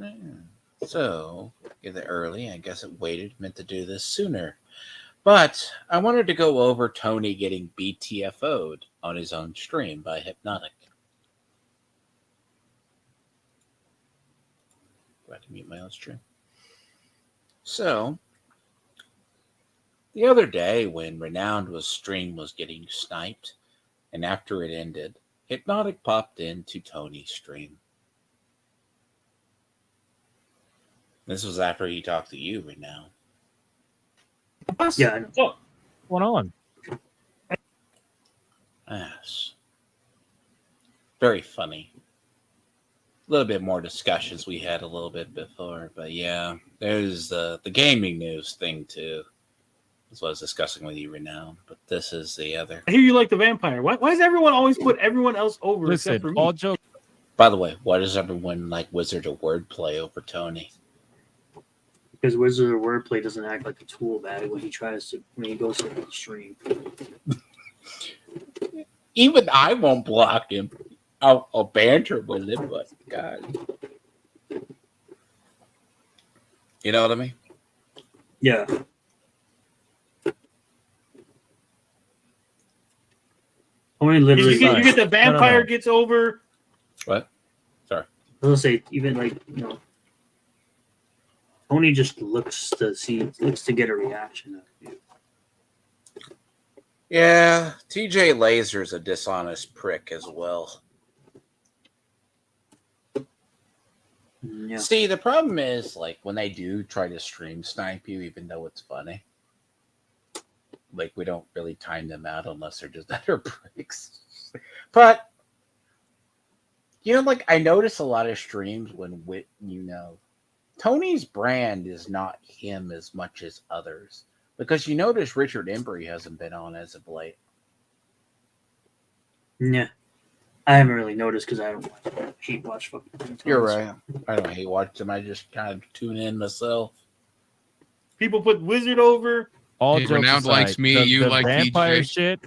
Yeah. So, get it early. I guess it waited, meant to do this sooner. But I wanted to go over Tony getting BTFO'd on his own stream by Hypnotic. Glad to mute my own stream. So, the other day when Renowned stream was getting sniped, and after it ended, Hypnotic popped into Tony's stream. This was after he talked to you, Renowned. Yeah. What's going on? Yes. Very funny. A little bit more discussions we had a little bit before, but yeah, there's the gaming news thing too. That's what I was discussing with you, Renowned. But this is the other. I hear you like the vampire. Why does everyone always put everyone else over Listen, except for me? all jokes. By the way, why does everyone like Wizard of Wordplay over Tony? Because Wizard of Wordplay doesn't act like a tool bag when he goes to the stream. Even I won't block him. I'll banter with him, but God. You know what I mean? Yeah. Only literally. You get the vampire gets over. What? Sorry. I was gonna say, even like, Tony just looks to get a reaction out of you. Yeah, TJ Laser's a dishonest prick as well. Yeah. See, the problem is, like, when they do try to stream snipe you, even though it's funny, like, we don't really time them out unless they're just utter pricks. But, like, I notice a lot of streams when, Tony's brand is not him as much as others. Because you notice Richard Embry hasn't been on as of late. Yeah. I haven't really noticed because I don't watch fucking things. You're right. I don't hate watching them. I just kind of tune in myself. People put Wizard over. All Hey, jokes Renowned aside, likes me, you the like vampire TJ. shit.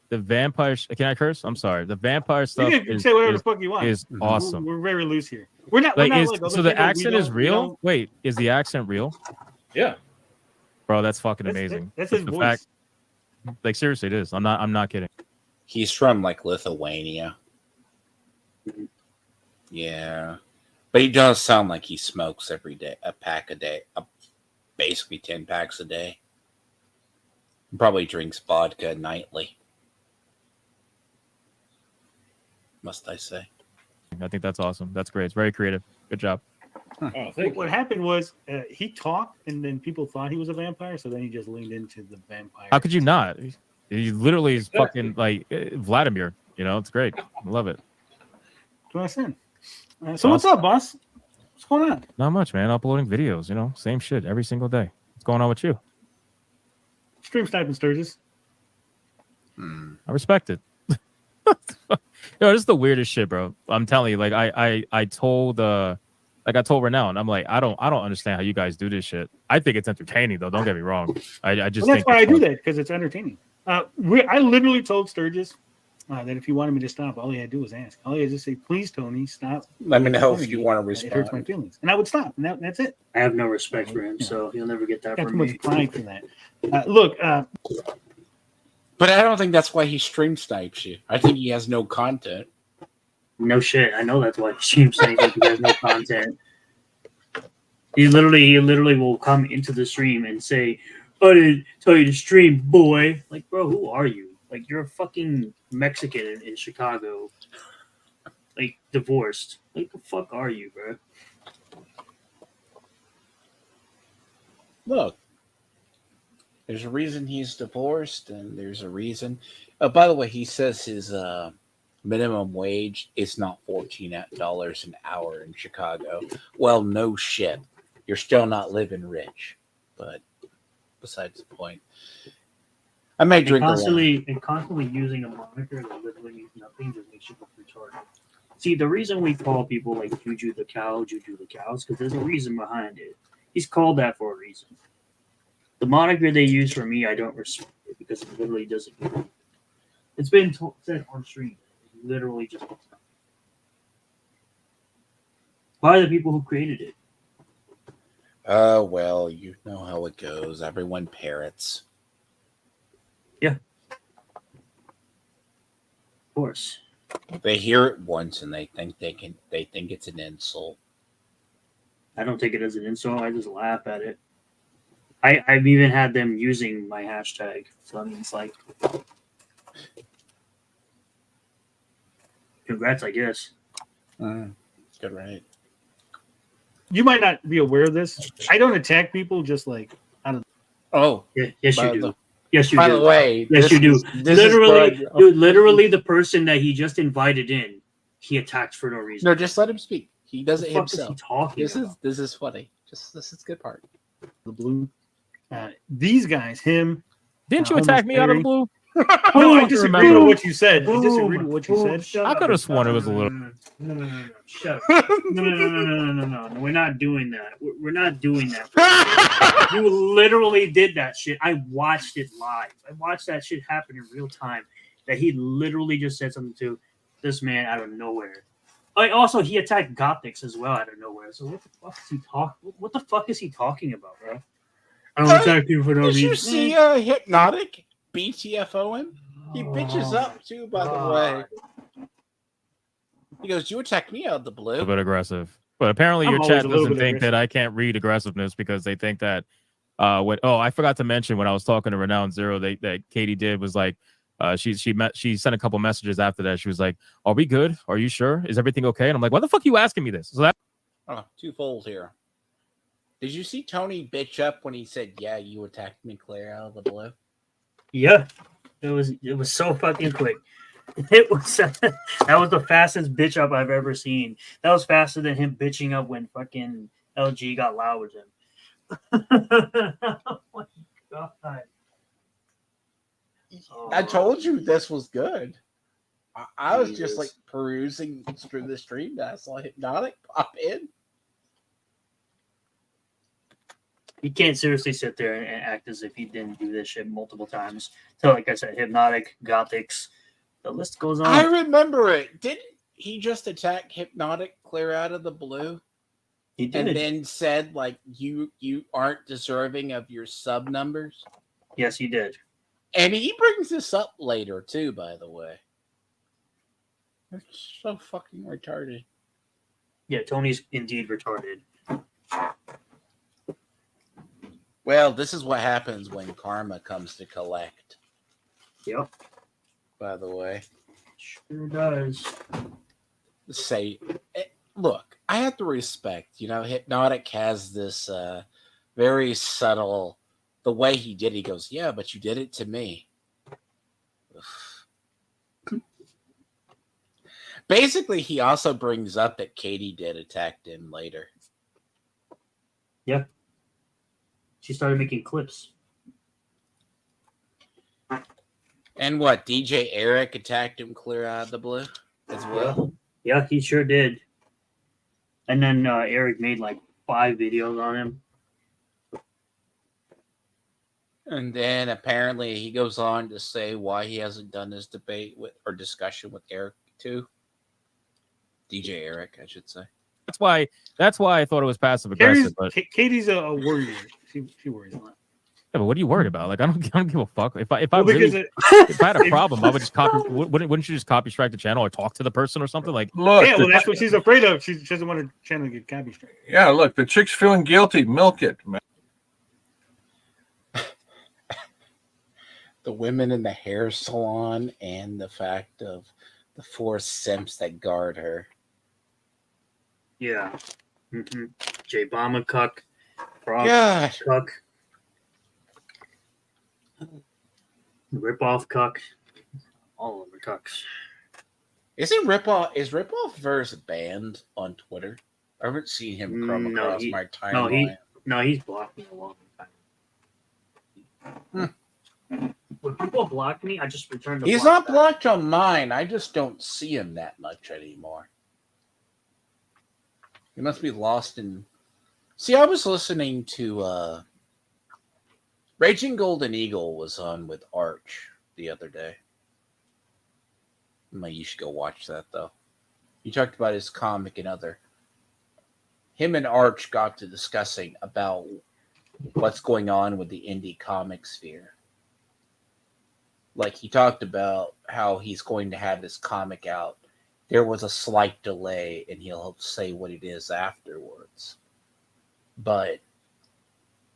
The vampire. Can I curse? I'm sorry. The vampire stuff You can say whatever the fuck you want. is awesome. We're very loose here. We're not. Like, we're not so other the people. accent is real? Wait, is the accent real? Yeah, bro, that's fucking amazing. That's his The voice. fact- like seriously, it is. I'm not kidding. He's from, like, Lithuania. Yeah. But he does sound like he smokes every day, a pack a day, basically 10 packs a day. Probably drinks vodka nightly. Must I say? I think that's awesome. That's great. It's very creative. Good job. Oh, what happened was he talked, and then people thought he was a vampire, so then he just leaned into the vampire. How could you not? He literally is fucking like Vladimir. It's great. I love it. That's what I said. So what's up, boss? What's going on? Not much, man. Uploading videos. Same shit every single day. What's going on with you? Stream sniping Sturgis. I respect it. This is the weirdest shit, bro. I'm telling you, like I told I told Renown, I'm like, I don't understand how you guys do this shit. I think it's entertaining though. Don't get me wrong. I just that's why I do that, because it's entertaining. I literally told Sturgis that if he wanted me to stop, all he had to do was ask. All he had to say, "Please, Tony, stop." Let me know if you want to respond. It hurts my feelings, and I would stop. And that's it. I have no respect for him, so he'll never get that Got too from much me. pride for that. Look, But I don't think that's why he stream snipes you. I think he has no content. No shit. I know that's why he streams sniping, because there's no content. He literally will come into the stream and say, "I didn't tell you to stream, boy." Like, bro, who are you? Like, you're a fucking Mexican in Chicago, like, divorced. Like, the fuck are you, bro? Look, there's a reason he's divorced, and there's a reason. By the way, he says his minimum wage is not $14 an hour in Chicago. Well, no shit. You're still not living rich. But besides the point, I may drink constantly using a moniker that literally means nothing just makes you look retarded. See, the reason we call people like Juju the cow, is because there's a reason behind it. He's called that for a reason. The moniker they use for me, I don't respect it because it literally doesn't. It's been said on stream. It literally just by the people who created it. Oh, well, you know how it goes. Everyone parrots. Of course. They hear it once and they think it's an insult. I don't take it as an insult. I just laugh at it. I've even had them using my hashtag. So I mean, it's like, congrats, I guess. Good, right? You might not be aware of this. I don't attack people just like Oh, Yeah, yes, you by do. the, Yes, you by do. the way, Yes, you do. this Literally, is dude, literally, the person that he just invited in, he attacked for no reason. No, just let him speak. He does What it the fuck is he himself. talking about? This is funny. This is good part. the blue. These guys, him. Didn't you Homeless attack me out of the Mary. blue? No, I fucking disagreed remember. with what you said. I disagreed with what you said. Shut I up. could have sworn it was a little. No. Shut up. No. We're not doing that. We're not doing that. You literally did that shit. I watched it live. I watched that shit happen in real time. That he literally just said something to this man out of nowhere. Also, he attacked Gothics as well out of nowhere. So what the fuck is he talking? What the fuck is he talking about, bro? I don't attack people for no Did reason. you see Hypnotic BTFO him? He bitches up too, by the way. He goes, "You attacked me out of the blue." A little bit aggressive. But apparently I'm your always chat a little doesn't bit think that aggressive. I can't read aggressiveness because they think that I forgot to mention when I was talking to Renowned Zero that Katie did was like she sent a couple messages after that. She was like, "Are we good? Are you sure? Is everything okay?" And I'm like, "Why the fuck are you asking me this?" So that Twofold here. Did you see Tony bitch up when he said, "Yeah, you attacked me clear out of the blue"? Yeah, it was so fucking quick. It was that was the fastest bitch up I've ever seen. That was faster than him bitching up when fucking LG got loud with him. Oh my god! I told you this was good. I was just Jesus. like perusing through the stream that I saw Hypnotic pop in. You can't seriously sit there and act as if he didn't do this shit multiple times. So, like I said, Hypnotic, Gothics, the list goes on. I remember it. Didn't he just attack Hypnotic clear out of the blue? He did. And then said, like, you aren't deserving of your sub numbers? Yes, he did. And he brings this up later, too, by the way. It's so fucking retarded. Yeah, Tony's indeed retarded. Well, this is what happens when karma comes to collect. Yep. By the way. Sure does. Look, I have to respect, Hypnotic has this very subtle, the way he did it, he goes, "Yeah, but you did it to me." Basically, he also brings up that Katie did attack him later. Yeah. She started making clips. And what, DJ Eric attacked him clear out of the blue as well? Yeah, he sure did. And then Eric made like 5 videos on him. And then apparently he goes on to say why he hasn't done his debate with or discussion with Eric too. DJ Eric, I should say. That's why I thought it was passive aggressive. But Katie's a worrier. She worries a lot. yeah, but what are you worried about? Like I don't give a fuck. If I Well, because really, if I had a problem, I would just copy. Wouldn't you just copy strike the channel or talk to the person or something? Like Look, yeah, well, that's what she's afraid of. She doesn't want her channel to get copy strike. yeah, look, the chick's feeling guilty. Milk it, man. The women in the hair salon and the fact of the 4 simps that guard her. Yeah. Mm-hmm. J Bomber cuck. Frog God. cuck. Rip off cuck. All of them are cucks. Is Ripoff verse banned on Twitter? I haven't seen him come No, across he- my timeline. No, he's blocked me a long time. When people block me, I just return the He's block not back. blocked on mine. I just don't see him that much anymore. He must be lost in... See, I was listening to... Raging Golden Eagle was on with Arch the other day. You should go watch that, though. He talked about his comic and other... him and Arch got to discussing about what's going on with the indie comic sphere. Like, he talked about how he's going to have this comic out. There was a slight delay, and he'll say what it is afterwards. But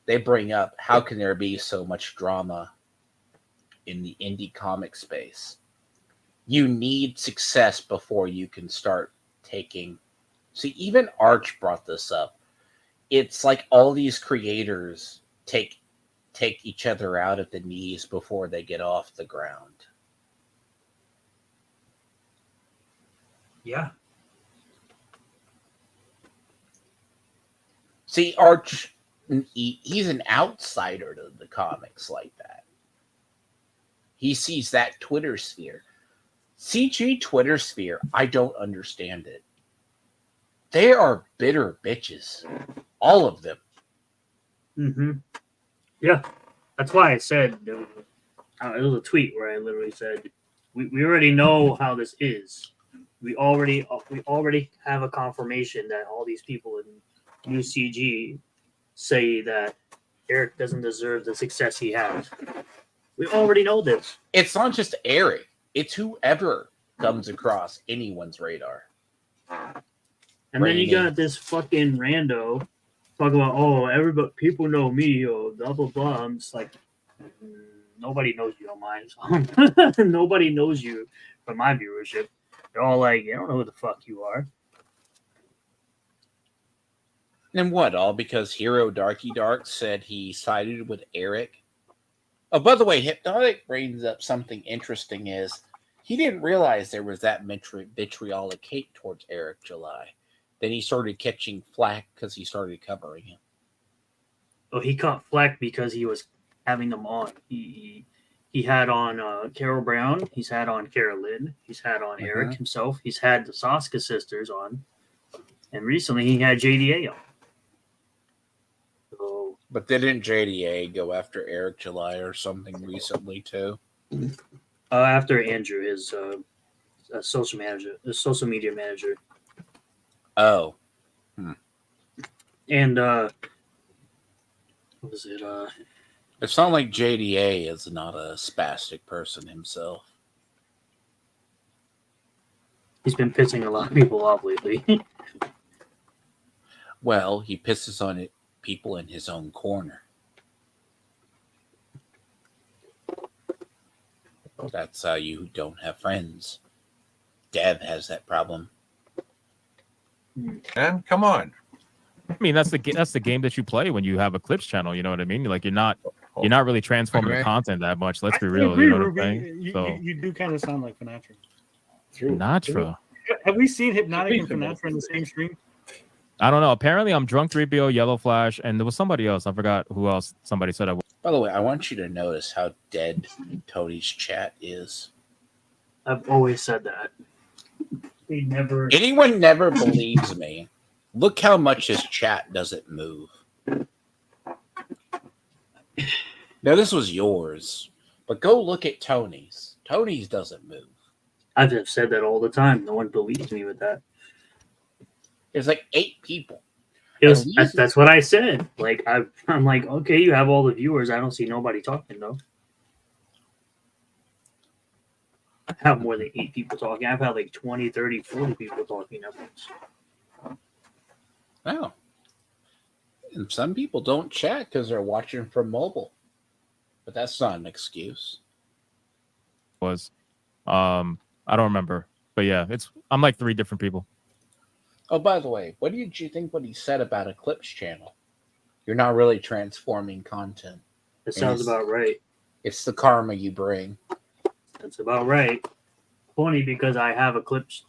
they bring up, how can there be so much drama in the indie comic space? You need success before you can start taking... See, even Arch brought this up. It's like all these creators take each other out at the knees before they get off the ground. Yeah. See, Arch, he's an outsider to the comics like that. He sees that Twitter sphere. CG Twitter sphere, I don't understand it. They are bitter bitches. All of them. Mm-hmm. Yeah. That's why I said, it was a tweet where I literally said, we already know how this is. We already have a confirmation that all these people in UCG say that Eric doesn't deserve the success he has. We already know this. It's not just Eric. It's whoever comes across anyone's radar. And then you got this fucking rando talking about, oh, everybody, people know me, or blah, blah, blah. I'm just like, nobody knows you on mine. So. Nobody knows you from my viewership. They're all like, I don't know who the fuck you are. And what, all because Hero Darky Dark said he sided with Eric? Oh, by the way, Hypnotic brings up something interesting is he didn't realize there was that vitriolic hate towards Eric July. Then he started catching flack because he started covering him. Oh, he caught flack because he was having them on. He had on Carol Brown. He's had on Carolyn. He's had on Eric himself. He's had the Saska sisters on. And recently he had JDA on. So, but didn't JDA go after Eric July or something recently too? After Andrew, his social media manager. Oh. And what was it? It's not like JDA is not a spastic person himself. He's been pissing a lot of people off lately. Well, he pisses on it, people in his own corner. That's how you don't have friends. Dev has that problem. And come on. I mean, that's the game that you play when you have a clips channel. You know what I mean? Like you're not really transforming the content that much. Let's be real. Agree, You know what Ruby. I'm saying? You do kind of sound like Finatra. Sinatra. Have we seen Hypnotic and Finatra in the same stream? I don't know. Apparently, I'm drunk 3BO, Yellow Flash, and there was somebody else. I forgot who else. Somebody said I was. By the way, I want you to notice how dead Tony's chat is. I've always said that. Anyone never believes me. Look how much his chat doesn't move. Now, this was yours, but go look at Tony's. Tony's doesn't move. I've said that all the time. No one believes me with that. There's like 8 people. That's what I said. Like I'm like, okay, you have all the viewers. I don't see nobody talking though. I have more than 8 people talking. I've had like 20, 30, 40 people talking at once. Oh. And some people don't chat because they're watching from mobile. But that's not an excuse. I don't remember. But yeah, I'm like 3 different people. Oh, by the way, what did you think when he said about Eclipse channel? You're not really transforming content. That sounds about right. It's the karma you bring. That's about right. Funny because I have Eclipse.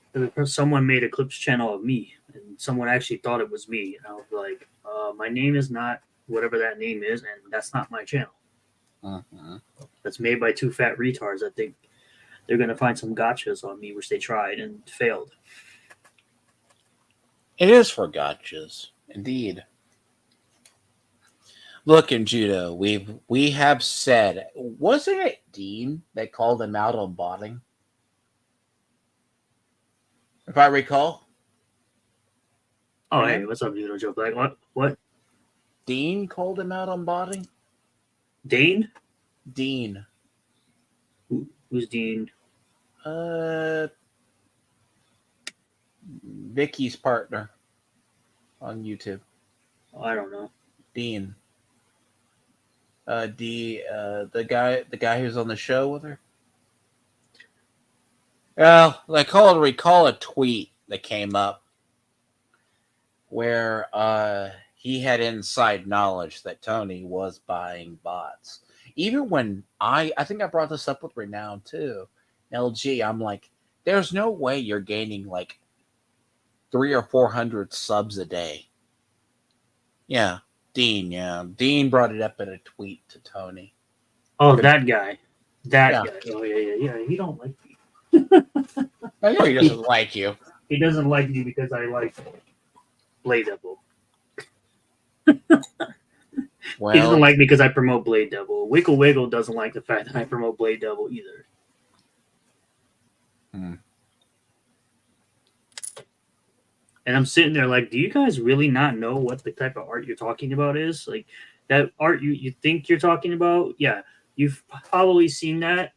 Someone made Eclipse channel of me, and someone actually thought it was me. And I was like, my name is not whatever that name is, and that's not my channel. That's made by 2 fat retards. I think they're going to find some gotchas on me, which they tried and failed. It is for gotchas, indeed. Look, in judo, we have said, wasn't it Dean that called him out on botting? If I recall. Oh, Yeah. hey, what's up, Noodle Joe Black? What? Dean called him out on botting. Dane? Dean. Who's Dean? Vicky's partner on YouTube. Oh, I don't know. Dean. The guy who's on the show with her. Well, I recall a tweet that came up where he had inside knowledge that Tony was buying bots. Even when I think I brought this up with Renown too. LG, I'm like, there's no way you're gaining like 300 or 400 subs a day. Yeah, Dean. Yeah, Dean brought it up in a tweet to Tony. Oh, that guy. That Yeah. guy. Oh, yeah. He don't like me. I know he doesn't like you. He doesn't like me because I like Blade Devil. Well, He doesn't like me because I promote Blade Devil. Wiggle Wiggle doesn't like the fact that I promote Blade Devil either. And I'm sitting there like, do you guys really not know what the type of art you're talking about is? Like that art you think you're talking about? Yeah, you've probably seen that.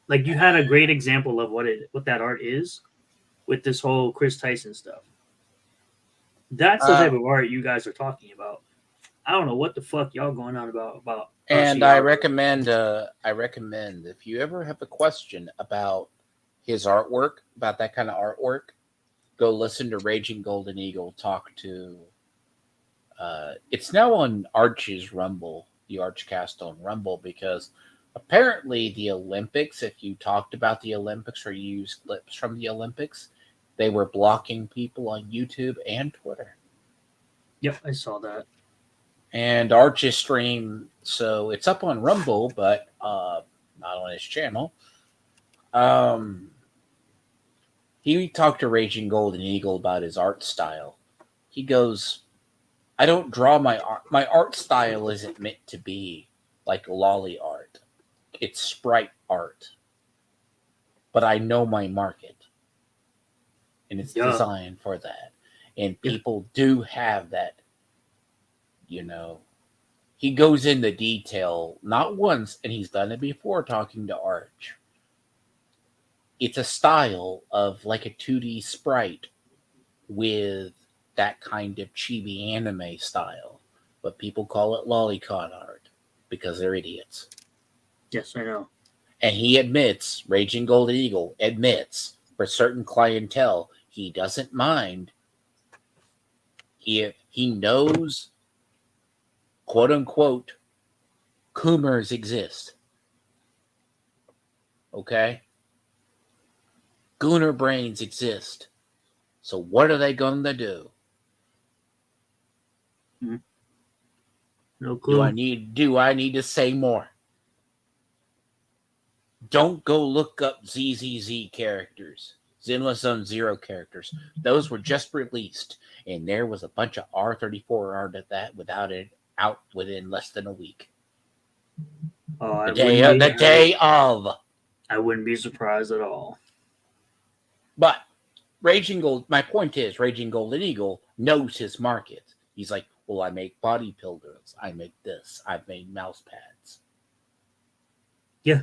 Like you had a great example of what that art is with this whole Chris Tyson stuff. That's the type of art you guys are talking about. I don't know what the fuck y'all going on about. And I recommend if you ever have a question about his artwork, about that kind of artwork, go listen to Raging Golden Eagle talk to. It's now on Arch's Rumble, the Archcast on Rumble, because apparently the Olympics, if you talked about the Olympics or you used clips from the Olympics, they were blocking people on YouTube and Twitter. Yep, I saw that. And Arch's stream, so it's up on Rumble, but not on his channel. He talked to Raging Golden Eagle about his art style. He goes, I don't draw my art. My art style isn't meant to be like lolly art. It's sprite art. But I know my market. And it's designed for that. And people do have that, He goes into detail, not once, and he's done it before talking to Arch. It's a style of like a 2D sprite with that kind of chibi anime style, but people call it lolicon art because they're idiots. Yes, I know. And he admits, Raging Golden Eagle admits, for certain clientele, he doesn't mind. He knows, quote unquote, Coomers exist. Okay? Gooner brains exist. So what are they going to do? No clue. Do I need to say more? Don't go look up ZZZ characters. Zenless Zone Zero characters. Those were just released. And there was a bunch of R34 art at that without it out within less than a week. Oh, The day of. I wouldn't be surprised at all. But my point is, Raging Golden Eagle knows his market. He's like, well, I make body pillows. I make this. I've made mouse pads. Yeah.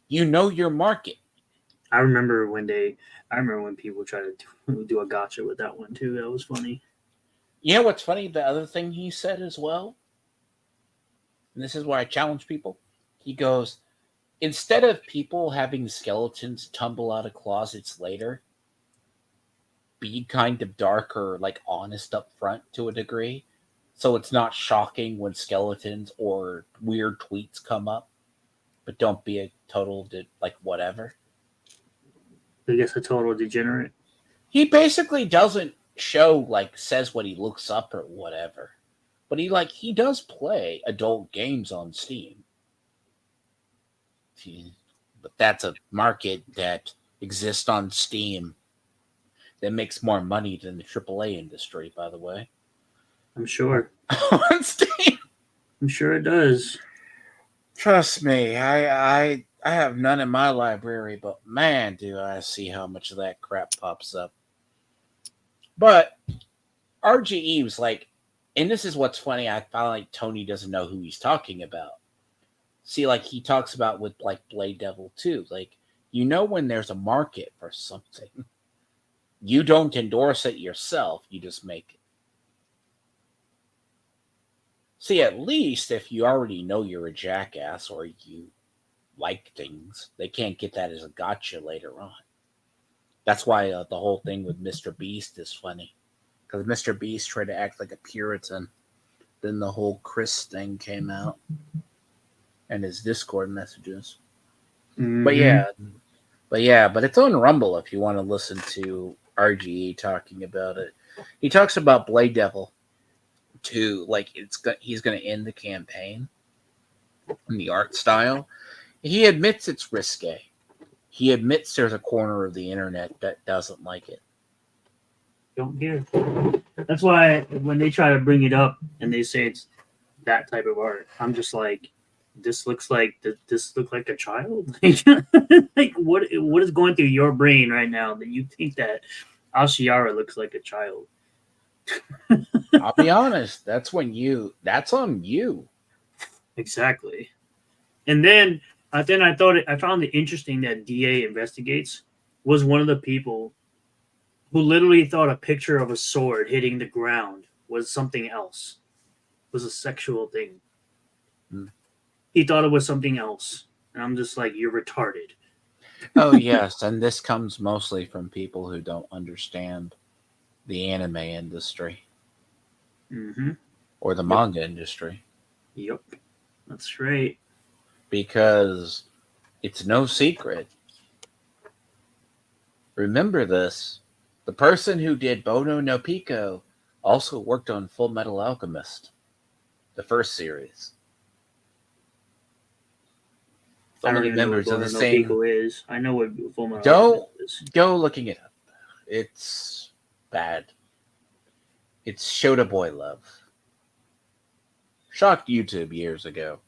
You know your market. I remember when people tried to do a gotcha with that one too. That was funny. You know what's funny? The other thing he said as well, and this is why I challenge people. He goes, instead of people having skeletons tumble out of closets later, be kind of dark or like honest up front to a degree, so it's not shocking when skeletons or weird tweets come up, but don't be a total whatever. I guess a total degenerate. He basically doesn't show says what he looks up or whatever, but he does play adult games on Steam. But that's a market that exists on Steam that makes more money than the AAA industry, by the way. I'm sure. On Steam. I'm sure it does. Trust me, I have none in my library, but man, do I see how much of that crap pops up. But RGE was like, and this is what's funny. I found like Tony doesn't know who he's talking about. See, like he talks about with like Blade Devil too. Like, you know, when there's a market for something, you don't endorse it yourself. You just make it. See, at least if you already know you're a jackass or you like things, they can't get that as a gotcha later on. That's why the whole thing with Mr. Beast is funny. Because Mr. Beast tried to act like a Puritan. Then the whole Chris thing came out. And his Discord messages. Mhm. But it's on Rumble if you want to listen to RGE talking about it. He talks about Blade Devil too, like he's going to end the campaign in the art style. He admits it's risque. He admits there's a corner of the internet that doesn't like it. Don't care. That's why when they try to bring it up and they say it's that type of art, I'm just like, this looks like a child. Like what is going through your brain right now that you think that Ashiara looks like a child? I'll be honest. That's on you. Exactly. And then I found it interesting that DA Investigates was one of the people who literally thought a picture of a sword hitting the ground was something else, was a sexual thing. Hmm. He thought it was something else. And I'm just like, you're retarded. Oh, yes. And this comes mostly from people who don't understand the anime industry Mm-hmm. or the manga industry. Yep. That's right. Because it's no secret. Remember this. The person who did Bono no Pico also worked on Full Metal Alchemist, the first series. I So don't many even know what members of Bono the no same. Pico is. I know what Full Metal Don't Alchemist is. go looking it up. It's bad. It's Shota Boy Love. Shocked YouTube years ago.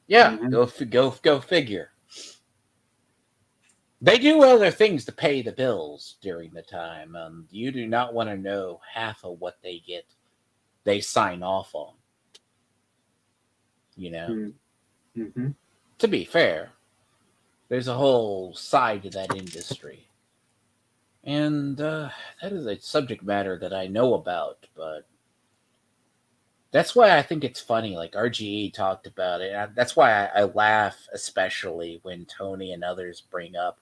Yeah, Mhm. go figure. They do other things to pay the bills during the time. You do not want to know half of what they get. They sign off on. You know. Mm-hmm. To be fair, there's a whole side to that industry. And that is a subject matter that I know about, but that's why I think it's funny. Like RGE talked about it. That's why I laugh, especially when Tony and others bring up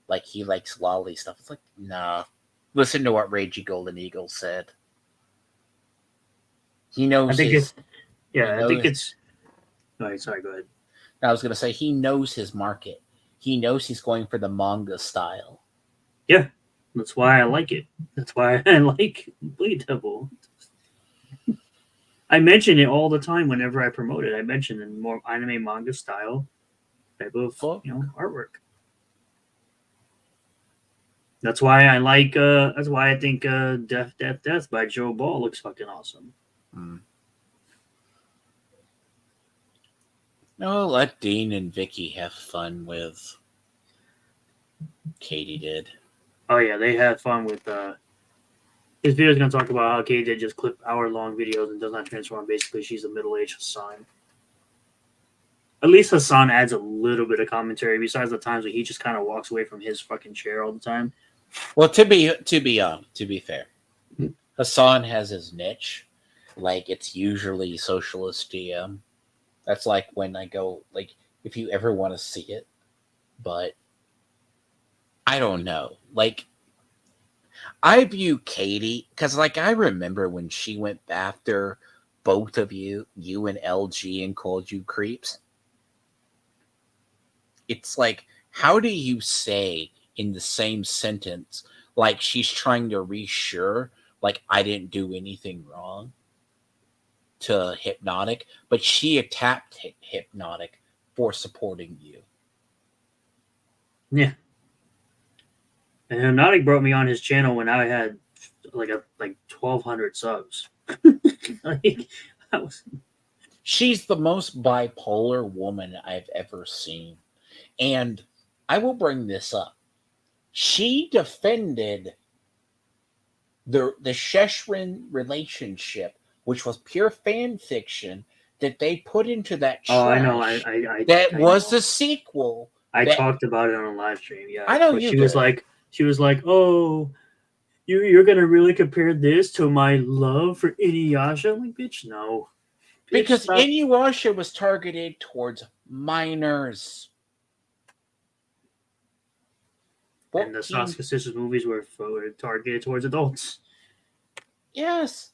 like he likes lolly stuff. It's like, nah. Listen to what Ragey Golden Eagle said. He I knows think his. it's He I think knows. it's all right, sorry, go ahead. I was gonna say he knows his market. He knows he's going for the manga style. Yeah. That's why I like it. That's why I like Blade Devil. I mention it all the time whenever I promote it. I mention in more anime manga style type of Well, artwork. That's why I like that's why I think Death Death Death by Joe Ball looks fucking awesome. No, let Dean and Vicky have fun with. Katie did. Oh yeah, they had fun with his video is gonna talk about how Katie did just clip hour-long videos and does not transform. Basically, she's a middle-aged Hassan. At least Hassan adds a little bit of commentary besides the times where he just kind of walks away from his fucking chair all the time. Well, to be fair, Hassan has his niche. Like it's usually socialist DM. That's like when I go like if you ever want to see it, but I don't know. Like I view Katie because like I remember when she went after both of you and LG, and called you creeps. It's like how do you say in the same sentence like she's trying to reassure like I didn't do anything wrong to Hypnotic, but she attacked Hypnotic for supporting you. Yeah, and Hypnotic brought me on his channel when I had like 1,200 subs. Like I was. She's the most bipolar woman I've ever seen. And I will bring this up. She defended the Sheshrin relationship, which was pure fan fiction that they put into that trash. Oh, I know. That I was know. the sequel. I that- talked about it on a live stream. Yeah, I know but you she was did. like, "Oh, you're gonna really compare this to my love for Inuyasha?" I'm like, bitch, no. Bitch, Because stop. Inuyasha was targeted towards minors. And the 14. Sasuke Sisters movies were targeted towards adults. Yes.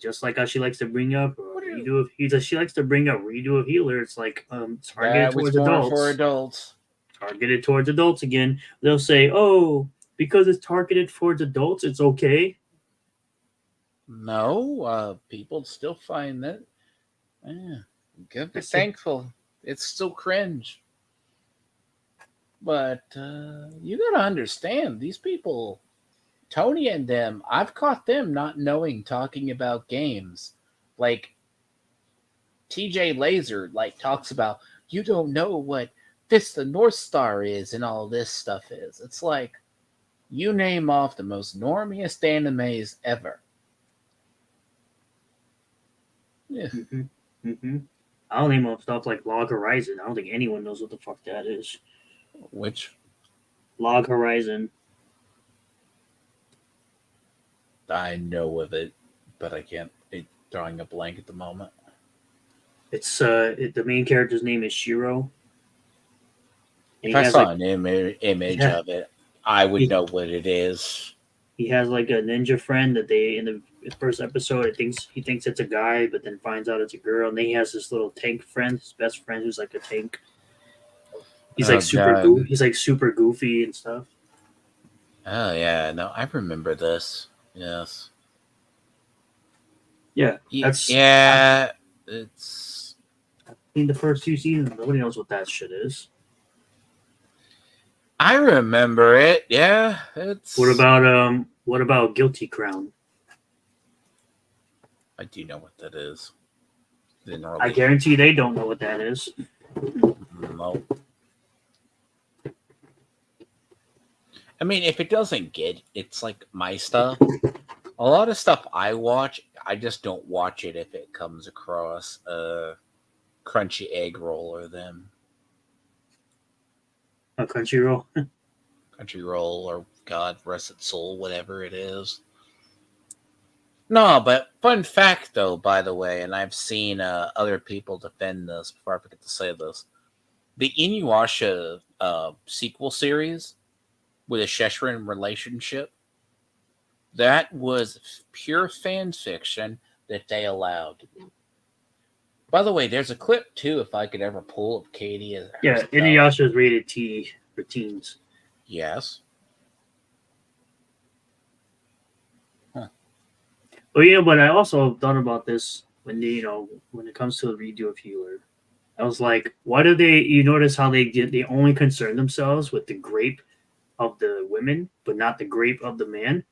Just like how she likes to bring up What are you- redo of she likes to bring up redo of Healer. It's like targeted That was towards more adults. for adults. Targeted towards adults again. They'll say, "Oh, because it's targeted towards adults, it's okay." No, people still find that. Yeah, gotta be That's it. thankful. It's still cringe. But you gotta understand, these people, Tony and them, I've caught them not knowing talking about games. Like TJ Laser talks about, you don't know what Fist of North Star is and all this stuff is. It's like, you name off the most normiest animes ever. Yeah. I'll name up stuff like Log Horizon. I don't think anyone knows what the fuck that is. Which Log Horizon. I know of it, but I can't. It's drawing a blank at the moment. It's the main character's name is Shiro. And If I saw an image of it, I would know what it is. he has like a ninja friend that they in the first episode he thinks it's a guy, but then finds out it's a girl. And then he has this little tank friend, his best friend, who's like a tank. He's Oh, like super God. He's like super goofy and stuff. Oh yeah, no, I remember this. Yes. Yeah, that's yeah. It's. I've seen the first 2 seasons. Nobody knows what that shit is. I remember it. Yeah, it's. What about Guilty Crown? I do know what that is. I guarantee they don't know what that is. No. I mean, if it doesn't get, it's like my stuff. A lot of stuff I watch, I just don't watch it if it comes across a Crunchy Egg Roll or them. A Crunchyroll. Crunchyroll or God rest its soul, whatever it is. No, but fun fact though, by the way, and I've seen other people defend this before I forget to say this. The Inuyasha sequel series with a Sheshrin relationship, that was pure fan fiction that they allowed. By the way, there's a clip too, if I could ever pull of Katie. Yeah, Inuyasha is rated T for teens. Yes. Oh yeah, but I also thought about this when when it comes to the redo of Healer. I was like, why do they? You notice how they only concern themselves with the grape of the women, but not the grape of the man.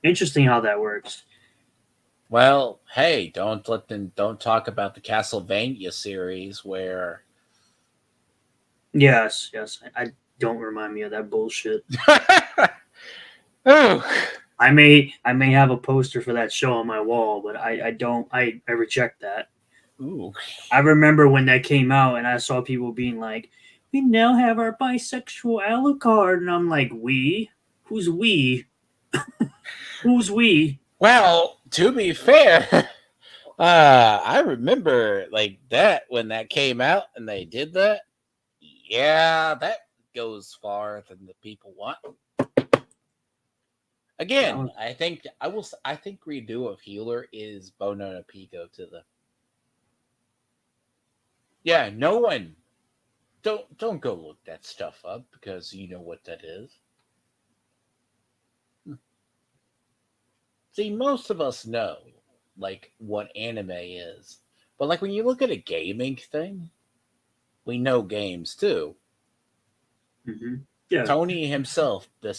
Interesting how that works. Well, hey, don't talk about the Castlevania series where. Yes. I don't remind me of that bullshit. Oh. I may have a poster for that show on my wall, but I reject that. Ooh. I remember when that came out and I saw people being like, "We now have our bisexual Alucard," and I'm like, "We? Who's we? Who's we?" Well, to be fair, I remember like that when that came out and they did that. Yeah, that goes far than the people want. Again, I think redo of Healer is Bono no Pico to the. Yeah, no one. Don't go look that stuff up because you know what that is. See, most of us know like what anime is, but like when you look at a gaming thing, we know games too. Mm-hmm. Yeah. Tony himself, the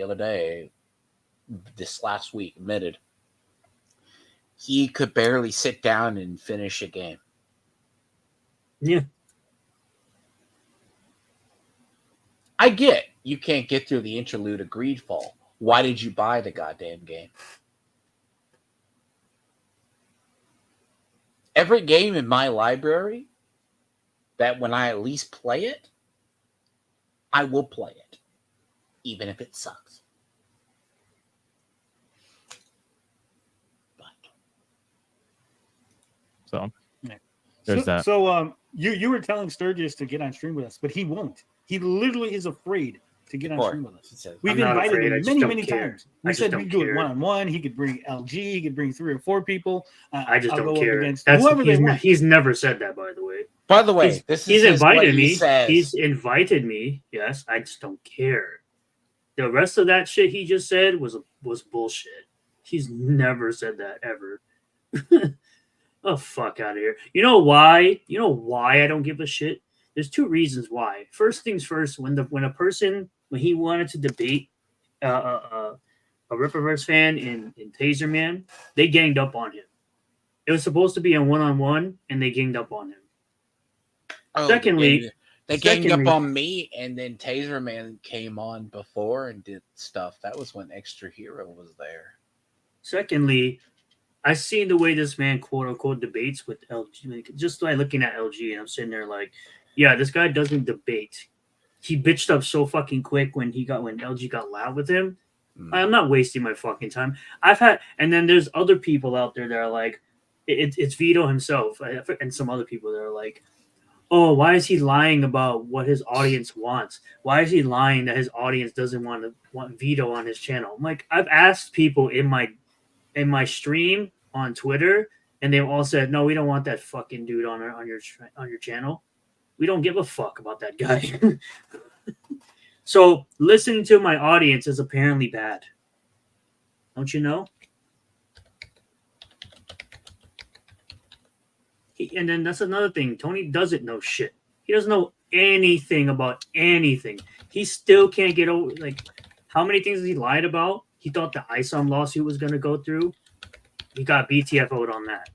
other day, this last week, admitted he could barely sit down and finish a game. Yeah. I get you can't get through the interlude of Greedfall. Why did you buy the goddamn game? Every game in my library that when I at least play it, I will play it, even if it sucks. But So Yeah. there's that. So you were telling Sturgis to get on stream with us, but he won't. He literally is afraid to get on stream with us. he says, We've I'm not invited afraid, I him just many don't care. times. I We just said don't we'd do it care. one-on-one. He could bring LG. He could bring 3 or 4 people. I just I'll don't go up care. against whoever they want. He's never said that, by the way. by the way, this He's is what invited he me. says. He's invited me. Yes, I just don't care. The rest of that shit he just said was bullshit. He's never said that ever. Oh, fuck out of here. You know why? You know why I don't give a shit? There's 2 reasons why. First things first, when he wanted to debate a Ripperverse fan in Taser Man, they ganged up on him. It was supposed to be a one-on-one, and they ganged up on him. Oh, Secondly, they ganged up on me, and then Taser Man came on before and did stuff. That was when Extra Hero was there. Secondly, I seen the way this man quote unquote debates with LG. Like, just like looking at LG, and I'm sitting there like, yeah, this guy doesn't debate. He bitched up so fucking quick when LG got loud with him. I'm not wasting my fucking time. And then there's other people out there that are like, it's Vito himself and some other people that are like, oh, why is he lying about what his audience wants? Why is he lying that his audience doesn't want Vito on his channel? I'm like, I've asked people in my stream on Twitter, and they've all said, no, we don't want that fucking dude on your channel. We don't give a fuck about that guy. So listening to my audience is apparently bad. Don't you know? And then that's another thing. Tony doesn't know shit. He doesn't know anything about anything. He still can't get over, like, how many things he lied about. He thought the ISOM lawsuit was going to go through. He got BTFO'd on that.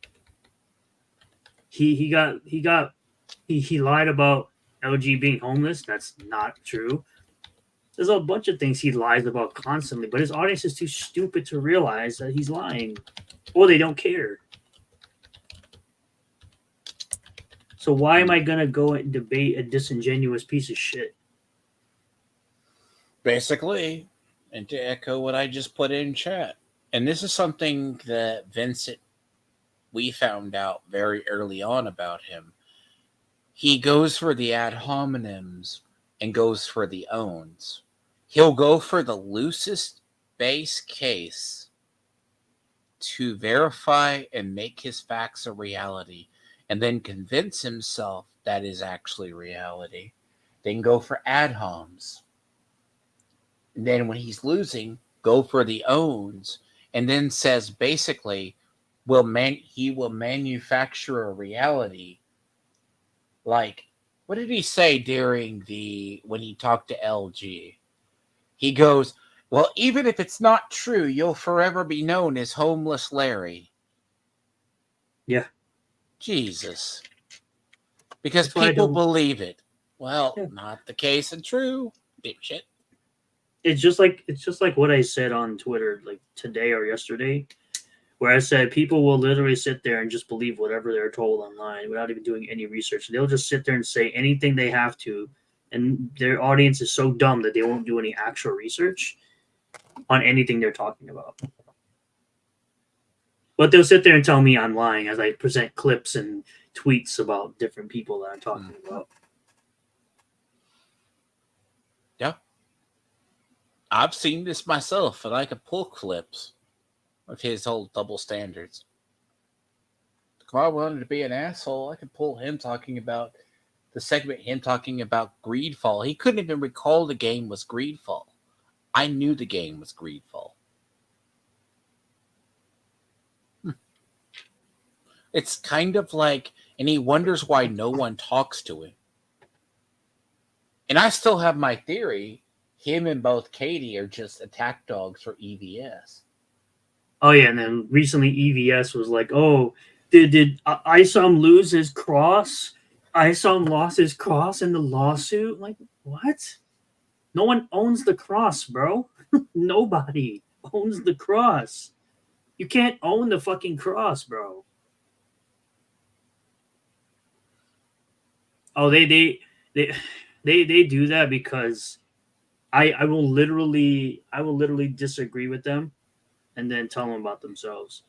He lied about LG being homeless. That's not true. There's a bunch of things he lies about constantly, but his audience is too stupid to realize that he's lying, or they don't care. So why am I gonna go and debate a disingenuous piece of shit? Basically, and to echo what I just put in chat, and this is something that Vincent, we found out very early on about him. He goes for the ad hominems and goes for the owns. He'll go for the loosest base case to verify and make his facts a reality, and then convince himself that is actually reality. Then go for ad homs. And then when he's losing, go for the owns, and then says basically, he will manufacture a reality. Like, what did he say when he talked to LG? He goes, well, even if it's not true, you'll forever be known as Homeless Larry. Yeah. Jesus. Because people believe it. Well, Yeah. not the case and true, dipshit. It's just like what I said on Twitter, like today or yesterday, where I said people will literally sit there and just believe whatever they're told online without even doing any research. They'll just sit there and say anything they have to, and their audience is so dumb that they won't do any actual research on anything they're talking about. But they'll sit there and tell me I'm lying as I present clips and tweets about different people that I'm talking about. Yeah. I've seen this myself, and I could pull clips of his whole double standards. If I wanted to be an asshole, I could pull him talking about Greedfall. He couldn't even recall the game was Greedfall. I knew the game was Greedfall. It's kind of like, and he wonders why no one talks to him. And I still have my theory. Him and both Katie are just attack dogs for EVS. Oh yeah, and then recently EVS was like, "Oh, did ISOM lose his cross? ISOM lost his cross in the lawsuit." Like, what? No one owns the cross, bro. Nobody owns the cross. You can't own the fucking cross, bro. Oh, they do that because I will literally disagree with them and then tell them about themselves.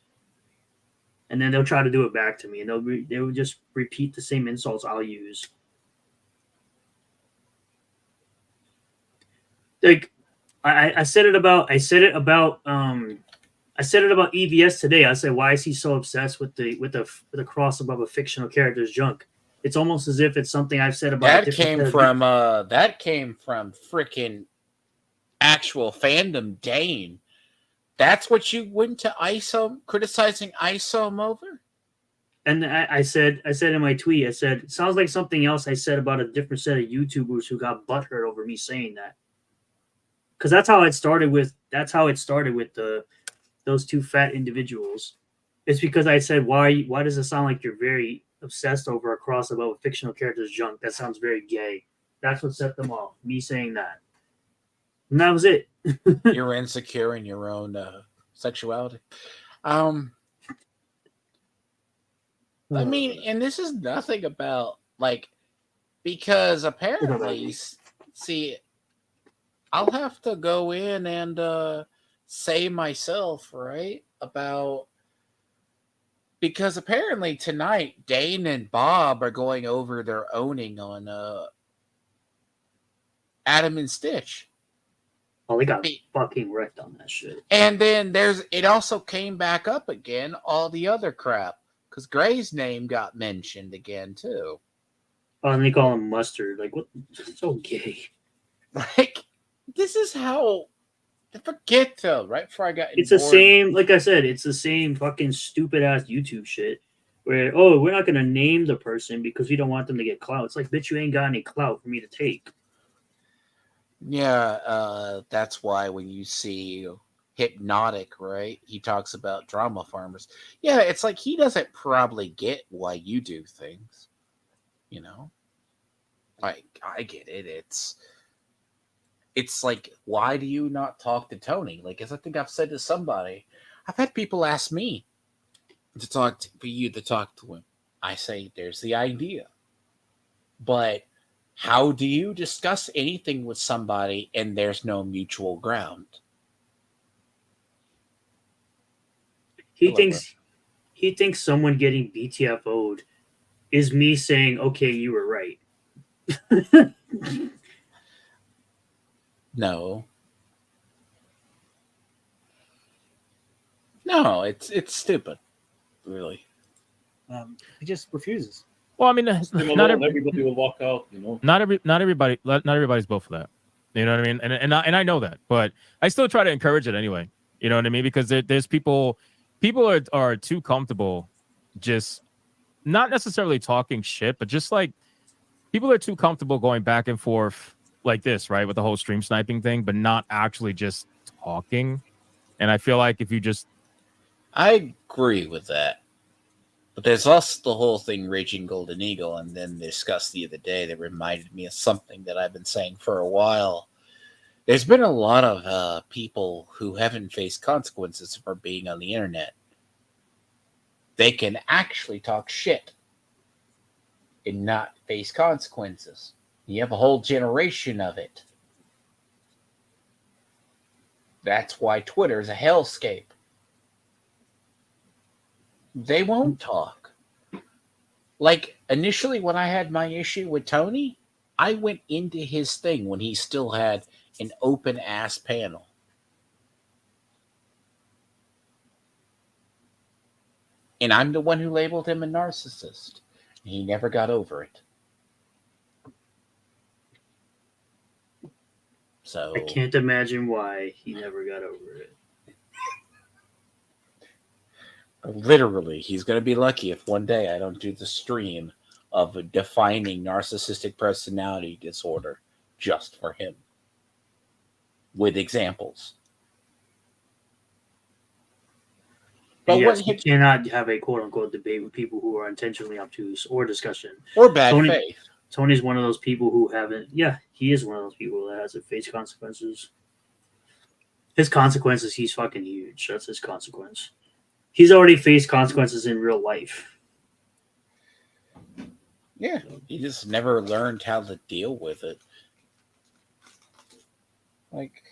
And then they'll try to do it back to me, and they will just repeat the same insults I'll use. Like I said it about EVS today. I said, why is he so obsessed with the cross above a fictional character's junk? It's almost as if it's something I've said about that came from freaking actual fandom Dane. That's what you went to ISO criticizing ISOM over? And I said in my tweet, I said, it sounds like something else I said about a different set of YouTubers who got butthurt over me saying that. Because that's how it started with those two fat individuals. It's because I said, why does it sound like you're very obsessed over a cross above a fictional character's junk? That sounds very gay. That's what set them off. Me saying that. And that was it. You're insecure in your own sexuality. I mean, and this is nothing about because apparently, see, I'll have to go in and say myself, right, because apparently tonight Dane and Bob are going over their owning on Adam and Stitch. Oh, they got fucking wrecked on that shit. And then it also came back up again, all the other crap, because Gray's name got mentioned again too. Oh, and they call him Mustard. Like, what? It's so gay. This is how. Forget though. Right before I got. It's the same. Like I said, it's the same fucking stupid ass YouTube shit. Where we're not gonna name the person because we don't want them to get clout. It's like, bitch, you ain't got any clout for me to take. Yeah, that's why when you see Hypnotic, right, he talks about drama farmers. Yeah, it's like he doesn't probably get why you do things. You know, I get it. It's like, why do you not talk to Tony? Like, as I think I've said to somebody, I've had people ask me for you to talk to him. I say, there's the idea, but how do you discuss anything with somebody and there's no mutual ground? He thinks someone getting BTFO'd is me saying, okay, you were right. No, it's stupid, really. He just refuses. Well, I mean, everybody will walk out, you know. Not everybody's built for that. You know what I mean? And I know that, but I still try to encourage it anyway. You know what I mean? Because there's people are too comfortable just not necessarily talking shit, but just like people are too comfortable going back and forth like this, right? With the whole stream sniping thing, but not actually just talking. And I feel like if you just... I agree with that. But there's also the whole thing Raging Golden Eagle and then discussed the other day that reminded me of something that I've been saying for a while. There's been a lot of people who haven't faced consequences for being on the internet. They can actually talk shit and not face consequences. You have a whole generation of it. That's why Twitter is a hellscape. They won't talk. Like, initially when I had my issue with Tony, I went into his thing when he still had an open-ass panel. And I'm the one who labeled him a narcissist. He never got over it. So I can't imagine why he never got over it. Literally, he's going to be lucky if one day I don't do the stream of defining narcissistic personality disorder just for him. With examples. But yes, you cannot have a quote-unquote debate with people who are intentionally obtuse or discussion. Or bad faith. Tony's one of those people who haven't... Yeah, he is one of those people that has to face consequences. His consequences, he's fucking huge. That's his consequence. He's already faced consequences in real life. Yeah, he just never learned how to deal with it. Like,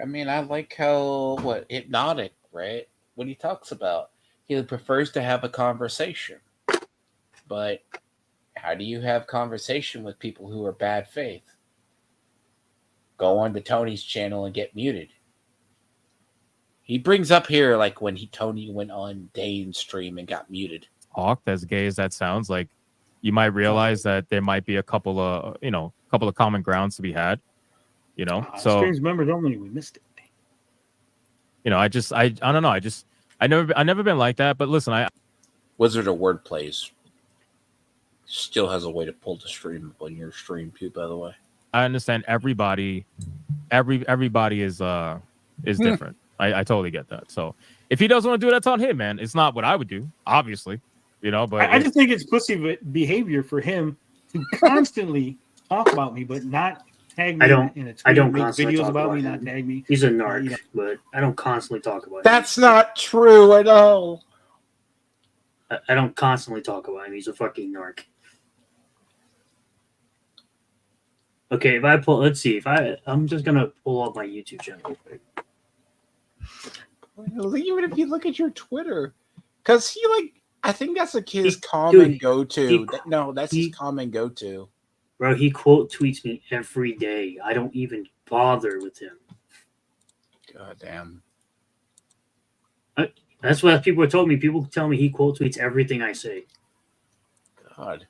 I mean, I like how hypnotic, right? What he talks about, he prefers to have a conversation, but how do you have conversation with people who are bad faith? Go on to Tony's channel and get muted. He brings up here like when Tony went on Dane's stream and got muted. Hawk, as gay as that sounds, like you might realize that there might be a couple of common grounds to be had. So streams members only. We missed it. I don't know. I never been like that. But listen, Wizard of Word Plays still has a way to pull the stream up on your stream too. By the way, I understand everybody is different. I totally get that. So if he doesn't want to do it, that's on him, man. It's not what I would do, obviously. But I just think it's pussy behavior for him to constantly talk about me, but not tag me in a tweet. I don't make constantly videos talk about about me, him. not tag me. He's a narc, but I don't constantly talk about him. that's not true at all. I don't constantly talk about him. He's a fucking narc. Okay, let's see. I'm just gonna pull up my YouTube channel real quick. Even if you look at your Twitter, because I think that's like his common go-to. That's his common go-to. Bro, he quote tweets me every day. I don't even bother with him. God damn. That's what people told me. People tell me he quote tweets everything I say. God.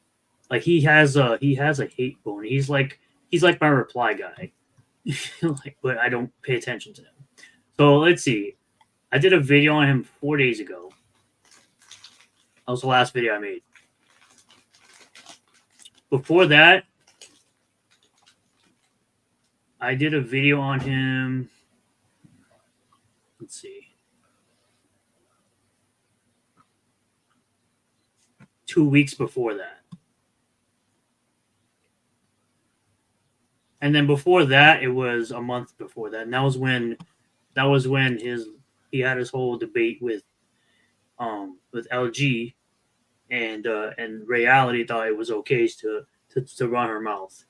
Like he has a hate bone. He's like my reply guy. But I don't pay attention to him. So let's see. I did a video on him 4 days ago. That was the last video I made. Before that, I did a video on him. Let's see. 2 weeks before that. And then before that, it was a month before that. And that was when he had his whole debate with LG, and Reality thought it was okay to run her mouth.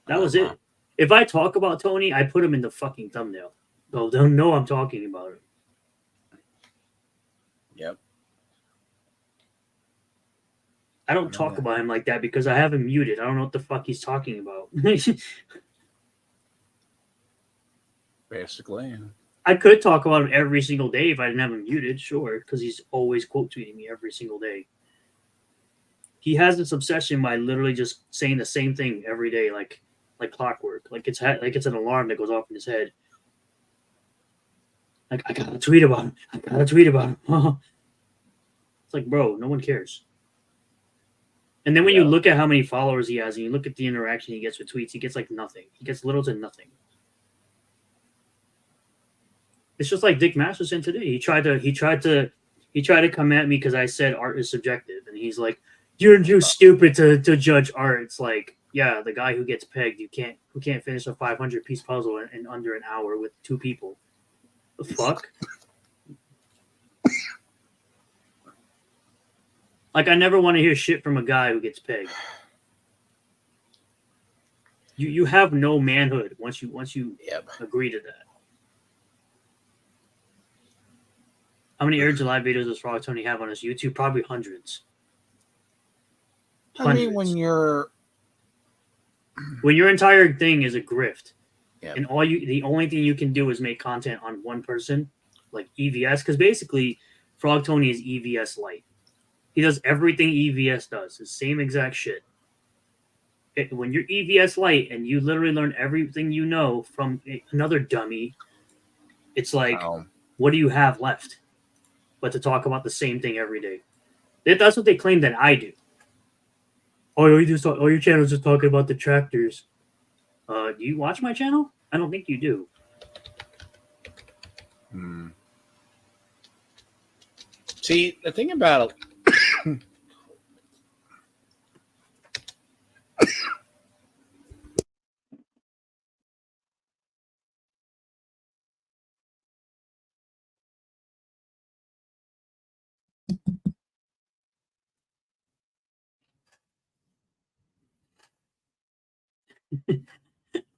That was it. If I talk about Tony, I put him in the fucking thumbnail. So they'll know I'm talking about him. Yep. I don't talk about him like that because I have him muted. I don't know what the fuck he's talking about. Basically. I could talk about him every single day if I didn't have him muted, sure, because he's always quote tweeting me every single day. He has this obsession by literally just saying the same thing every day, like clockwork. Like it's an alarm that goes off in his head. Like, I gotta tweet about him. I gotta tweet about him. It's like, bro, no one cares. And then when you look at how many followers he has and you look at the interaction he gets with tweets, he gets like nothing. He gets little to nothing. It's just like Dick Masterson today. He tried to come at me because I said art is subjective, and he's like, "You're too stupid to judge art." It's like, yeah, the guy who gets pegged, who can't finish a 500-piece puzzle in under an hour with 2 people. The fuck? Like, I never want to hear shit from a guy who gets pegged. You have no manhood once you agree to that. How many Air July videos does Frog Tony have on his YouTube? Probably hundreds. I mean, when your entire thing is a grift, Yep. and the only thing you can do is make content on one person, like EVS, because basically Frog Tony is EVS light. He does everything EVS does, the same exact shit. When you're EVS light and you literally learn everything you know from another dummy, it's like, what do you have left but to talk about the same thing every day? That's what they claim that I do. Oh, your channel's just talking about the tractors. Do you watch my channel? I don't think you do. See, the thing about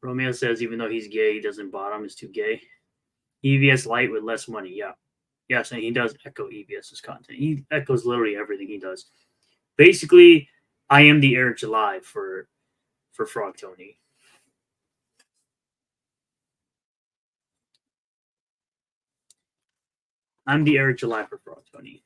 Romeo says even though he's gay, he doesn't bottom. Is too gay. EVS light with less money. Yeah. Yes, and he does echo EVS's content. He echoes literally everything he does. Basically, I am the Eric July for Frog Tony. I'm the Eric July for Frog Tony.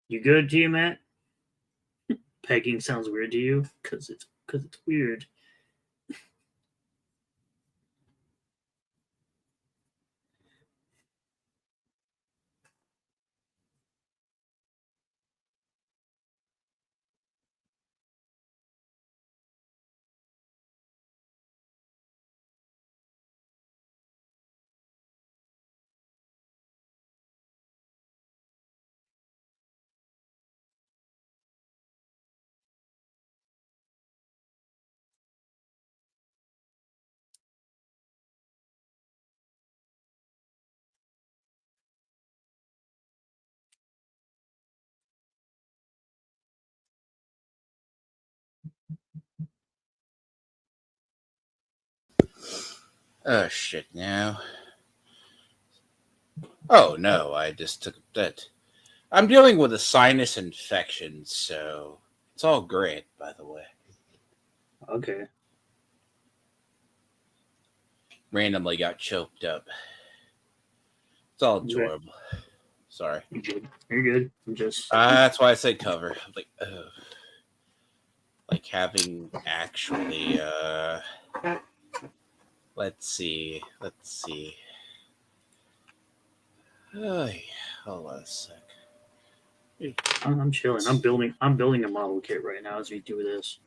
You good, G Matt? Pegging sounds weird to you? Cause it's weird. Oh shit! Now. Oh no! I just took that. I'm dealing with a sinus infection, so it's all great. By the way, Okay. randomly got choked up. It's all Okay. adorable. Sorry. You're good. You're good. I'm just. That's why I said cover. I'm like, ugh. Like having actually. Let's see. Ay, hold on a sec. I'm chilling. I'm building a model kit right now as we do this.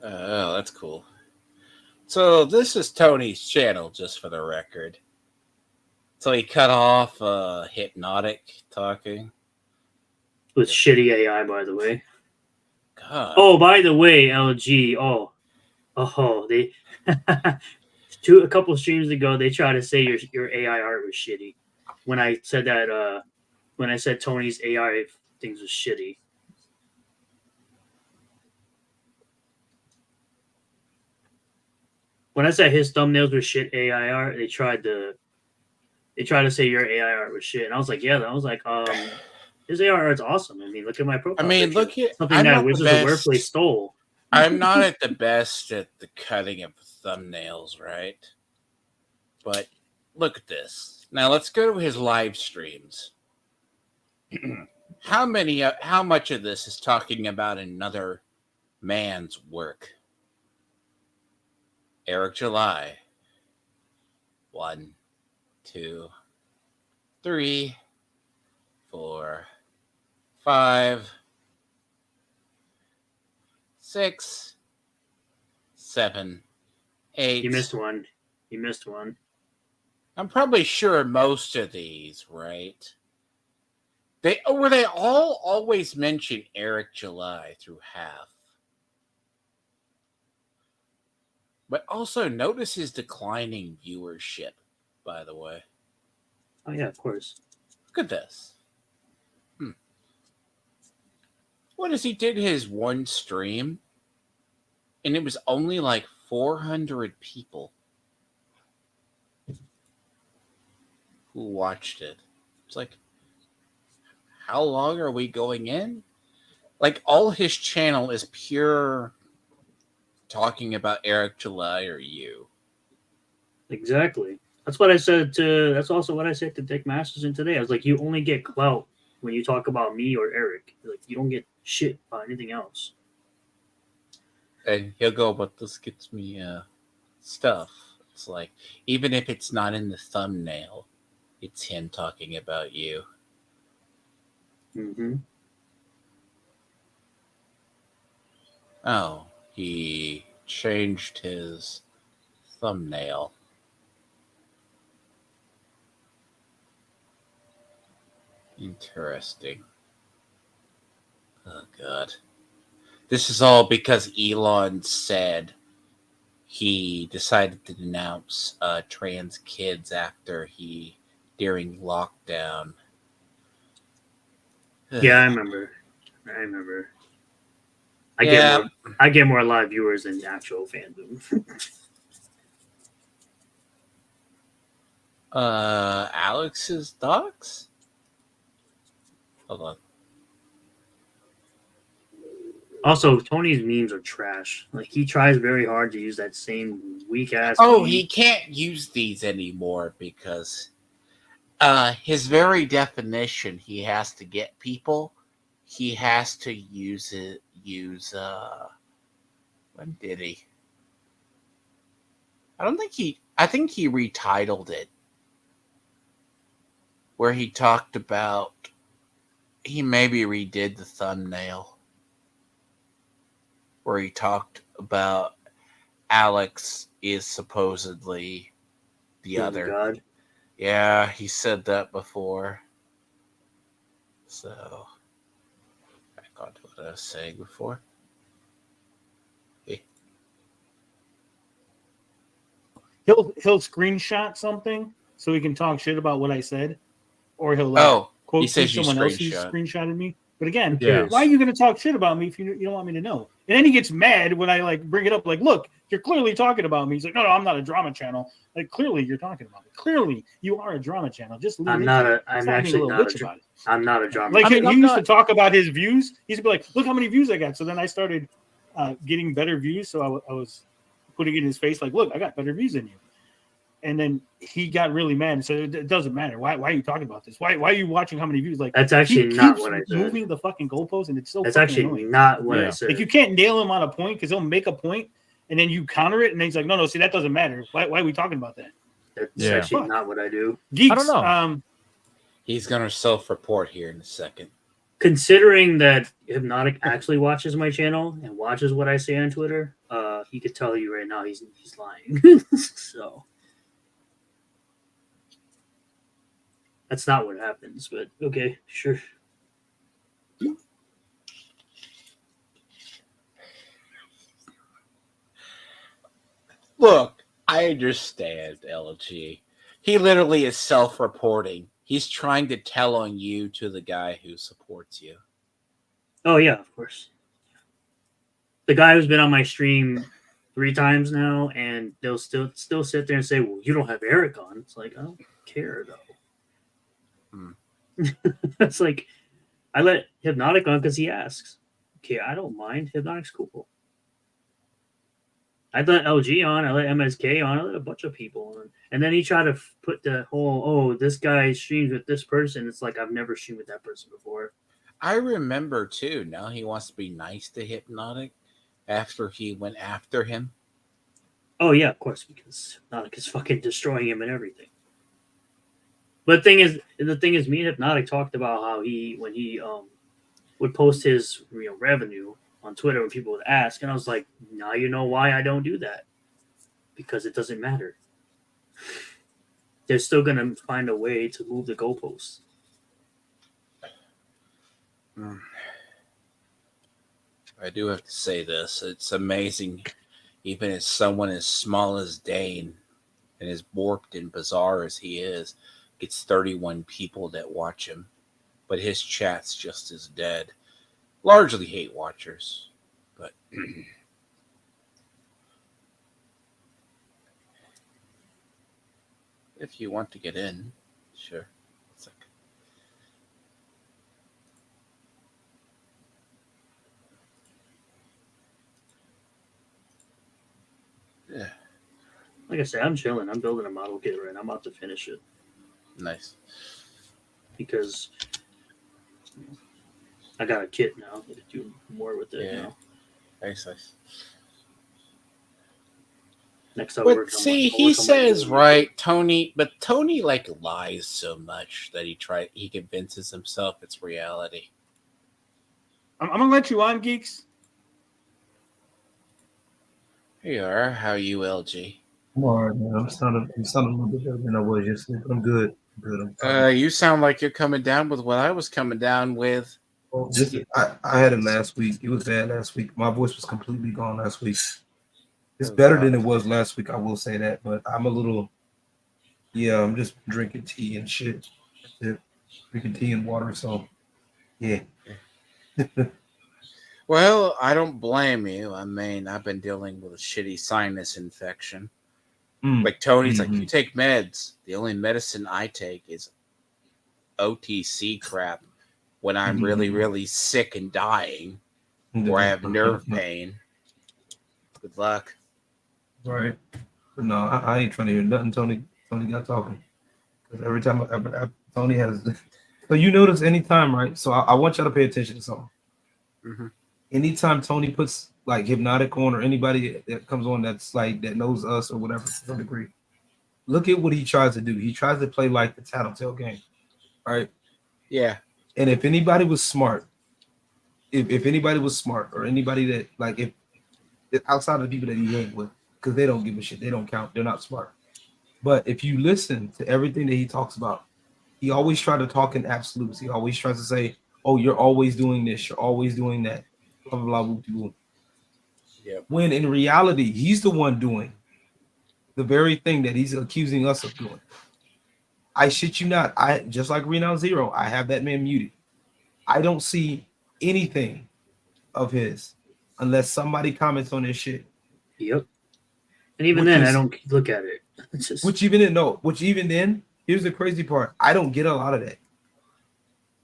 Oh, that's cool. So this is Tony's channel, just for the record. So he cut off hypnotic talking. With shitty AI, by the way. God. Oh, by the way, LG. Oh, they a couple of streams ago they tried to say your AI art was shitty. When I said that, when I said Tony's AI things was shitty. When I said his thumbnails were shit AI art, they tried to say your AI art was shit, and I was like, yeah. I was like, his AI art's awesome. I mean, look at my profile. I mean, picture. look at something I'm that not the Wizards of Wordplay best. stole. I'm not at the best at the cutting of thumbnails, right? But look at this. Now let's go to his live streams. How much of this is talking about another man's work? Eric July. 1, 2, 3, 4, 5, 6, 7, 8. You missed one. I'm probably sure most of these, right? They all always mention Eric July through half. But also notice his declining viewership, by the way. Oh yeah, of course. Look at this. What is he did his one stream, and it was only like 400 people who watched it. It's like, how long are we going in? Like, all his channel is pure talking about Eric July or you. Exactly. That's what I said to. That's also what I said to Dick Masterson today. I was like, you only get clout when you talk about me or Eric. Like, you don't get shit about anything else. And he'll go, but this gets me stuff. It's like, even if it's not in the thumbnail, it's him talking about you. Mm-hmm. Oh, he changed his Thumbnail. Interesting. Oh, God. This is all because Elon said he decided to denounce trans kids during lockdown. Yeah, I remember. I get more live viewers than actual fandom. Alex's docs? Hold on. Also, Tony's memes are trash. Like he tries very hard to use that same weak ass. Oh, meme. he can't use these anymore because his very definition, he has to get people. He has to use when did he? I think he retitled it. Where he talked about he maybe redid the thumbnail. Where he talked about Alex is supposedly the other. God. Yeah, he said that before. So, back on to what I was saying before. Hey. He'll screenshot something so he can talk shit about what I said, or he'll Oh, quote he says you someone else who's screenshot. screenshotted me. But again, Yeah. why are you going to talk shit about me if you don't want me to know? And then he gets mad when I like bring it up. Like, look, you're clearly talking about me. He's like, no, I'm not a drama channel. Like, clearly you're talking about me. Clearly you are a drama channel. Just leave I'm actually not a drama. I'm not a drama. Like I mean, he I'm used not- to talk about his views. He used to be like, look how many views I got. So then I started getting better views. So I was putting it in his face like, look, I got better views than you. And then he got really mad. So it doesn't matter. Why are you talking about this? Why are you watching how many views? Like That's actually he not keeps what I said. moving the fucking goalpost, and it's so. That's fucking actually annoying. not what Yeah. I said. Like you can't nail him on a point because he'll make a point, and then you counter it, and then he's like, no, see that doesn't matter. Why are we talking about that? That's Yeah. actually Fuck. not what I do. Geeks. I don't know. He's gonna self-report here in a second. Considering that Hypnotic actually watches my channel and watches what I say on Twitter, he could tell you right now he's lying. So that's not what happens, but okay, sure. Look, I understand, LG. He literally is self-reporting. He's trying to tell on you to the guy who supports you. Oh yeah, of course. The guy who's been on my stream 3 times now, and they'll still sit there and say, "Well, you don't have Eric on." It's like I don't care though. It's like I let Hypnotic on because he asks. Okay, I don't mind. Hypnotic's cool. I let LG on. I let MSK on. I let a bunch of people on. And then he tried to put the whole, oh, this guy streams with this person. It's like I've never streamed with that person before. I remember too. Now he wants to be nice to Hypnotic after he went after him. Oh yeah, of course, because Hypnotic is fucking destroying him and everything. But the thing is, me and Hypnotic talked about how when he would post his revenue on Twitter when people would ask, and I was like, now you know why I don't do that, because it doesn't matter. They're still gonna find a way to move the goalposts. I do have to say this. It's amazing, even as someone as small as Dane and as warped and bizarre as he is, gets 31 people that watch him. But his chat's just as dead. Largely hate watchers. But if you want to get in, sure. It's like, yeah, Like I said, I'm chilling. I'm building a model kit right now. I'm about to finish it nice. because I got a kit now. I can do more with it Yeah. now. Nice. Next, I'll But work on see, my- he I'll work on my says ability. right, Tony. But Tony like lies so much that he convinces himself it's reality. I'm gonna let you on, geeks. Here you are. How are you, LG? I'm all right, man. I'm sounding a little bit better than I was yesterday, but I'm good. I'm good. I'm fine. You sound like you're coming down with what I was coming down with. Well, I had it last week. It was bad last week. My voice was completely gone last week. It's Oh, better God. than it was last week. I will say that, but I'm a little. Yeah, I'm just drinking tea and shit. That's it. Drinking tea and water. So, yeah. Well, I don't blame you. I mean, I've been dealing with a shitty sinus infection. Like Tony's like, you take meds. The only medicine I take is OTC crap when I'm really, really sick and dying, or I have nerve pain. Good luck. Right. But no, I ain't trying to hear nothing. Tony got talking. Because every time Tony has. So you notice anytime, right? So I want y'all to pay attention to something. Mm-hmm. Anytime Tony puts like hypnotic on, or anybody that comes on that's like that knows us or whatever to some degree, look at what he tries to do. He tries to play like the tattletale game, right? Yeah. And if anybody was smart, if anybody was smart, or anybody that like if outside of the people that he hang with, because they don't give a shit, they don't count, they're not smart. But if you listen to everything that he talks about, he always tries to talk in absolutes. He always tries to say, "Oh, you're always doing this, you're always doing that." Blah blah blah. Blah. Yep. When in reality, he's the one doing the very thing that he's accusing us of doing. I shit you not. I just like Renown Zero. I have that man muted. I don't see anything of his unless somebody comments on this shit. Yep. And even then, I don't look at it. It's just... Which even then, here's the crazy part. I don't get a lot of that.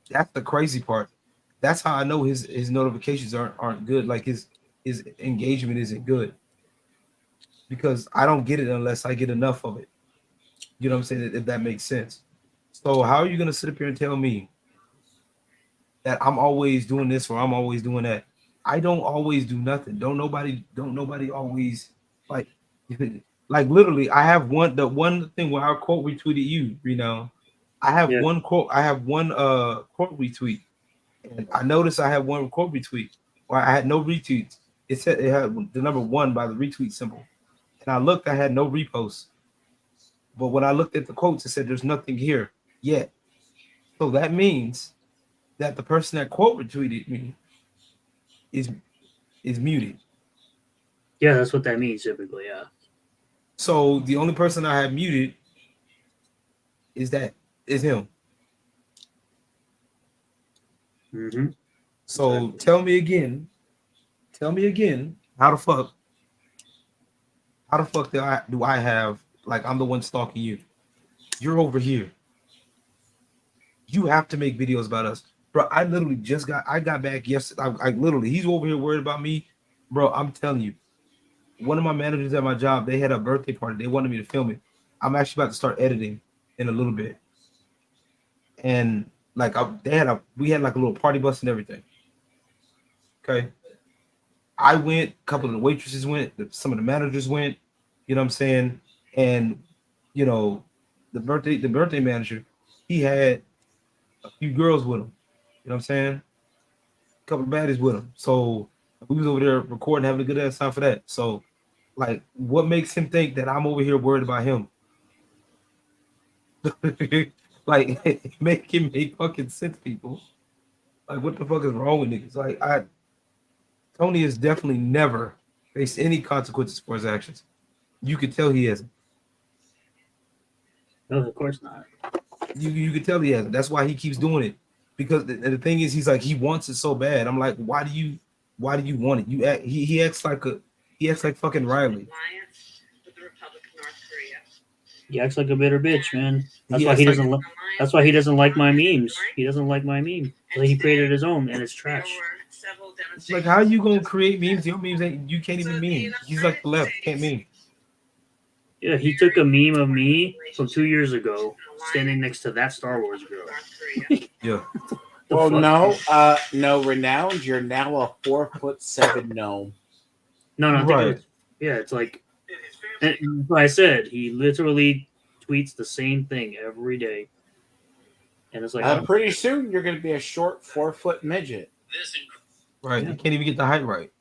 That's the crazy part. That's how I know his notifications aren't good. Like his engagement isn't good. Because I don't get it unless I get enough of it. You know what I'm saying? If that makes sense. So how are you gonna sit up here and tell me that I'm always doing this or I'm always doing that? I don't always do nothing. Don't nobody always like literally. I have the one thing where I quote retweeted you, I have one quote. I have one quote retweet, and I noticed I had one quote retweet where I had no retweets. It said it had the number 1 by the retweet symbol, and I looked. I had no reposts, but when I looked at the quotes, it said there's nothing here yet. So that means that the person that quote retweeted me is muted. Yeah, that's what that means typically. Yeah. So the only person I have muted is him. Mm-hmm. So exactly. Tell me again, how the fuck do I have, like, I'm the one stalking you? You're over here. You have to make videos about us, bro. I got back yesterday. I literally, he's over here worried about me, bro. I'm telling you, one of my managers at my job, they had a birthday party. They wanted me to film it. I'm actually about to start editing in a little bit, and like we had like a little party bus and everything. Okay, I went. A couple of the waitresses went. Some of the managers went. You know what I'm saying? And the birthday manager, he had a few girls with him. You know what I'm saying? A couple of baddies with him. So we was over there recording, having a good ass time for that. So, like, what makes him think that I'm over here worried about him? Like, make fucking sense, people. Like, what the fuck is wrong with niggas? Like, Tony has definitely never faced any consequences for his actions. You could tell he hasn't. No, of course not. You could tell he hasn't. That's why he keeps doing it. Because the thing is, he's like, he wants it so bad. I'm like, why do you want it? He acts like fucking Riley. He acts like a bitter bitch, man. That's why he doesn't. That's why he doesn't like my memes. He doesn't like my meme. So he created his own, and it's trash. It's like, how are you gonna create memes? Your memes you can't even meme. He's like the left, can't meme. Yeah, he took a meme of me from 2 years ago, standing next to that Star Wars girl. Yeah. Well, no, Renowned, you're now a 4'7" gnome. No, right. It's like, like I said, he literally tweets the same thing every day, and it's like, pretty soon you're going to be a short 4-foot midget. Right. You can't even get the height right.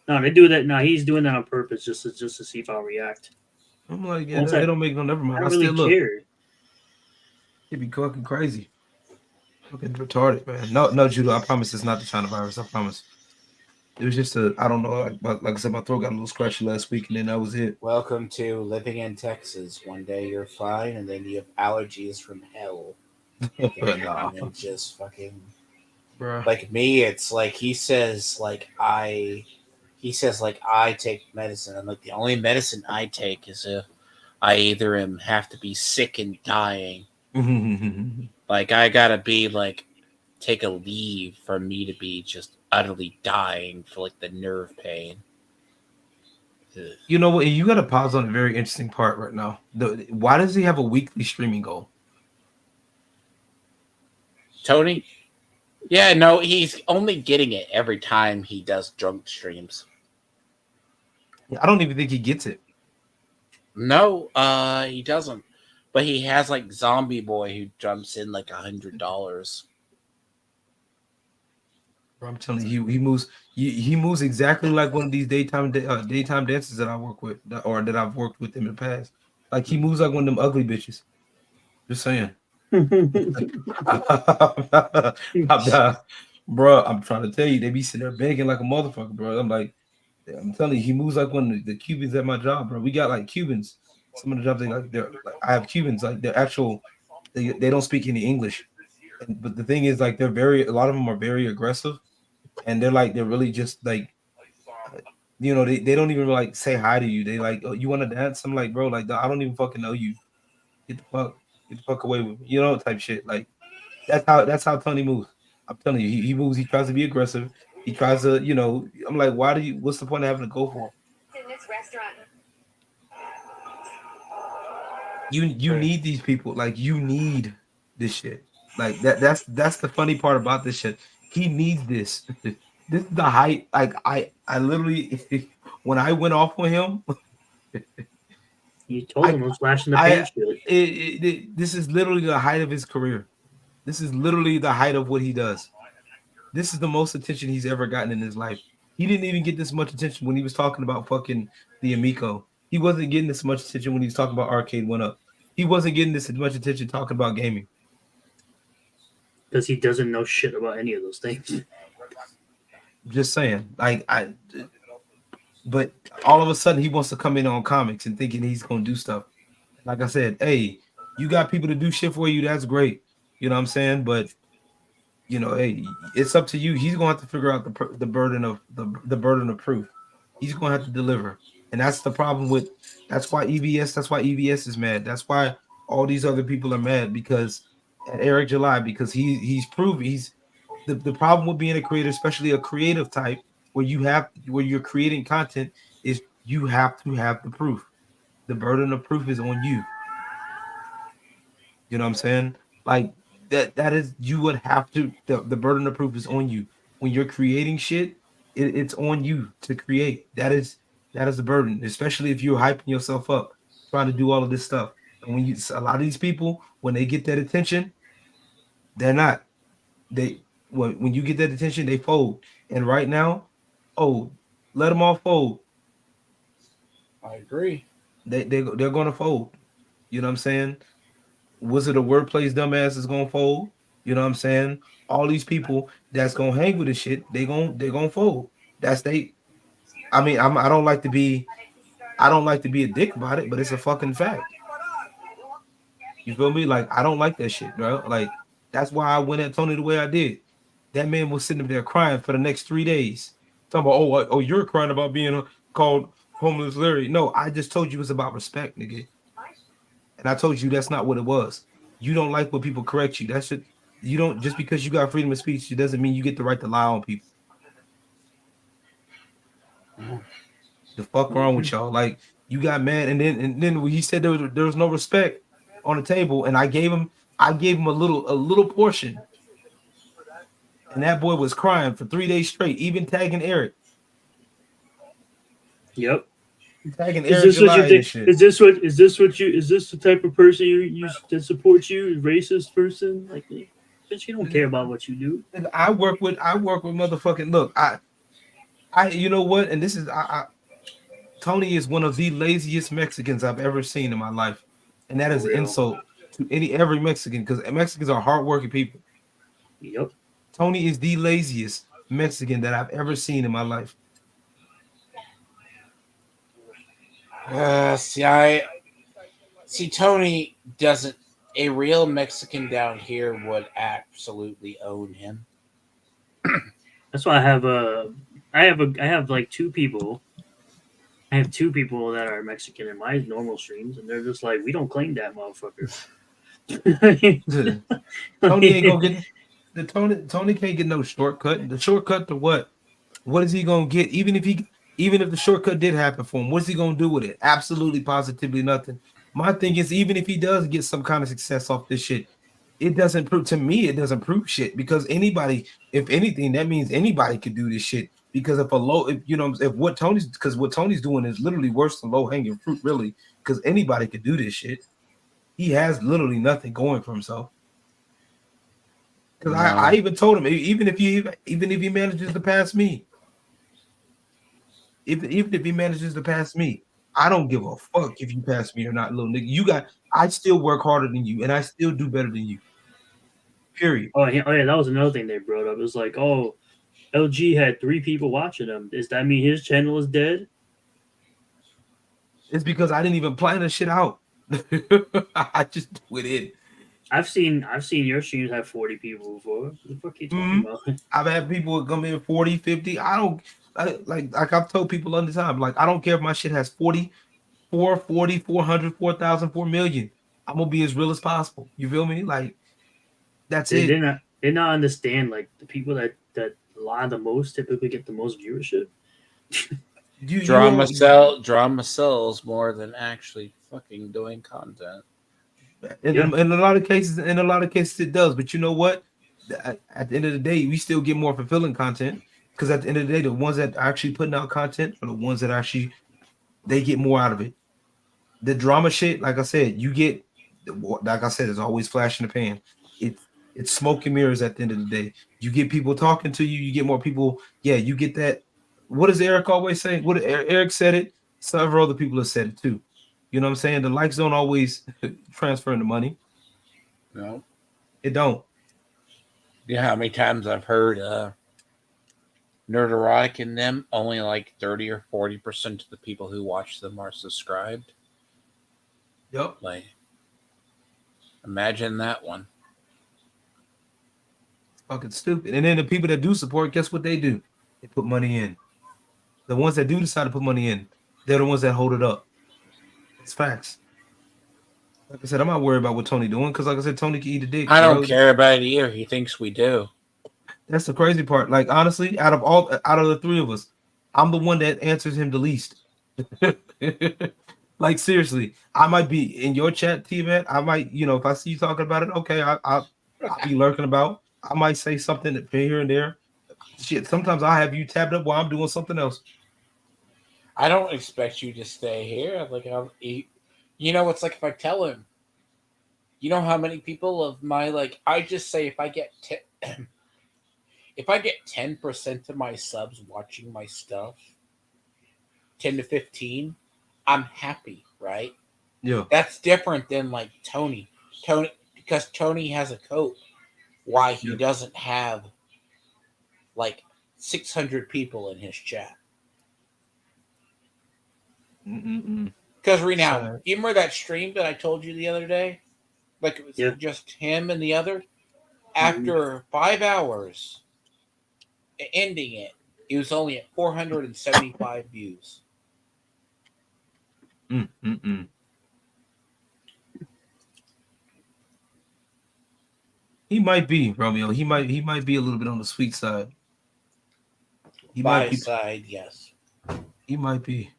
No, they do that. No, he's doing that on purpose, just to see if I'll react. I'm like, yeah, Once it I don't make no never I mind. I don't really still look. care. It'd be fucking crazy. Fucking retarded, man. No, Judo. I promise it's not the China virus. I promise. It was just I don't know. Like I said, my throat got a little scratchy last week, and then that was it. Welcome to living in Texas. One day you're fine, and then you have allergies from hell. Nah, And just fucking bro. like me. It's like he says like I take medicine. I'm like, the only medicine I take is if I either have to be sick and dying. Like I gotta be like take a leave for me to be just utterly dying for like the nerve pain. Ugh. You know what? You got to pause on a very interesting part right now. Why does he have a weekly streaming goal? Tony? Yeah, no, he's only getting it every time he does drunk streams. I don't even think he gets it. No, he doesn't. But he has like Zombie Boy who jumps in like $100. Bro, I'm telling you, he moves. He moves exactly like one of these daytime dancers that I work with, or that I've worked with in the past. Like he moves like one of them ugly bitches. Just saying. Bro, I'm trying to tell you, they be sitting there begging like a motherfucker, bro. I'm telling you, he moves like one of the Cubans at my job, bro. We got like Cubans. Some of the jobs they're like I have Cubans, like they're actual. They don't speak any English, but the thing is, like a lot of them are very aggressive, and they're really just like, they don't even like say hi to you. They like, oh, you want to dance? I'm like, bro, like I don't even fucking know you. Get the fuck away with me, type shit. Like that's how Tony moves. I'm telling you, he moves. He tries to be aggressive. He tries to, I'm like, what's the point of having to go for him? In this restaurant. You need these people. Like you need this shit. Like that's the funny part about this shit. He needs this. This is the height. Like I literally when I went off on him, You told him I was flashing the paint shit. this is literally the height of his career. This is literally the height of what he does. This is the most attention he's ever gotten in his life. He didn't even get this much attention when he was talking about fucking the Amico. He wasn't getting this much attention when he was talking about Arcade 1-Up. He wasn't getting this much attention talking about gaming. Because he doesn't know shit about any of those things. Just saying. But all of a sudden he wants to come in on comics and thinking he's gonna do stuff. Like I said, hey, you got people to do shit for you, that's great. You know what I'm saying? But hey, it's up to you. He's gonna have to figure out the burden of the burden of proof. He's gonna have to deliver, and that's the problem with. That's why EVS is mad. That's why all these other people are mad because at Eric July because he's proven he's the problem with being a creator, especially a creative type where you're creating content is you have to have the proof. The burden of proof is on you. You know what I'm saying? Like. That is you would have to the burden of proof is on you when you're creating shit. It's on you to create. That is the burden, especially if you're hyping yourself up, trying to do all of this stuff. And when a lot of these people, when they get that attention, they're not. When you get that attention, they fold. And right now, let them all fold. I agree. They're gonna fold. You know what I'm saying? Wizard of Wordplay's dumbass is gonna fold. You know what I'm saying? All these people that's gonna hang with this shit, they're gonna fold. I mean, I don't like to be a dick about it, but it's a fucking fact. You feel me? Like I don't like that shit, bro. Like that's why I went at Tony the way I did. That man was sitting there crying for the next 3 days. Talking about, oh, you're crying about being called homeless Larry. No, I just told you it's about respect, nigga. And I told you that's not what it was. You don't like when people correct you. That's you don't just because you got freedom of speech, it doesn't mean you get the right to lie on people. The fuck wrong with y'all? Like you got mad, and then when he said there was no respect on the table, and I gave him a little portion, and that boy was crying for 3 days straight, even tagging Eric. Yep. Tagging Is Eric this what you think? shit. Is this the type of person you that supports you? Racist person? Like, bitch, you don't care about what you do. And I work with motherfucking look. I you know what? And this is Tony is one of the laziest Mexicans I've ever seen in my life, and that is For an real. insult to every Mexican because Mexicans are hardworking people. Yep. Tony is the laziest Mexican that I've ever seen in my life. See, Tony doesn't. A real Mexican down here would absolutely own him. That's why I have like two people. I have two people that are Mexican in my normal streams, and they're just like, we don't claim that motherfucker. Tony ain't gonna get the Tony can't get no shortcut. The shortcut to what? What is he gonna get? Even if the shortcut did happen for him, what's he gonna do with it? Absolutely, positively nothing. My thing is, even if he does get some kind of success off this shit, it doesn't prove to me. It doesn't prove shit because anybody, if anything, that means anybody could do this shit. Because if what Tony's doing is literally worse than low hanging fruit, really. Because anybody could do this shit. He has literally nothing going for himself. Because I even told him, even if he manages to pass me, even if he manages to pass me, I don't give a fuck if you pass me or not, little nigga. I still work harder than you, and I still do better than you. Period. Oh yeah, that was another thing they brought up. It was like, oh, LG had 3 people watching him. Does that mean his channel is dead? It's because I didn't even plan the shit out. I just do it in. I've seen your streams have 40 people before. What the fuck are you talking about? I've had people come in 40, 50. Like I've told people all the time, like, I don't care if my shit has 40, 400, 4,000, 4 million. I'm gonna be as real as possible. You feel me? Like, that's it. They not understand, like, the people that lie the most typically get the most viewership. Drama sells more than actually fucking doing content. In a lot of cases, it does. But you know what? At the end of the day, we still get more fulfilling content because at the end of the day, the ones that are actually putting out content are the ones that actually they get more out of it. The drama shit, like I said, it's always flash in the pan. It's smoke and mirrors at the end of the day. You get people talking to you, you get more people. Yeah, you get that. What does Eric always say? What Eric said it, several other people have said it too. You know what I'm saying? The likes don't always transfer into money. No. It don't. You know how many times I've heard Nerderotic and them, only like 30 or 40% of the people who watch them are subscribed? Yep. Like, imagine that one. It's fucking stupid. And then the people that do support, guess what they do? They put money in. The ones that do decide to put money in, they're the ones that hold it up. It's facts. Like I said, I'm not worried about what Tony doing because, like I said, Tony can eat a dick. I don't care about it either. He thinks we do. That's the crazy part. Like, honestly, out of the 3 of us, I'm the one that answers him the least. Like, seriously, I might be in your chat, T-Man. I might, if I see you talking about it, okay, I'll be lurking about. I might say something here and there. Shit, sometimes I have you tabbed up while I'm doing something else. I don't expect you to stay here. Like, it's like if I tell him, you know how many people of my, like, I just say if I get 10% of my subs watching my stuff, 10 to 15, I'm happy, right? Yeah. That's different than like Tony, because Tony has a cope why he doesn't have like 600 people in his chat. Because right now, you remember that stream that I told you the other day? Like, it was just him and the other. After 5 hours ending it, he was only at 475 views. He might be, Romeo. He might be a little bit on the sweet side. Yes. He might be.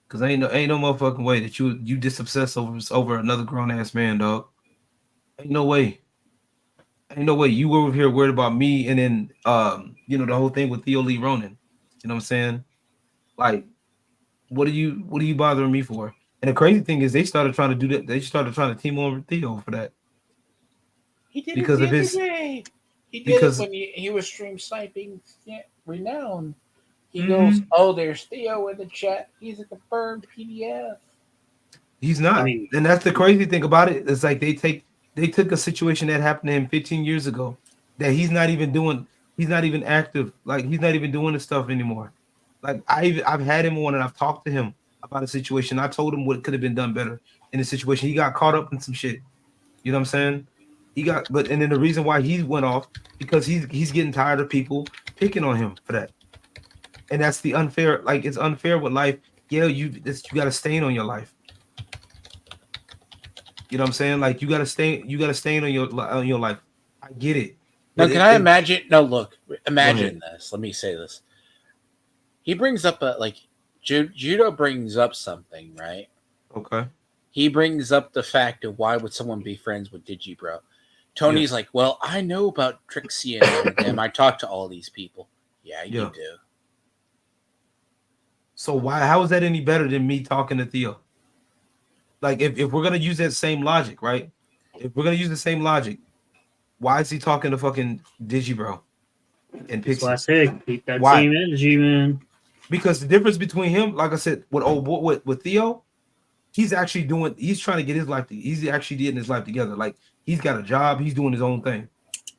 Cause ain't no motherfucking way that you disobsess over another grown ass man, dog. Ain't no way. You over here worried about me and then the whole thing with Theo Lee Ronan. You know what I'm saying? Like, what are you bothering me for? And the crazy thing is they started trying to do that. They started trying to team on with Theo for that. He did because it the other day. He did it when he was stream sniping Renown. He goes, "Oh, there's Theo in the chat. He's a confirmed PDF." He's not. I mean, And that's the crazy thing about it. It's like they took a situation that happened to him 15 years ago that he's not even active. Like he's not even doing this stuff anymore. Like I've had him on and I've talked to him about a situation. I told him what could have been done better in the situation. He got caught up in some shit. You know what I'm saying? And then the reason why he went off because he's getting tired of people picking on him for that. And that's the unfair, like it's unfair with life. Yeah, you got a stain on your life. You know what I'm saying? Like you got to stain on your life. I get it. Now, But can I imagine? No, look, Go imagine this. Let me say this. He brings up Judo brings up something, right? Okay. He brings up the fact of why would someone be friends with Digibro. Tony's like, well, I know about Trixie and all of them. I talk to all these people. Yeah, you do. So how is that any better than me talking to Theo? Like if we're gonna use that same logic, right? If we're gonna use the same logic, why is he talking to fucking Digibro and that's Pixie? why I said keep that Why? same energy, man. Because the difference between him, like I said, with Theo, he's trying to get his life. He's actually getting his life together. Like he's got a job. He's doing his own thing.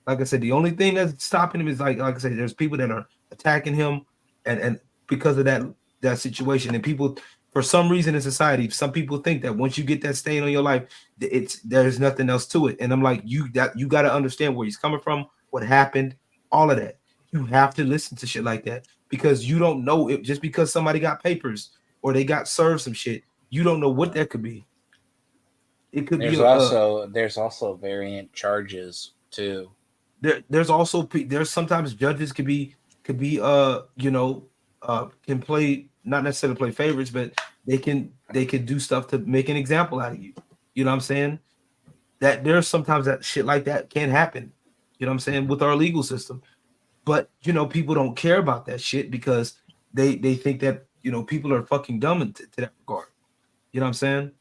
Like I said, the only thing that's stopping him is like I said, there's people that are attacking him, and because of that situation, and people for some reason in society, some people think that once you get that stain on your life, there's nothing else to it. And I'm like, you got to understand where he's coming from, what happened, all of that. You have to listen to shit like that because you don't know it just because somebody got papers or they got served some shit. You don't know what that could be. It could There's also variant charges too. There's sometimes judges can play not necessarily play favorites, but they can do stuff to make an example out of you. You know what I'm saying? That there's sometimes that shit like that can happen. You know what I'm saying with our legal system, but people don't care about that shit because they think that people are fucking dumb to that regard. You know what I'm saying?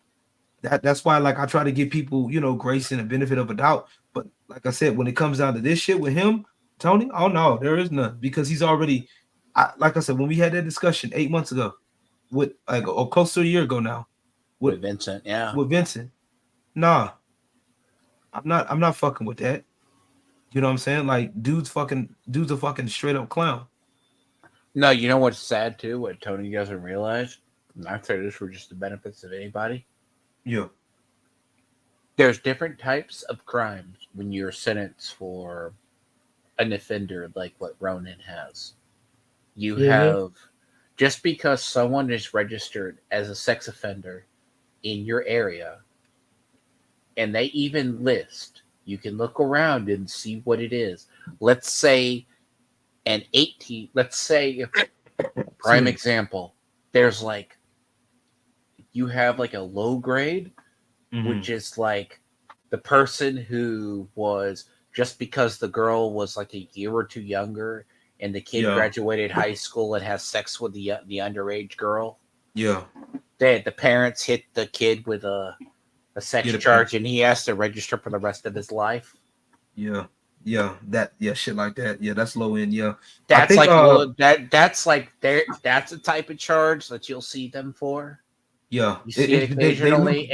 That's why like I try to give people grace and a benefit of a doubt. But like I said, when it comes down to this shit with him, Tony, oh no, there is none because he's already. Like I said, when we had that discussion 8 months ago, with like or close to a year ago now, with Vincent, with Vincent, nah, I'm not fucking with that. You know what I'm saying? Like, dude's a fucking straight up clown. No, you know what's sad too? What Tony doesn't realize, and I say this for just the benefits of anybody. Yeah. There's different types of crimes when you're sentenced for an offender like what Ronan has. You have, just because someone is registered as a sex offender in your area, and they even list, you can look around and see what it is. Let's say prime example, there's like, you have like a low grade, which is like the person who was, just because the girl was like a year or two younger and the kid graduated high school and has sex with the underage girl. Yeah. The parents hit the kid with a sex charge and he has to register for the rest of his life. Yeah. Yeah. Shit like that. Yeah, that's low end. Yeah. That's that's a type of charge that you'll see them for. Yeah, you see it occasionally,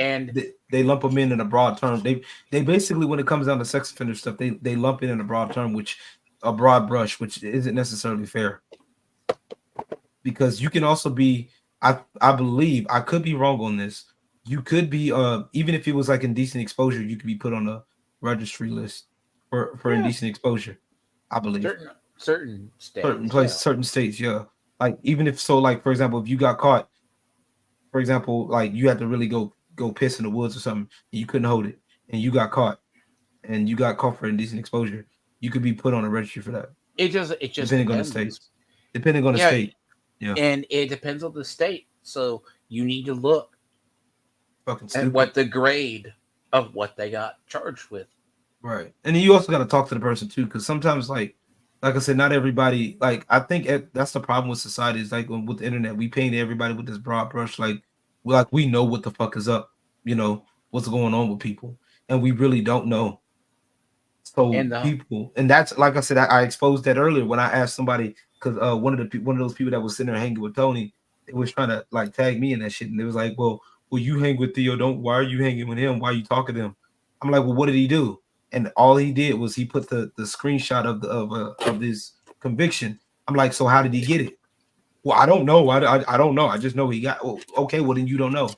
they lump them in a broad term. They basically, when it comes down to sex offender stuff, they lump it in a broad term, a broad brush, which isn't necessarily fair. Because you can also be, I believe, I could be wrong on this. You could be, even if it was like indecent exposure, you could be put on a registry list for indecent exposure. I believe certain states, certain states, yeah. Like even if so, like for example, if you got caught. For example, like you had to really go piss in the woods or something, and you couldn't hold it, and you got caught for indecent exposure, you could be put on a registry for that. It just depending on the state. Depending on the state. Yeah. And it depends on the state. So you need to look at what the grade of what they got charged with. Right. And then you also got to talk to the person too, because sometimes like I said, not everybody, like, I think that's the problem with society is like with the internet, we paint everybody with this broad brush. Like we know what the fuck is up, what's going on with people. And we really don't know. So people, and that's, like I said, I exposed that earlier when I asked somebody because one of those people that was sitting there hanging with Tony, they was trying to like tag me in that shit, and they was like, well, you hang with Theo, don't. Why are you hanging with him? Why are you talking to him? I'm like, well, what did he do? And all he did was he put the screenshot of this conviction. I'm like, so how did he get it? Well, I don't know. I don't know. I just know he got. Well, okay, well then you don't know.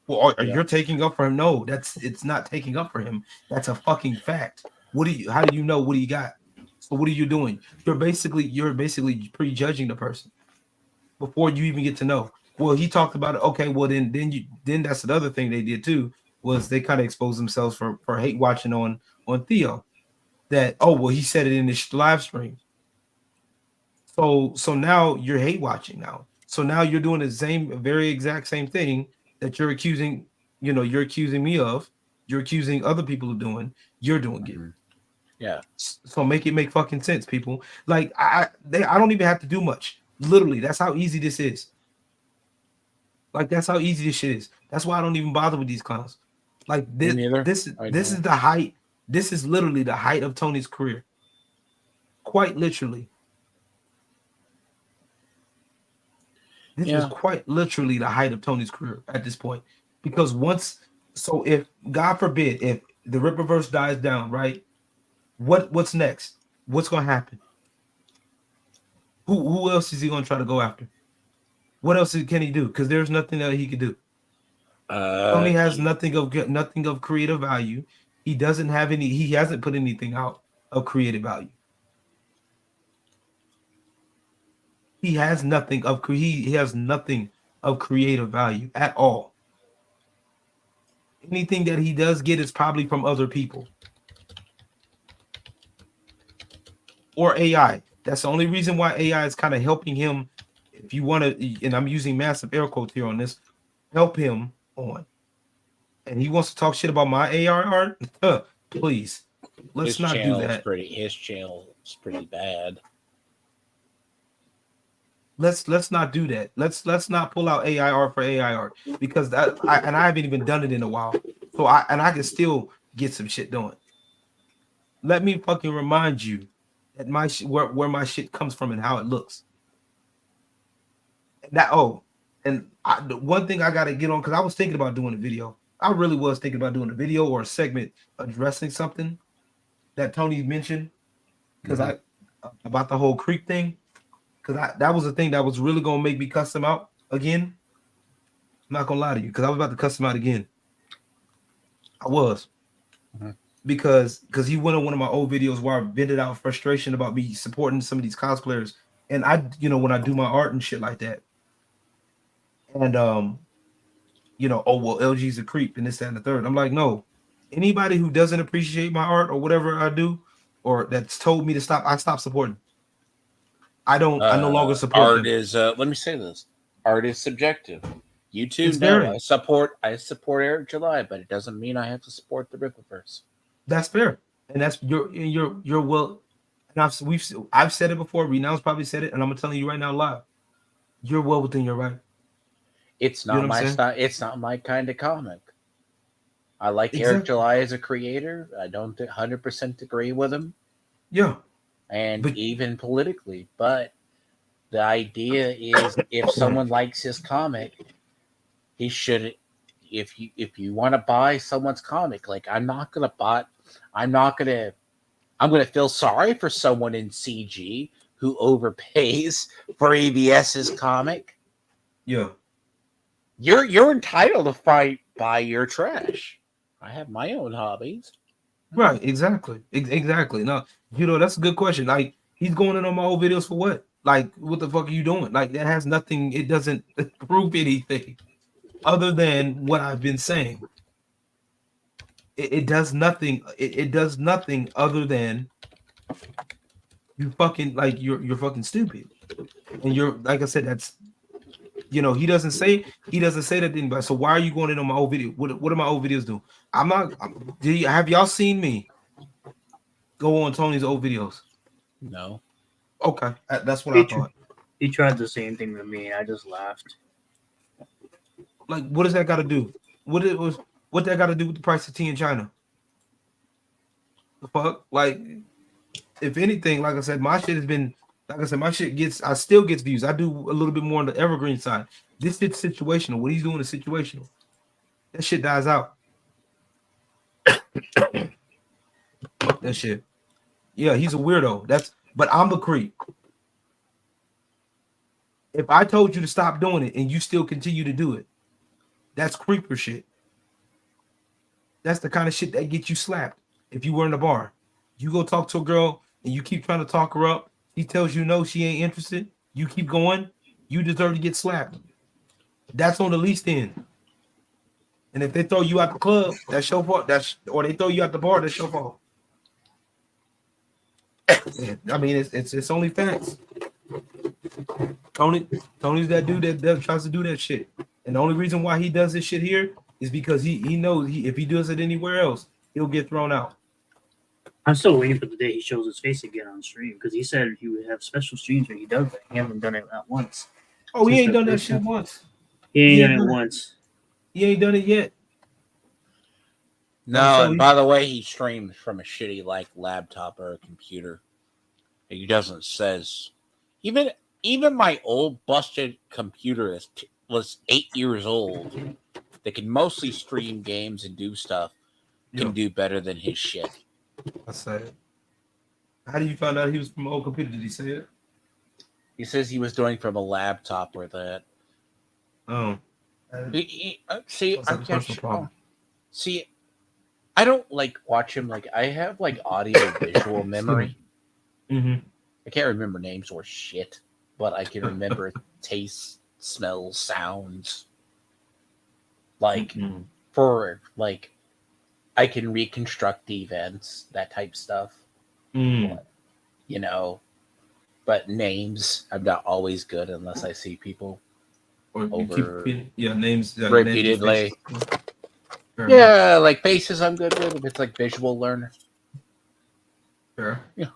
Well, you're taking up for him? No, it's not taking up for him. That's a fucking fact. How do you know what he got? So what are you doing? You're basically prejudging the person before you even get to know. Well, he talked about it. Okay, well then that's another thing they did too, was they kind of exposed themselves for hate watching on Theo. That he said it in his live stream. So now you're hate watching now. So now you're doing the very exact same thing that you're accusing me of. You're accusing other people of doing. You're doing it. Yeah. So make it make fucking sense, people. Like I don't even have to do much. Literally, that's how easy this is. Like that's how easy this shit is. That's why I don't even bother with these clowns. Like this is the height. This is literally the height of Tony's career. Quite literally. This is quite literally the height of Tony's career at this point. Because if God forbid, if the Rippaverse dies down, right? What's next? What's gonna happen? Who else is he gonna try to go after? What else can he do? Because there's nothing that he could do. Tony has nothing of creative value. He doesn't have any. He hasn't put anything out of creative value. He has nothing of creative value at all. Anything that he does get is probably from other people or AI. That's the only reason why AI is kind of helping him. If you want to, and I'm using massive air quotes here on this, help him on. And he wants to talk shit about my AI art. Please, let's not do that. His channel is pretty bad. Let's not do that. Let's not pull out AI art for AI art, because I haven't even done it in a while. So I can still get some shit done. Let me fucking remind you that where my shit comes from and how it looks. The one thing I gotta get on, because I was thinking about doing a video. I really was thinking about doing a video or a segment addressing something that Tony mentioned, because about the whole creep thing. Because that was the thing that was really gonna make me cuss him out again. I'm not gonna lie to you, because I was about to cuss him out again. I was. Because he went on one of my old videos where I vented out frustration about me supporting some of these cosplayers. And when I do my art and shit like that. And LG's a creep and this, that, and the third. I'm like, no. Anybody who doesn't appreciate my art or whatever I do, or that's told me to stop, I stop supporting. I no longer support art them. is let me say this. Art is subjective. You too know I support Eric July, but it doesn't mean I have to support the Rippaverse. That's fair. And that's you're well, and I've said it before, Renown's probably said it, and I'm telling you right now live. You're well within your right. It's not my style, it's not my kind of comic. I like Eric July as a creator. I don't 100% agree with him. Yeah. And even politically, but the idea is if someone likes his comic, he should. If you want to buy someone's comic, like I'm gonna feel sorry for someone in CG who overpays for ABS's comic. Yeah, you're entitled to buy your trash. I have my own hobbies. Right, exactly. No, that's a good question. Like, he's going in on my old videos for what? Like, what the fuck are you doing? Like, that has nothing, it doesn't prove anything other than what I've been saying. It does nothing. It does nothing other than you fucking, like, you're fucking stupid. And you're, like I said, that's, he doesn't say that thing, but so why are you going in on my old video? What do my old videos do? Have y'all seen me go on Tony's old videos? No. Okay, that's what I thought. He tried the same thing with me, and I just laughed. Like, what does that got to do? What that got to do with the price of tea in China? The fuck? Like, if anything, like I said, my shit has been Like I said, my shit I still gets views. I do a little bit more on the evergreen side. This shit's situational. What he's doing is situational. That shit dies out. That shit. Yeah, he's a weirdo. But I'm a creep. If I told you to stop doing it and you still continue to do it, that's creeper shit. That's the kind of shit that gets you slapped. If you were in a bar, you go talk to a girl and you keep trying to talk her up. She tells you no, she ain't interested. You keep going. You deserve to get slapped. That's on the least end. And if they throw you out the club, that's your fault. Or they throw you out the bar, that's your fault. I mean, it's only facts. Tony's that dude that tries to do that shit. And the only reason why he does this shit here is because he knows if he does it anywhere else, he'll get thrown out. I'm still waiting for the day he shows his face again on stream because he said he would have special streams where he does that. He hasn't done it at once. Oh, he ain't done that shit once. He ain't done it once. He ain't done it yet. No, and by the way, he streams from a shitty laptop or a computer. He doesn't says even my old busted computer was 8 years old. They can mostly stream games and do stuff. Can do better than his shit. I said. How do you find out he was from an old computer? Did he say it? He says he was doing from a laptop or that. Oh. See, I don't watch him. I have audio visual memory. Mm-hmm. I can't remember names or shit, but I can remember tastes, smells, sounds. I can reconstruct events, that type stuff. But, but names, I'm not always good unless I see people names repeatedly. Yeah, faces I'm good with if it's visual learner. Sure. Yeah.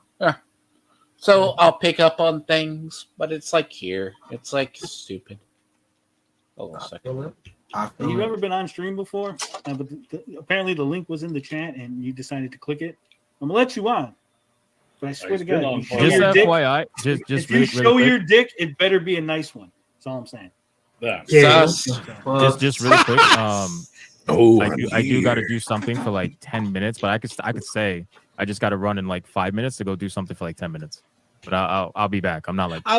So I'll pick up on things, but it's here. It's stupid. Hold on a second. Have you ever been on stream before? But apparently the link was in the chat and you decided to click it. I'm gonna let you on. But I swear to God, you show just your FYI, dick. just if you show your dick, it better be a nice one. That's all I'm saying. Yeah. Just really quick. I do got to do something for 10 minutes, but I could say I just got to run in 5 minutes to go do something for 10 minutes. But I'll be back. I'm not I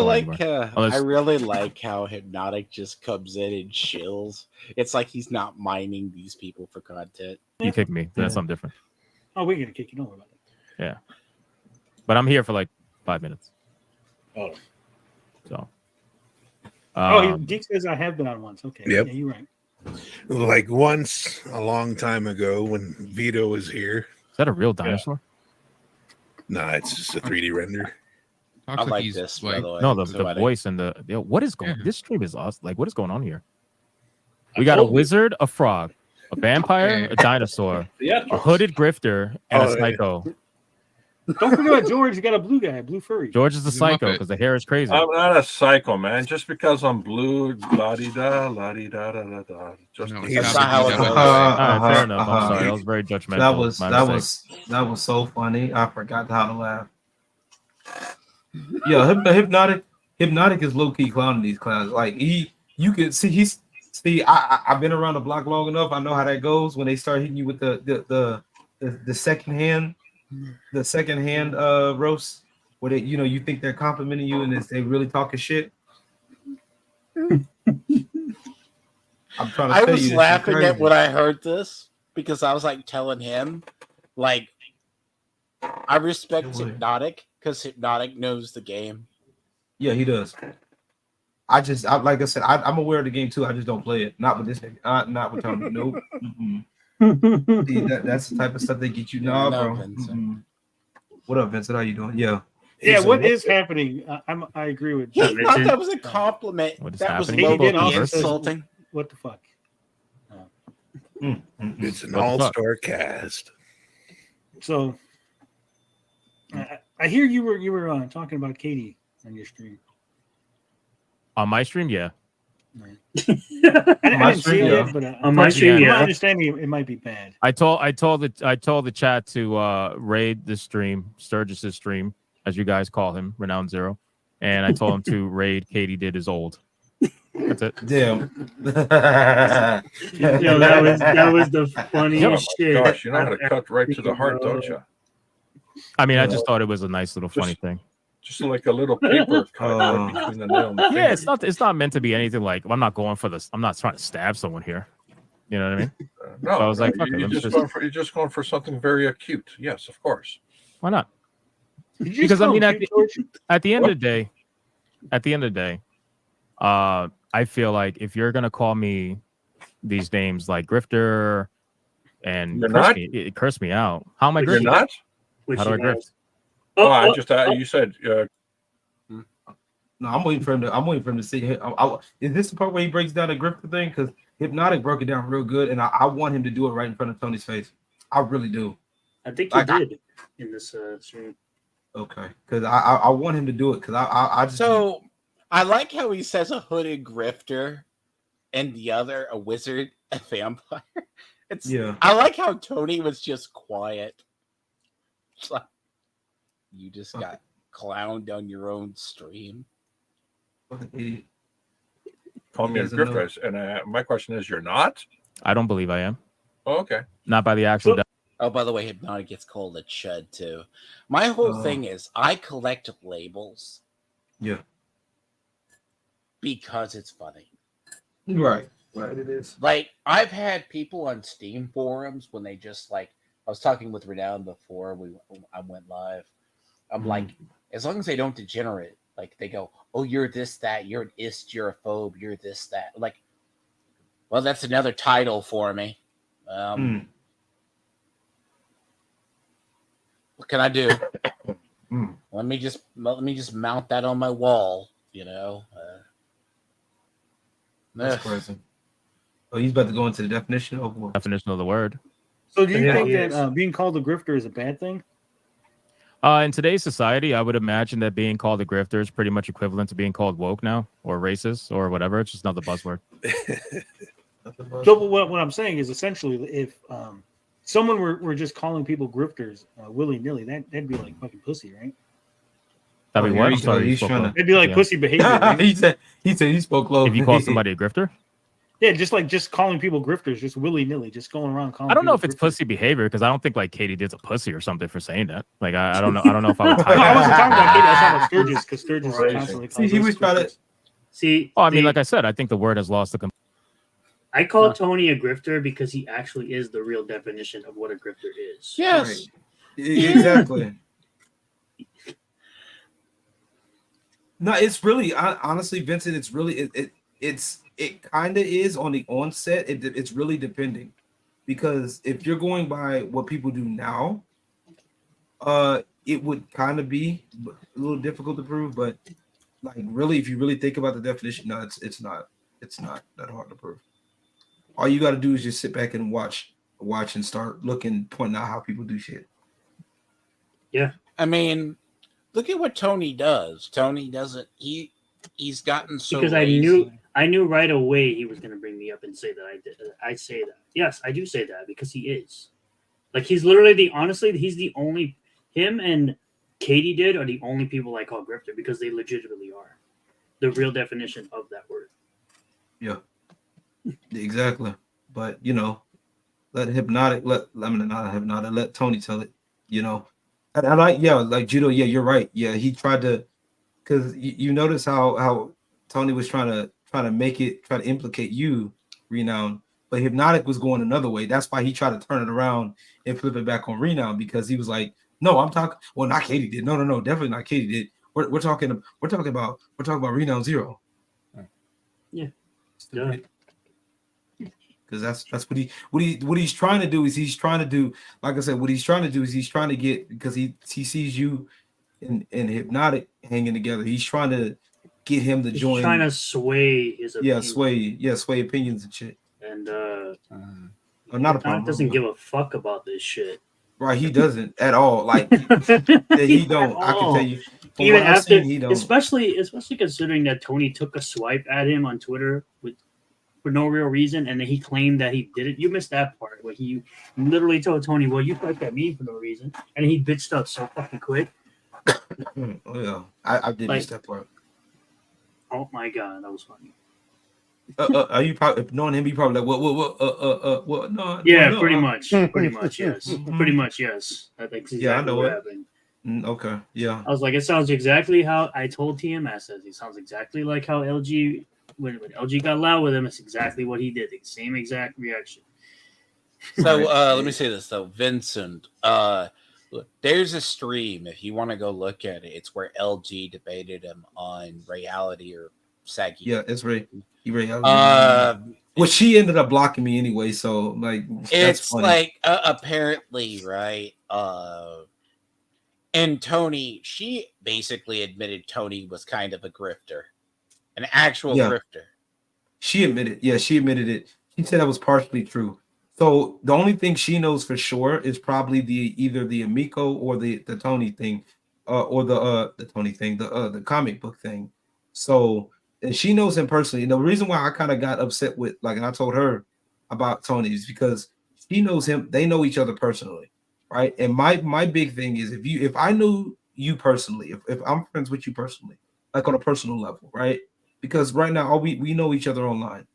really like how Hypnotic just comes in and chills. It's he's not mining these people for content. You kick me. That's something different. Oh, we're gonna kick you. Don't worry about it. Yeah, but I'm here for 5 minutes. Oh. So. Deke says I have been on once. Okay. Yep. Yeah, you're right. Once a long time ago when Vito was here. Is that a real dinosaur? Nah, it's just a 3D render. I like this, by the way. No, the voice and what is going? This stream is awesome. What is going on here? We got a wizard, a frog, a vampire, a dinosaur, a hooded grifter, and a psycho. Don't forget about George. You got a blue furry. George is a psycho because the hair is crazy. I'm not a psycho, man. Just because I'm blue, la-di-da, la-di-da-da-da-da. That's not how it goes. Fair enough. I'm sorry. That was very judgmental. That was so funny. I forgot how to laugh. Yeah, hypnotic is low key clowning these clowns. You can see I've been around the block long enough. I know how that goes when they start hitting you with the second hand. The second hand roast where they, you think they're complimenting you and they really talking shit. I'm trying to I tell was you, laughing at when I heard this because I was telling him, I respect Hypnotic because Hypnotic knows the game. Yeah, he does. Like I said, I'm aware of the game too. I just don't play it. Not with this nigga. Not with Tony. Nope. See, that's the type of stuff that get you. No, bro. Vincent. What up, Vincent? How you doing? Yeah. Yeah, what is happening? I agree with He you. thought that was a compliment. What is that was happening? low-key Versus- insulting. What the fuck? It's an all-star cast. So, I hear you were talking about Katie on your stream. On my stream, yeah. I didn't see it yet, but On my stream, my yeah. understanding it might be bad. I told the chat to raid the stream, Sturgis's stream, as you guys call him, Renowned Zero. and I told him to raid Katie did is old. That's it. Damn. Yo, that was the funniest Oh shit. my gosh, you know how to I've cut right to the seen, heart, bro. don't you? I mean, I just thought it was a nice little funny thing. Just like a little paper cut right between the nail and the Yeah, finger. it's not meant to be anything like. I'm not going for this. I'm not trying to stab someone here. You know what I mean? No, So I was like, fuck it, you're let's just you're just going for something very acute. Yes, of course. Why not? Did you just Because I call mean, him cute, George? at the end of the day, I feel like if you're gonna call me these names like grifter and You're not? it cursed me out. How am I You're grifting? not? Which How do I he grift? has. Oh, I just you said No, I'm waiting for him to. I'm waiting for him to see. Is this the part where he breaks down the grifter thing? Because Hypnotic broke it down real good, and I want him to do it right in front of Tony's face. I really do. I think he Like, did in this stream. Okay, because I want him to do it because I just So I like how he says a hooded grifter and the other a wizard, a vampire. It's Yeah. I like how Tony was just quiet. It's like, you just got clowned on your own stream. fucking idiot. call me a Doesn't know. grifter, and my question is, you're not? I don't believe I am. Oh, okay. Not by the actual. Oh, by the way, Hypnotic gets called a chud too. My whole Oh. thing is I collect labels Yeah. because it's funny. Right. Right. It is. Like, I've had people on Steam forums when they just like, I was talking with Renown before I went live. I'm like, as long as they don't degenerate, like they go, oh, you're this, that, you're an ist, you're a phobe, you're this, that. Like, well, that's another title for me. What can I do? Let me just mount that on my wall, you know. That's crazy. Oh, he's about to go into the definition of what? Definition of the word. So do you Yeah, think he that is. being called a grifter is a bad thing? In today's society, I would imagine that being called a grifter is pretty much equivalent to being called woke now, or racist, or whatever. It's just another buzzword. So what I'm saying is essentially if someone were just calling people grifters willy-nilly, that'd be like fucking pussy, right? That'd be Oh, what? yeah, I'm sorry, you he's spoke trying low. It'd be like Yeah. pussy behavior, right? he said he spoke low. If you call somebody a grifter, Yeah, just calling people grifters, just willy-nilly, just going around calling I don't know if people it's grifters. pussy behavior because I don't think like Katie did's a pussy or something for saying that. Like I don't know. I don't know if I would. No, I wasn't talking about Katie. I was talking about Sturgis because Sturgis Right. constantly See, calls he us was trying to- grifters. See, Oh, I mean, like I said, I think the word has lost the. I call Tony a grifter because he actually is the real definition of what a grifter is. Yes. Exactly. No, it's really honestly, Vincent. It's really it kind of is on the onset. It's really depending, because if you're going by what people do now, it would kind of be a little difficult to prove. But like really, if you really think about the definition, no, it's not that hard to prove. All you got to do is just sit back and watch and start looking, pointing out how people do shit. I mean, look at what Tony does. Tony doesn't. He's gotten so Because lazy. I knew right away he was going to bring me up and say that I did. I say that. Yes, I do say that because he is. Like he's literally honestly, he's the only, him and Katie did are the only people I call grifter because they legitimately are the real definition of that word. Yeah, exactly. But let Tony tell it. And I like like Judo. Yeah, you're right. Yeah, he tried to, because you notice how Tony was trying to try to implicate you, Renown, but Hypnotic was going another way. That's why he tried to turn it around and flip it back on Renown, because he was like, no, I'm talking. Well, not Katie did. No, definitely not Katie did. We're talking about Renown Zero. Yeah. Because that's what he's trying to do is he's trying to do, like I said, what he's trying to do is he's trying to get, because he sees you and Hypnotic hanging together. He's trying to get him to join. He's trying to sway his opinion. sway opinions and shit. And Not a Hypnotic problem. doesn't give a fuck about this shit. Right, he doesn't at all. Like he don't. I can tell you. from Even what I've after, seen, he don't. especially considering that Tony took a swipe at him on Twitter for no real reason, and then he claimed that he did it. You missed that part where he literally told Tony, "Well, you swiped at me for no reason," and he bitched up so fucking quick. Oh yeah, I did miss that part. Oh my god, that was funny. Are you probably knowing him? You probably like what? No, Yeah, no. pretty much, yes, pretty much yes. That's Yeah, I exactly know what it. happened. Okay, yeah, I was like, it sounds exactly how I told TMS. Says it sounds exactly like how LG when LG got loud with him. It's exactly what he did. The same exact reaction. So Right. let me say this though, Vincent. Look, there's a stream if you want to go look at it. It's where LG debated him on reality or saggy. Yeah, it's Ray. He Ray. Uh, Well, she ended up blocking me anyway, so like that's it's funny. like apparently right. And Tony, she basically admitted Tony was kind of a grifter, an actual Yeah, grifter. she admitted. Yeah, she admitted it. She said that was partially true. So the only thing she knows for sure is probably either the Amico or the Tony thing, or the Tony thing, the comic book thing. So and she knows him personally. And the reason why I kind of got upset with like, and I told her about Tony is because she knows him. They know each other personally, right? And my big thing is if I knew you personally, if I'm friends with you personally, like on a personal level, right? Because right now all we know each other online,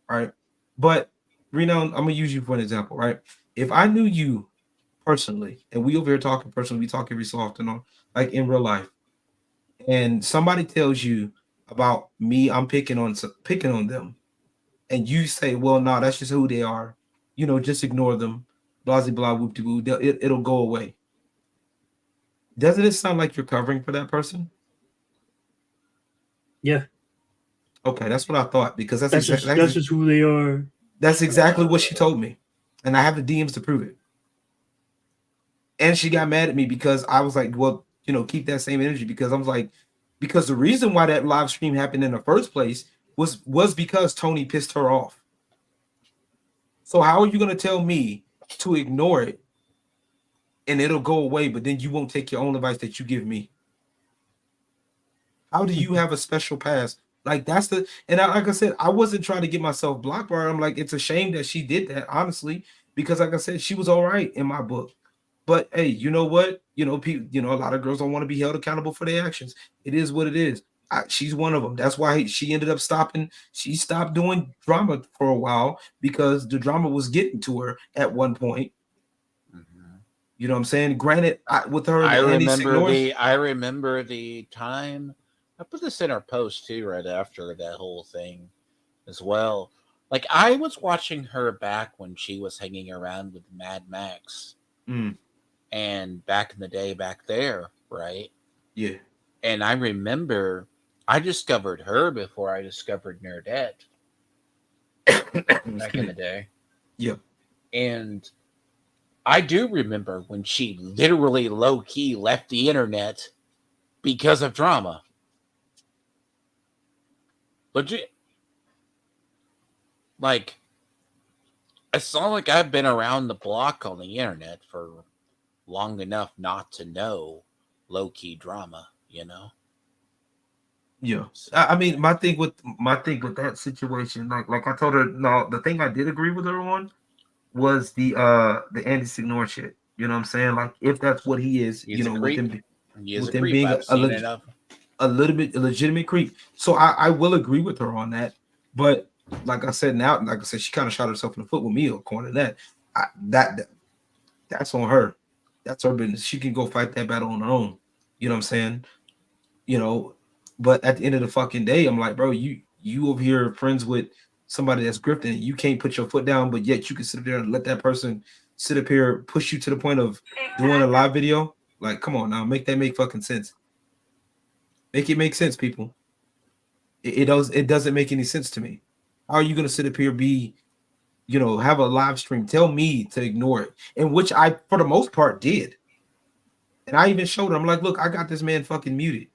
right? But Reno, I'm gonna use you for an example, right? If I knew you personally, and we over here talking personally, we talk every so often on like in real life, and somebody tells you about me, I'm picking on them, and you say, "Well, no, that's just who they are," just ignore them, blah blah blah, whoop de woo, it'll go away. Doesn't it sound like you're covering for that person? Yeah, Okay, that's what I thought because that's just who they are. that's exactly what she told me, and I have the DMs to prove it. And she got mad at me because I was like, well, keep that same energy because I was like, because the reason why that live stream happened in the first place was because Tony pissed her off. So how are you going to tell me to ignore it and it'll go away, but then you won't take your own advice that you give me? How do you have a special pass? Like like I said, I wasn't trying to get myself blocked by her. I'm like, it's a shame that she did that, honestly, because like I said, she was all right in my book. But hey, you know what? People, a lot of girls don't want to be held accountable for their actions. It is what it is. She's one of them. That's why she ended up stopping. She stopped doing drama for a while because the drama was getting to her at one point. You know what I'm saying? Granted, with her, I the remember anti-signors, the time. I put this in our post too, right after that whole thing, as well. Like I was watching her back when she was hanging around with Mad Max, and back in the day, back there, right? yeah. And I remember I discovered her before I discovered Nerdette back in the day. Yep. And I do remember when she literally low key left the internet because of drama. Legit. Like, it's not like I've been around the block on the internet for long enough not to know low key drama, Yeah. I mean, my thing with that situation, like I told her, no, the thing I did agree with her on was the anti-signor shit. You know what I'm saying? Like if that's what he is, He's a with creep. him He is with a him creep. being I've seen enough. a little bit a legitimate creep. So I will agree with her on that. But like I said, she kind of shot herself in the foot with me according to that. That's on her. That's her business. She can go fight that battle on her own. You know what I'm saying? You know, but at the end of the fucking day, I'm like, bro, you over here friends with somebody that's grifting. You can't put your foot down, but yet you can sit up there and let that person sit up here, push you to the point of doing a live video. Like, come on now, make fucking sense. Make it make sense, people. It doesn't make any sense to me. How are you gonna sit up here, have a live stream, tell me to ignore it, and which I for the most part did. And I even showed her, I'm like, look, I got this man fucking muted.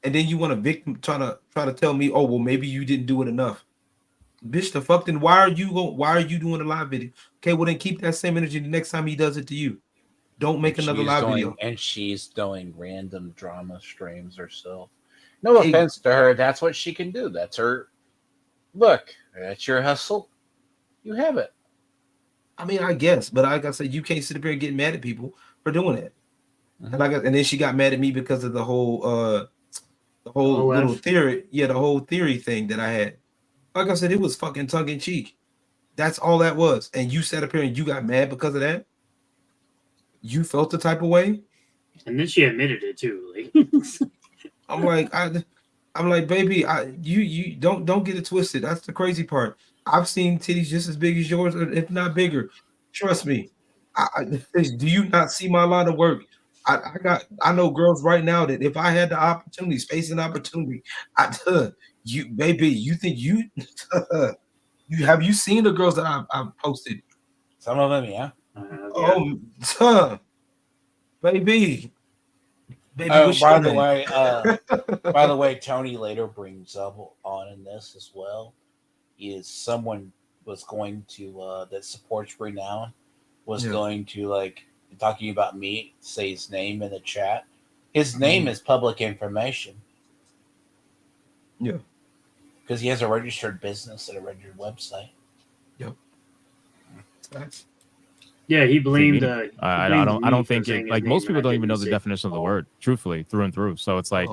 And then you want a victim try to tell me, oh well, maybe you didn't do it enough. Bitch, the fuck then why are you doing a live video? Okay, well then keep that same energy the next time he does it to you. Don't make another live video. And she's doing random drama streams herself. No offense to her, that's what she can do. That's her. Look, that's your hustle. You have it. I mean, I guess, but like I said, you can't sit up here and get mad at people for doing it. And then she got mad at me because of the whole little theory, the whole theory thing that I had. Like I said, it was fucking tongue in cheek. That's all that was. And you sat up here and you got mad because of that. You felt the type of way, and then she admitted it too. Like, I'm like, baby, you don't get it twisted. That's the crazy part. I've seen titties just as big as yours, if not bigger. Trust me. Do you not see my line of work? I know girls right now that if I had the opportunity, space and opportunity, you think you have you seen the girls that I've posted? Some of them, yeah. Baby. Oh, by the way, Tony later brings up on in this as well is someone was going to that supports Renown was going to like talking about me, say his name in the chat. His name is public information. Yeah. Because he has a registered business and a registered website. Yep. Yeah, he blamed. I don't think it, like most people don't even know the definition of the word, truthfully, through and through. So it's like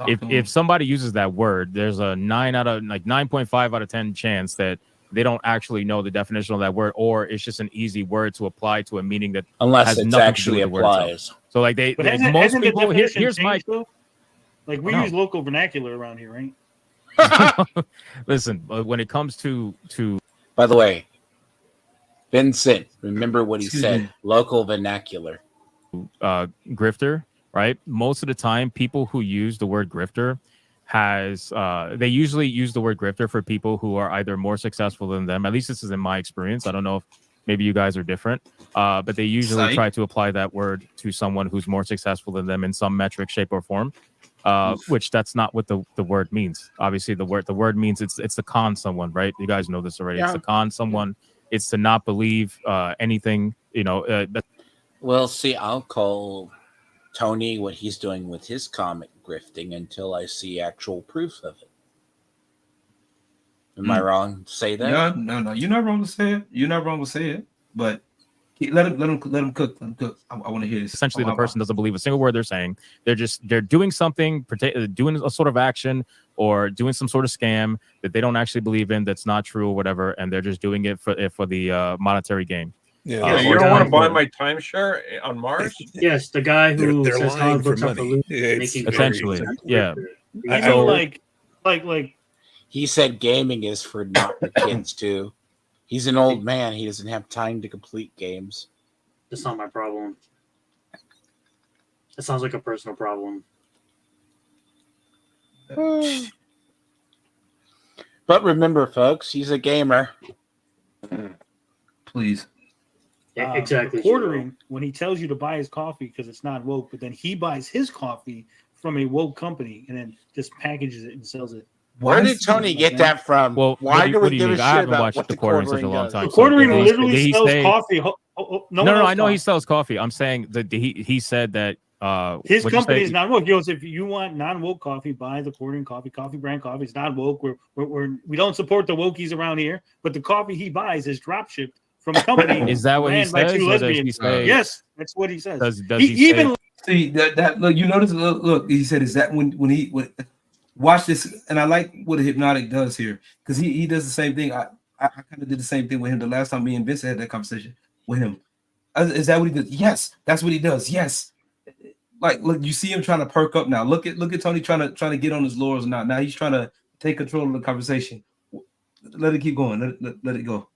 if somebody uses that word, there's a 9.5 out of 10 chance that they don't actually know the definition of that word, or it's just an easy word to apply to a meaning that unless it actually applies. So like most people here's my like we use local vernacular around here, right? Listen, when it comes to by the way, Vincent, remember what he said, local vernacular. Grifter, right? Most of the time, people who use the word grifter they usually use the word grifter for people who are either more successful than them. At least this is in my experience. I don't know if maybe you guys are different, but they usually try to apply that word to someone who's more successful than them in some metric, shape, or form. Which that's not what the word means. Obviously, the word means it's to con someone, right? You guys know this already. Yeah. It's to con someone. It's to not believe anything, Well, see, I'll call Tony what he's doing with his comic grifting until I see actual proof of it. Am I wrong to say that? No. You're not wrong to say it. You're not wrong to say it. But let him cook. I want to hear this. Essentially, the person doesn't believe a single word they're saying. They're doing something, doing a sort of action or doing some sort of scam that they don't actually believe in. That's not true or whatever, and they're just doing it for the monetary gain. Yeah, you don't want to buy my timeshare on Mars? Yes, the guy who they're says lying for books up for money. loot, Essentially, yeah. Like he said gaming is for not for kids too. He's an old man. He doesn't have time to complete games. That's not my problem. That sounds like a personal problem. But remember, folks, he's a gamer. Please. Yeah, exactly. Quartering when he tells you to buy his coffee because it's not woke, but then he buys his coffee from a woke company and then just packages it and sells it. Where did Tony get that from? Well, why do we give a shit I haven't about watched what the quartering in such a long time. The quartering literally sells coffee. No, I know he sells coffee. I'm saying that he said that his company is non-woke. He goes, if you want non-woke coffee, buy the quartering coffee brand coffee. It's not woke. We don't support the wokies around here, but the coffee he buys is drop shipped from a company. Is that what he says? Or does he say, yes, that's what he says. Does he even see that look? You notice look. He said, "Is that when he watch this?" And I like what hypnotic does here because he does the same thing. I kind of did the same thing with him the last time me and Vince had that conversation with him. Is that what he does? Yes, that's what he does. Yes. Like, look, you see him trying to perk up now. Look at Tony trying to get on his laurels now. Now he's trying to take control of the conversation. Let it keep going. Let it go.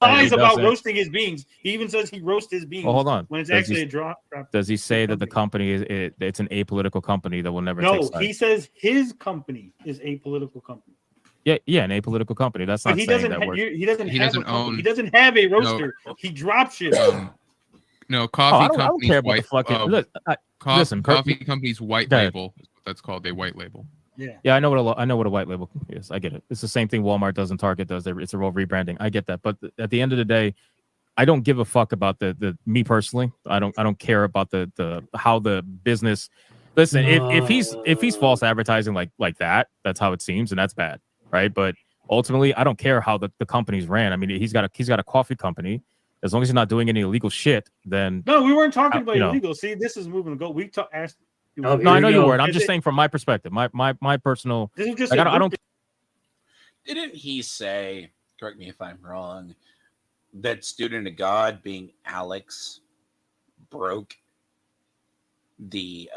Lies about roasting his beans. He even says he roasts his beans. Well, hold on. When it's actually a drop. Does he say that the company it's an apolitical company that will never? No, take sides? He says his company is a political company. Yeah, an apolitical company. That's not saying that word. He doesn't own. He doesn't have a roaster. No. He drops shit. No, coffee company's white. Coffee company's white label. That's called. They white label. Yeah, I know what a white label is. I get it. It's the same thing Walmart does and Target does. It's a real rebranding. I get that. But at the end of the day, I don't give a fuck about the me personally. I don't care about the how the business. Listen, if he's false advertising like that, that's how it seems, and that's bad, right? But ultimately, I don't care how the company's ran. I mean, he's got a coffee company as long as you're not doing any illegal shit, then No, we weren't talking about you know. illegal. See, this is moving to go. We asked. Oh, no, I know we you go. weren't. I'm just saying from my perspective, my personal. This is just Like, I don't. Didn't he say, correct me if I'm wrong, that student of God being Alex broke the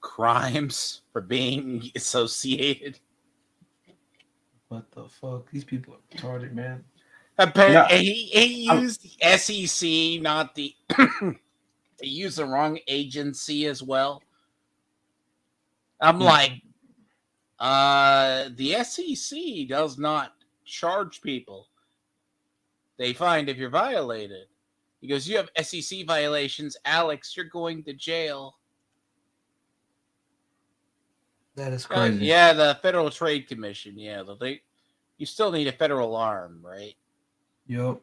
crimes for being associated? What the fuck? These people are retarded, man. Apparently, he used the SEC, not the. He used the wrong agency as well. I'm like, the SEC does not charge people. They find if you're violated. He goes, you have SEC violations, Alex. You're going to jail. That is crazy. Yeah, the Federal Trade Commission. Yeah, you still need a federal arm, right? Yep.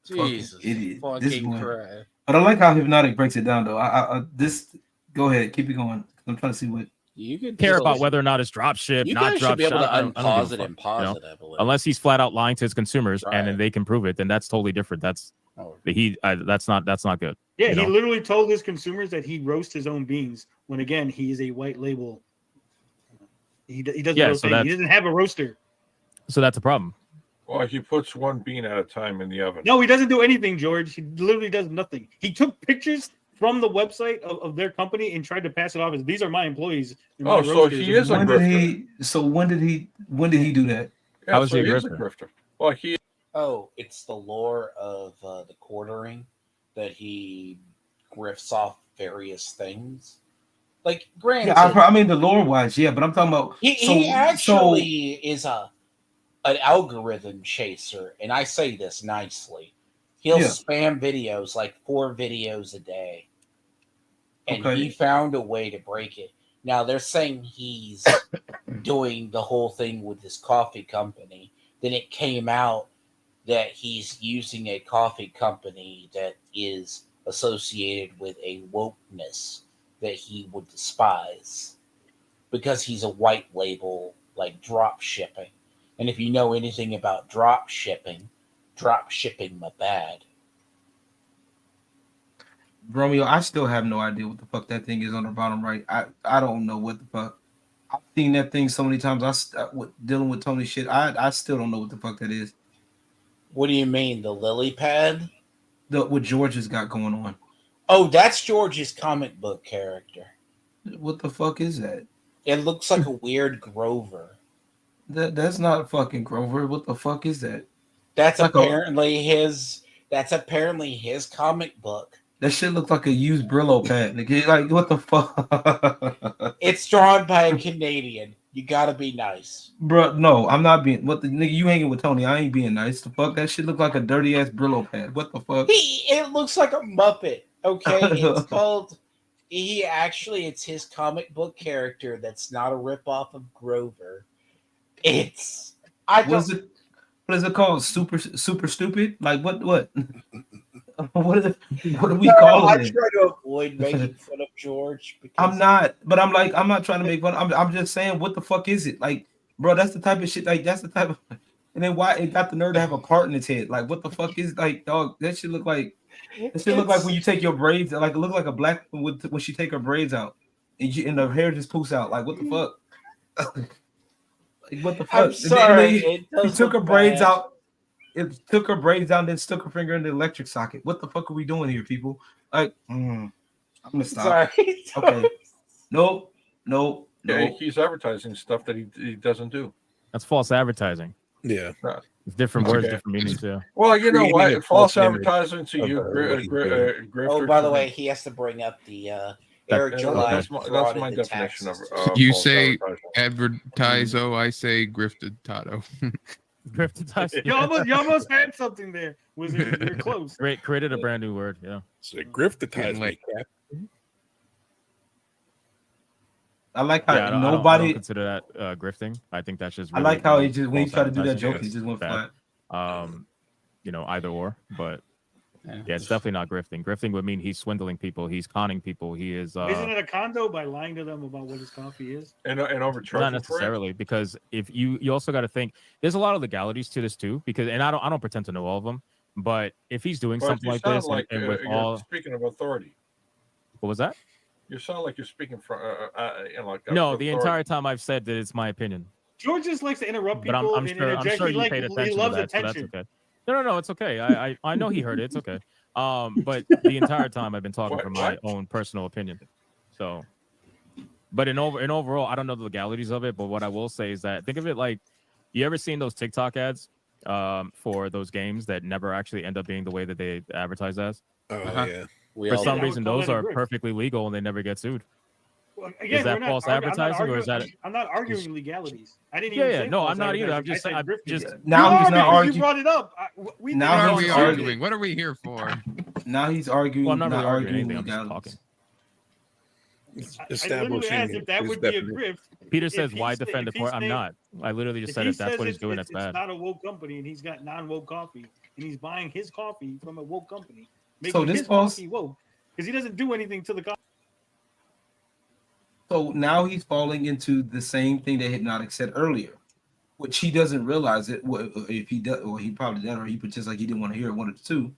Jesus, Fucking idiot. This fucking one. crap. But I like how Hypnotic breaks it down, though. Go ahead, keep it going. I'm trying to see what You could care about whether or not it's drop ship, You not guys drop should be able ship. to I don't give a unpause it fuck, and pause it, I believe. Unless he's flat out lying to his consumers and then they can prove it, then that's totally different. That's that's not good. Yeah, you he know? literally told his consumers that he roasts his own beans. When again, he is a white label. He doesn't. Yeah, roast so anything. He doesn't have a roaster. So that's a problem. Well, he puts one bean at a time in the oven. No, he doesn't do anything, George. He literally does nothing. He took pictures from the website of their company and tried to pass it off as these are my employees. Oh, so he is a grifter. When did he do that? Yeah, How is so he a he is grifter? Well, he. Oh, it's the lore of the quartering that he grifts off various things. Like, granted, Yeah, I mean the lore wise, yeah, but I'm talking about he actually is an algorithm chaser, and I say this nicely. He'll spam videos like 4 videos a day, and he found a way to break it. Now they're saying he's doing the whole thing with his coffee company. Then it came out that he's using a coffee company that is associated with a wokeness that he would despise because he's a white label, like drop shipping. And if you know anything about drop shipping my bad. Romeo, I still have no idea what the fuck that thing is on the bottom right. I don't know what the fuck. I've seen that thing so many times. Dealing with Tony shit. I still don't know what the fuck that is. What do you mean, the lily pad? What George has got going on. Oh, that's George's comic book character. What the fuck is that? It looks like a weird Grover. That's not fucking Grover. What the fuck is that? That's like apparently his. That's apparently his comic book. That shit looks like a used Brillo pad. Like what the fuck? It's drawn by a Canadian. You gotta be nice, bro. No, I'm not being. What the nigga? You hanging with Tony? I ain't being nice. The fuck? That shit look like a dirty ass Brillo pad. What the fuck? It looks like a Muppet. Okay, it's called. It's his comic book character. That's not a ripoff of Grover. It's. What is it called? Super stupid? Like what? What do we call it? I try to avoid making fun of George. I'm not trying to make fun. I'm just saying, what the fuck is it? Like, bro, that's the type of shit. Like, that's the type of. And then why it got the nerve to have a part in its head? Like, what the fuck is like, dog? That shit look like. That shit look like when you take your braids. Like, it look like a black when she take her braids out, and the hair just poofs out. Like, what the fuck? Like, what the fuck? I'm sorry. He took her braids out. It took her braids down, then stuck her finger in the electric socket. What the fuck are we doing here, people? Like, I'm gonna stop. Sorry. Okay. Nope. Yeah, he's advertising stuff that he doesn't do. That's false advertising. Yeah. It's different words, different meanings. Yeah. Well, you know what? False advertising to you, grifters. Oh, by the way, he has to bring up the Eric July. That's my definition of. You say advertiso, I say grifted tato. Grifted. You almost had something there. Wizard, you're close. Great, created a brand new word. Yeah. So griftatize. I like how I don't consider that grifting. I think that's just. Really, I like how he just when he tried to do that joke, he just went flat. Either or, but Yeah, it's definitely not grifting. Grifting would mean he's swindling people. He's conning people. He is. Isn't it a condo by lying to them about what his coffee is? And overcharging Not necessarily, because if you also got to think there's a lot of legalities to this too. Because and I don't pretend to know all of them, but if he's doing something like this, and with all speaking of authority, what was that? You sound like you're speaking from no. The entire time I've said that it's my opinion. George just likes to interrupt people. But I'm interject. sure he you paid attention he loves to that, attention. so that's okay. No, it's okay. I know he heard it. It's okay. But the entire time I've been talking from my own personal opinion. So, but in overall, I don't know the legalities of it. But what I will say is that think of it like, you ever seen those TikTok ads for those games that never actually end up being the way that they advertise as? Yeah. For some reason, those are perfectly legal and they never get sued. Well, again, is that false advertising, or is that? I'm not arguing legalities. I didn't Yeah, even. yeah. Say No, false I'm not either. I'm advertising. just. Now he's not arguing. You brought it up. Now he's arguing. What are we here for? Now he's arguing. Well, I'm not really arguing arguing anything. I'm just talking. I literally asked if that would be a grift. Peter says, "Why defend the court?" I'm not. I literally just said if that's what he's doing, that's bad. It's not a woke company, and he's got non-woke coffee, and he's buying his coffee from a woke company, so this his coffee woke because he doesn't do anything to the coffee. So now he's falling into the same thing that Hypnotic said earlier, which he doesn't realize it. If he does, or he probably did, or he pretends like he didn't want to hear it. One of the two,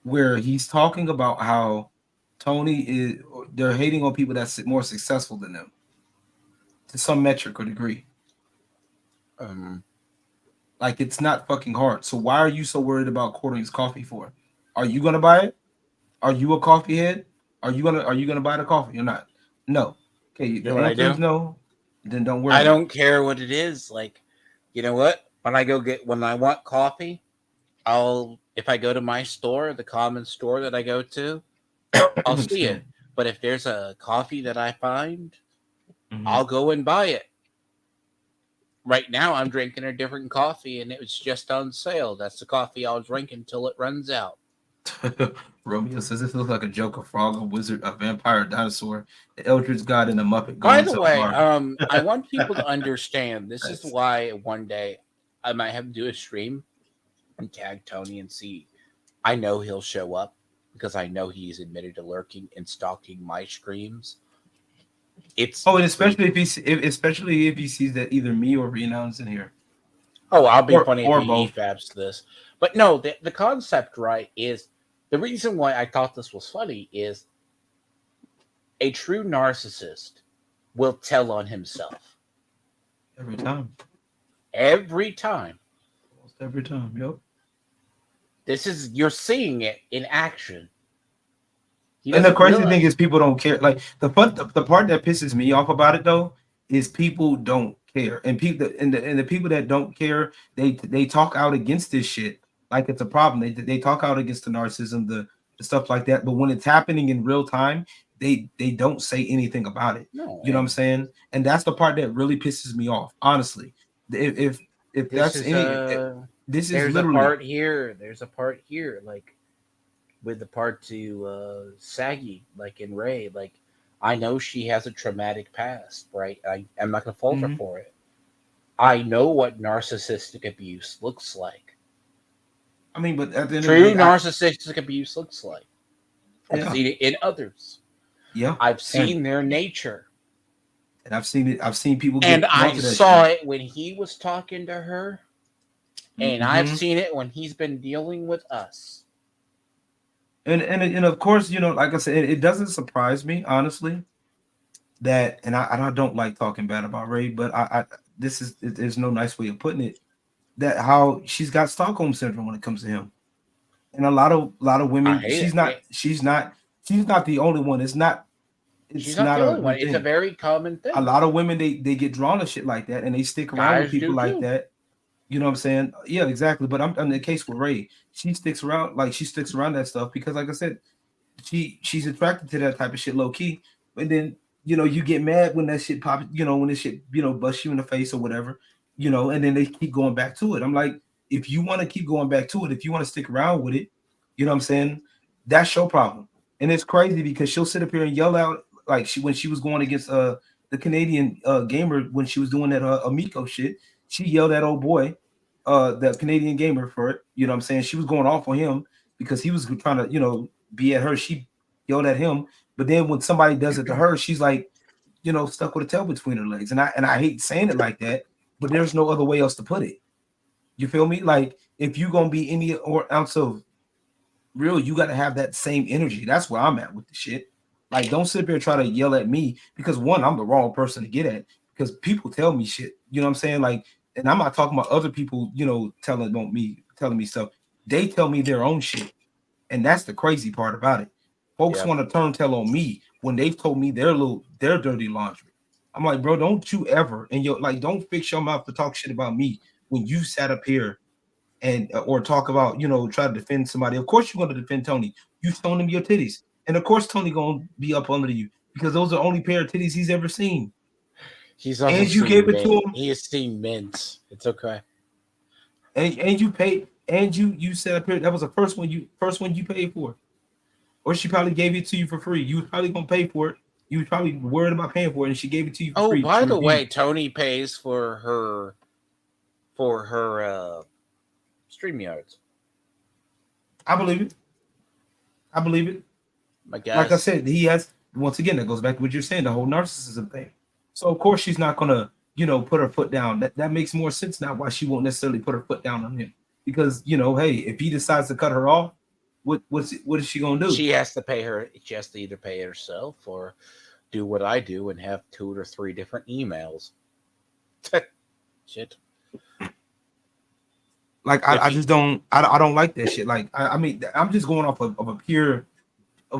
where he's talking about how Tony is, they're hating on people that's more successful than them to some metric or degree. Like it's not fucking hard. So why are you so worried about quartering his coffee for? Are you gonna buy it? Are you a coffee head? Are you gonna buy the coffee or not? No. Okay, you know what I do? No. Then don't worry. I don't care what it is. Like, you know what? When I want coffee, if I go to my store, the common store that I go to, I'll see it. But if there's a coffee that I find, I'll go and buy it. Right now, I'm drinking a different coffee, and it was just on sale. That's the coffee I'll drink until it runs out. Romeo says this looks like a joke, a frog, a wizard, a vampire, a dinosaur, the Eldritch God, and a Muppet. By the way, I want people to understand this is why one day I might have to do a stream and tag Tony and see. I know he'll show up because I know he's admitted to lurking and stalking my streams. And especially if he sees that either me or Renown's in here. Oh, I'll be funny if he EFABs this. But no, the concept, right, is the reason why I thought this was funny is a true narcissist will tell on himself. Every time. Almost every time, yep. You're seeing it in action. And the crazy thing is people don't care. Like the part that pisses me off about it though is people don't care. And the people that don't care, they talk out against this shit like it's a problem. They talk out against the narcissism, the stuff like that. But when it's happening in real time, they don't say anything about it. No, you know what I'm saying? And that's the part that really pisses me off, honestly. If that's this is literally a part here. There's a part here, like with the part to Saggy, like in Ray. Like I know she has a traumatic past, right? I'm not gonna fault her for it. I know what narcissistic abuse looks like. I mean, but at the end true of the day, narcissistic abuse looks like. I've seen it in others. Yeah, I've seen their nature, and I've seen it. I've seen people. And I saw it when he was talking to her, and I've seen it when he's been dealing with us. And of course, like I said, it doesn't surprise me honestly that, and I don't like talking bad about Ray, but there's no nice way of putting it. That how she's got Stockholm syndrome when it comes to him, and a lot of women. She's not the only one. It's not the only one. It's a very common thing. A lot of women they get drawn to shit like that, and they stick around with people like that. You know what I'm saying? Yeah, exactly. But I'm in the case with Ray. She sticks around that stuff because, like I said, she's attracted to that type of shit low key. And then you get mad when that shit pops. When this shit busts you in the face or whatever. And then they keep going back to it. I'm like, if you want to keep going back to it, if you want to stick around with it, you know what I'm saying? That's your problem. And it's crazy because she'll sit up here and yell out like when she was going against the Canadian gamer when she was doing that Amico shit. She yelled at old boy, the Canadian gamer for it. You know what I'm saying? She was going off on him. because he was trying to, be at her. She yelled at him, but then when somebody does it to her, she's like, stuck with a tail between her legs. And I hate saying it like that, but there's no other way else to put it. You feel me? Like if you're gonna be any or ounce of real, you got to have that same energy. That's where I'm at with the shit. Like, don't sit there and try to yell at me because one, I'm the wrong person to get at because people tell me shit. You know what I'm saying? Like, and I'm not talking about other people, telling me stuff. They tell me their own shit. And that's the crazy part about it. Folks want to turn tell on me when they've told me their dirty laundry. I'm like, bro, don't you ever don't fix your mouth to talk shit about me when you sat up here and or talk about, try to defend somebody. Of course you're going to defend Tony. You shown him your titties. And of course Tony going to be up under you because those are the only pair of titties he's ever seen. He's also and you gave it to him. He has seen mints. It's okay. And you paid and you said up here that was the first one you paid for. Or she probably gave it to you for free. You was probably gonna pay for it. You was probably worried about paying for it, and she gave it to you for free. Oh, by the way, Tony pays for her StreamYards. I believe it. My guess. Like I said, he has, once again, that goes back to what you're saying, the whole narcissism thing. So of course she's not gonna, put her foot down. That makes more sense now why she won't necessarily put her foot down on him. Because hey, if he decides to cut her off, what is she gonna do? She has to pay her. She has to either pay herself or do what I do and have 2 or 3 different emails. Shit. Like I just don't. I don't like that shit. Like I mean, I'm just going off of a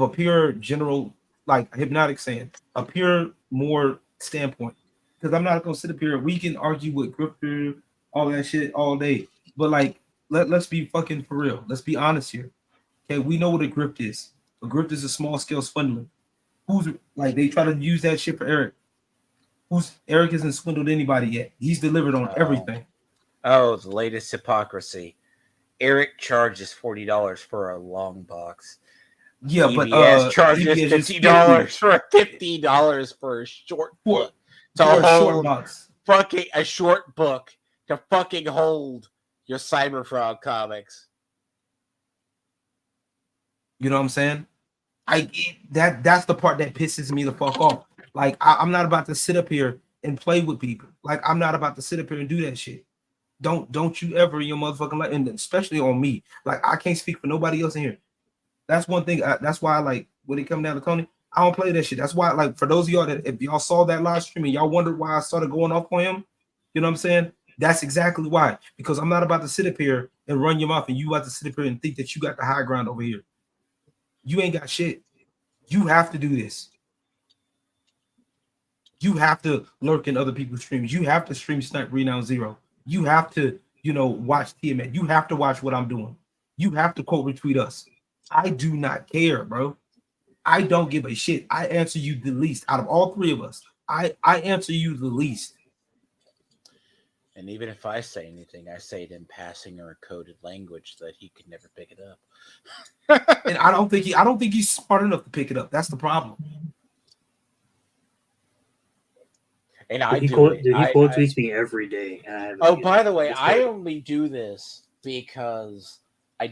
pure general like hypnotic saying a pure more standpoint because I'm not gonna sit up here. We can argue with grifter, all that shit all day, but like let's be fucking for real. Let's be honest here. Okay, we know what a grift is. A grift is a small scale swindler. Who's like they try to use that shit for Eric. Eric hasn't swindled anybody yet. He's delivered on everything. Oh, the latest hypocrisy. Eric charges $40 for a long box. Yeah, EBS but charges $50 for $50 for a short book. Short box. Fucking a short book to fucking hold your Cyberfrog comics. You know what I'm saying? That's the part that pisses me the fuck off. Like I'm not about to sit up here and play with people. Like I'm not about to sit up here and do that shit. Don't you ever in your motherfucking life, and especially on me. Like I can't speak for nobody else in here. That's one thing. That's why I like when it comes down to Tony, I don't play that shit. That's why, like, for those of y'all that if y'all saw that live stream and y'all wondered why I started going off on him, you know what I'm saying? That's exactly why. Because I'm not about to sit up here and run your mouth, and you about to sit up here and think that you got the high ground over here. You ain't got shit. You have to do this. You have to lurk in other people's streams. You have to stream Snipe Renown Zero. You have to, watch TMN. You have to watch what I'm doing. You have to quote retweet us. I do not care, bro. I don't give a shit. I answer you the least out of all 3 of us. I answer you the least. And even if I say anything, I say it in passing or a coded language that he could never pick it up. And I don't think he's smart enough to pick it up. That's the problem. And he quote tweets me every day. By the way, I only do this because I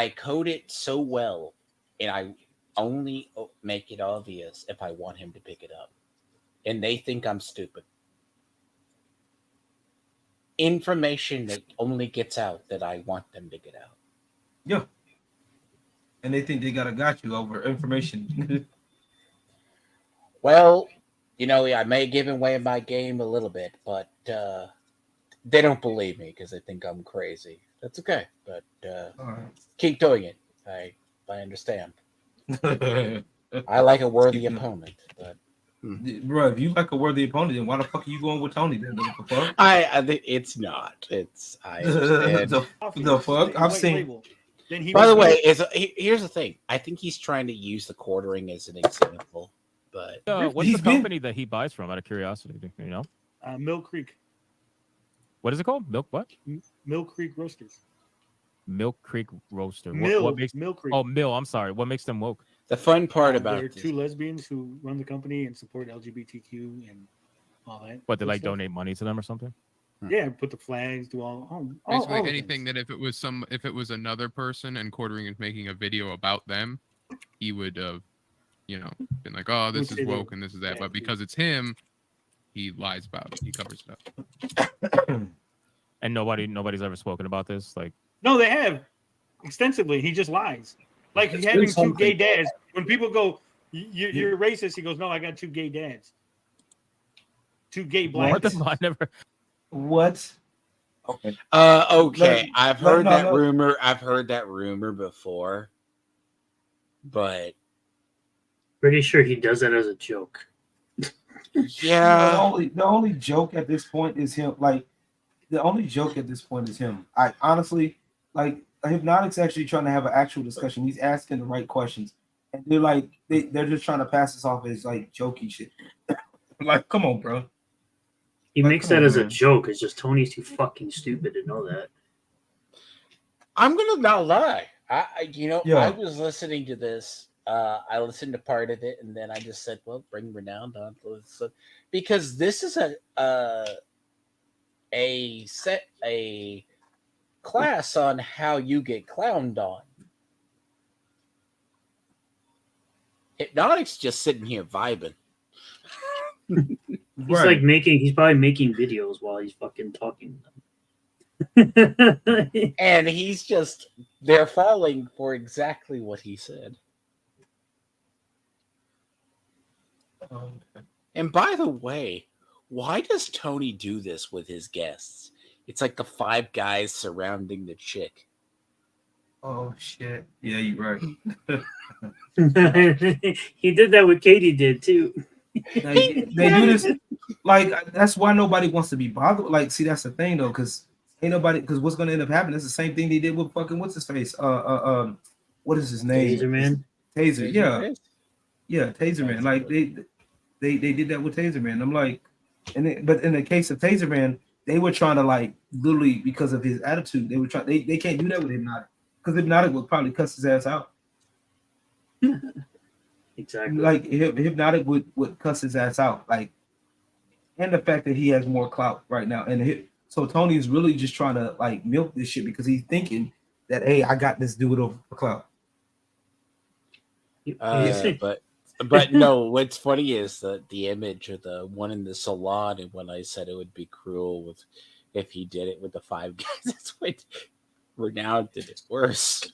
code it so well, and I only make it obvious if I want him to pick it up. And they think I'm stupid. Information that only gets out that I want them to get out. Yeah. And they think they got you over information. Well, I may give away my game a little bit, but they don't believe me because they think I'm crazy. That's okay, but keep doing it. I understand. I like a worthy opponent, but bro, if you like a worthy opponent, then why the fuck are you going with Tony? Then the fuck? I think it's not. It's I understand. the fuck I've seen. By the way, here's the thing. I think he's trying to use the quartering as an example. But what's the company that he buys from? Out of curiosity, Mill Creek. What is it called? Milk what? Mill Creek Roasters. Milk Creek Roaster. What makes Mill Creek? Oh, Mill. I'm sorry. What makes them woke? The fun part about they're 2 lesbians who run the company and support LGBTQ and all that. What, they like donate money to them or something? Yeah, put the flags, do all Basically the anything things. that if it was another person and Quartering is making a video about them, he would have, been like, oh, this Would is say woke that- and this is that. yeah. But because it's him, he lies about it. He covers it up. And nobody's ever spoken about this. Like, No, they have extensively. He just lies. Like It's having been two gay something. dads. When people go, you're racist, he goes, no, I got two gay dads. Two gay what blacks. the I never. What? Okay. Okay, I've heard that no. rumor. I've heard that rumor before, but Pretty sure he does that as a joke. yeah, The only joke at this point is him. Like the only joke at this point is him. I honestly like Hypnotic's actually trying to have an actual discussion. He's asking the right questions, and they're like they're just trying to pass this off as like jokey shit. Like, come on, bro. He Like, makes come that on, as a man. joke. It's just Tony's too fucking stupid to know that. I'm gonna not lie. I Yeah. I was listening to this. I listened to part of it, and then I just said, "Well, bring Renowned on," because this is a class on how you get clowned on. Hypnotic's just sitting here vibing. He's like he's probably making videos while he's fucking talking to them. And they're falling for exactly what he said. And by the way, why does Tony do this with his guests? It's like the 5 guys surrounding the chick. Oh shit. Yeah, you're right. He did that with Katie did too. They do this like that's why nobody wants to be bothered. Like, see, that's the thing though, because ain't nobody because what's gonna end up happening is the same thing they did with fucking what's his face? What is his name? Taser Man. Taser, yeah. Yeah, Taser Man. Like they did that with Taser Man. I'm like, but in the case of Taser Man, they were trying to like literally because of his attitude, they were trying they can't do that with Hypnotic. Because Hypnotic would probably cuss his ass out. Exactly. Like Hypnotic would cuss his ass out. Like, and the fact that he has more clout right now. And so Tony is really just trying to like milk this shit because he's thinking that, hey, I got this dude over for clout. But no, what's funny is the image of the one in the salon, and when I said it would be cruel if he did it with the 5 guys, that's what Renowned did it worse.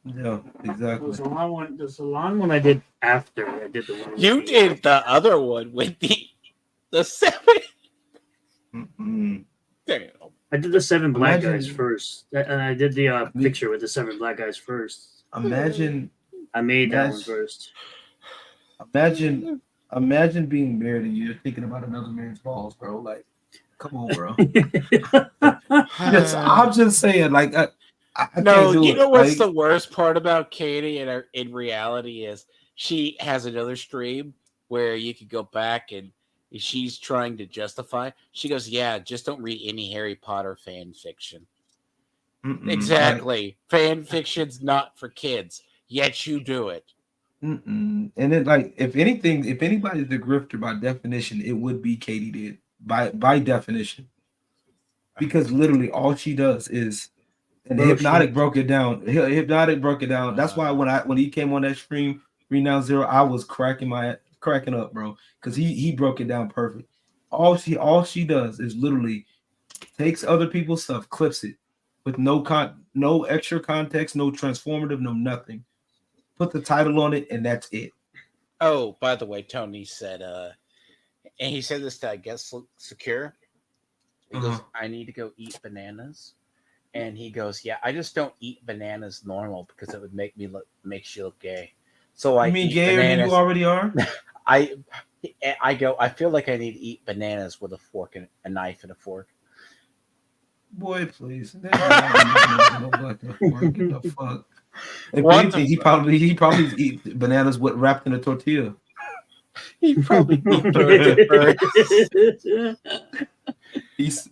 Yeah, exactly. The salon one I did after I did the one. You did the other one with the 7. Mm-mm. Damn. I did the 7 black Imagine- guys first, and I did the picture with the 7 black guys first. Imagine I made that one first. Imagine being married and you're thinking about another man's balls, bro. Like, come on, bro. I'm just saying, like, I No, can't do you it. know what's Like, the worst part about Katie in reality is she has another stream where you could go back and she's trying to justify. She goes, "Yeah, just don't read any Harry Potter fan fiction." Exactly. Fan fiction's not for kids, yet you do it. And then, like, if anybody's the grifter by definition, it would be Katie did by definition, because literally all she does is, and Hypnotic broke it down. Hypnotic broke it down. That's why when he came on that stream, Renown Zero, I was cracking up, bro, because he broke it down perfect. All she does is literally takes other people's stuff, clips it with no extra context, no transformative, no nothing. Put the title on it, and that's it. Oh, by the way, Tony said, and he said this to, I guess, Secure. He goes, "I need to go eat bananas." And he goes, "Yeah, I just don't eat bananas normal because it would makes you look gay. So I mean eat gayer than bananas." you already are? I go, I feel like I need to eat bananas with a fork and a knife and a fork. Boy, please. What the fuck? If anything, he probably eat bananas wrapped in a tortilla. He probably eat first.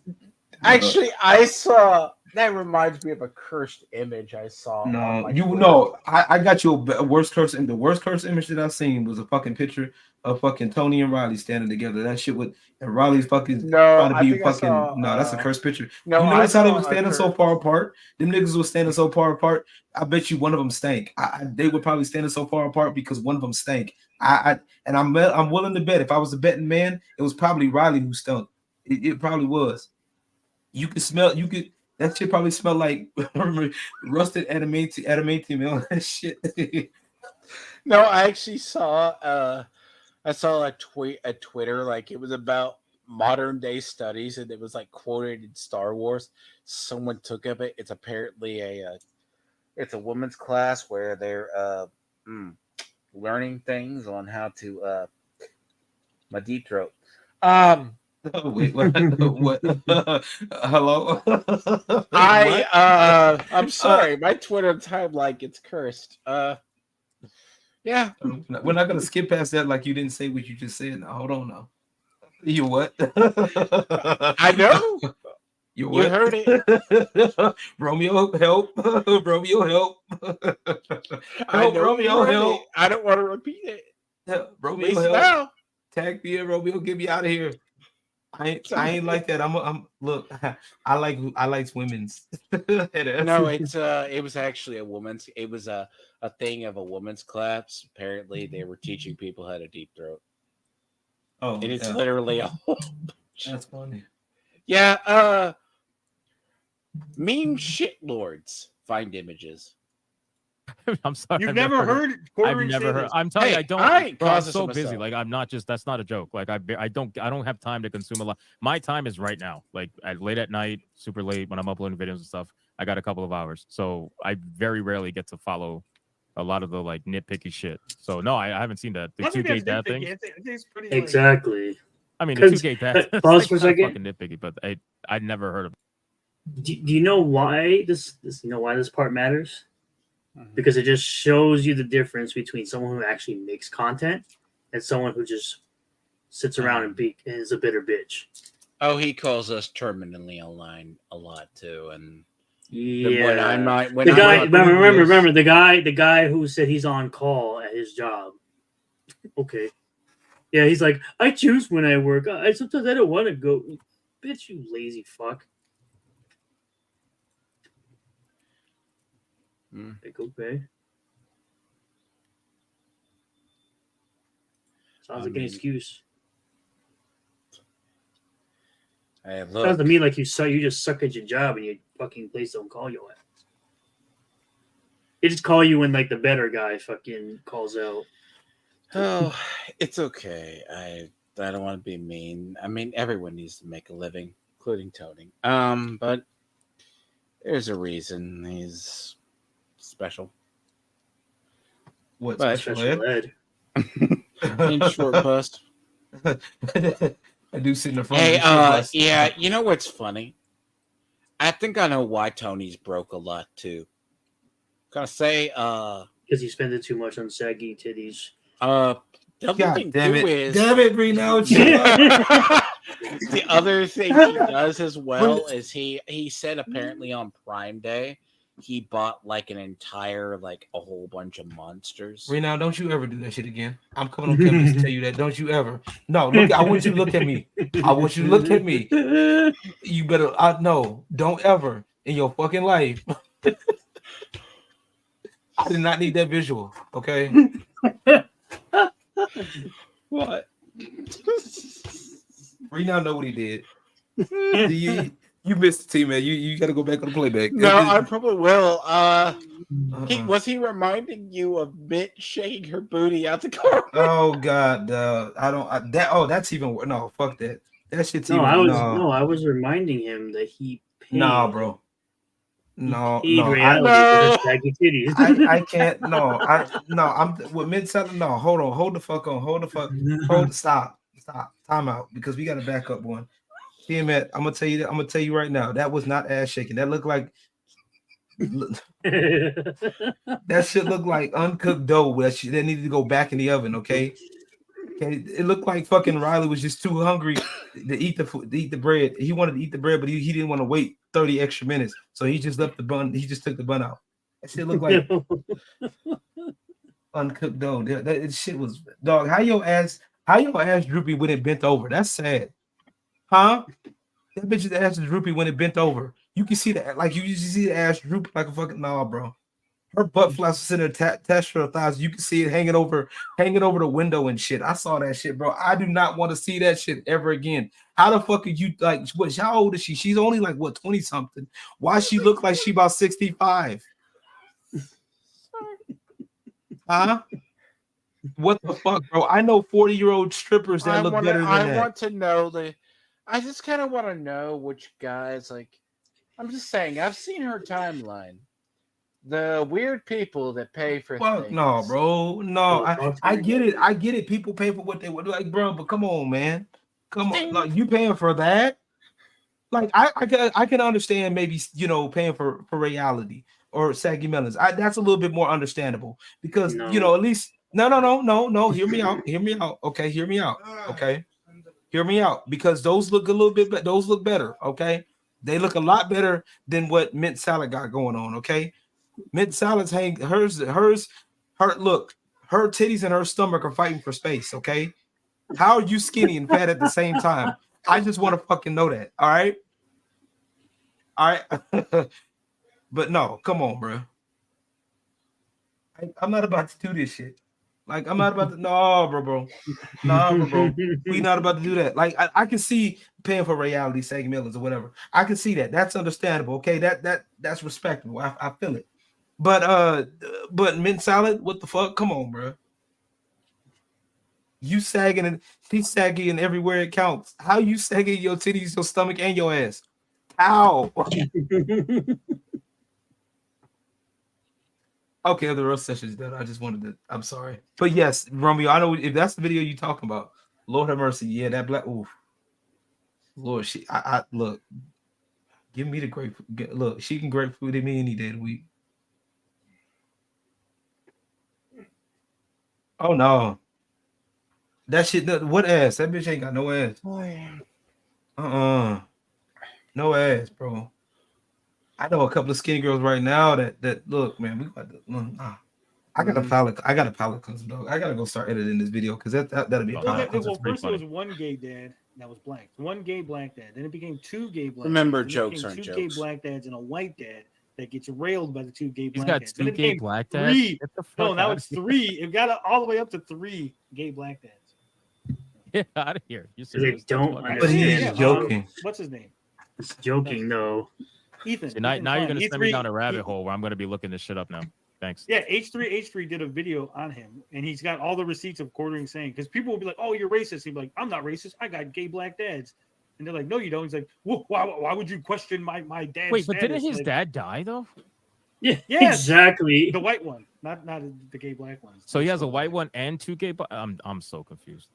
Actually, I saw That reminds me of a cursed image I saw. on No, my you Twitter. know, I got you a worst curse, and the worst curse image that I've seen was a fucking picture of fucking Tony and Riley standing together. That shit would, and Riley's fucking No, trying to I be think I fucking. saw. No, that's a cursed picture. No, You I notice how they saw were a standing so curse. far apart? Them niggas was standing so far apart. I bet you one of them stank. They were probably standing so far apart because one of them stank. I'm willing to bet if I was a betting man, it was probably Riley who stunk. It probably was. You could smell. You could. That shit probably smelled like rusted adamantium and all that shit. No, I actually saw. I saw a tweet at Twitter, like it was about modern day studies, and it was like quoted in Star Wars. Someone took of it. It's apparently it's a women's class where they're learning things on how to my deep throat. Wait, what? Hello? I'm sorry, my Twitter timeline gets cursed. Yeah. We're not gonna skip past that like you didn't say what you just said. Now hold on now. You what? I know. You heard it. Romeo, help. Romeo, help. I know Romeo, help. I don't want to repeat it. Romeo, help. Now. Tag me in, Romeo. Get me out of here. I ain't like that. I'm look. I like women's. No, it was actually a woman's. It was a thing of a woman's class. Apparently, they were teaching people how to deep throat. Oh, and it's literally a whole bunch. That's funny. Yeah. Meme shitlords find images. I'm sorry. You've never heard. I've never heard. I'm telling you, I don't. I'm so busy. Like I'm not just. That's not a joke. Like I don't have time to consume a lot. My time is right now. Like late at night, super late when I'm uploading videos and stuff. I got a couple of hours, so I very rarely get to follow a lot of the like nitpicky shit. So no, I haven't seen that. The 2K dad thing. Exactly. I mean, the 2K dad. Pause for a second. Fucking nitpicky, but I never heard of it. Do you know why this? You know why this part matters? Because it just shows you the difference between someone who actually makes content and someone who just sits around and is a bitter bitch. Oh, he calls us terminally online a lot too, and yeah, when I'm not. When the I'm guy, not remember the guy who said he's on call at his job. Okay, yeah, he's like, I choose when I work. Sometimes I don't want to go. Bitch, you lazy fuck. Like, okay. Sounds like an excuse. Sounds to me like you just suck at your job and your fucking place don't call you at. They just call you when like the better guy fucking calls out. Oh, it's okay. I don't want to be mean. I mean, everyone needs to make a living, including Tony. But there's a reason he's special. What special ed? In short bust. I do sit in the front. Hey, yeah, you know what's funny? I think I know why Tony's broke a lot too. Gonna say, because he spends too much on saggy titties. The other thing damn too it. is, Damn it, Reno. the other thing he does as well is he said apparently on Prime Day he bought like an entire like a whole bunch of monsters. Reno, don't you ever do that shit again. I'm coming on campus to tell you that. Don't you ever. No, look, I want you to look at me. I want you to look at me. You better no, don't ever in your fucking life. I did not need that visual, okay? What? Reno know what he did. You missed the team, man. You got to go back on the playback. No, I probably will. Was he reminding you of Mitt shaking her booty out the car? Oh God, that's even no. Fuck that. That shit's no. even I was reminding him that he paid. Nah, bro. No. I can't. I'm with mid-southern. No, hold on. Hold the fuck on. Stop. Time out because we got to back up one. Damn it! I'm gonna tell you that. I'm gonna tell you right now. That was not ass shaking. That looked like that shit looked like uncooked dough that needed to go back in the oven. Okay. It looked like fucking Riley was just too hungry to eat the bread. He wanted to eat the bread, but he didn't want to wait 30 extra minutes. So he just left the bun. He just took the bun out. That shit looked like uncooked dough. That shit was dog. How your ass droopy when it bent over? That's sad, huh? That bitch's ass is droopy when it bent over. You can see that, like you usually see the ass droop like a fucking bro. Her butt flaps was in her attached to her thighs. You can see it hanging over the window and shit. I saw that shit, bro. I do not want to see that shit ever again. How the fuck are you like? What? How old is she? She's only like what 20 something. Why she look like she about 65? Huh? What the fuck, bro? I know 40-year-old strippers that look better than that. I want to know I just kind of want to know which guys like. I'm just saying. I've seen her timeline. The weird people that pay for fuck things. no, bro. No, I get it. I get it. People pay for what they would like, bro. But come on, man. Come on, like you paying for that? Like I can understand maybe paying for reality or saggy melons. That's a little bit more understandable because at least no. Hear me out. Hear me out. Okay, hear me out. Okay, hear me out because those look a little bit. Those look better. Okay, they look a lot better than what Mint Salad got going on. Okay. Mint Salad's hang her look, her titties and her stomach are fighting for space. Okay, how are you skinny and fat at the same time? I just want to fucking know that. All right, but no, come on, bro. I'm not about to do this shit. Like I'm not about to. No, bro. No, bro. We not about to do that. Like I can see paying for reality segments or whatever. I can see that. That's understandable. Okay, that's respectable. I feel it. But Mint Salad, what the fuck? Come on, bro. You sagging and she's sagging everywhere it counts. How you sagging your titties, your stomach, and your ass? How? Okay, the roast session's done. I just wanted to. I'm sorry, but yes, Romeo. I know if that's the video you talking about. Lord have mercy. Yeah, that black. Oof. Lord, I look. Give me the grapefruit. Look, she can grapefruit me any day of the week. Oh no, that shit. What ass? That bitch ain't got no ass. No ass, bro. I know a couple of skinny girls right now that look, man. We got to. I got a palate cleanser, dog. I gotta go start editing this video because that'll be a palate cleanser. Well, first there was one gay dad that was black, one gay black dad. Then it became two gay black. Remember, dads. jokes aren't two jokes. Gay black dads and a white dad that gets railed by the two gay black dads. He's got two gay black dads. No, now it's three. It got all the way up to 3 gay black dads. Get out of here! They don't understand. But he's joking. What's his name? It's joking, though. Ethan. See, now you're gonna send me down a rabbit Ethan. hole where I'm gonna be looking this shit up now. Thanks. Yeah, H3 did a video on him, and he's got all the receipts of quartering saying, because people will be like, "Oh, you're racist." He'd be like, "I'm not racist. I got gay black dads." And they're like, "No, you don't." He's like, "Why would you question my dad?" Wait, but didn't his dad die though? Yeah, yes, exactly. The white one, not the gay black one. So he has a white one and two gay. I'm so confused.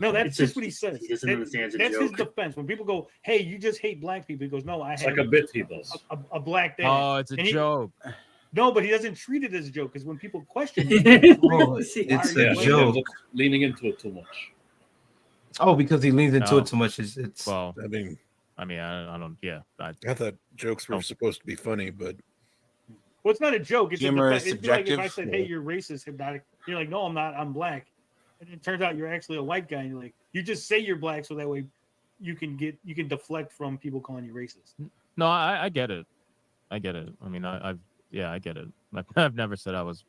No, that's just what he says. He doesn't understand it's a That's joke. his defense. When people go, "Hey, you just hate black people," he goes, "No, I It's have like a bit he does. a black dad." Oh, it's a joke. No, but he doesn't treat it as a joke because when people question It's a joke. Leaning into it too much. Oh, because he leans into it too much. It's well. I mean, I don't. Yeah, I thought jokes were supposed to be funny, but well, it's not a joke. It's humor is it'd be like subjective. if I said, "Hey, you're racist, hypnotic," you're like, "No, I'm not. I'm black," and it turns out you're actually a white guy. And you're like, you just say you're black so that way you can deflect from people calling you racist. No, I get it. I get it. I mean, I get it. I've never said I was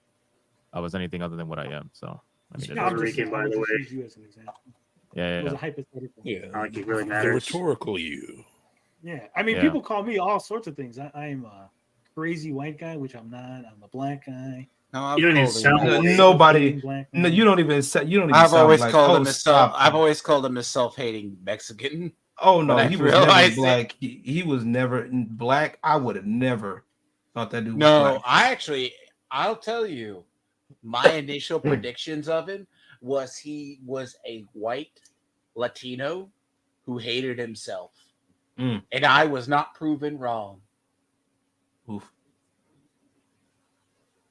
anything other than what I am. So I mean, Puerto Rican, by the way. Use you as an example. Yeah. It was a hypothetical. yeah, Like it really the matters. rhetorical you. Yeah, I mean, people call me all sorts of things. I am a crazy white guy, which I'm not. I'm a black guy. No, You don't even sound nobody. No, you don't even say. You don't even. I've always sound called like, him a self. I've always called him a self-hating Mexican. Oh no, When I he was never realized black. He was never black. I would have never thought that dude was No, black. I'll tell you, my initial predictions of him was he was a white Latino who hated himself. Mm. And I was not proven wrong. Oof.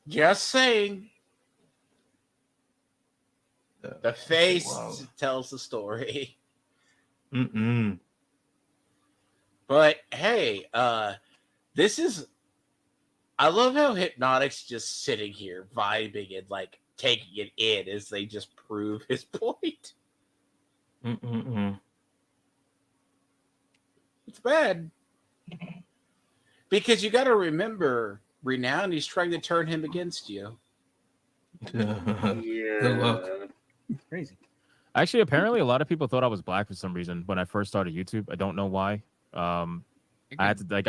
Just saying. The face Wow. tells the story. Mm-mm. But hey, this is. I love how Hypnotic's just sitting here vibing and like taking it in as they just prove his point. It's bad because you got to remember, Renown. He's trying to turn him against you. Good luck. Crazy. Actually, apparently, a lot of people thought I was black for some reason when I first started YouTube. I don't know why. I had to like.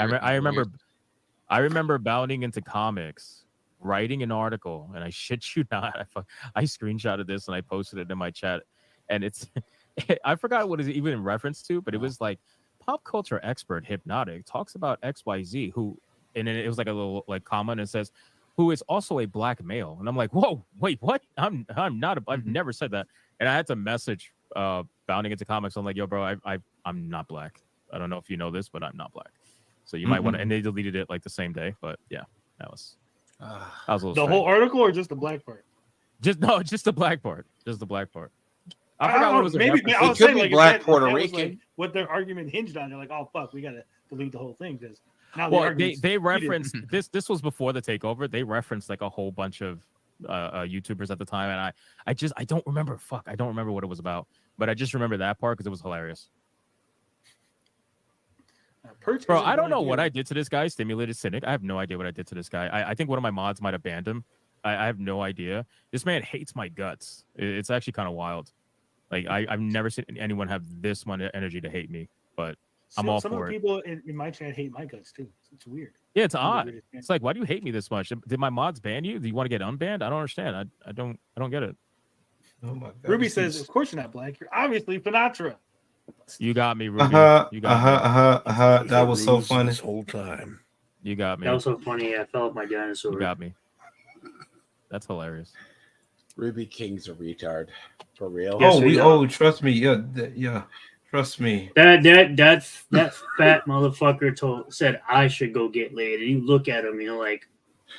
I remember bounding into comics, writing an article, and I shit you not, I screenshotted this and I posted it in my chat, and it's I forgot what it's even in reference to, but it was like pop culture expert Hypnotic talks about XYZ who, and then it was like a little like comment and it says who is also a black male, and I'm like, whoa, wait, what? I'm not. I've never said that, and I had to message bounding into comics. I'm like, yo, bro, I'm not black. I don't know if you know this, but I'm not black. So you might want to, and they deleted it like the same day. But yeah, that was a little the strange. whole article or just the black part? Just the black part. Just the black part. I forgot what it was. Maybe It I was could saying be like black if that Puerto was, Rican. like, what their argument hinged on. They're like, oh fuck, we gotta delete the whole thing because now Well, they referenced this. This was before the takeover. They referenced like a whole bunch of YouTubers at the time, and I don't remember. Fuck, I don't remember what it was about. But I just remember that part because it was hilarious. Bro, I don't know what I did to this guy, Stimulated Cynic. I have no idea what I did to this guy. I think one of my mods might have banned him. I have no idea. This man hates my guts. It's actually kind of wild. Like, I've never seen anyone have this much energy to hate me, but I'm all some for of the it. people in my chat hate my guts too. It's weird. Yeah, it's odd. It's like, why do you hate me this much? Did my mods ban you? Do you want to get unbanned? I don't understand. I don't get it. Oh my God. Ruby says, of course you're not black. You're obviously Sinatra. You got me, Ruby. You got me. That was so funny. This whole time. You got me. That was so funny. I fell off my dinosaur. You got me. That's hilarious. Ruby King's a retard, for real. Trust me. Yeah. Trust me. That fat motherfucker said I should go get laid, and you look at him, and you're like,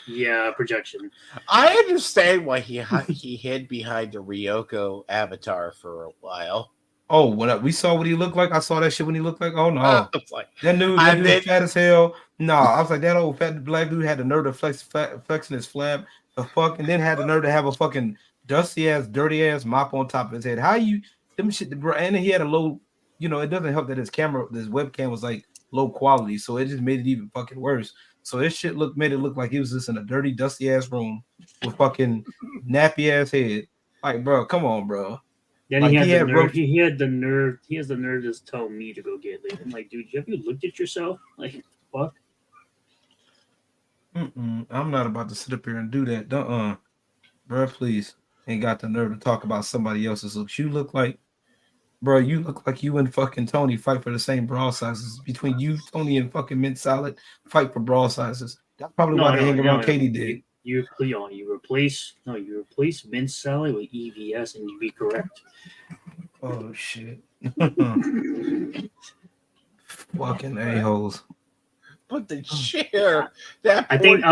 yeah, projection. I understand why he hid behind the Ryoko avatar for a while. Oh, when we saw what he looked like, I saw that shit when he looked like, oh no, I was like, that dude was fat as hell. No, I was like, that old fat black dude had the nerve to flexing his flab, the fuck, and then had the nerve to have a fucking dusty ass, dirty ass mop on top of his head. How you them shit? And then he had a low, it doesn't help that his webcam was like low quality, so it just made it even fucking worse. So this shit made it look like he was just in a dirty, dusty ass room with fucking nappy ass head. Like, bro, come on, bro. Then like, he has the nerve to just tell me to go get laid. I'm like, dude, have you looked at yourself? Like, fuck. I'm not about to sit up here and do that. Bro, please. Ain't got the nerve to talk about somebody else's looks. You look like you and fucking Tony fight for the same bra sizes. Between you, Tony, and fucking Mint Salad fight for bra sizes. That's probably why they hang around Katie did. You replace Mint Salad with EVS and you'd be correct. Oh shit. Fucking a-holes. But the chair. I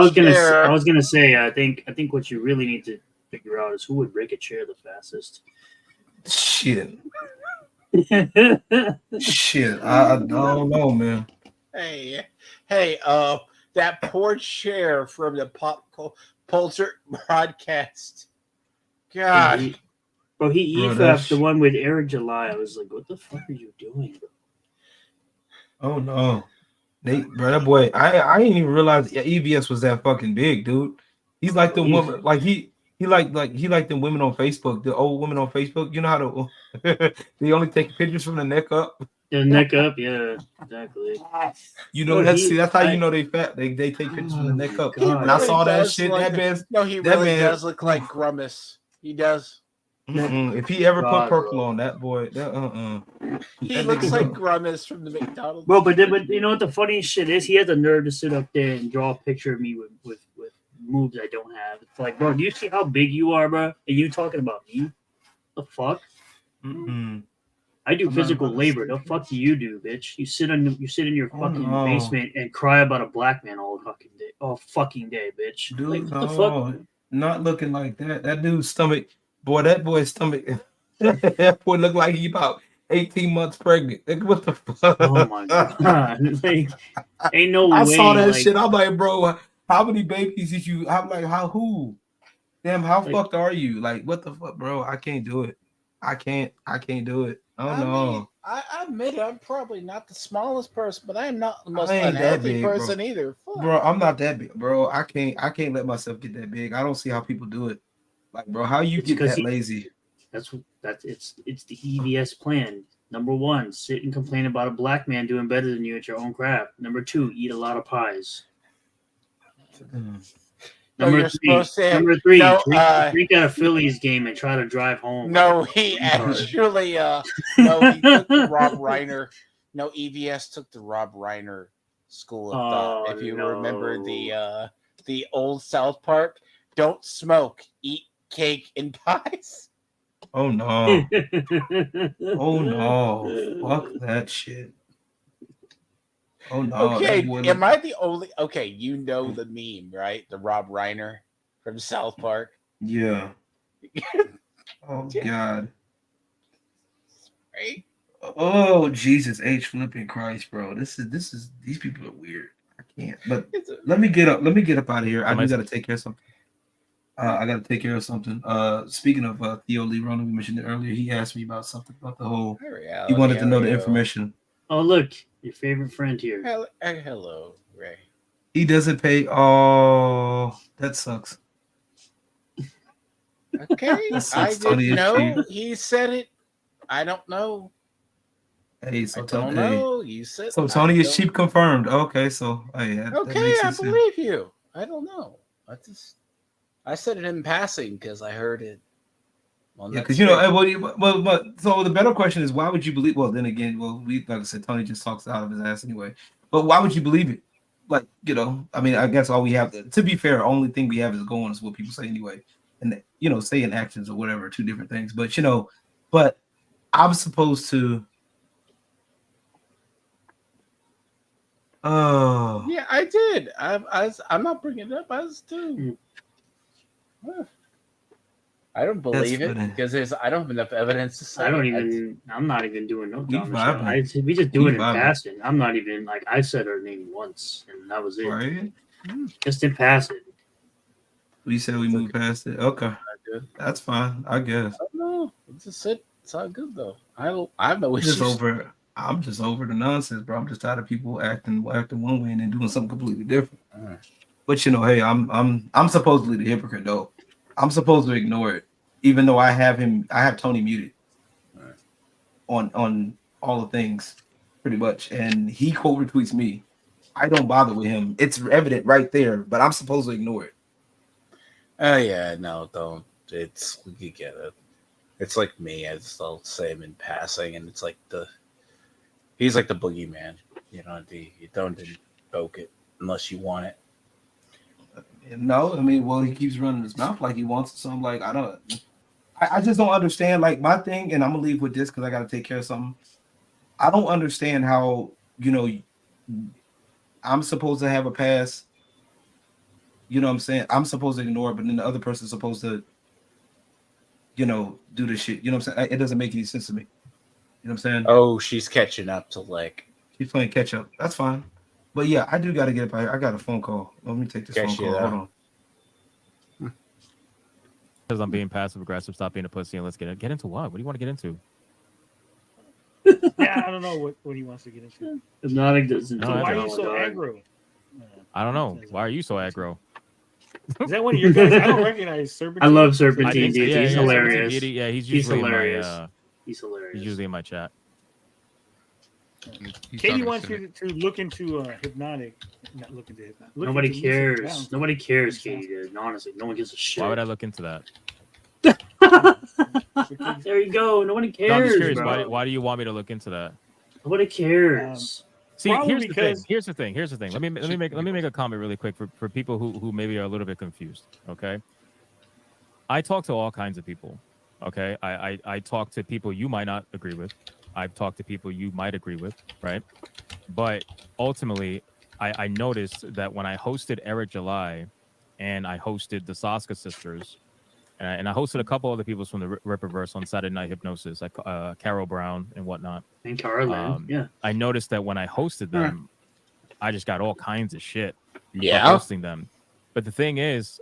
was gonna say I think what you really need to figure out is who would break a chair the fastest. Shit. Shit. I don't know, man. Hey, that poor chair from the pop culture broadcast. God. Bro, he EFF'd the one with Eric July. I was like, what the fuck are you doing, bro? Oh no. Bro, that boy, I didn't even realize EVS was that fucking big, dude. He's like the woman, like he like the women on Facebook, the old women on Facebook. You know how they only take pictures from the neck up. The neck up, yeah, exactly. That's how you know they fat. They take pictures from the neck up. And I saw that shit. He really does look like Grummus. He does. If he ever put purple on that boy, he looks like Grummus from the McDonald's. Well, but you know what the funniest shit is? He has the nerve to sit up there and draw a picture of me with moves I don't have. It's like, bro, do you see how big you are, bro? Are you talking about me? The fuck? I do physical labor. The fuck do you do, bitch? You sit in your fucking basement and cry about a black man all fucking day, bitch. Dude, like, what the fuck? Not looking like that. That dude's stomach, boy. That boy's stomach. That boy look like he about 18 months pregnant. Like, what the fuck? Oh my god! Like, ain't no I way. saw that like, shit. I'm like, bro, how many babies did you? I'm like, how who? Damn, how Like- fucked are you? Like, what the fuck, bro? I can't do it. I can't do it. Oh I no. mean, I admit I'm probably not the smallest person, but I'm not the most I ain't that unhealthy big, bro. person either. Fuck. Bro, I'm not that big, bro. I can't let myself get that big. I don't see how people do it. Like, bro, how you It's get 'cause that lazy? That's it's the EVS plan. Number one, sit and complain about a black man doing better than you at your own craft. Number two, eat a lot of pies. No, you're supposed to. Number three, No, drink at a Phillies game and try to drive home. no, like a he retard. actually. No, he took the Rob Reiner. No, EVS took the Rob Reiner School of Thought. Oh, If you no. remember the old South Park, don't smoke, eat cake and pies. Oh no. Oh no. Fuck that shit. Oh no. Okay, That boy am I the only? Okay, you know the meme, right? The Rob Reiner from South Park. Yeah. Oh God. Right? Oh Jesus H flipping Christ, bro. This is these people are weird. I can't. But let me get up out of here. I do gotta take care of something. I gotta take care of something. Speaking of Theo Lee Ronan, we mentioned it earlier. He asked me about something about the whole. He wanted to know the information. Oh, look, your favorite friend here. Hello, Ray. He doesn't pay. Oh, that sucks. Okay, That I sucks. Tony didn't is know. cheap. He said it. I don't know. Hey, so I don't know. You said so. Tony I is don't- cheap confirmed. Okay, so hey, that Okay, makes I sense. believe you. I don't know. I said it in passing because I heard it. Yeah, because well, so the better question is why would you believe? Well, then again, like I said, Tony just talks out of his ass anyway. But why would you believe it? Like, I mean, I guess all we have to be fair, only thing we have is going is what people say anyway, and saying actions or whatever, two different things. But but I'm supposed to. Oh yeah, I did. I'm not bringing it up. I was too. I don't believe it because I don't have enough evidence to say. I'm not even doing no dumb shit. We just do it in passing. I'm not even like I said her name once and that was it. Right. Just in passing. We said we moved past it. Okay, that's fine. I guess. No, it's all good though. I have no issues. I'm just over the nonsense, bro. I'm just tired of people acting one way and then doing something completely different. But hey, I'm supposedly the hypocrite though. I'm supposed to ignore it, even though I have Tony muted on all the things, pretty much, and he quote retweets me. I don't bother with him. It's evident right there, but I'm supposed to ignore it. Oh yeah, no, don't. You get it. It's like me. I'll say him in passing, and it's like he's like the boogeyman. You don't invoke it unless you want it. No, I mean, he keeps running his mouth like he wants it. So I'm like, I just don't understand. Like my thing, and I'm gonna leave with this because I got to take care of something. I don't understand how I'm supposed to have a pass. You know what I'm saying? I'm supposed to ignore it, but then the other person's supposed to, do the shit. You know what I'm saying? It doesn't make any sense to me. You know what I'm saying? Oh, she's catching up to She's playing catch up. That's fine. But yeah, I do got to get up. I got a phone call. Let me take this phone call. Hold on. Because I'm being passive aggressive. Stop being a pussy and let's get into what? What do you want to get into? Yeah, I don't know what he wants to get into. Hypnotic doesn't. So why are you so aggro? I don't know. Why are you so aggro? Is that one of your guys? I don't recognize Serpentine. I love Serpentine. He's hilarious. He's usually hilarious. He's usually in my chat. Katie wants you to look into Hypnotic. Not look into Hypnotic. Nobody cares. Nobody cares, Katie did. Honestly, no one gives a shit. Why would I look into that? There you go. Nobody cares. No, I'm just curious. Bro. Why do you want me to look into that? Nobody cares. See, here's the thing. Let me make a comment really quick for people who maybe are a little bit confused. Okay, I talk to all kinds of people. Okay, I talk to people you might not agree with. I've talked to people you might agree with, right? But ultimately, I noticed that when I hosted Eric July and I hosted the Saska sisters, and I hosted a couple other people from the Ripperverse on Saturday Night Hypnosis, like Carol Brown and whatnot. And Carlin, yeah. I noticed that when I hosted them, I just got all kinds of shit for Yeah. hosting them. But the thing is,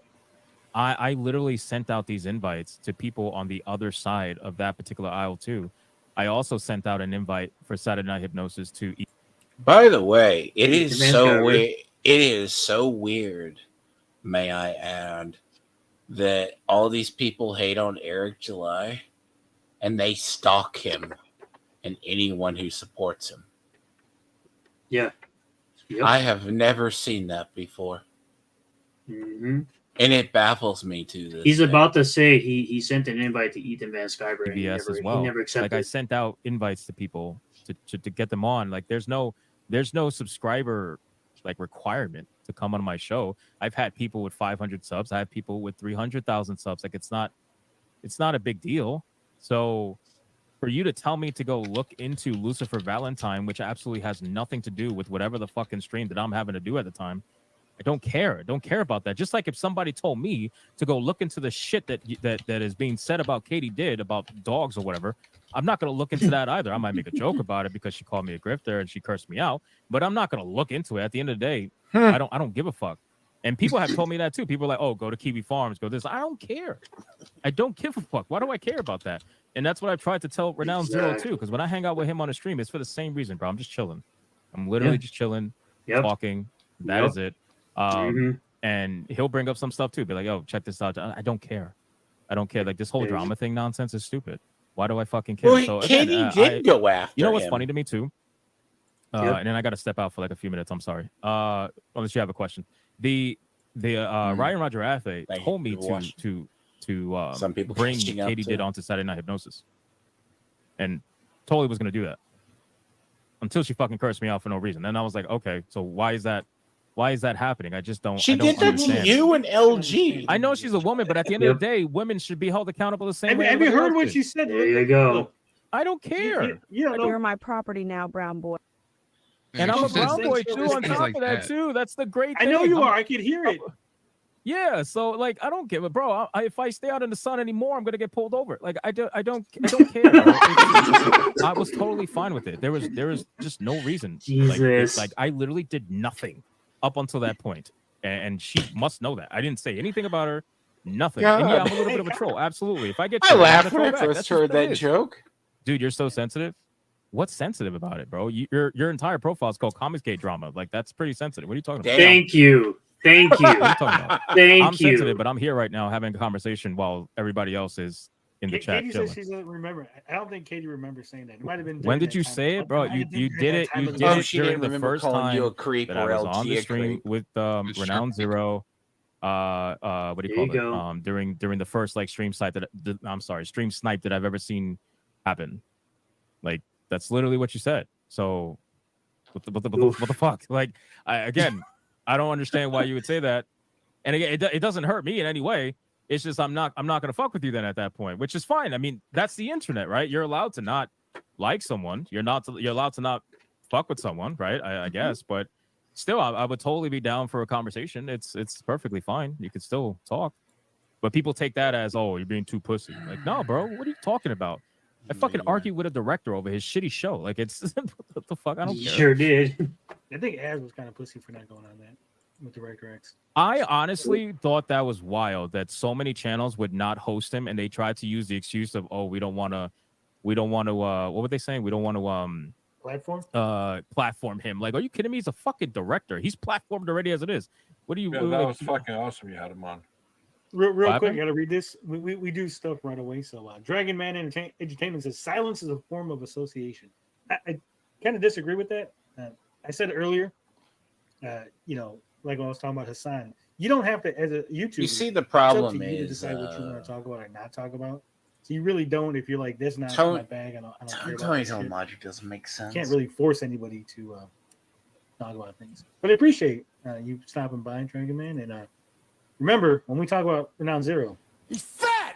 I literally sent out these invites to people on the other side of that particular aisle too. I also sent out an invite for Saturday Night Hypnosis to. By the way, it The is man's so covered. weird. It is so weird, may I add, that all these people hate on Eric July, and they stalk him and anyone who supports him. Yeah. Yep. I have never seen that before, hmm and it baffles me to this. He's day. about to say he sent an invite to Ethan Van Sciver, and PBS as well. he never accepted. Like I sent out invites to people to get them on. Like there's no subscriber like requirement to come on my show. I've had people with 500 subs. I have people with 300,000 subs. Like it's not a big deal. So for you to tell me to go look into Lucifer Valentine, which absolutely has nothing to do with whatever the fucking stream that I'm having to do at the time, I don't care. I don't care about that. Just like if somebody told me to go look into the shit that is being said about Katie did about dogs or whatever, I'm not going to look into that either. I might make a joke about it because she called me a grifter and she cursed me out, but I'm not going to look into it. At the end of the day, I don't give a fuck. And people have told me that too. People are like, "Oh, go to Kiwi Farms, go this." I don't care. I don't give a fuck. Why do I care about that? And that's what I tried to tell Renown Zero too. Because when I hang out with him on the stream, it's for the same reason, bro. I'm just chilling. I'm literally just chilling, talking. That is it. And he'll bring up some stuff too. Be like, "Yo, check this out." I don't care. I don't care. Like this whole drama thing nonsense is stupid. Why do I fucking care? Well, So Katie again, did go after You know what's him. funny to me too? And then I got to step out for like a few minutes. I'm sorry. Unless you have a question. The Ryan Roger Athe told me to Some people bring catching up Katie to- did onto Saturday Night Hypnosis, and totally was going to do that until she fucking cursed me out for no reason. Then I was like, okay, so why is that happening? I just don't. She I don't did that understand. to you and LG. I know she's a woman, but at the end of the day, women should be held accountable the same way. Have you everybody heard else what is. she said? There you go. Look, I don't care. You're my property now, brown boy. And I'm a she says brown boy things too. On top like of that too, that's the great I thing. know you are. I could hear it. Yeah, so like I don't give a bro. If I stay out in the sun anymore, I'm gonna get pulled over. Like I don't care. Bro. I was totally fine with it. There was just no reason. Jesus. Like I literally did nothing up until that point, and she must know that. I didn't say anything about her. Nothing. And yeah, I'm a little bit of a troll. Absolutely. If I get I trolled, I'm laughed gonna when I troll back. first That's just heard what it that is. joke. Dude, you're so sensitive. What's sensitive about it, bro? Your entire profile is called Comicsgate Drama. Like that's pretty sensitive. What are you talking about? Thank you. Thank you. What are you talking about? Thank I'm you. sensitive, but I'm here right now having a conversation while everybody else is in the chat. Katie chilling. says she doesn't remember. I don't think Katie remembers saying that. It might have been. When during did that you time. say it, bro? I You think did during it. that time You of did the- Oh, it she during didn't the remember first calling time you a creep that I or was on LG the a stream creep. with Renown Zero. What do you There call you it? go. During the first like stream snipe stream snipe that I've ever seen happen. Like that's literally what you said. So what the fuck? Like I don't understand why you would say that. And again, it doesn't hurt me in any way. It's just I'm not gonna fuck with you then at that point, which is fine. I mean, that's the internet, right? You're allowed to not like someone. You're allowed to not fuck with someone, right? I guess, but still, I would totally be down for a conversation. It's perfectly fine. You could still talk, but people take that as, oh, you're being too pussy. Like, no, bro, what are you talking about? I fucking argued with a director over his shitty show. Like, it's what the fuck? I don't care. Sure did. I think Az was kind of pussy for not going on that with Director X. I honestly thought that was wild that so many channels would not host him, and they tried to use the excuse of, oh, we don't want to. What were they saying? We don't want to platform him. Like, are you kidding me? He's a fucking director. He's platformed already as it is. What do you? Yeah, that was fucking awesome. You had him on. Real quick, I gotta read this. We do stuff right away. So, Dragon Man Entertainment says silence is a form of association. I kind of disagree with that. I said earlier, like when I was talking about Hassan, you don't have to, as a YouTuber. You see, the it's up problem to you to is decide what you want to talk about or not talk about. So you really don't. If you're like, that's not my bag. I don't care about Tony's that own shit. logic doesn't make sense. You can't really force anybody to talk about things. But I appreciate you stopping by, Dragon Man, and remember when we talk about Renown Zero, He's fat.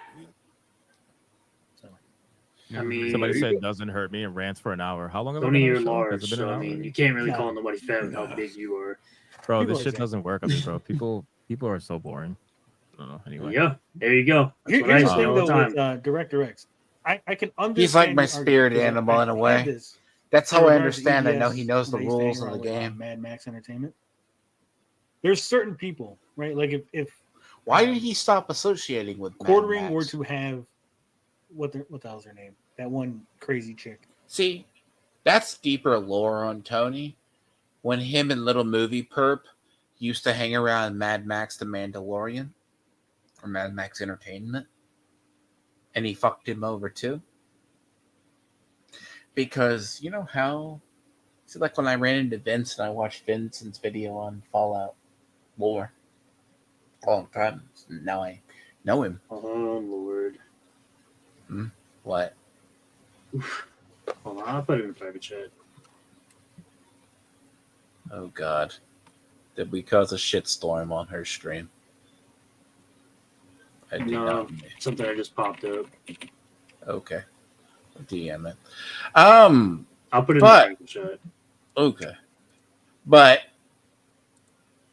I mean, somebody said doesn't hurt me and rants for an hour. How long have I Tony, been on you're the show? large, Has it been so an I hour? mean, you can't really No. call nobody fat with how big you are. Bro, People this are shit exact- doesn't work on me, bro. People are so boring. I don't know. Anyway, Yeah, there you go. That's what I Here's the say thing, all the though, time. with Director X. I can understand. He's like my your spirit argument, 'cause animal in a had way. this That's in how I regards to understand. I know he EBS knows the when I used to hang rules of the around with, game. Mad Max Entertainment. There's certain people, right? Like if Why did he stop associating with Mad Quartering were Max? to have what the hell's her name? That one crazy chick. See, that's deeper lore on Tony. When him and Little Movie Perp used to hang around Mad Max the Mandalorian or Mad Max Entertainment, and he fucked him over too. Because you know how, see, like when I ran into Vince and I watched Vincent's video on Fallout lore a long time. Now I know him. Oh Lord. What? Hold on, I'll put it in private chat. Oh God. Did we cause a shitstorm on her stream? I did No, not. something that just popped up. Okay. DM it. I'll put it in private chat. Okay. But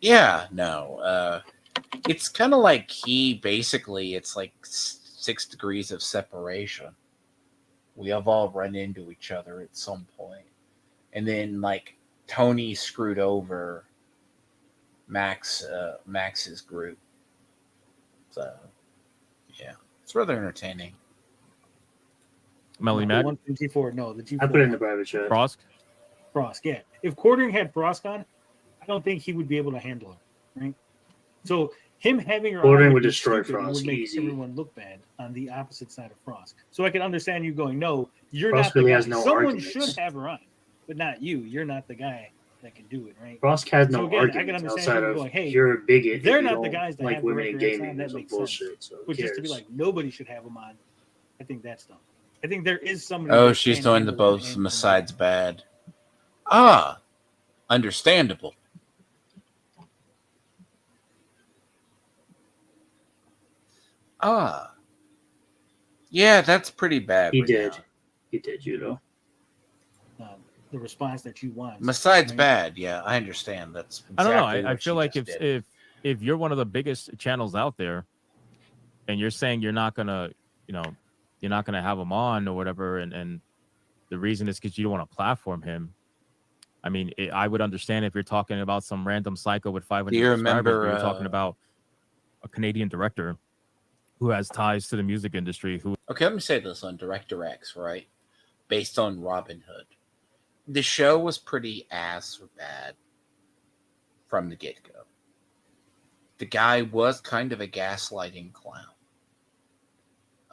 yeah, no. It's kind of like it's like 6 degrees of separation. We have all run into each other at some point. And then like Tony screwed over Max's group. So yeah. It's rather entertaining. Melly The Mac, 154, no, the G4. I put it in the private chat. Frost. Frost, yeah. If Quartering had Frost on, I don't think he would be able to handle her, right? So him having her Quartering on would be destroy stupid and Frost would make easy. everyone look bad on the opposite side of Frost. So I can understand you going, no, you're Frost not the really guy. has no Someone arguments. should have her on, but not you. You're not the guy that can do it, right? Frost has no So again, I can arguments understand outside people of going, hey, you're a bigot. if they're you not the don't guys that like have women in Director X gaming on. or That some makes sense. bullshit. So who But just to be cares? like, nobody should have them on, I think that's dumb. I think there is somebody. Oh, that she's can doing the handle that both and- besides bad. Ah, understandable. Ah, yeah, that's pretty bad. He right did. now. He did, you know. the response that you want. Besides right? bad, yeah, I understand. That's I don't know. exactly I what feel she like just if did. if you're one of the biggest channels out there, and you're saying you're not gonna, you're not gonna have him on or whatever, and the reason is because you don't want to platform him. I mean, I would understand if you're talking about some random psycho with 500 Do you subscribers, but remember? you're talking about a Canadian director who has ties to the music industry. Who Okay, let me say this on Director X, right? Based on Robin Hood. The show was pretty ass or bad from the get-go. The guy was kind of a gaslighting clown.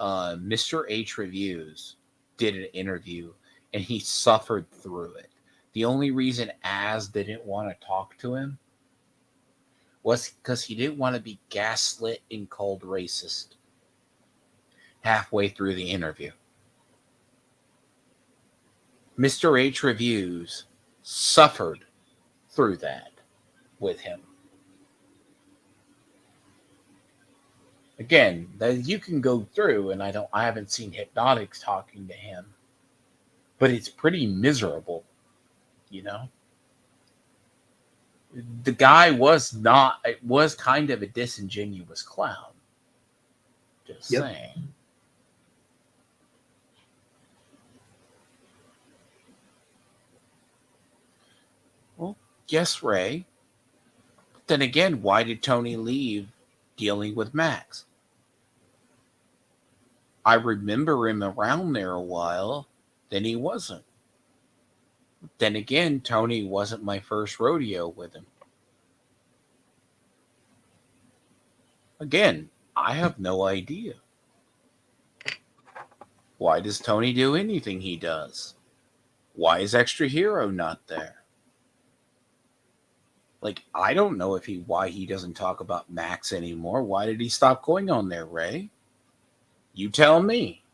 Mr. H Reviews did an interview, and he suffered through it. The only reason Az didn't want to talk to him was because he didn't want to be gaslit and called racist halfway through the interview. Mr. H Reviews suffered through that with him. Again, that you can go through, and I haven't seen Hypnotics talking to him, but it's pretty miserable, you know. The guy was kind of a disingenuous clown. Just saying. Well, yes, Ray. But then again, why did Tony leave dealing with Max? I remember him around there a while, then he wasn't. Then again, Tony wasn't my first rodeo with him. Again, I have no idea. Why does Tony do anything he does? Why is Extra Hero not there? Like, I don't know why he doesn't talk about Max anymore. Why did he stop going on there, Ray? You tell me.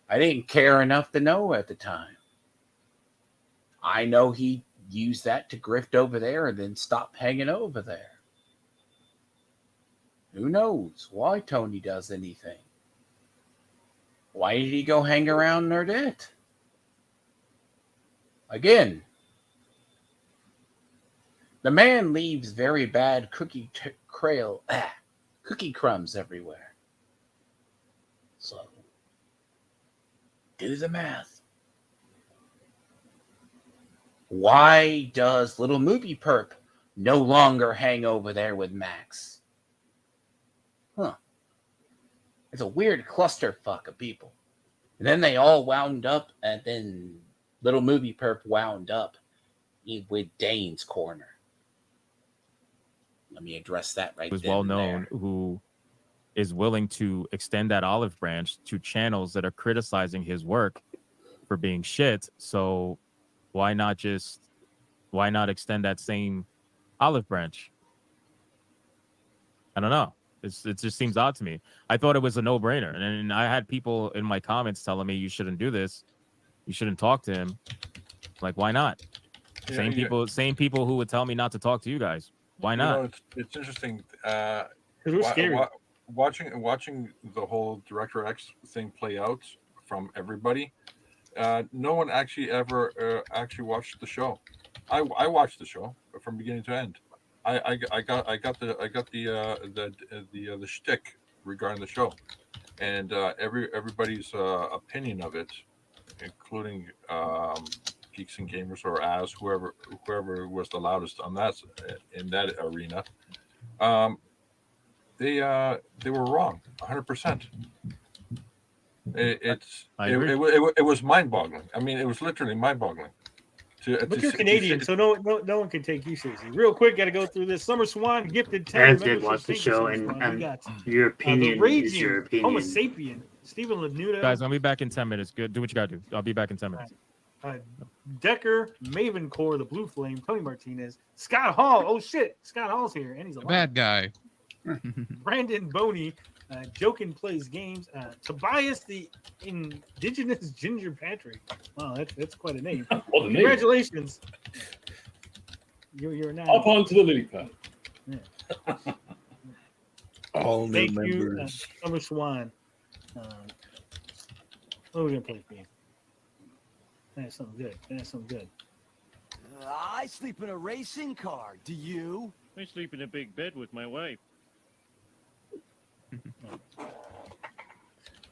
I didn't care enough to know at the time. I know he used that to grift over there and then stop hanging over there. Who knows why Tony does anything? Why did he go hang around Nerdette? Again, the man leaves very bad cookie crumbs everywhere. So do the math. Why does little movie perp no longer hang over there with Max? Huh. It's a weird clusterfuck of people. And then they all wound up, and then little movie perp wound up with Dane's corner. Let me address that right Who's then well and known, there. who is willing to extend that olive branch to channels that are criticizing his work for being shit. So why not extend that same olive branch? I don't know. It just seems odd to me. I thought it was a no-brainer, and I had people in my comments telling me you shouldn't do this, you shouldn't talk to him. Like, why not? Yeah, Same people who would tell me not to talk to you guys. Why not? It's interesting. Because we're scary. Watching the whole Director X thing play out from everybody. No one actually ever actually watched the show. I watched the show from beginning to end. I got the shtick regarding the show, and everybody's opinion of it, including Geeks and Gamers or As whoever was the loudest on that in that arena. They were wrong 100%. It was mind-boggling. I mean, it was literally mind-boggling. But you're Canadian, so no one can take you seriously. Real quick, got to go through this. Summer Swan gifted 10 As did memberships. watch the Thank you, show, Summer Swan. and We got your opinion the is your raging Homo opinion. sapien, Stephen Lanuto. Guys, I'll be back in 10 minutes. Good. Do what you got to do. I'll be back in 10 minutes. Decker, Maven Core, the Blue Flame, Tony Martinez, Scott Hall. Oh shit, Scott Hall's here, and he's a Bad guy. Brandon Boney, Jokin Plays Games, Tobias, the Indigenous Ginger Patrick. Wow, that's quite a name. What a name. Congratulations. You're now Up onto the lily pad. Yeah. All new Thank you, members. Summer Swan. What are we gonna play for you? That's something good. I sleep in a racing car. Do you? I sleep in a big bed with my wife.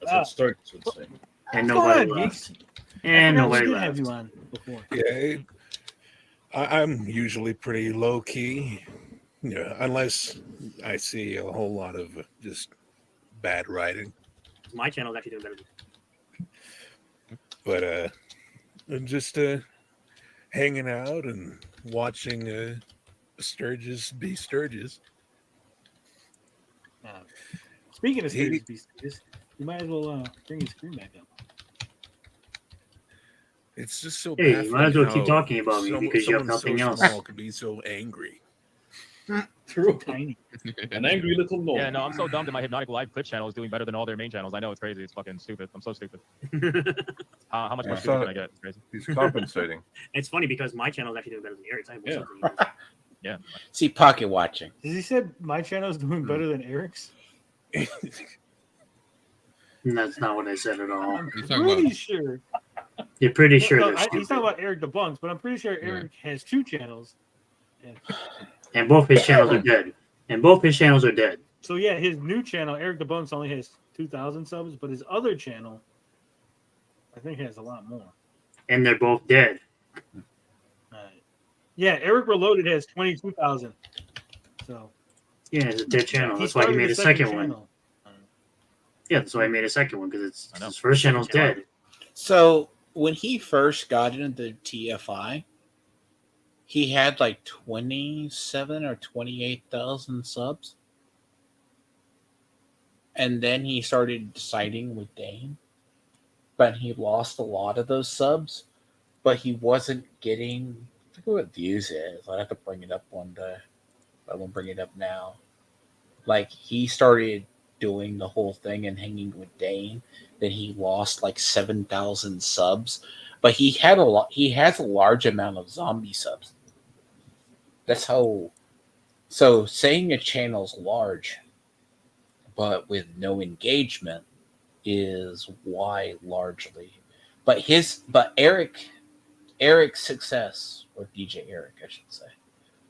That's what Starks would say. And Go ahead, nobody Geeks. left. And I nobody did left. have you on before. Yeah, I'm usually pretty low key. Yeah, unless I see a whole lot of just bad writing. My channel's actually doing better. But I'm just hanging out and watching Sturgis be Sturgis. Speaking of Sturgis be Sturgis, you might as well bring your screen back up. It's just so Hey, you might as well keep how talking about me because you have someone nothing so else. small can be so angry. True. Tiny. An angry little gnome. Yeah, no, I'm so dumb that my Hypnotic Live Twitch channel is doing better than all their main channels. I know it's crazy. It's fucking stupid. I'm so stupid. How much more stupid can I get? It's crazy. He's compensating. It's funny because my channel's actually doing better than Eric's. I have Yeah. Yeah. See, pocket watching. Did he said my channel is doing better than Eric's? That's not what I said at all. I'm You're talking pretty about- sure. You're pretty sure No, they're he's stupid. talking about Eric Debunks, but I'm pretty sure Eric has two channels. And both his channels are dead. So yeah, his new channel, Eric Debunks, only has 2,000 subs, but his other channel, I think, has a lot more. And they're both dead. Yeah, Eric Reloaded has 22,000. So Yeah, it's a dead channel. he That's why he started made the a second one. channel. Yeah, that's why I made a second one because I know. his first channel's dead. So when he first got into TFI, he had like 27 or 28,000 subs. And then he started siding with Dane. But he lost a lot of those subs. But he wasn't getting, I forget what views is. I'd have to bring it up one day. I won't bring it up now. Like, he started doing the whole thing and hanging with Dane. Then he lost like 7,000 subs. But he had a lot. He has a large amount of zombie subs. That's how. So saying a channel's large, but with no engagement, is why largely. But Eric's success, or DJ Eric, I should say,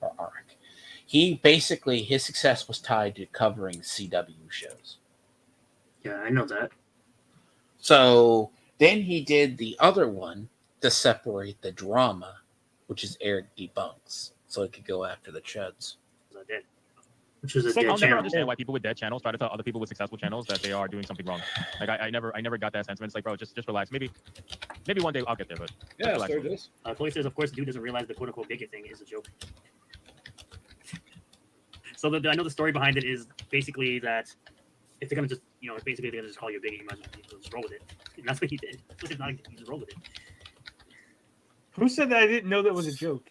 or Arik, He basically, his success was tied to covering CW shows. Yeah, I know that. So then he did the other one to separate the drama, which is Eric Debunks, so he could go after the chuds. I did. Which is a Second dead I'll never channel. understand why people with dead channels try to tell other people with successful channels that they are doing something wrong. Like I never got that sentiment. It's like, bro, just relax. Maybe one day I'll get there, but Yeah, relax. start this. Police says, of course, the dude doesn't realize the quote unquote bigot thing is a joke. So I know the story behind it is basically that if they're gonna just, basically they're gonna just call you a bigot, you might as well just roll with it. And that's what he did. It's not, you just roll with it. Who said that? I didn't know that was a joke.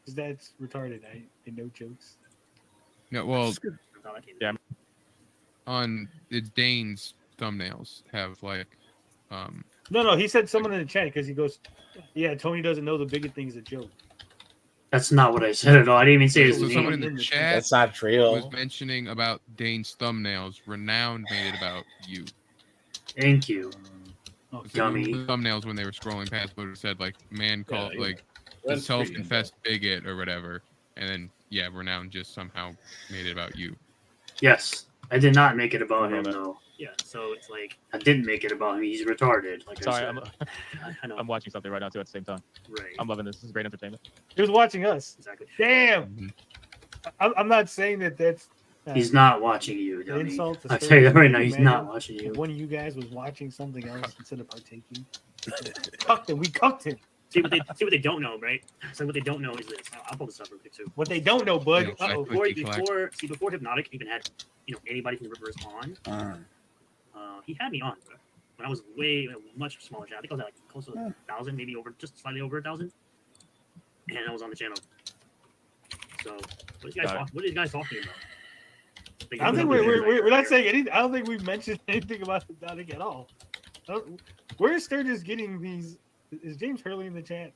Because that's retarded. I know jokes. No, well, That's how that came Yeah. on Dane's thumbnails have No, he said someone in the chat because he goes, yeah, Tony doesn't know the bigot thing is a joke. That's not what I said at all. I didn't even say his so name. someone in the chat That's not was real. mentioning about Dane's thumbnails. Renowned made it about you. Thank you. Oh, So Dummy. the thumbnails when they were scrolling past, but it said man called Yeah, like That's self-confessed bigot or whatever, and then Renowned just somehow made it about you. Yes. I did not make it about I know him, that. though. Yeah, so it's like, I didn't make it about him. He's retarded. Like Sorry, I said. I know. I'm watching something right now too at the same time. Right. I'm loving this. This is great entertainment. He was watching us. Exactly. Damn. Mhm. I'm not saying that that's He's not watching you, an dummy. insult to I'll tell you that Sturgis. right now. Can you He's not imagine watching if you. one of you guys was watching something else instead of partaking. Cucked him. We cucked him. See what they don't know, right? So what they don't know is this. I'll pull this up real quick too. What they don't know, bud. Yeah. Uh-oh. Before Hypnotic even had anybody from the Rivers on, he had me on, bro. When I was much smaller channel. I think I was at like close to 1,000, maybe just slightly over 1,000, and I was on the channel. So what are you guys talking about? Like, I don't think we're not saying anything. I don't think we've mentioned anything about Hypnotic at all. Where is Sturgis getting these? Is James Hurley in the chat?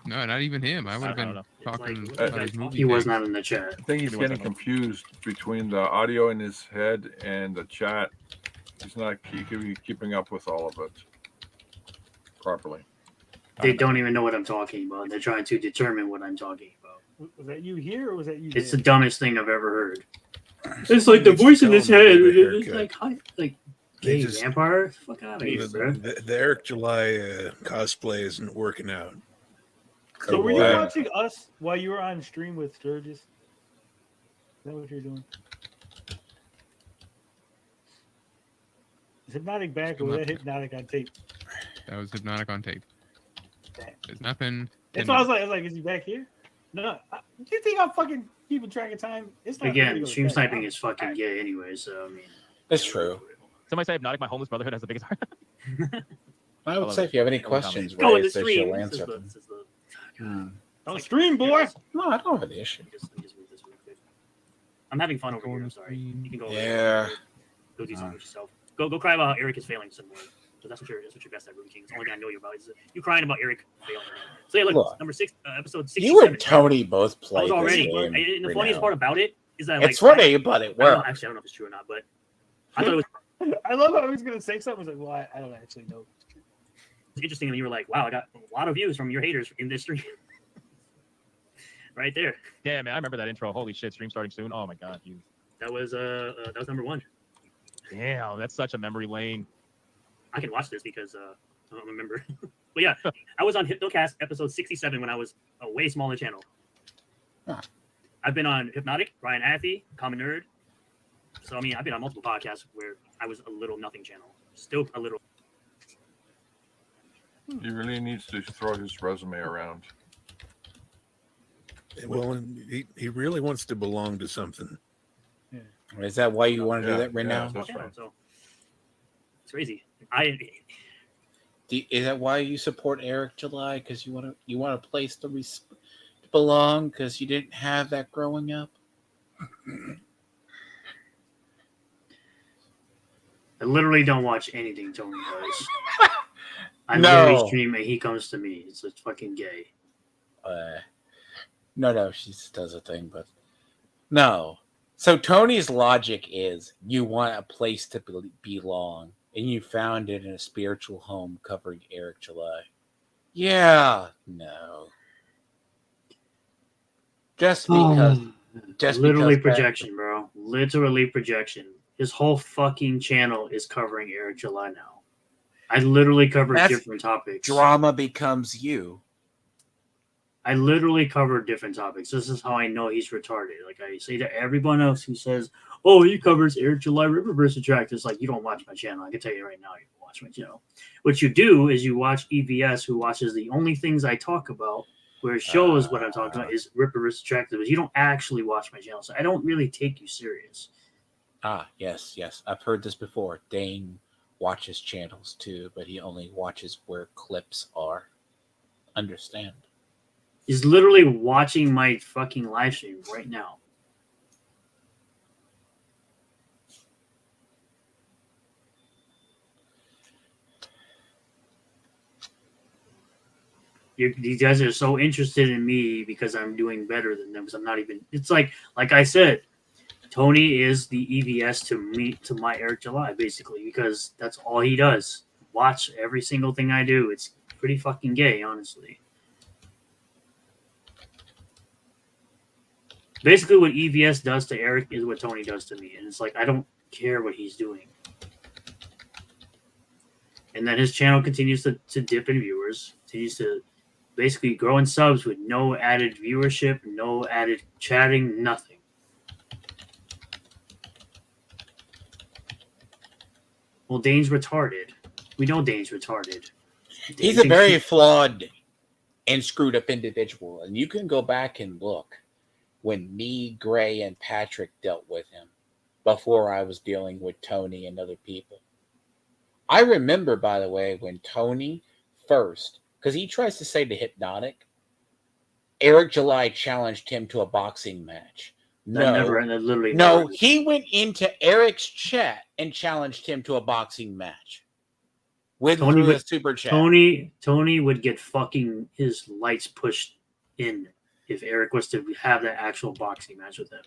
No, not even him. I would have I don't been know. talking It's about his movie. He was days. not in the chat. I think he's He getting wasn't. confused between the audio in his head and the chat. He's not keeping up with all of it properly. They don't even know what I'm talking about. They're trying to determine what I'm talking about. Was that you here or was that you? It's there? the dumbest thing I've ever heard. It's like the voice in his head. It's like, They gay just- vampire. Fuck out of here, bro. The Eric July cosplay isn't working out. So were you Wow. watching us while you were on stream with Sturgis? Is that what you're doing? Is Hypnotic back or was that Hypnotic on tape? That was Hypnotic on tape. Damn. There's nothing. That's why I was like, is he back here? No. Do you think I'm fucking keeping track of time? It's not Again, really stream back. sniping is fucking gay anyway, so I mean. That's true. Somebody say Hypnotic, my homeless brotherhood has the biggest heart. I love would say it. if you have any I love questions, Go in Ray the says stream. she'll This answer is them. this is the- On stream, boy. No, I don't have an issue. Let me just read this real quick. I'm having fun over here. I'm sorry. You can go. over Yeah. there. Go do something with yourself. Go cry about how Eric is failing some more. So that's what you're best at, Ruby King. It's the only thing I know you about is you crying about Eric failing. So yeah, look, Look, number 6, episode 67. You and Tony both I played was this already. game. And the right funniest now. part about it is that It's funny, but it I don't know, worked. actually, I don't know if it's true or not, but I thought it was I love how he's gonna say something. I was like, well, I don't actually know. interesting that you were like, wow, I got a lot of views from your haters in this stream. Right there. Yeah, man, I remember that intro. Holy shit, stream starting soon. Oh my god, you. That was number 1. Damn, that's such a memory lane. I can watch this because I don't remember. But yeah, I was on Hypnocast episode 67 when I was a way smaller channel. Huh. I've been on Hypnotic, Ryan Athy, Common Nerd. So I mean, I've been on multiple podcasts where I was a little nothing channel. Still a little. He really needs to throw his resume around. Well, he really wants to belong to something. Is that why you want to do Yeah, that right yeah, now? that's channel, right. So it's crazy. Is that why you support Eric July? Because you want a place to belong? Because you didn't have that growing up? I literally don't watch anything Tony does. I No. literally stream and he comes to me. It's fucking gay. No, she just does a thing, but no. So Tony's logic is you want a place to belong, and you found it in a spiritual home covering Eric July. Yeah, no. Just because, Literally because projection, bro. Literally projection. His whole fucking channel is covering Eric July now. I literally cover That's different topics. drama becomes you. I literally cover different topics. This is how I know he's retarded. Like I say to everyone else who says, "Oh, he covers Eric July Riververse Attract," it's like you don't watch my channel. I can tell you right now, you don't watch my channel. What you do is you watch EVS, who watches the only things I talk about, where it shows what I'm talking about is Riververse Attractive. But you don't actually watch my channel, so I don't really take you serious. Yes. I've heard this before. Dane watches channels too, but he only watches where clips are. Understand? He's literally watching my fucking live stream right now. These guys are so interested in me because I'm doing better than them. Because I'm not even. It's like I said, Tony is the EVS to me, to my Eric July, basically, because that's all he does. Watch every single thing I do. It's pretty fucking gay, honestly. Basically, what EVS does to Eric is what Tony does to me. And it's like, I don't care what he's doing. And then his channel continues to dip in viewers, continues to basically grow in subs with no added viewership, no added chatting, nothing. Well, Dane's retarded. We know Dane's retarded. He's a very flawed and screwed up individual. And you can go back and look when me, Gray, and Patrick dealt with him before I was dealing with Tony and other people. I remember, by the way, when Tony first, because he tries to say to Hypnotic, Eric July challenged him to a boxing match. No, he went into Eric's chat and challenged him to a boxing match. Through a super chat. Tony would get fucking his lights pushed in if Eric was to have that actual boxing match with him.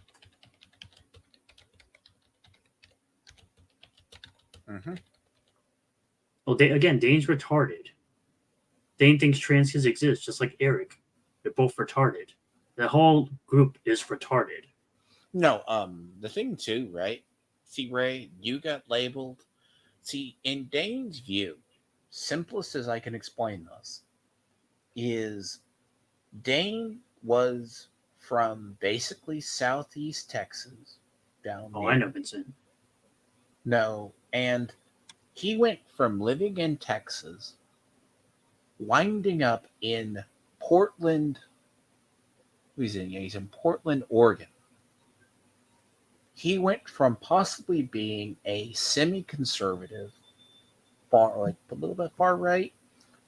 Mm-hmm. Well, Dane's retarded. Dane thinks trans kids exist, just like Eric. They're both retarded. The whole group is retarded. No, the thing too, right? See, Ray, you got labeled. See, in Dane's view, simplest as I can explain this, is Dane was from basically southeast Texas down there. I know Vincent. No, and he went from living in Texas, winding up in Portland. He's in Portland, Oregon. He went from possibly being a semi-conservative, a little bit far right,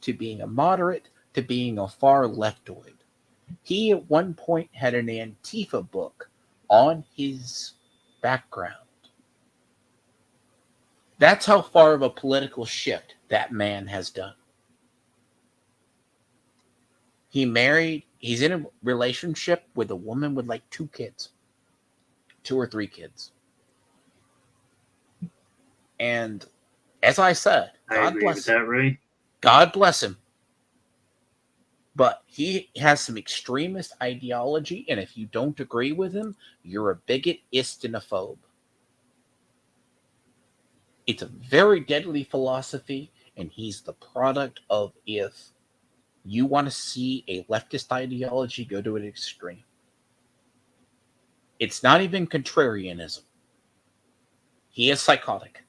to being a moderate, to being a far leftoid. He at one point had an Antifa book on his background. That's how far of a political shift that man has done. He's in a relationship with a woman with like 2 or 3 kids. And as I said, God bless him. Ray. God bless him. But he has some extremist ideology, and if you don't agree with him, you're a bigot, and a phobe. It's a very deadly philosophy, and he's the product of, if you want to see a leftist ideology, go to an extreme. It's not even contrarianism. He is psychotic.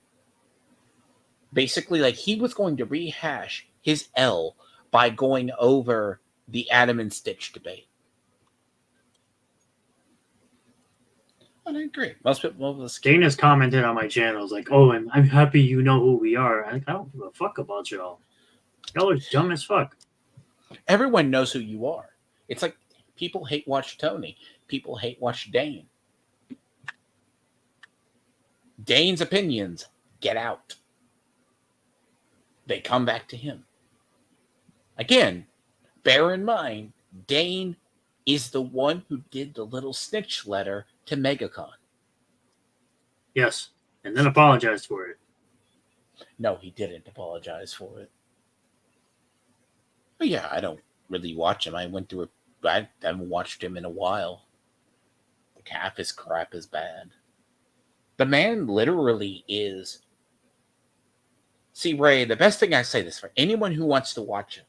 Basically, like, he was going to rehash his L by going over the Adam and Stitch debate. I agree. Most people. Dane has commented on my channels like, "Oh, and I'm happy you know who we are." I don't give a fuck about y'all. Y'all are dumb as fuck. Everyone knows who you are. It's like people hate watch Tony. People hate watch Dane. Dane's opinions get out. They come back to him. Again, bear in mind, Dane is the one who did the little snitch letter to MegaCon. Yes, and then apologized for it. No, he didn't apologize for it. But yeah, I don't really watch him. I haven't watched him in a while. half his crap is bad. The man literally is. See, Ray, the best thing I say this for anyone who wants to watch him,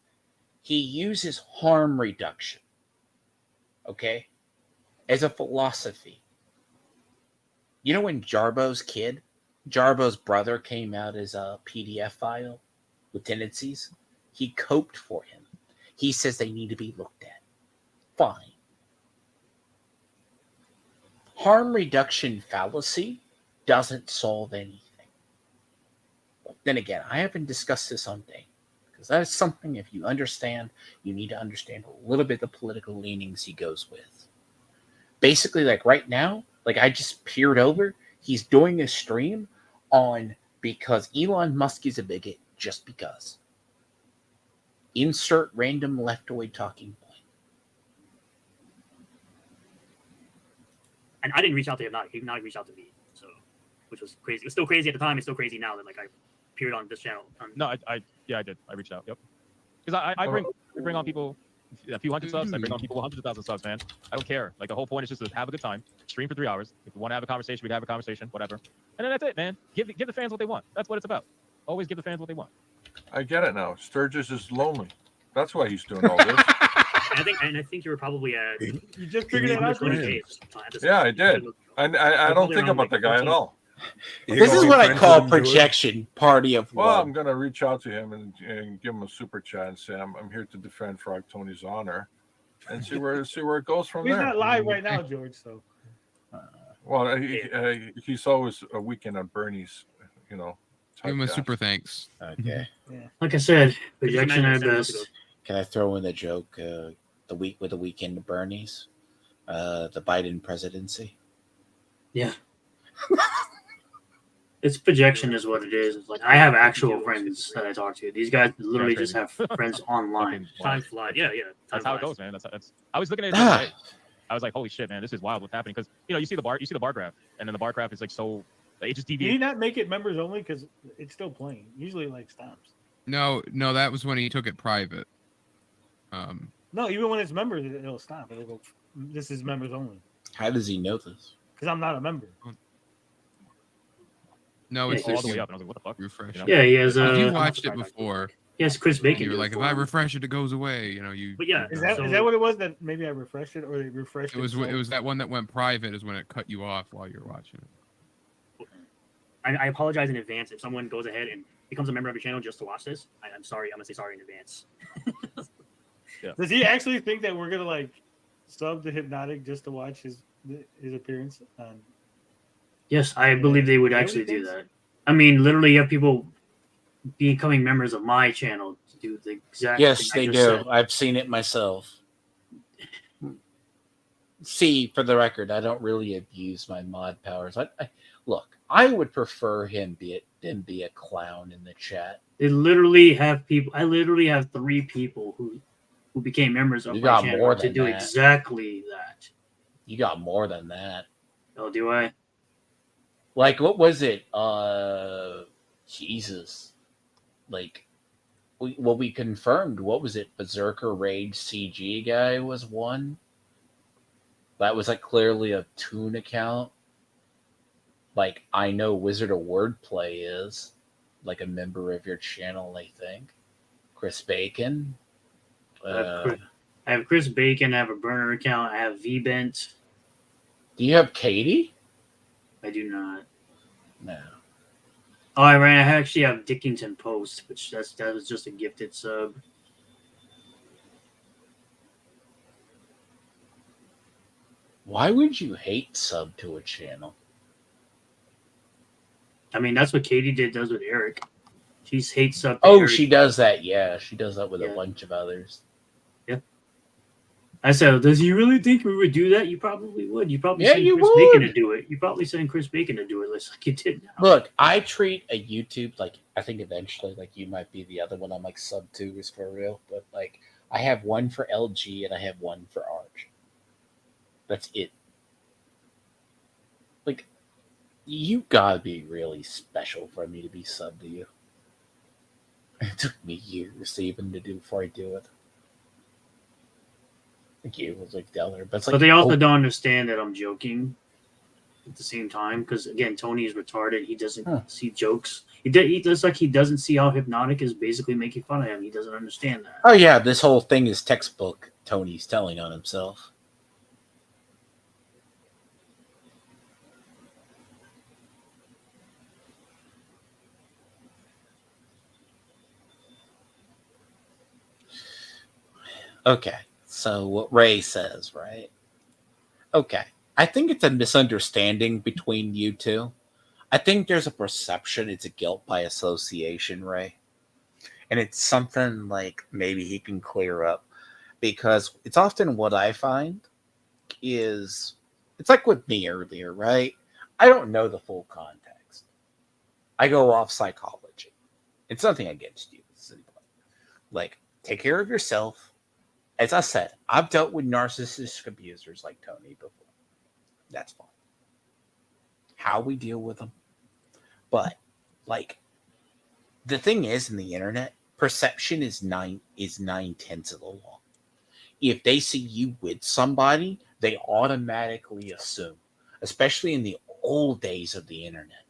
he uses harm reduction, okay, as a philosophy. You know when Jarbo's brother came out as a PDF file with tendencies? He coped for him. He says they need to be looked at. Fine. Harm reduction fallacy doesn't solve anything. But then again, I haven't discussed this on day because that is something, if you understand, you need to understand a little bit the political leanings he goes with. Basically, like right now, like I just peered over, he's doing a stream on because Elon Musk is a bigot, just because. Insert random leftoid talking point. And I didn't reach out to Hypnotic. Hypnotic reached out to me, so which was crazy. It was still crazy at the time. It's still crazy now that like I appeared on this channel. No, I did. I reached out. Yep. Because I bring on people a few hundred subs. I bring on people hundreds of thousands of subs, man. I don't care. Like the whole point is just to have a good time, stream for 3 hours. If we want to have a conversation, we can have a conversation, whatever. And then that's it, man. Give the fans what they want. That's what it's about. Always give the fans what they want. I get it now. Sturgis is lonely. That's why he's doing all this. I think you were probably at. You just figured it out. Yeah, I did. I don't think about the guy at all. This is what I call projection party of Well, one. I'm going to reach out to him and give him a super chat and say I'm here to defend Frog Tony's honor, and see where it goes from He's there. not live right now, George. So. Well, he's always a weekend on Bernie's, Give him a super thanks. Okay. Yeah. Like I said, projection at best. Can I throw in the joke? The weekend of Bernie's, the Biden presidency. Yeah. It's projection is what it is. It's like I have actual friends that I talk to. These guys literally just have friends online. Time flies. Yeah. That's how it goes, man. That's. I was looking at it the other day. I was like, holy shit, man, this is wild. What's happening? Because you see the bar graph, and then the bar graph is like so. It just Did deviates. he not make it members only because it's still playing? Usually, it like stops. No, that was when he took it private. No, even when it's members, it'll stop. It'll go. This is members only. How does he know this? Because I'm not a member. No, it's all the way up, and I was like, what the fuck? Refresh. Yeah, he has. You watched it before. Yes, Chris Bacon. You were like, if I refresh it, it goes away. You. But yeah, is that what it was? That maybe I refreshed it, or they refreshed it. It was that one that went private is when it cut you off while you're watching it. I apologize in advance if someone goes ahead and becomes a member of your channel just to watch this. I'm sorry. I'm gonna say sorry in advance. Yeah. Does he actually think that we're gonna like sub to Hypnotic just to watch his appearance on? Yes, I believe they would actually do that. I mean, literally, you have people becoming members of my channel to do the exact. Yes, thing they I just do. said. I've seen it myself. See, for the record, I don't really abuse my mod powers. Look, I would prefer him be a clown in the chat. They literally have people. I literally have 3 people who became members of You my got channel more to than do that. exactly that. You got more than that. Oh, do I? Like, what was it? Jesus. Like, we confirmed. What was it? Berserker Rage CG guy was one. That was like clearly a Toon account. Like, I know Wizard of Wordplay is like a member of your channel, I think. Chris Bacon. I have Chris Bacon. I have a burner account. I have VBent. Do you have Katie? I do not. No. Oh, I actually have Dickington Post, which that was just a gifted sub. Why would you hate sub to a channel? I mean, that's what Katie does with Eric. She hates sub. Oh, Eric. she does that. Yeah, she does that with Yeah. a bunch of others. I said, does he really think we would do that? You probably would. You probably Yeah, send you Chris Bacon would. to do it. You probably send Chris Bacon to do it, like you did now. Look, I treat a YouTube like I think eventually, like you might be the other one. I'm like sub 2 is for real, but like I have one for LG and I have one for Arch. That's it. Like, you gotta be really special for me to be sub to you. It took me years even to do before I do it. Thank you. It was like Deller, but it's like, But they also oh, don't understand that I'm joking at the same time because again, Tony is retarded. He doesn't see jokes. He does like he doesn't see how hypnotic is basically making fun of him. He doesn't understand that. oh yeah, this whole thing is textbook Tony's telling on himself. Okay, so what Ray says, right? Okay, I think it's a misunderstanding between you two. I think there's a perception it's a guilt by association, Ray. And it's something like maybe he can clear up because it's often what I find is it's like with me earlier, right? I don't know the full context. I go off psychology. It's nothing against you. It's simple. Like, take care of yourself. As I said, I've dealt with narcissistic abusers like Tony before. That's fine. How we deal with them. But, like, the thing is in the internet, perception is 9/10 of the law. If they see you with somebody, they automatically assume, especially in the old days of the internet.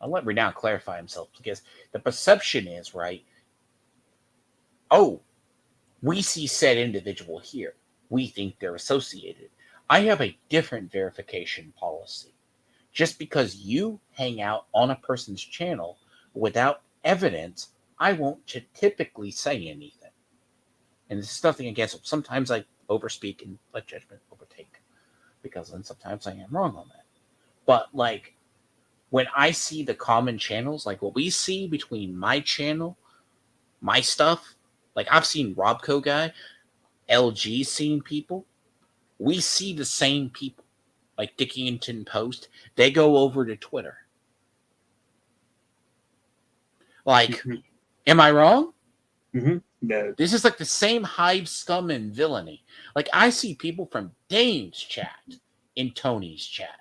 I'll let Renown clarify himself because the perception is, right, oh, we see said individual here. We think they're associated. I have a different verification policy. Just because you hang out on a person's channel without evidence, I won't typically say anything. And this is nothing against them. Sometimes I overspeak and let judgment overtake because then sometimes I am wrong on that. But like when I see the common channels, like what we see between my channel, my stuff, like I've seen Robco guy, LG seen people, we see the same people. Like Dickington Post, they go over to Twitter. Like, am I wrong? No. This is like the same hive scum and villainy. Like, I see people from Dane's chat in Tony's chat.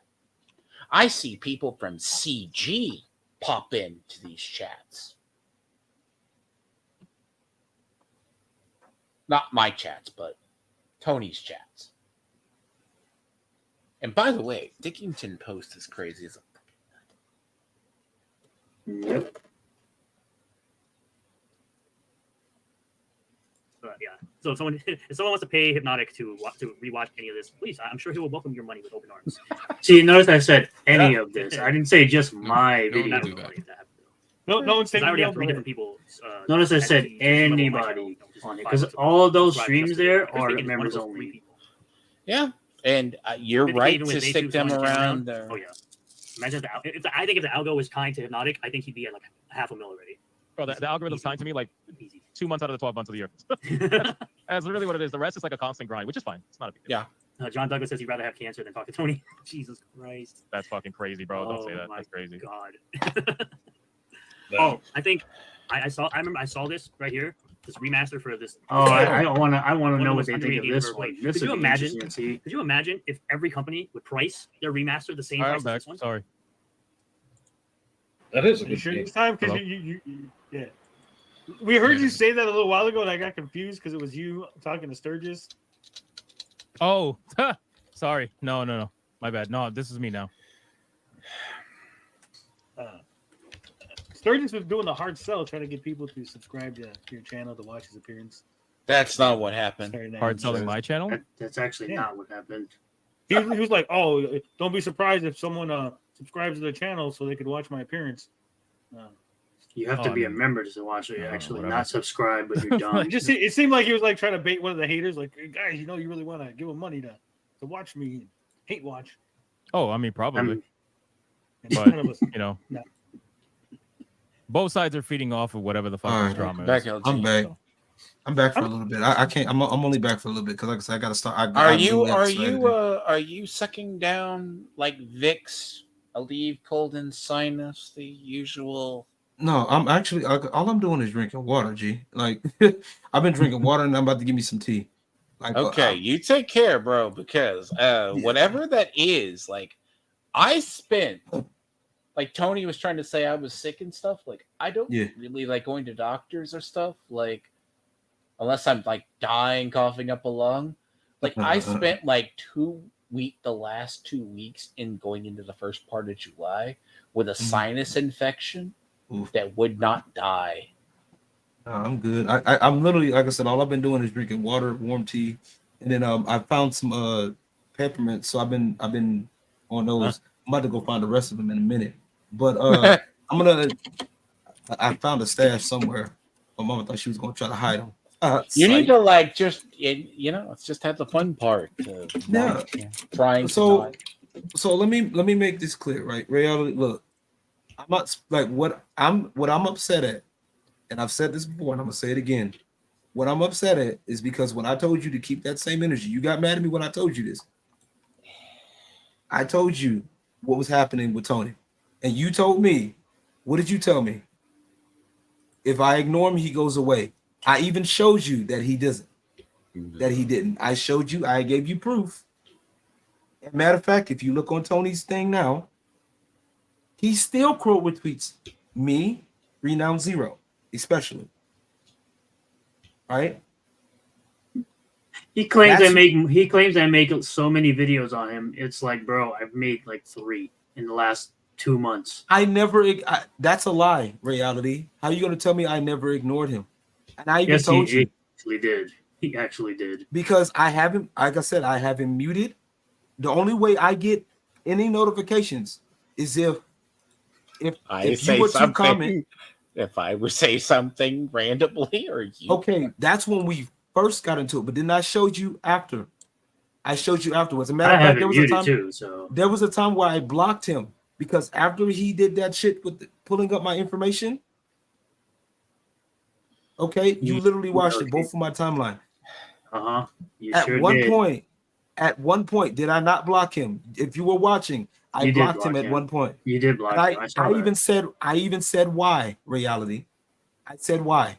I see people from CG pop into these chats. Not my chats, but Tony's chats. And by the way, Dickington Post is crazy as a Yep. Yeah. So if someone wants to pay Hypnotic to rewatch any of this, please, I'm sure he will welcome your money with open arms. See, notice I said any of this. I didn't say just my video. No one's taking I already have it 3 over. different people. Notice I said anybody on it because all of those streams there are members only. Yeah, and you're Maybe right even with to Day stick 2 them throwing his around camera there. Oh yeah. Imagine I think if the algo was kind to Hypnotic, I think he'd be at like $500,000 already. Bro, the algorithm's tied to me like 2 months out of the 12 months of the year. That's literally what it is. The rest is like a constant grind, which is fine. It's not a big deal. Yeah. John Douglas says he'd rather have cancer than talk to Tony. Jesus Christ. That's fucking crazy, bro. Don't say Oh that. my That's crazy. God. Oh, I think I remember I saw this right here. This remaster for this. Oh, I want to know what they think of underrated this version. one. This Could you would be imagine? interesting to see. Could you imagine if every company would price their remaster the same All right, price I'm back. as this one? Sorry. That is a You good sure game. this time? Because Hello? you yeah. We heard you say that a little while ago, and I got confused because it was you talking to Sturgis. Oh, sorry. No. My bad. No, this is me now. Sturgis was doing the hard sell, trying to get people to subscribe to your channel to watch his appearance. That's not what happened. Hard selling my channel? That's actually not what happened. He was like, "Oh, don't be surprised if someone subscribes to the channel so they could watch my appearance." You have to be a member to watch it. Actually, not subscribe, but you're done. It seemed like he was like trying to bait one of the haters, like, hey, guys, you really want to give them money to watch me hate watch. Oh, I mean, probably. And But, none of us- you know, no. both sides are feeding off of whatever the fuck All this right. drama Back is. LG. I'm back. I'm back for a little bit. I can't. I'm only back for a little bit because, like I said, I gotta start. Are you sucking down like Vicks, Aleve, Colden, Sinus, the usual? No, I'm actually all I'm doing is drinking water. G, like I've been drinking water, and I'm about to give me some tea. Like, Okay, you take care, bro, because whatever that is, like I spent, like Tony was trying to say I was sick and stuff. Like I don't really like going to doctors or stuff. Like unless I'm like dying, coughing up a lung. Like I spent like the last 2 weeks in going into the first part of July with a sinus infection that would not die. No, I'm good. I'm literally, like I said, all I've been doing is drinking water, warm tea, and then I found some peppermint. So I've been on those. I'm about to go find the rest of them in a minute. But I found a stash somewhere. My mama thought she was gonna try to hide them. You need to like just let's just have the fun part. Yeah. Trying So let me make this clear, right? Reality, look, I'm not like what I'm upset at, and I've said this before, and I'm gonna say it again. What I'm upset at is because when I told you to keep that same energy, you got mad at me when I told you this. I told you what was happening with Tony, and you told me, what did you tell me? If I ignore him, he goes away. I even showed you that he doesn't, that he didn't. I showed you, I gave you proof. As a matter of fact, if you look on Tony's thing now, he still quote retweets me, Renown Zero, especially. Right? He claims I make so many videos on him. It's like, bro, I've made like 3 in the last 2 months. That's a lie, Reality. How are you going to tell me I never ignored him? And I even Yes, told he you. actually did. He actually did. Because I haven't, like I said, I have him muted. The only way I get any notifications is if you were to comment. If I would say something randomly or you. Okay, that's when we first got into it. But then I showed you after. I showed you afterwards. As a matter of fact, there was a time too, so there was a time where I blocked him because after he did that shit with pulling up my information. Okay, you literally watched it both of my timeline. At one point, did I not block him? If you were watching, I blocked him at one point. You did block him. I even said why, Reality. I said why.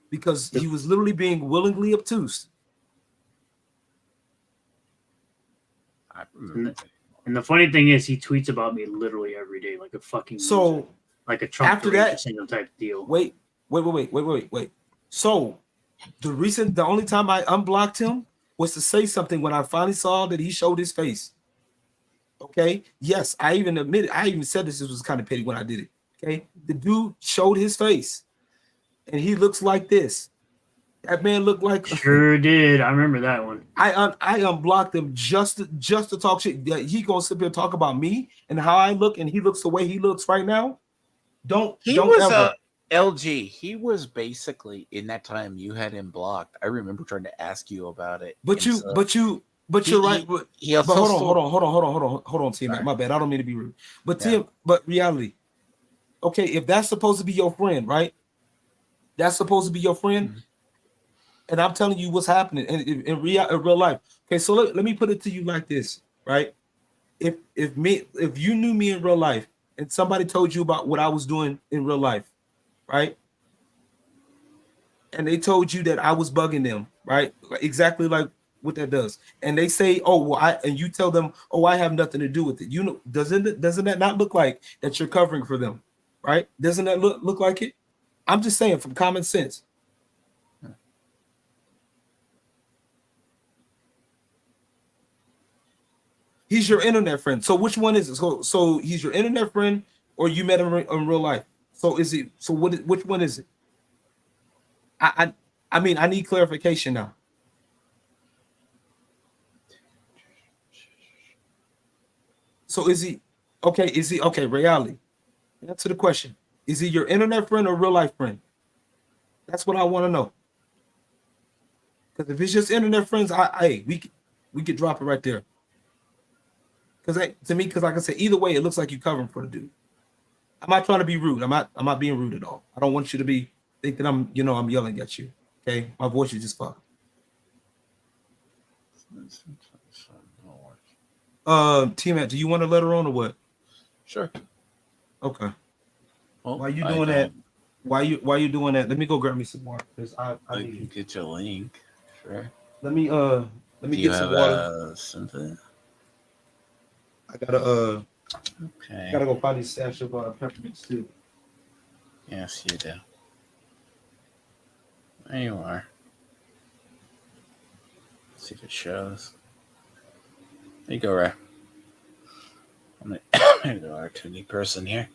Because he was literally being willingly obtuse. And the funny thing is, he tweets about me literally every day, like a fucking loser. Like a Trump single type deal. Wait. So the only time I unblocked him was to say something when I finally saw that he showed his face. Okay. Yes, I even admitted. I even said this was kind of petty when I did it. Okay. The dude showed his face, and he looks like this. That man looked like sure did. I remember that one. I unblocked him just to talk shit. He gonna sit here and talk about me and how I look, and he looks the way he looks right now. LG. He was basically in that time you had him blocked. I remember trying to ask you about it. But you're right. But hold on, Tim. My bad. I don't mean to be rude. But Tim, but Reality. Okay, if that's supposed to be your friend, right? That's supposed to be your friend. Mm-hmm. And I'm telling you what's happening in real life. Okay, so let me put it to you like this, right? If you knew me in real life and somebody told you about what I was doing in real life, right? And they told you that I was bugging them, right? Exactly like what that does. And they say, "Oh, well," and you tell them, "Oh, I have nothing to do with it." You know, doesn't that not look like that you're covering for them, right? Doesn't that look like it? I'm just saying from common sense. He's your internet friend. So which one is it? So he's your internet friend, or you met him in real life? So is he? So which one is it? I mean, I need clarification now. So is he okay? Is he okay? Reality. Answer the question. Is he your internet friend or real life friend? That's what I want to know. Because if it's just internet friends, we could drop it right there. Because to me, like I said, either way, it looks like you're covering for the dude. I'm not trying to be rude. I'm not being rude at all. I don't want you to think that I'm yelling at you. Okay, my voice is just fucked. T-Mac, do you want a letter on or what? Sure. Okay. Well, while you doing that, while you doing that, let me go grab me some water because I need to get your link. Sure. Let me get some water. Something. I gotta okay. Gotta go find these stash of peppermints too. Yes, you do. There you are. See if it shows. There you go, Ray. I'm gonna go our 2D person here.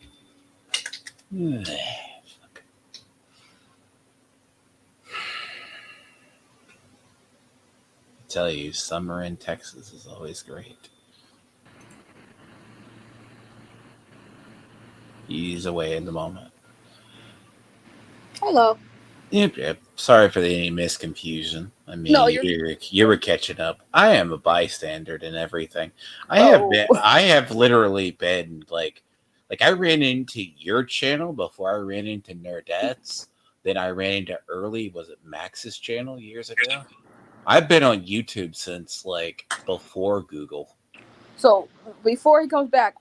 Tell you, summer in Texas is always great. Ease away in the moment. Hello. Yep. Sorry for any misconfusion. I mean, No, you were catching up. I am a bystander and everything. I have literally been like I ran into your channel before I ran into Nerdettes. Then I ran into was it Max's channel years ago? I've been on YouTube since like before Google. So before he comes back,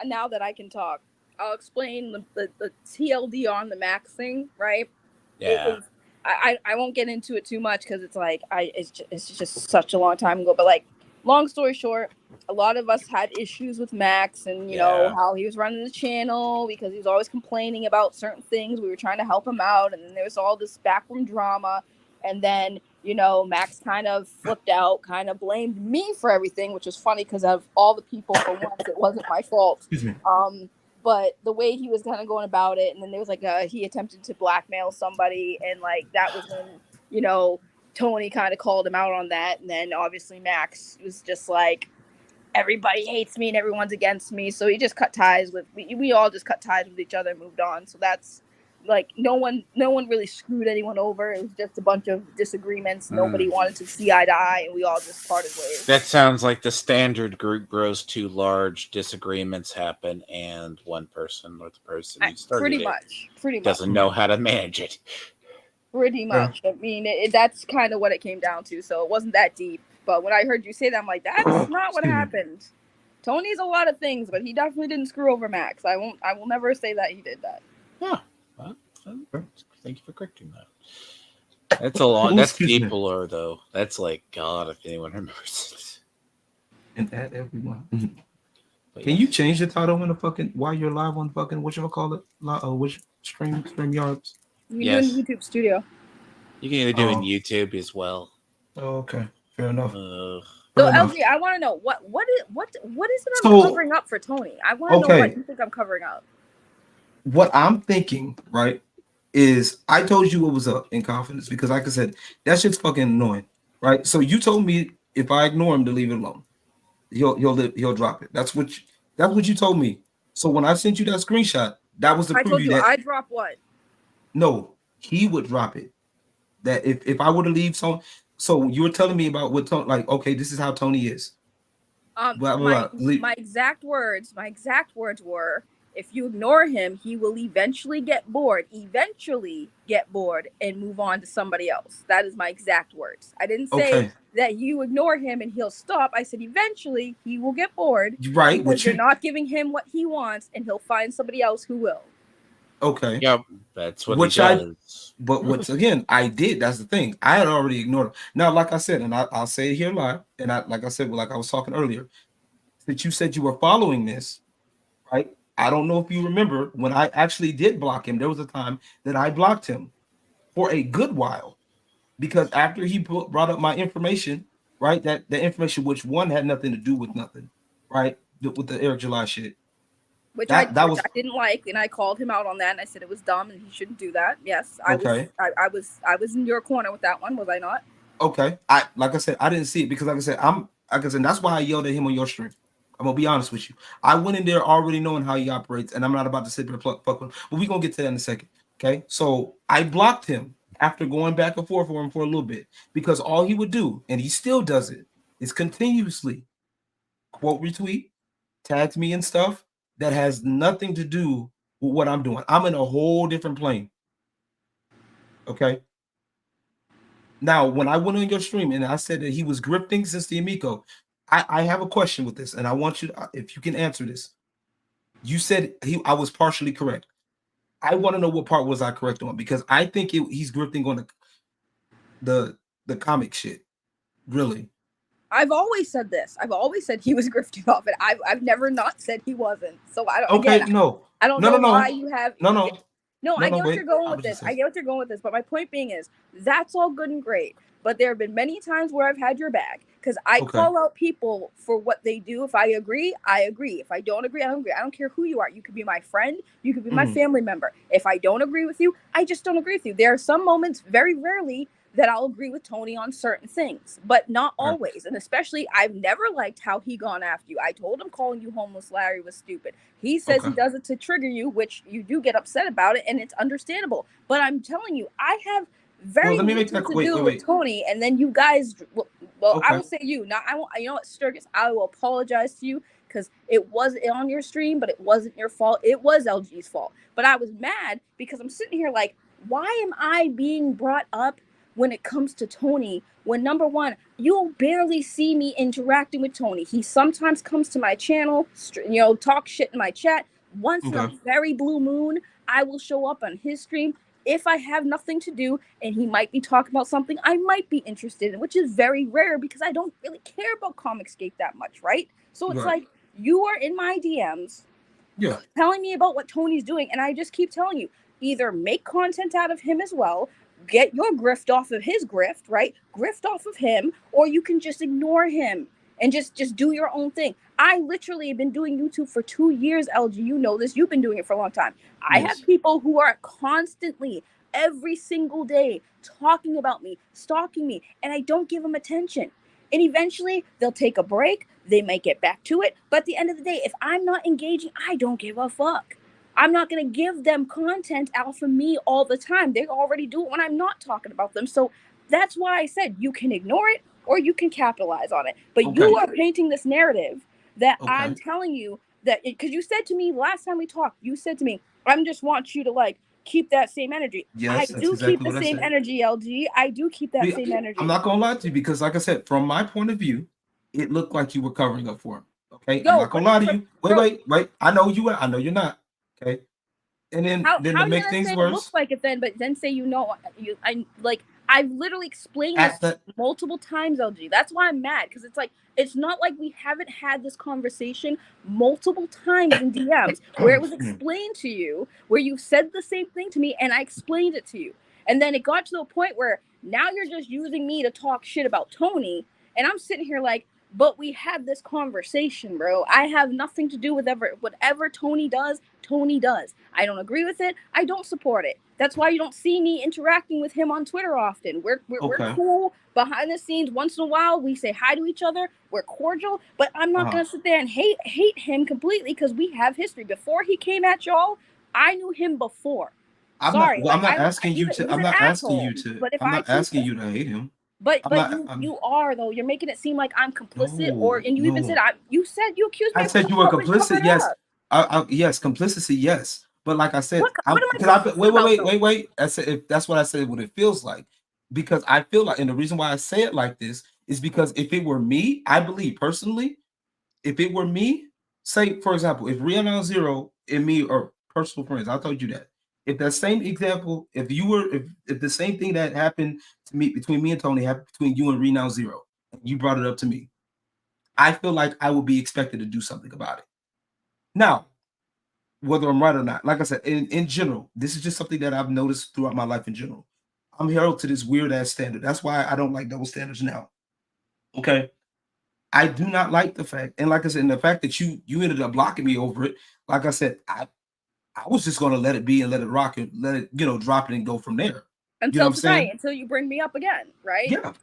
now that I can talk, I'll explain the TLD on the Max thing, right? Yeah. I won't get into it too much because it's like it's just such a long time ago. But like, long story short, a lot of us had issues with Max, and you know how he was running the channel because he was always complaining about certain things. We were trying to help him out, and then there was all this backroom drama, and then Max kind of flipped out, kind of blamed me for everything, which was funny because of all the people. For once, it wasn't my fault. Excuse me. But the way he was kind of going about it, and then there was like he attempted to blackmail somebody, and like that was when Tony kind of called him out on that, and then obviously Max was just like, everybody hates me and everyone's against me, so he just cut ties with we all just cut ties with each other and moved on. So that's like no one really screwed anyone over. It was just a bunch of disagreements. Nobody wanted to see eye to eye, and we all just parted ways. That sounds like the standard group grows too large, disagreements happen, and one person or the person who started pretty much doesn't know how to manage it. Pretty much. I mean, that's kind of what it came down to. So it wasn't that deep. But when I heard you say that, I'm like, that's not what happened. Tony's a lot of things, but he definitely didn't screw over Max. I will never say that he did that. Yeah. Well, thank you for correcting that. That's a lot. That's deep lore, though. That's like, God, if anyone remembers it. And add everyone. Can you change the title in the fucking while you're live on fucking what y'all call it? Which stream yards? You can do in YouTube Studio. You can either do it in YouTube as well. Oh, okay, fair enough. So LG, I want to know what is it I'm covering up for Tony? I want to know what you think I'm covering up. What I'm thinking, right, is I told you what was up in confidence because, like I said, that shit's fucking annoying, right? So you told me if I ignore him to leave it alone, he'll drop it. That's what you told me. So when I sent you that screenshot, that was the preview. I told you I drop what? No, he would drop it. That if I were to leave so you were telling me about what Tony, like, okay, this is how Tony is. My exact words were, if you ignore him, he will eventually get bored, and move on to somebody else. That is my exact words. I didn't say that you ignore him and he'll stop. I said eventually he will get bored. Right. Because you're not giving him what he wants, and he'll find somebody else who will. Okay. Yep. That's what he does. But once again, I did. That's the thing. I had already ignored him. Now, like I said, and I'll say it here live, and like I said, like I was talking earlier, that you said you were following this, right? I don't know if you remember when I actually did block him. There was a time that I blocked him for a good while because after he brought up my information, right? That the information which one had nothing to do with nothing, right? With the Eric July shit. Which I didn't like, and I called him out on that, and I said it was dumb and he shouldn't do that. Yes, I was in your corner with that one, was I not? Okay, like I said, I didn't see it because, like I said, that's why I yelled at him on your stream. I'm gonna be honest with you. I went in there already knowing how he operates, and I'm not about to sit there and fuck with him. But we're gonna get to that in a second. Okay, so I blocked him after going back and forth for him for a little bit because all he would do, and he still does it, is continuously quote retweet, tags me and stuff that has nothing to do with what I'm doing. I'm in a whole different plane. Okay. Now, when I went on your stream and I said that he was grifting since the Amico, I have a question with this, and I want you to, if you can answer this. You said I was partially correct. I want to know what part was I correct on, because I think he's grifting on the comic shit. Really. I've always said this. I've always said he was grifting off it. I've never not said he wasn't. So I don't. Okay, again, no. I don't know why you have. No. No, I get what wait. you're going I with was this. just I saying. get what you're going with this. But my point being is, that's all good and great. But there have been many times where I've had your back because I Okay. call out people for what they do. If I agree, I agree. If I don't agree, I don't agree. I don't care who you are. You could be my friend. You could be my Mhm. family member. If I don't agree with you, I just don't agree with you. There are some moments, very rarely, that I'll agree with Tony on certain things, but not Right. always. And especially, I've never liked how he gone after you. I told him calling you homeless Larry was stupid. He says he Okay. does it to trigger you, which you do get upset about it, and it's understandable. But I'm telling you, I have Well, very let me make little that. to Wait, do wait, with wait. Tony, and then you guys. Well, I Okay. will say you. Not I won't. You know what, Sturgis? I will apologize to you because it was on your stream, but it wasn't your fault. It was LG's fault. But I was mad because I'm sitting here like, why am I being brought up when it comes to Tony? When number one, you'll barely see me interacting with Tony. He sometimes comes to my channel, talk shit in my chat. Once in a Okay. very blue moon, I will show up on his stream if I have nothing to do and he might be talking about something I might be interested in, which is very rare because I don't really care about Comicscape that much, right? So it's Right. like you are in my DMs Yeah. telling me about what Tony's doing, and I just keep telling you, either make content out of him as well, get your grift off of his grift, right? Grift off of him, or you can just ignore him and just do your own thing. I literally have been doing YouTube for 2 years, LG. You know this. You've been doing it for a long time. I have Yes. people who are constantly, every single day, talking about me, stalking me, and I don't give them attention. And eventually they'll take a break. They might get back to it. But at the end of the day, if I'm not engaging, I don't give a fuck. I'm not going to give them content out for me all the time. They already do it when I'm not talking about them. So that's why I said you can ignore it or you can capitalize on it. But you Okay. are painting this narrative that I'm Okay. telling you that because you said to me last time we talked, you said to me, I just want you to like keep that same energy. I Yes, that's do keep exactly the what I same said. energy, LG. I do keep that See, same energy. I'm not gonna lie to you because, like I said, from my point of view, it looked like you were covering up for him. Okay, I'm Yo, not gonna lie to for, you. Wait, bro, wait. I know you are. I know you're not. Okay, and then how to are you make gonna things say it worse, looks like it then, but then say I've literally explained this at the multiple times, LG. That's why I'm mad because it's like it's not like we haven't had this conversation multiple times in DMs where it was explained to you, where you said the same thing to me, and I explained it to you, and then it got to the point where now you're just using me to talk shit about Tony, and I'm sitting here like. But we had this conversation, bro. I have nothing to do with whatever Tony does. Tony does. I don't agree with it. I don't support it. That's why you don't see me interacting with him on Twitter often. We're okay. cool behind the scenes. Once in a while, we say hi to each other. We're cordial, but I'm not gonna sit there and hate him completely because we have history. Before he came at y'all, I knew him before. I'm Sorry, not. Well, like I'm not I asking you to. he's I'm an not asking asshole. you to. But if I'm I not keep asking you to hate him. but I'm but not. you I'm you are though. You're making it seem like I'm complicit, or no, and you even said no. you accused me I of said you were helping cover complicit. it Yes. up. Yes, complicity. Yes. But like I said, What I'm am I because I complicit wait, wait, about wait, though? wait, wait. I said if that's what I said, what it feels like, because I feel like, and the reason why I say it like this is because if it were me, I believe personally, if it were me, say for example, if Rihanna Zero and me are personal friends, I told you that. If that same example, if the same thing that happened to me between me and Tony happened between you and Renown Zero, and you brought it up to me, I feel like I would be expected to do something about it. Now, whether I'm right or not, like I said, in general, this is just something that I've noticed throughout my life in general. I'm held to this weird ass standard. That's why I don't like double standards now. Okay. I do not like the fact, and like I said, and the fact that you ended up blocking me over it. Like I said, I was just gonna let it be and let it rock and let it, drop it and go from there. You know Until what I'm tonight, saying? until you bring me up again, right? Yeah.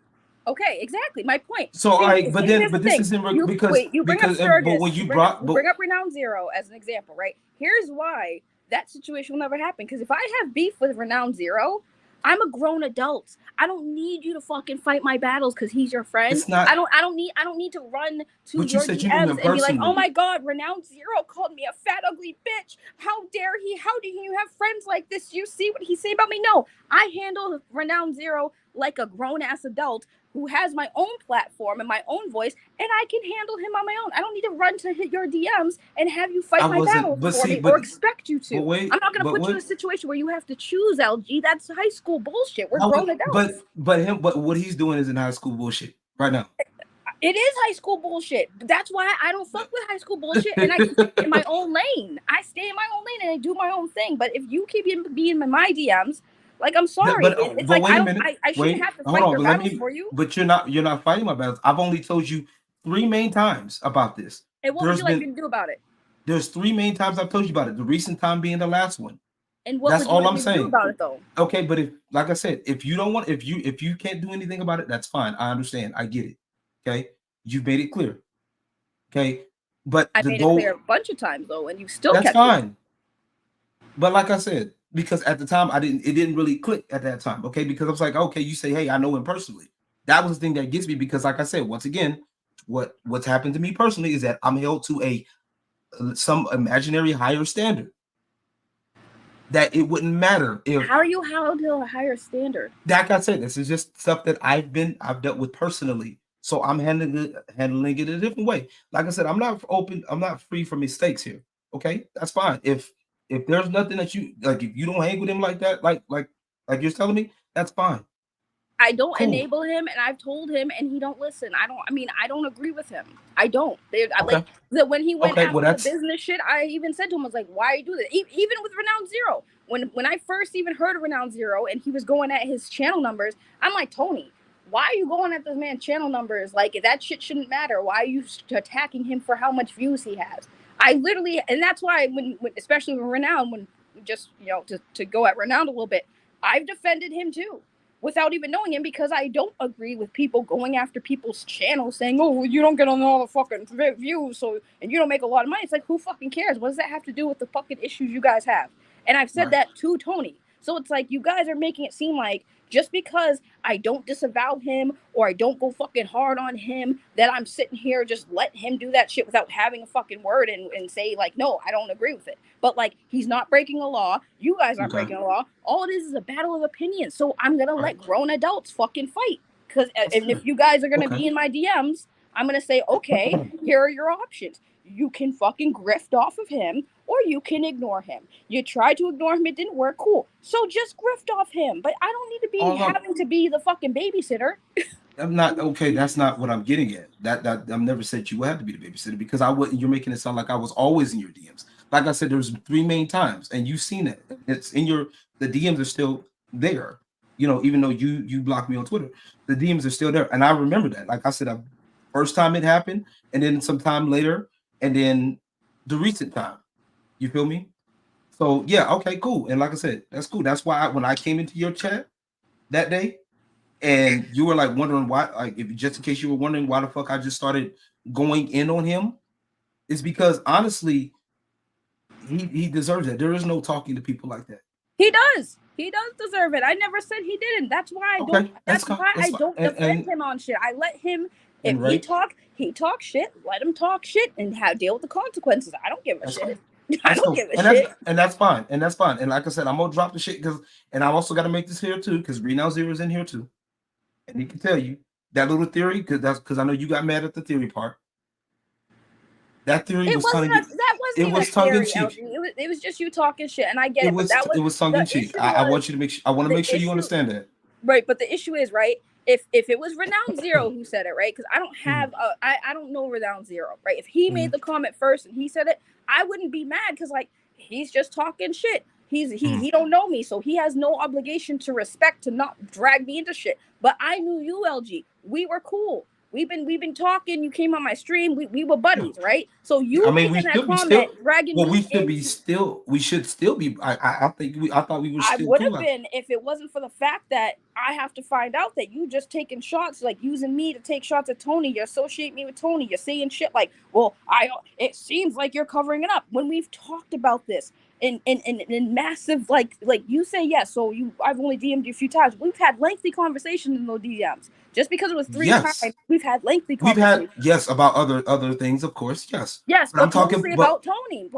Okay, exactly. My point. So Thing like, is, but here's the this thing. is in You because wait. You bring up but Sturgis. when you brought You bring up Renown Zero as an example, right? Here's why that situation will never happen. Because if I have beef with Renown Zero, I'm a grown adult. I don't need you to fucking fight my battles because he's your friend. It's not. I don't need to run to But you your said you knew him DMs and be like, oh personally. my god, Renown Zero called me a fat ugly bitch. How dare he? How do you have friends like this? You see what he say about me? No, I handle Renown Zero like a grown ass adult who has my own platform and my own voice, and I can handle him on my own. I don't need to run to hit your DMs and have you I fight my wasn't, battles but for see, me or but expect you to. wait, I'm not going to but put you in a what? situation where you have to choose, LG. That's high school bullshit. We're grown adults. But what he's doing is in high school bullshit right now. It is high school bullshit. That's why I don't fuck with high school bullshit, and I keep in my own lane. I stay in my own lane and I do my own thing. But if you keep being in my DMs, like I'm sorry, it's like wait a minute. I shouldn't have to Hold fight on, your but battles for you. But you're not fighting my battles. I've only told you 3 main times about this. And what would you like me to do about it? There's 3 main times I've told you about it. The recent time being the last one. And what that's would you all like I'm me to saying do about it, though? Okay, but if, like I said, if you don't want, if you can't do anything about it, that's fine. I understand. I get it. Okay, you've made it clear. Okay, but I made it clear a bunch of times though, and you still that's kept fine. it. But like I said, because at the time it didn't really click at that time. Okay, because I was like, okay, you say, hey, I know him personally. That was the thing that gets me because, like I said, once again, what's happened to me personally is that I'm held to some imaginary higher standard. That it wouldn't matter if. How are you held to a higher standard? Like I said, this is just stuff that I've dealt with personally. So I'm handling it a different way. Like I said, I'm not free from mistakes here. Okay, that's fine. If there's nothing that you like, if you don't hang with him like that, like you're telling me, that's fine. I don't enable him, and I've told him, and he don't listen. I don't agree with him. I don't. Like when he went after the business shit, I even said to him, I was like, "Why are you doing that?" Even with Renowned Zero, when I first even heard of Renowned Zero, and he was going at his channel numbers, I'm like, Tony, why are you going at this man's channel numbers? Like that shit shouldn't matter. Why are you attacking him for how much views he has? I literally, and that's why when especially with Renowned, when just to go at Renowned a little bit, I've defended him too. Without even knowing him, because I don't agree with people going after people's channels saying, "Oh, you don't get on all the fucking views, and you don't make a lot of money." It's like, who fucking cares? What does that have to do with the fucking issues you guys have? And I've said that to Tony. So it's like you guys are making it seem like just because I don't disavow him or I don't go fucking hard on him, that I'm sitting here just let him do that shit without having a fucking word and say like, no, I don't agree with it. But like, he's not breaking a law. You guys aren't breaking a law. All it is a battle of opinions. So I'm going to let grown adults fucking fight. And if you guys are going to be in my DMs, I'm going to say, okay, here are your options. You can fucking grift off of him, or you can ignore him. You tried to ignore him, it didn't work, cool. So just grift off him. But I don't need to be having to be the fucking babysitter. I'm not okay. That's not what I'm getting at. That I've never said you had to be the babysitter because I wouldn't. You're making it sound like I was always in your DMs. Like I said, there's 3 main times, and you've seen it. It's in the DMs are still there. Even though you blocked me on Twitter, the DMs are still there, and I remember that. Like I said, first time it happened, and then some time later, and then the recent time. You feel me? So yeah, okay, cool. And like I said, that's cool. That's why when I came into your chat that day, and you were like wondering why, like if just in case you were wondering why the fuck I just started going in on him, it's because honestly, he deserves it. There is no talking to people like that. He does. He does deserve it. I never said he didn't. That's why I don't. That's why I don't defend him on shit. I let him. If he talks shit. Let him talk shit and deal with the consequences. I don't give a shit. I don't give a shit. And that's fine. And like I said, I'm gonna drop the shit and I also got to make this here too because Renowned Zero is in here too, and he can tell you that little theory because I know you got mad at the theory part. That theory was tongue in cheek. It was just you talking shit, and I get it. It was tongue in cheek. I want you to make sure. I want to make sure you understand that. Right, but the issue is right. If it was Renowned Zero who said it, right? Because I don't have I don't know Renowned Zero, right? If he made the comment first and he said it, I wouldn't be mad because like he's just talking shit. He don't know me, so he has no obligation to respect to not drag me into shit. But I knew you, LG. We were cool. We've been talking. You came on my stream. We were buddies, right? So you making that comment, dragging me. We should still be. I thought we were. I would have been if it wasn't for the fact that I have to find out that you just taking shots, like using me to take shots at Tony. You associate me with Tony. You're saying shit like, well, it seems like you're covering it up when we've talked about this in massive like you say yes. So I've only DM'd you a few times. We've had lengthy conversations in those DMs. Just because it was 3 times, we've had lengthy conversations. About other things, of course, yes. Yes, but I'm talking about Tony,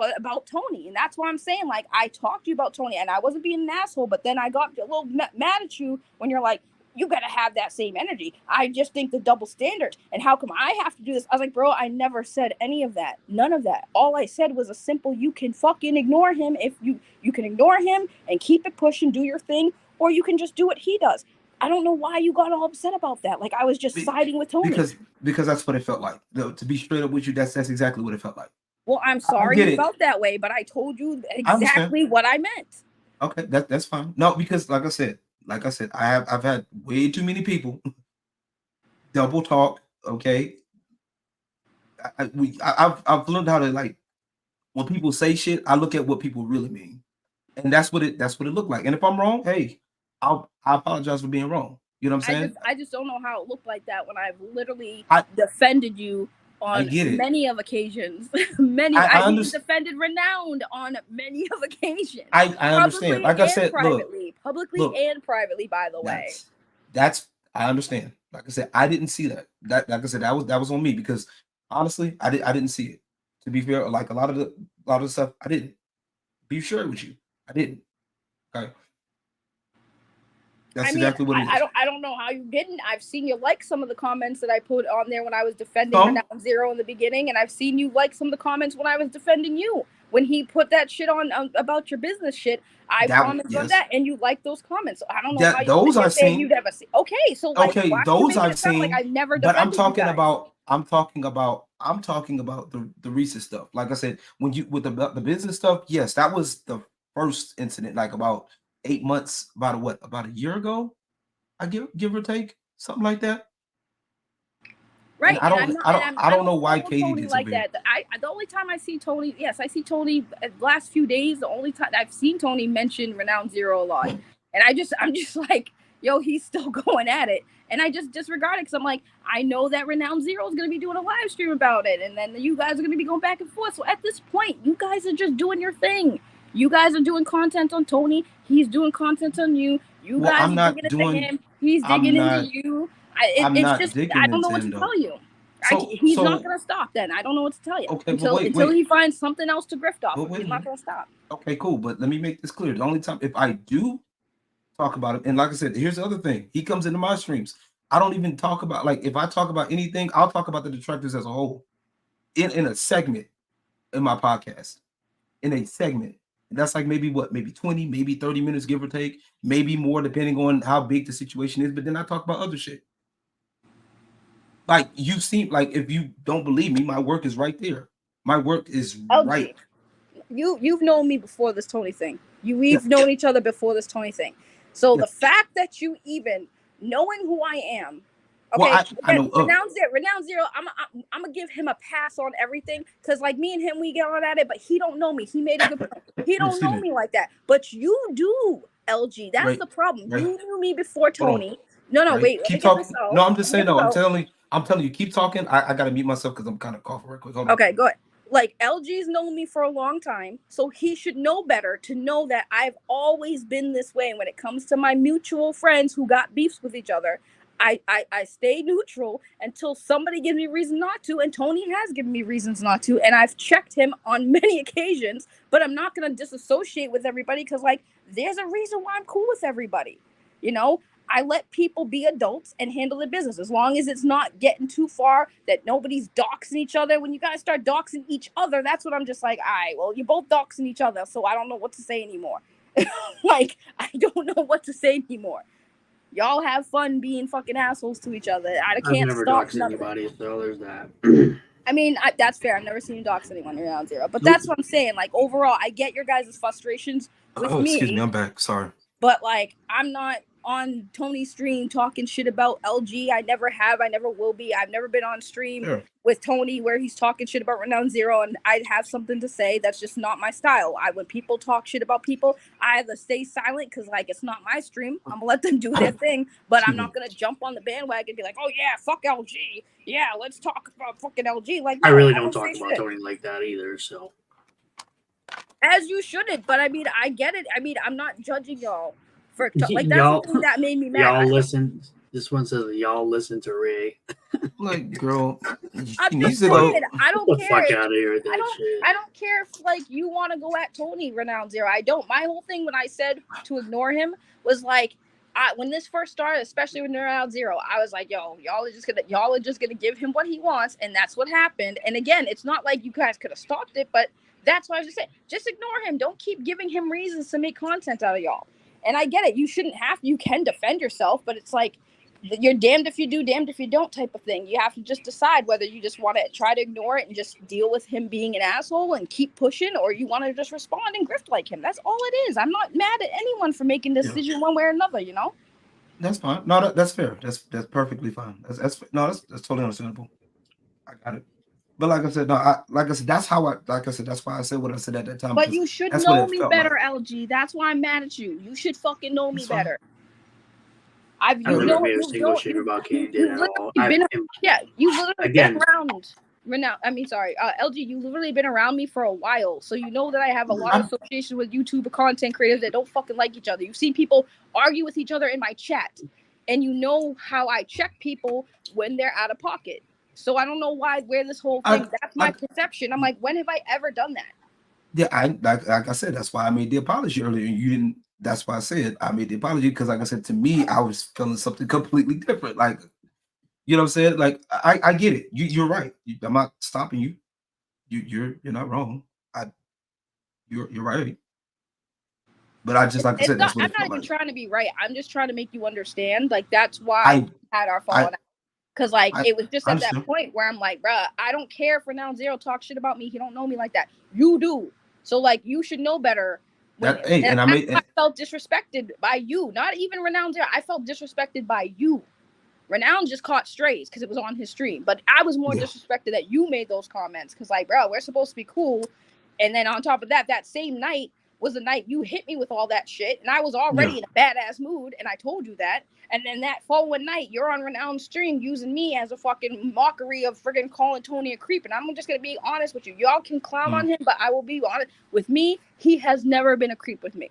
and that's why I'm saying, like, I talked to you about Tony, and I wasn't being an asshole, but then I got a little mad at you when you're like, you gotta have that same energy. I just think the double standard, and how come I have to do this? I was like, bro, I never said any of that, none of that. All I said was a simple, you can fucking ignore him if you can ignore him and keep it pushing, do your thing, or you can just do what he does. I don't know why you got all upset about that. Like I was just siding with Tony. Because that's what it felt like. To be straight up with you, that's exactly what it felt like. Well, I'm sorry you felt that way, but I told you exactly what I meant. Okay, that's fine. No, because like I said, I've had way too many people double talk. Okay, I've learned how to, like, when people say shit, I look at what people really mean, and that's what it looked like. And if I'm wrong, hey, I apologize for being wrong. You know what I'm saying? I just don't know how it looked like that when I've literally defended you on many of occasions. I've even defended Renowned on many of occasions. I understand. Like I said, publicly and privately, by the way. That's I understand. Like I said, I didn't see that. Like I said, that was on me, because honestly, I didn't see it. To be fair, like a lot of the stuff, I didn't. Be sure with you, I didn't. Okay. That's exactly what it is. I don't know how you didn't. I've seen you like some of the comments that I put on there when I was defending Renowned Zero in the beginning, and I've seen you like some of the comments when I was defending you. When he put that shit on about your business shit, I commented on that, and you like those comments. So I don't know how those I've seen. You'd ever see. Okay, so like, those I've seen. Like I've never. But I'm talking about the recent stuff. Like I said, when you with the business stuff, yes, that was the first incident. Like about 8 months, about a year ago, I give or take, something like that. Right. And I don't know why Katie Tony did like that. The only time I see Tony, yes, I see Tony the last few days. The only time I've seen Tony mention Renowned Zero a lot, and I'm just like, yo, he's still going at it, and I just disregard it because I'm like, I know that Renowned Zero is going to be doing a live stream about it, and then you guys are going to be going back and forth. So at this point, you guys are just doing your thing. You guys are doing content on Tony. He's doing content on you. You guys are digging into him. He's digging into you. It's just, I don't know what to tell you. He's not going to stop then. I don't know what to tell you. Okay, until he finds something else to grift off. He's not going to stop. Okay, cool. But let me make this clear. The only time, if I do talk about it, and like I said, here's the other thing. He comes into my streams. I don't even talk about, like, if I talk about anything, I'll talk about the detractors as a whole in a segment in my podcast. In a segment. And that's like maybe 20, maybe 30 minutes, give or take, maybe more, depending on how big the situation is. But then I talk about other shit. Like, you seem like, if you don't believe me, my work is right there. My work is right. You've known me before this Tony thing. We've known each other before this Tony thing. So the fact that you even knowing who I am. Okay, well, I know Renowned Zero. I'm gonna give him a pass on everything because, like, me and him, we get on at it, but he don't know me. He made a good point. He don't know me like that, but you do, LG. That's the problem. You knew me before Tony. No, wait. Keep talking. No, I'm just saying. No, I'm telling you. Keep talking. I gotta mute myself because I'm kind of coughing real quick. Hold on. Okay, go ahead. Like, LG's known me for a long time, so he should know better to know that I've always been this way. And when it comes to my mutual friends who got beefs with each other, I stay neutral until somebody gives me a reason not to, and Tony has given me reasons not to, and I've checked him on many occasions, but I'm not going to disassociate with everybody because, like, there's a reason why I'm cool with everybody. You know, I let people be adults and handle their business as long as it's not getting too far that nobody's doxing each other. When you guys start doxing each other, that's what I'm just like, all right, well, you're both doxing each other, so I don't know what to say anymore. Like, I don't know what to say anymore. Y'all have fun being fucking assholes to each other. I can't I've never stop doxed anybody, so there's that. I mean, that's fair. I've never seen you dox anyone around Zero. But that's what I'm saying. Like, overall, I get your guys' frustrations with me. Excuse me, I'm back. Sorry. But, like, I'm not on Tony's stream talking shit about LG. I never have. I never will be. I've never been on stream with Tony where he's talking shit about Renowned Zero and I'd have something to say. That's just not my style. When people talk shit about people, I either stay silent because, like, it's not my stream. I'm gonna let them do their thing, but I'm not gonna jump on the bandwagon and be like, oh yeah, fuck LG. Yeah, let's talk about fucking LG. Like, no, I really don't talk about Tony like that either, so. As you shouldn't, but I mean, I get it. I mean, I'm not judging y'all. Like, that's the thing that made me mad. Y'all listen. This one says y'all listen to Ray. Like, girl, I'm just saying, I don't care. Fuck out of here with that shit. I don't care if, like, you want to go at Tony Renowned Zero. I don't. My whole thing when I said to ignore him was like, when this first started, especially with Renowned Zero, I was like, yo, y'all are just gonna give him what he wants, and that's what happened. And again, it's not like you guys could have stopped it, but that's why I was just saying, just ignore him. Don't keep giving him reasons to make content out of y'all. And I get it. You shouldn't have. You can defend yourself, but it's like you're damned if you do, damned if you don't type of thing. You have to just decide whether you just want to try to ignore it and just deal with him being an asshole and keep pushing, or you want to just respond and grift like him. That's all it is. I'm not mad at anyone for making the decision one way or another, you know? That's fine. No, that's fair. That's perfectly fine. That's totally understandable. I got it. But like I said, that's how that's why I said what I said at that time. But you should know me better, LG. That's why I'm mad at you. You should fucking know me better. I've never made a single shit about Katie did at all. You've literally been around. LG, you've literally been around me for a while, so you know that I have a lot of association with YouTube content creators that don't fucking like each other. You've seen people argue with each other in my chat, and you know how I check people when they're out of pocket. So I don't know where this whole thing. That's my perception. I'm like, when have I ever done that? Yeah, like I said, that's why I made the apology earlier. You didn't. That's why I said I made the apology because, like I said, to me, I was feeling something completely different. Like, you know what I'm saying? Like, I get it. You're right. I'm not stopping you. You're not wrong. You're right. But I just like I said, that's what I'm not even trying to be right. I'm just trying to make you understand. Like, that's why we had our falling out. Because it was just at that point where I'm like, bruh, I don't care if Renown Zero talk shit about me. He don't know me like that. You do. So like, you should know better. I felt disrespected by you. Not even Renown Zero. I felt disrespected by you. Renown just caught strays because it was on his stream. But I was more disrespected that you made those comments. Because like, bro, we're supposed to be cool. And then on top of that, that same night was the night you hit me with all that shit. And I was already in a badass mood. And I told you that. And then that following night, you're on Renown's stream using me as a fucking mockery of friggin' calling Tony a creep. And I'm just going to be honest with you. Y'all can clown on him, but I will be honest. With me, he has never been a creep with me.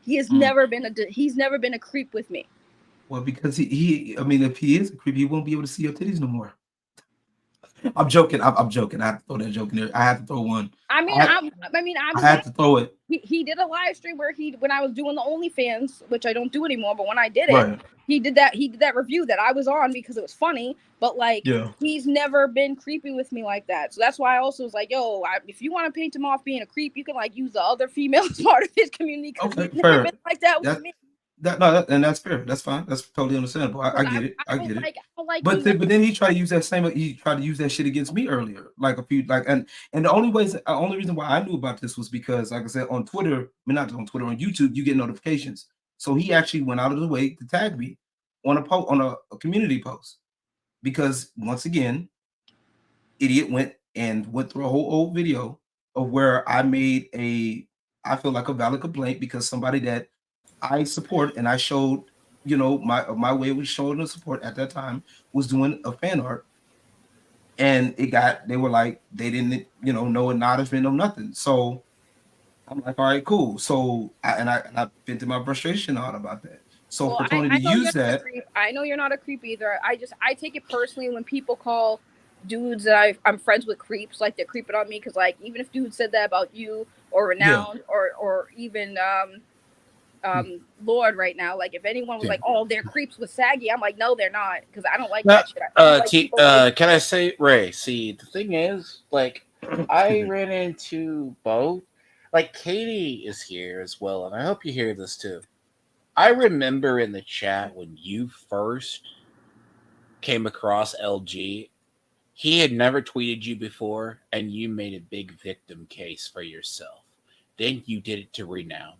He has never been a creep with me. Well, because if he is a creep, he won't be able to see your titties no more. I'm joking. I'm joking. I have to throw that joke in there. I had to throw one. I had to throw it. He did a live stream where when I was doing the OnlyFans, which I don't do anymore, but when I did it, he did that review that I was on because it was funny. But like, he's never been creepy with me like that. So that's why I also was like, yo, if you want to paint him off being a creep, you can like use the other female as part of his community. Okay, he's never been like that with me. And that's fair. That's fine. That's totally understandable. I get it. I get it. But then he tried to use that shit against me earlier. And the only reason why I knew about this was because, like I said, on Twitter, not on Twitter, on YouTube, you get notifications. So he actually went out of the way to tag me on a community post. Because once again, idiot went through a whole old video of where I made I feel like a valid complaint because somebody that I support and I showed, my way was showing the support at that time was doing a fan art, and they were like, they didn't, no acknowledgement, no nothing. So I'm like, all right, cool. So I vented my frustration out about that. So for Tony to use that, I know you're not a creep either. I take it personally when people call dudes that I'm friends with creeps, like they're creeping on me, because like even if dudes said that about you or Renowned or even Lord right now, like if anyone was like, oh, they're creeps with Saggy, I'm like, no, they're not, because I don't like that shit. Can I say, Ray? See, the thing is, like, I ran into both. Like, Katie is here as well, and I hope you hear this too. I remember in the chat when you first came across LG, he had never tweeted you before, and you made a big victim case for yourself. Then you did it to Renowned.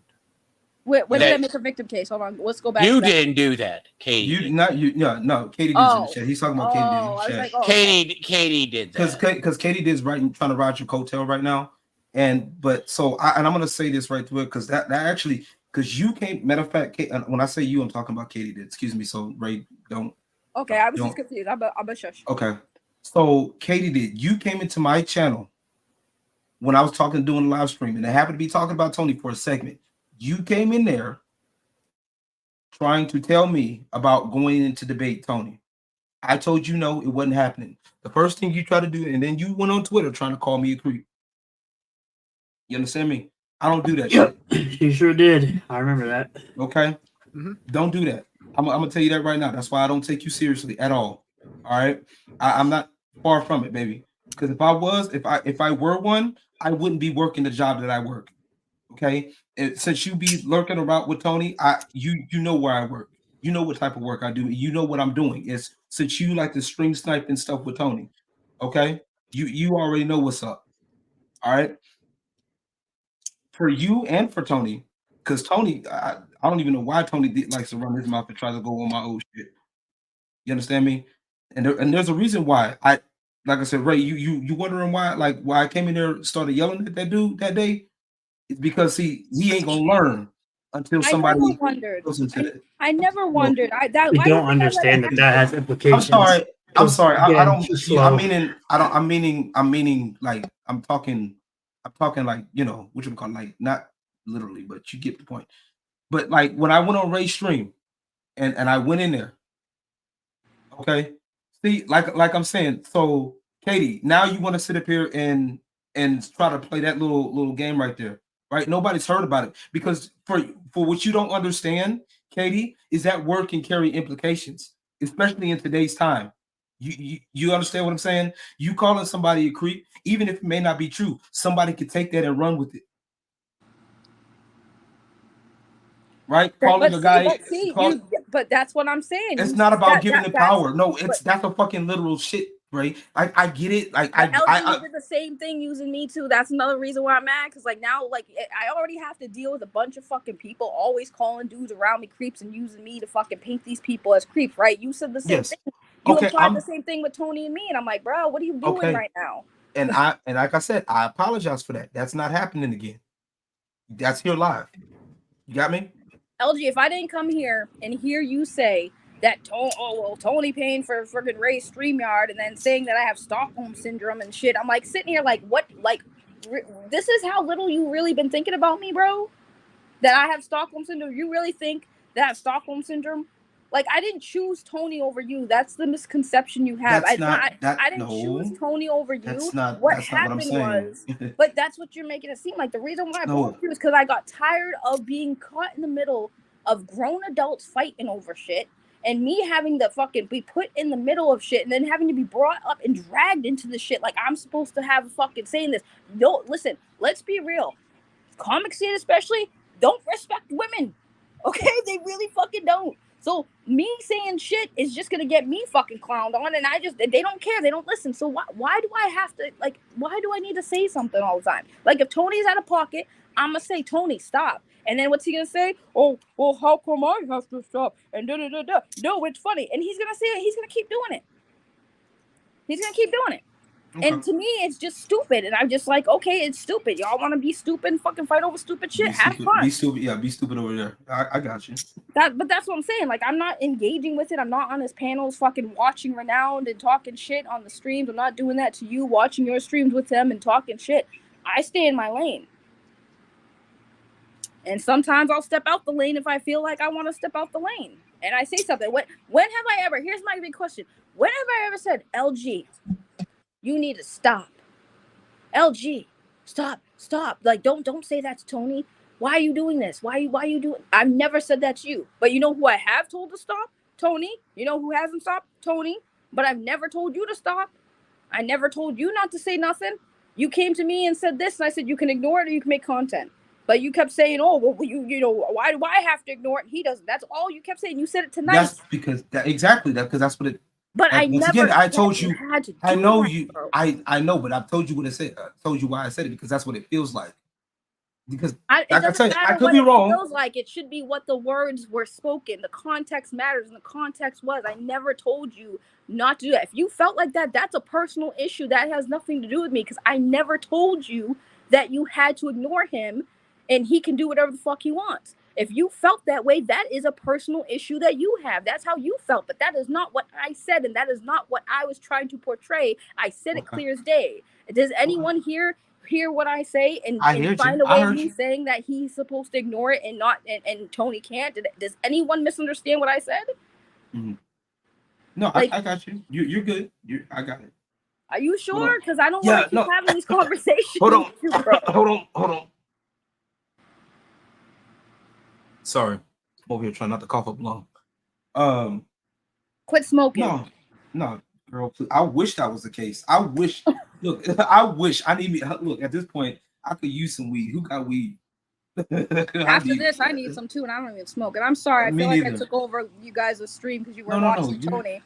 When did I make a victim case? Hold on, let's go back. You didn't do that, Katie. No, Katie did in the chat. He's talking about Katie did in the chat. Katie did that because Katie did trying to ride your coattail right now, I'm gonna say this right through it because that actually because you came. Matter of fact, when I say you, I'm talking about Katie did. Excuse me. So Ray, don't. Okay, I was just confused. I'm a shush. Okay, so Katie did. You came into my channel when I was doing a live stream, and I happened to be talking about Tony for a segment. You came in there trying to tell me about going into debate Tony. I told you no, it wasn't happening. The first thing you tried to do, and then you went on Twitter trying to call me a creep. You understand me? I don't do that shit. You sure did. I remember that. Okay? Mm-hmm. Don't do that. I'm going to tell you that right now. That's why I don't take you seriously at all. All right? I'm not far from it, baby. Because if I were one, I wouldn't be working the job that I work. Okay, and since you be lurking around with Tony, you know where I work. You know what type of work I do. You know what I'm doing. Is since you like to string snipe and stuff with Tony. Okay, you already know what's up. All right, for you and for Tony, because Tony, I don't even know why Tony likes to run his mouth and try to go on my old shit. You understand me? And there's a reason why like I said, Ray, you wondering why I came in there started yelling at that dude that day? It's because he ain't gonna learn until I somebody never wondered. goes into that. I never Well, wondered. I Why do you don't think I let it understand that happen? that has implications. I'm sorry. I Again, don't. too slow. I'm meaning like I'm talking like what you call like not literally, but you get the point. But like when I went on Ray's stream and I went in there, okay. See, like I'm saying, so Katie, now you want to sit up here and try to play that little game right there, right? Nobody's heard about it because for what you don't understand, Katie, is that word can carry implications, especially in today's time. You understand what I'm saying? You calling somebody a creep, even if it may not be true, somebody could take that and run with it. Right? Calling a guy. But that's what I'm saying. It's not about giving them power. No, that's a fucking literal shit, right? I get it. Like LG did the same thing using me too. That's another reason why I'm mad. Because like now, like I already have to deal with a bunch of fucking people always calling dudes around me creeps and using me to fucking paint these people as creeps, right? You said the same thing. You applied the same thing with Tony and me, and I'm like, bro, what are you doing right now? And like I said, I apologize for that. That's not happening again. That's here live. You got me? LG, if I didn't come here and hear you say that, Tony paying for freaking Ray's StreamYard and then saying that I have Stockholm Syndrome and shit, I'm like sitting here like, what? Like, this is how little you really been thinking about me, bro? That I have Stockholm Syndrome? You really think that I have Stockholm Syndrome? Like, I didn't choose Tony over you. That's the misconception you have. I didn't choose Tony over you. What happened was, but that's what you're making it seem like. The reason why I broke you is because I got tired of being caught in the middle of grown adults fighting over shit and me having to fucking be put in the middle of shit and then having to be brought up and dragged into the shit like I'm supposed to have fucking saying this. No, listen, let's be real. Comic scene especially don't respect women. Okay? They really fucking don't. So me saying shit is just gonna get me fucking clowned on, and they don't care, they don't listen. So why do I have to why do I need to say something all the time? Like if Tony's out of pocket, I'm gonna say, Tony, stop. And then what's he gonna say? Oh, well, how come I have to stop? And da da da da. No, it's funny. And he's gonna say it. He's gonna keep doing it. He's gonna keep doing it. Okay. And to me, it's just stupid. And I'm just like, okay, it's stupid. Y'all want to be stupid and fucking fight over stupid shit? Have fun. Be stupid. Yeah, be stupid over there. I got you. But that's what I'm saying. Like, I'm not engaging with it. I'm not on his panels fucking watching Renowned and talking shit on the streams. I'm not doing that to you, watching your streams with them and talking shit. I stay in my lane. And sometimes I'll step out the lane if I feel like I want to step out the lane. And I say something. When have I ever, here's my big question. When have I ever said, LG, you need to stop. LG, stop. Like, don't say that to Tony. Why are you doing this? Why you doing? I've never said that to you. But you know who I have told to stop? Tony. You know who hasn't stopped? Tony. But I've never told you to stop. I never told you not to say nothing. You came to me and said this, and I said you can ignore it or you can make content. But you kept saying, oh, well, you know, why do I have to ignore it? He doesn't. That's all you kept saying. You said it tonight. That's because that's what it. But I never. Again, I told you. Had to do I know that, you. bro. I know, but I've told you what I said. I told you why I said it because that's what it feels like. Because I could be wrong. It feels like it should be what the words were spoken. The context matters, and the context was I never told you not to do that. If you felt like that, that's a personal issue. That has nothing to do with me because I never told you that you had to ignore him, and he can do whatever the fuck he wants. If you felt that way, that is a personal issue that you have. That's how you felt, but that is not what I said, and that is not what I was trying to portray. I said it clear as day. Does anyone hear what I say and find a way of me saying that he's supposed to ignore it and not and Tony can't? Does anyone misunderstand what I said? Mm-hmm. No, I got you. You're good. I got it. Are you sure? Because I don't want to keep having these conversations. Hold on. Sorry, I'm over here trying not to cough up lung. Quit smoking. No, girl. Please. I wish that was the case. I wish. Look, I wish I need me. Look, at this point, I could use some weed. Who got weed? After this, I need some too, and I don't even smoke. And I'm sorry, I Me feel like I neither. took over you guys' stream because you were No. watching Tony.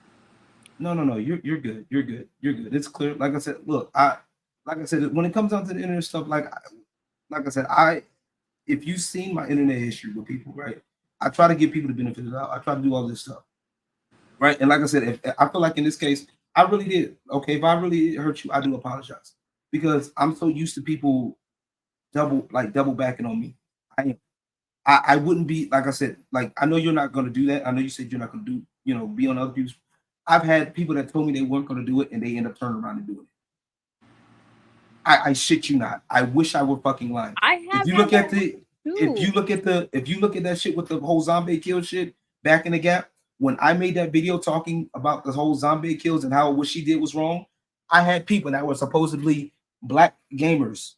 No. You're good. You're good. It's clear. Like I said, look, like I said, when it comes down to the internet stuff, like I said, if you've seen my internet history with people, right? I try to give people the benefit of the doubt. I try to do all this stuff, right? And like I said, if I feel like in this case, I really did. Okay, if I really hurt you, I do apologize because I'm so used to people double backing on me. I wouldn't be like I said. Like I know you're not going to do that. I know you said you're not going to do, be on other people's. I've had people that told me they weren't going to do it, and they end up turning around and doing it. I shit you not. I wish I were fucking lying. If you look at that shit with the whole zombie kill shit back in the gap, when I made that video talking about the whole zombie kills and how what she did was wrong, I had people that were supposedly black gamers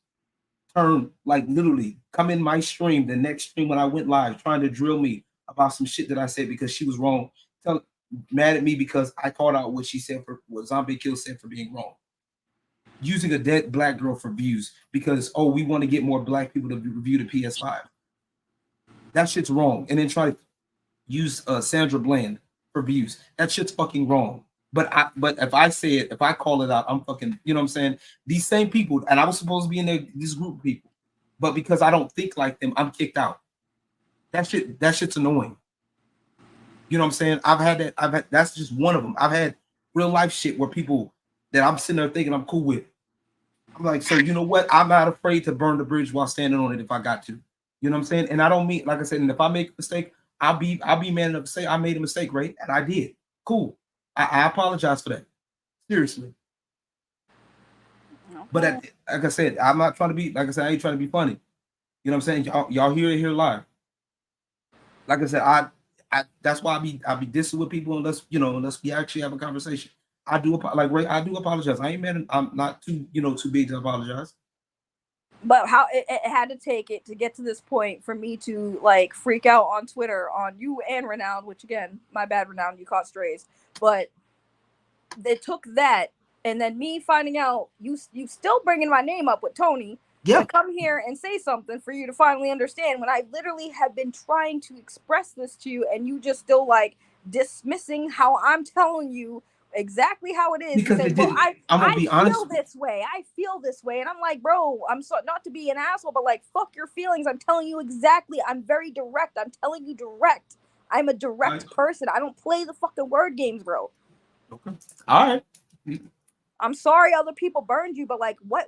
turn literally come in my stream the next stream when I went live trying to drill me about some shit that I said because she was wrong. Mad at me because I called out what she said for what Zombie Kill said for being wrong. Using a dead black girl for views because we want to get more black people to review the PS5. That shit's wrong. And then try to use Sandra Bland for views. That shit's fucking wrong. But if I say it, if I call it out, I'm fucking, you know what I'm saying? These same people, and I was supposed to be in this group of people, but because I don't think like them, I'm kicked out. That shit's annoying. You know what I'm saying? I've had that's just one of them. I've had real life shit where people that I'm sitting there thinking I'm cool with. I'm like, so you know what? I'm not afraid to burn the bridge while standing on it if I got to. You know what I'm saying? And I don't mean, like I said, and if I make a mistake, I'll be man enough to say I made a mistake, right? And I did. Cool. I apologize for that. Seriously. Okay. But like I said, I'm not trying to be, like I said, I ain't trying to be funny. You know what I'm saying? Y'all hear it here live. Like I said, I that's why I be dissing with people unless we actually have a conversation. I do apologize. I ain't mad. I'm not too big to apologize. But how it had to take it to get to this point for me to freak out on Twitter on you and Renowned, which again, my bad, Renowned, you caught strays. But they took that, and then me finding out you still bringing my name up with Tony. Yeah. To come here and say something for you to finally understand when I literally have been trying to express this to you, and you just still dismissing how I'm telling you exactly how it is. Because I be honest. I feel this way. And I'm like, bro, I'm so not to be an asshole, but fuck your feelings. I'm telling you exactly. I'm very direct. I'm telling you direct. I'm a direct person. I don't play the fucking word games, bro. Okay. All right. I'm sorry other people burned you, but what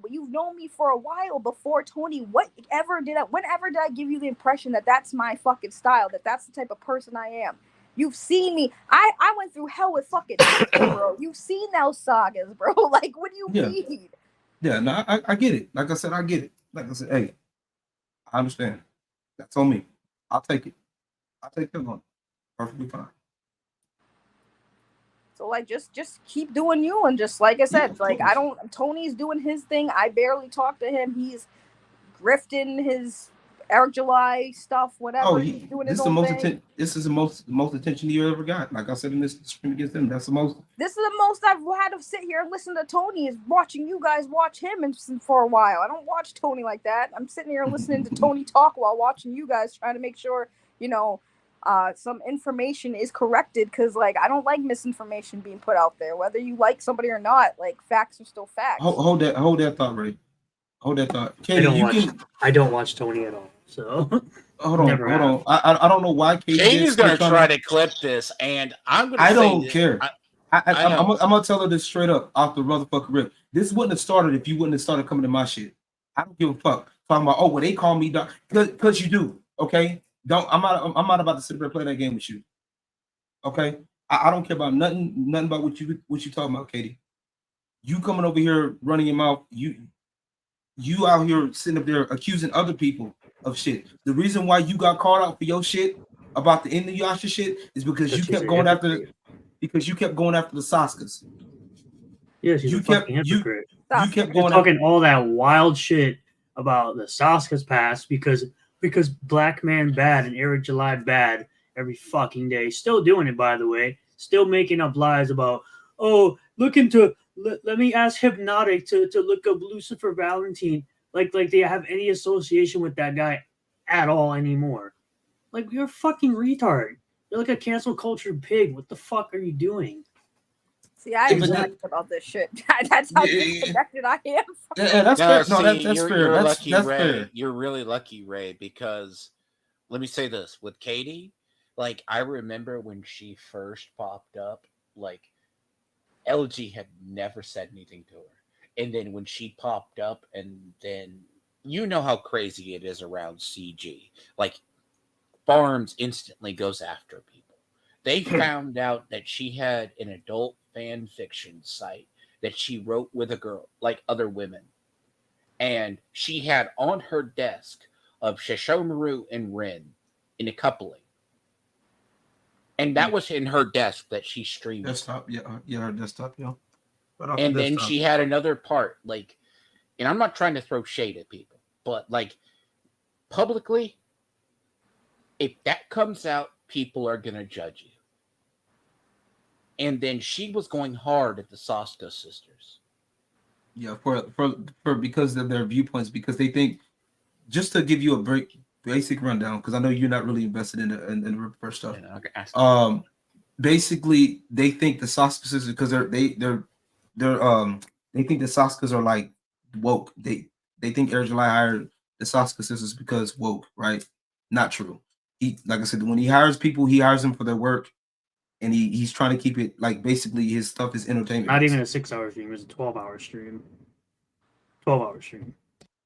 you've known me for a while before Tony. Whenever did I give you the impression that that's my fucking style, that that's the type of person I am? You've seen me. I went through hell with fucking bro. You've seen those sagas, bro. What do you mean? Yeah, no, I get it. Like I said, I get it. Like I said, hey, I understand. That's on me. I'll take it. I'll take that one. Perfectly fine. So just keep doing you, and just like I said, Tony's doing his thing. I barely talk to him. He's grifting his Eric July stuff, whatever. He's doing his own thing. This is the most attention you ever got. Like I said in this stream against him, that's the most. This is the most I've had to sit here and listen to Tony is watching you guys watch him for a while. I don't watch Tony like that. I'm sitting here listening to Tony talk while watching you guys, trying to make sure some information is corrected, because I don't like misinformation being put out there, whether you like somebody or not. Facts are still facts. Hold that thought, Ray. Hold that thought. Katie, I don't watch Tony at all. So hold on. I don't know why Katie's gonna try to clip this, and I'm gonna. I don't care. I'm gonna tell her this straight up off the motherfucking rip. This wouldn't have started if you wouldn't have started coming to my shit. I don't give a fuck. Talking about they call me dog because you do. Okay, I'm not about to sit there and play that game with you. Okay, I don't care about nothing about what you talking about, Katie. You coming over here running your mouth. You out here sitting up there accusing other people of shit. The reason why you got called out for your shit about the Inuyasha shit is because you kept going after the Sasukas. Yes, you kept going talking all that wild shit about the Sasuka's past because Black Man bad and Eric July bad every fucking day. Still doing it, by the way. Still making up lies about let me ask Hypnotic to look up Lucifer Valentine. like they have any association with that guy at all anymore. Like, you're a fucking retard. You're like a cancel culture pig. What the fuck are you doing? See, I didn't like about this shit. That's how disconnected I am. That's fair. No, that's fair. You're That's lucky, Ray. fair. You're really lucky, Ray, because let me say this with Katie. Like, I remember when she first popped up, like, LG had never said anything to her. And then when she popped up, and then you know how crazy it is around CG. Like, Farms instantly goes after people. They found out that she had an adult fan fiction site that she wrote with a girl, like other women. And she had on her desk of Shishomaru and Rin in a coupling. And that was in her desk that she streamed. Desktop, yeah, her desktop, yeah. And then she had another part, like, and I'm not trying to throw shade at people, but like publicly, if that comes out, people are gonna judge you. And then she was going hard at the Sasuke sisters. Yeah, for because of their viewpoints, because they think, just to give you a basic rundown, because I know you're not really invested in the reverse stuff. Yeah, basically they think the Sasuke sisters, because they think the Sasukas are like woke. They think Eric July hired the Sasuke sisters because woke, right? Not true. He, like I said, when he hires people, he hires them for their work, and he's trying to keep it like basically his stuff is entertainment. Not even a 6-hour stream; it was a 12-hour stream. 12-hour stream.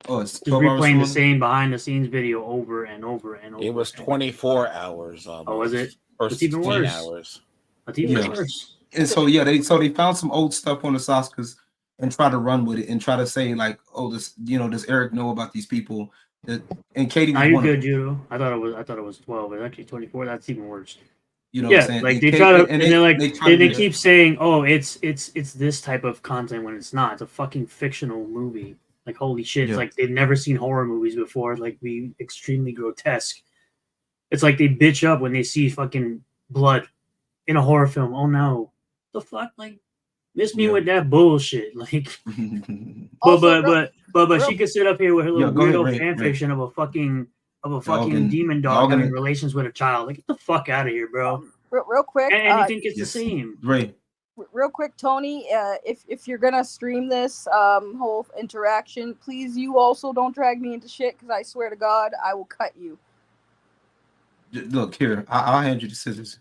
Oh, it's just replaying the same behind the scenes video over and over and over. It was 24 hours. Almost. Oh, was it? Or it's 16 even worse. Hours. It's even worse. And so they found some old stuff on the Sasukas and try to run with it and try to say like, oh, does Eric know about these people? And Katie was one good, Judo. I thought it was 12. It's actually 24. That's even worse. You know what I'm saying? Like they try to, and they're like they keep saying, oh, it's this type of content when it's not. It's a fucking fictional movie. Like, holy shit! It's like they've never seen horror movies before. Like, be extremely grotesque. It's like they bitch up when they see fucking blood in a horror film. Oh no, the fuck! Like, miss me with that bullshit. Like, but she could sit up here with her little weirdo fan fiction of a fucking demon dog having relations with a child. Like, get the fuck out of here, bro. Real quick, and you think it's the same, right? Real quick, Tony, if you're gonna stream this whole interaction, please, you also don't drag me into shit, because I swear to God, I will cut you. Look here, I'll hand you the scissors.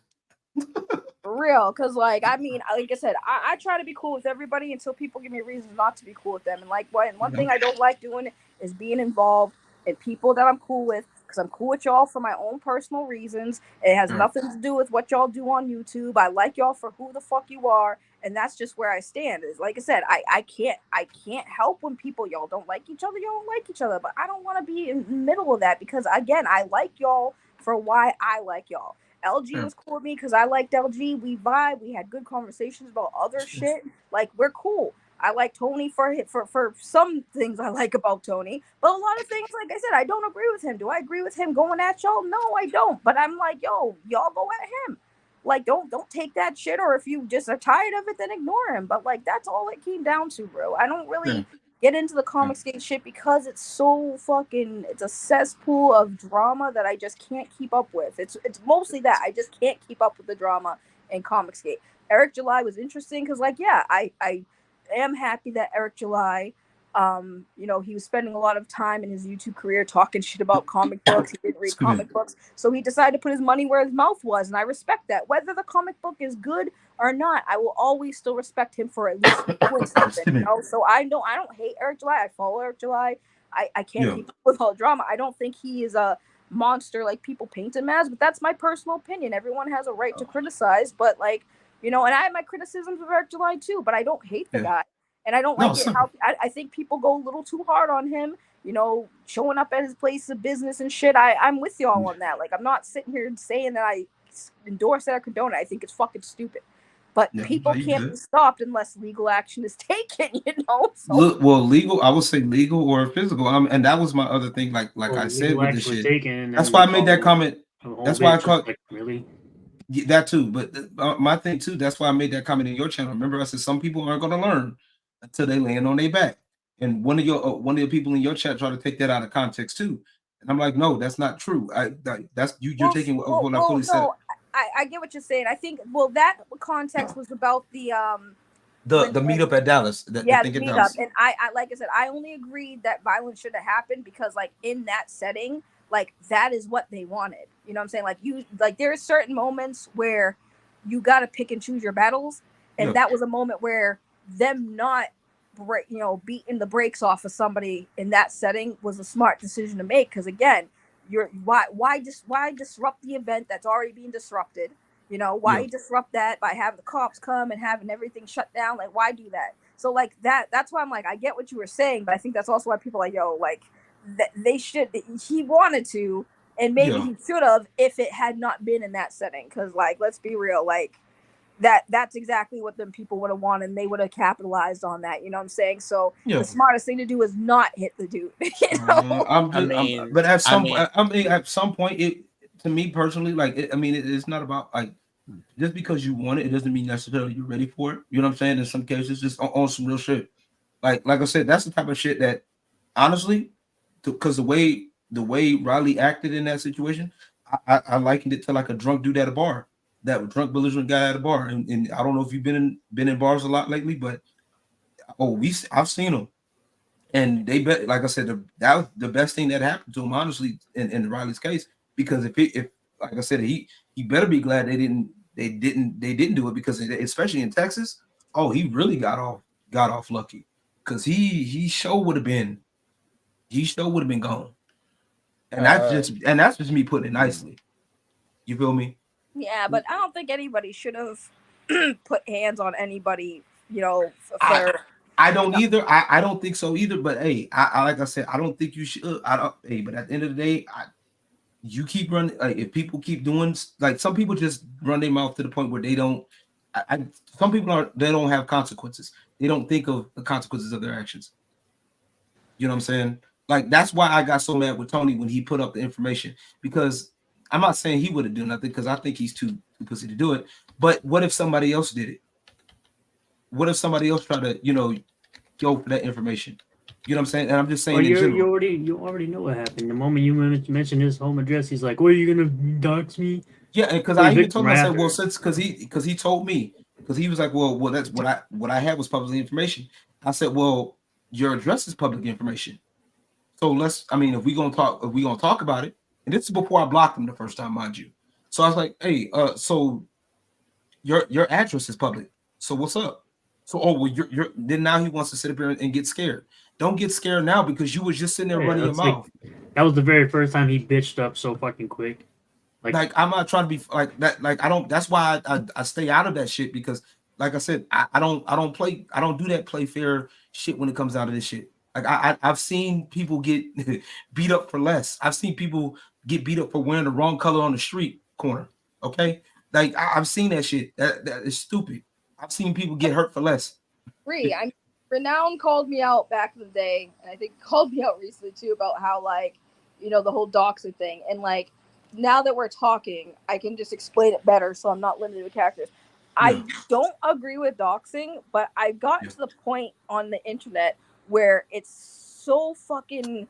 For real, because like I said, I try to be cool with everybody until people give me reasons not to be cool with them. And like one thing I don't like doing is being involved in people that I'm cool with, because I'm cool with y'all for my own personal reasons. It has nothing to do with what y'all do on YouTube. I like y'all for who the fuck you are, and that's just where I stand. Is like I said, I can't help when y'all don't like each other. Y'all don't like each other, but I don't want to be in the middle of that, because again, I like y'all for why I like y'all. LG was cool with me because I liked LG. We vibe. We had good conversations about other shit. Like, we're cool. I like Tony for some things I like about Tony, but a lot of things, like I said, I don't agree with him. Do I agree with him going at y'all? No, I don't. But I'm like, yo, y'all go at him. Like, don't take that shit, or if you just are tired of it, then ignore him. But like, that's all it came down to, bro. I don't really get into the Comicsgate shit because it's so fucking, it's a cesspool of drama that I just can't keep up with. It's mostly that I just can't keep up with the drama in Comicsgate. Eric July was interesting because, like, yeah, I am happy that Eric July, he was spending a lot of time in his YouTube career talking shit about comic books. He didn't read comic books, so he decided to put his money where his mouth was, and I respect that. Whether the comic book is good or not, I will always still respect him for at least doing something. So I don't hate Eric July. I follow Eric July. I can't keep up with all the drama. I don't think he is a monster like people paint him as, but that's my personal opinion. Everyone has a right to criticize, but like, and I have my criticisms of Eric July too, but I don't hate the guy. And I don't like it how I think people go a little too hard on him, showing up at his place of business and shit. I'm with y'all on that. Like, I'm not sitting here saying that I endorse that or condone it. I think it's fucking stupid. But people can't be stopped unless legal action is taken, So. Legal, I would say legal or physical. And that was my other thing. Like I said with this shit. That's why I made that comment. That's why I called. Like, really? That too. But my thing too, that's why I made that comment in your channel. Remember, I said some people aren't going to learn until they land on their back. And one of the people in your chat tried to take that out of context too. And I'm like, no, that's not true. That's you're taking what I fully said. I get what you're saying. I think that context was about the meetup at Dallas. The meetup. And I like I said, I only agreed that violence should have happened because like in that setting, like that is what they wanted. You know what I'm saying? Like there are certain moments where you gotta pick and choose your battles. And that was a moment where them not beating the brakes off of somebody in that setting was a smart decision to make. Because again, why disrupt the event that's already being disrupted? Why disrupt that by having the cops come and having everything shut down? Like, why do that? So like that's why I'm like, I get what you were saying, but I think that's also why people are like, yo, like they should. He wanted to, and maybe he should have if it had not been in that setting. Because like, let's be real, like that's exactly what them people would have wanted, and they would have capitalized on that. You know what I'm saying? So the smartest thing to do is not hit the dude. But at some point, it to me personally, like it's not about like just because you want it doesn't mean necessarily you're ready for it. You know what I'm saying? In some cases, just on some real shit. Like I said, that's the type of shit that honestly, because the way Riley acted in that situation, I likened it to like a drunk dude at a bar. That drunk belligerent guy at a bar, and I don't know if you've been in bars a lot lately, but I've seen them, and they bet, like I said, that was the best thing that happened to him, honestly, in Riley's case, because if like I said, he better be glad they didn't do it, because especially in Texas, he really got off lucky, because he sure would have been gone, and that's just me putting it nicely. You feel me? Yeah, but I don't think anybody should have put hands on anybody, I don't either. I don't think so either. But hey, I like I said, I don't think you should. But at the end of the day, you keep running. Like, if people keep doing, like, some people just run their mouth to the point where they don't. Some people they don't have consequences. They don't think of the consequences of their actions. You know what I'm saying? Like, that's why I got so mad with Tony when he put up the information, because I'm not saying he would have done nothing, because I think he's too pussy to do it. But what if somebody else did it? What if somebody else tried to, go for that information? You know what I'm saying? And I'm just saying, well, you already know what happened. The moment you mentioned his home address, he's like, "What, are you gonna dox me?" Yeah, because I even told him, I said, well, since because he told me, because he was like, well, that's what I had was public information. I said, well, your address is public information. So if we're gonna talk about it, and this is before I blocked him the first time, mind you. So I was like, hey, so your address is public. So what's up? So then now he wants to sit up here and get scared. Don't get scared now, because you was just sitting there running your mouth. That was the very first time he bitched up so fucking quick. Like I'm not trying to be like that. Like I don't. That's why I stay out of that shit, because like I said, I don't do that play fair shit when it comes out of this shit. Like I've seen people get beat up for less. I've seen people get beat up for wearing the wrong color on the street corner. Okay, like I've seen that shit. That is stupid. I've seen people get hurt for less. Renown called me out back in the day, and I think called me out recently too about how, like, the whole doxing thing, and like, now that we're talking, I can just explain it better, so I'm not limited to characters. Yeah. I don't agree with doxing, but I've gotten to the point on the internet where it's so fucking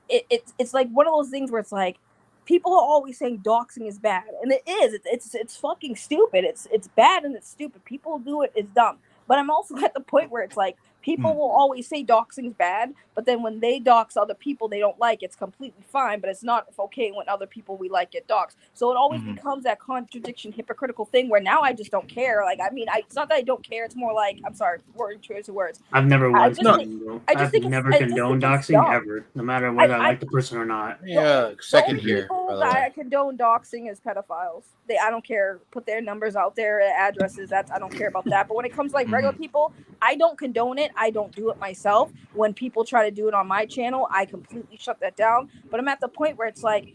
it's like one of those things where it's like, people are always saying doxing is bad, and it is. It's fucking stupid. It's bad and it's stupid. People do it. It's dumb. But I'm also at the point where it's like, people will always say doxing is bad, but then when they dox other people they don't like, it's completely fine, but it's not okay when other people we like get doxed. So it always becomes that contradiction, hypocritical thing where now I just don't care. Like, it's not that I don't care. It's more like, I'm sorry, choice of words. I've never once condoned doxing ever, no matter whether I like the person or not. Yeah, second here. People that I condone doxing is pedophiles. I don't care. Put their numbers out there, addresses. I don't care about that. But when it comes to like regular people, I don't condone it. I don't do it myself. When people try to do it on my channel, I completely shut that down. But I'm at the point where it's like,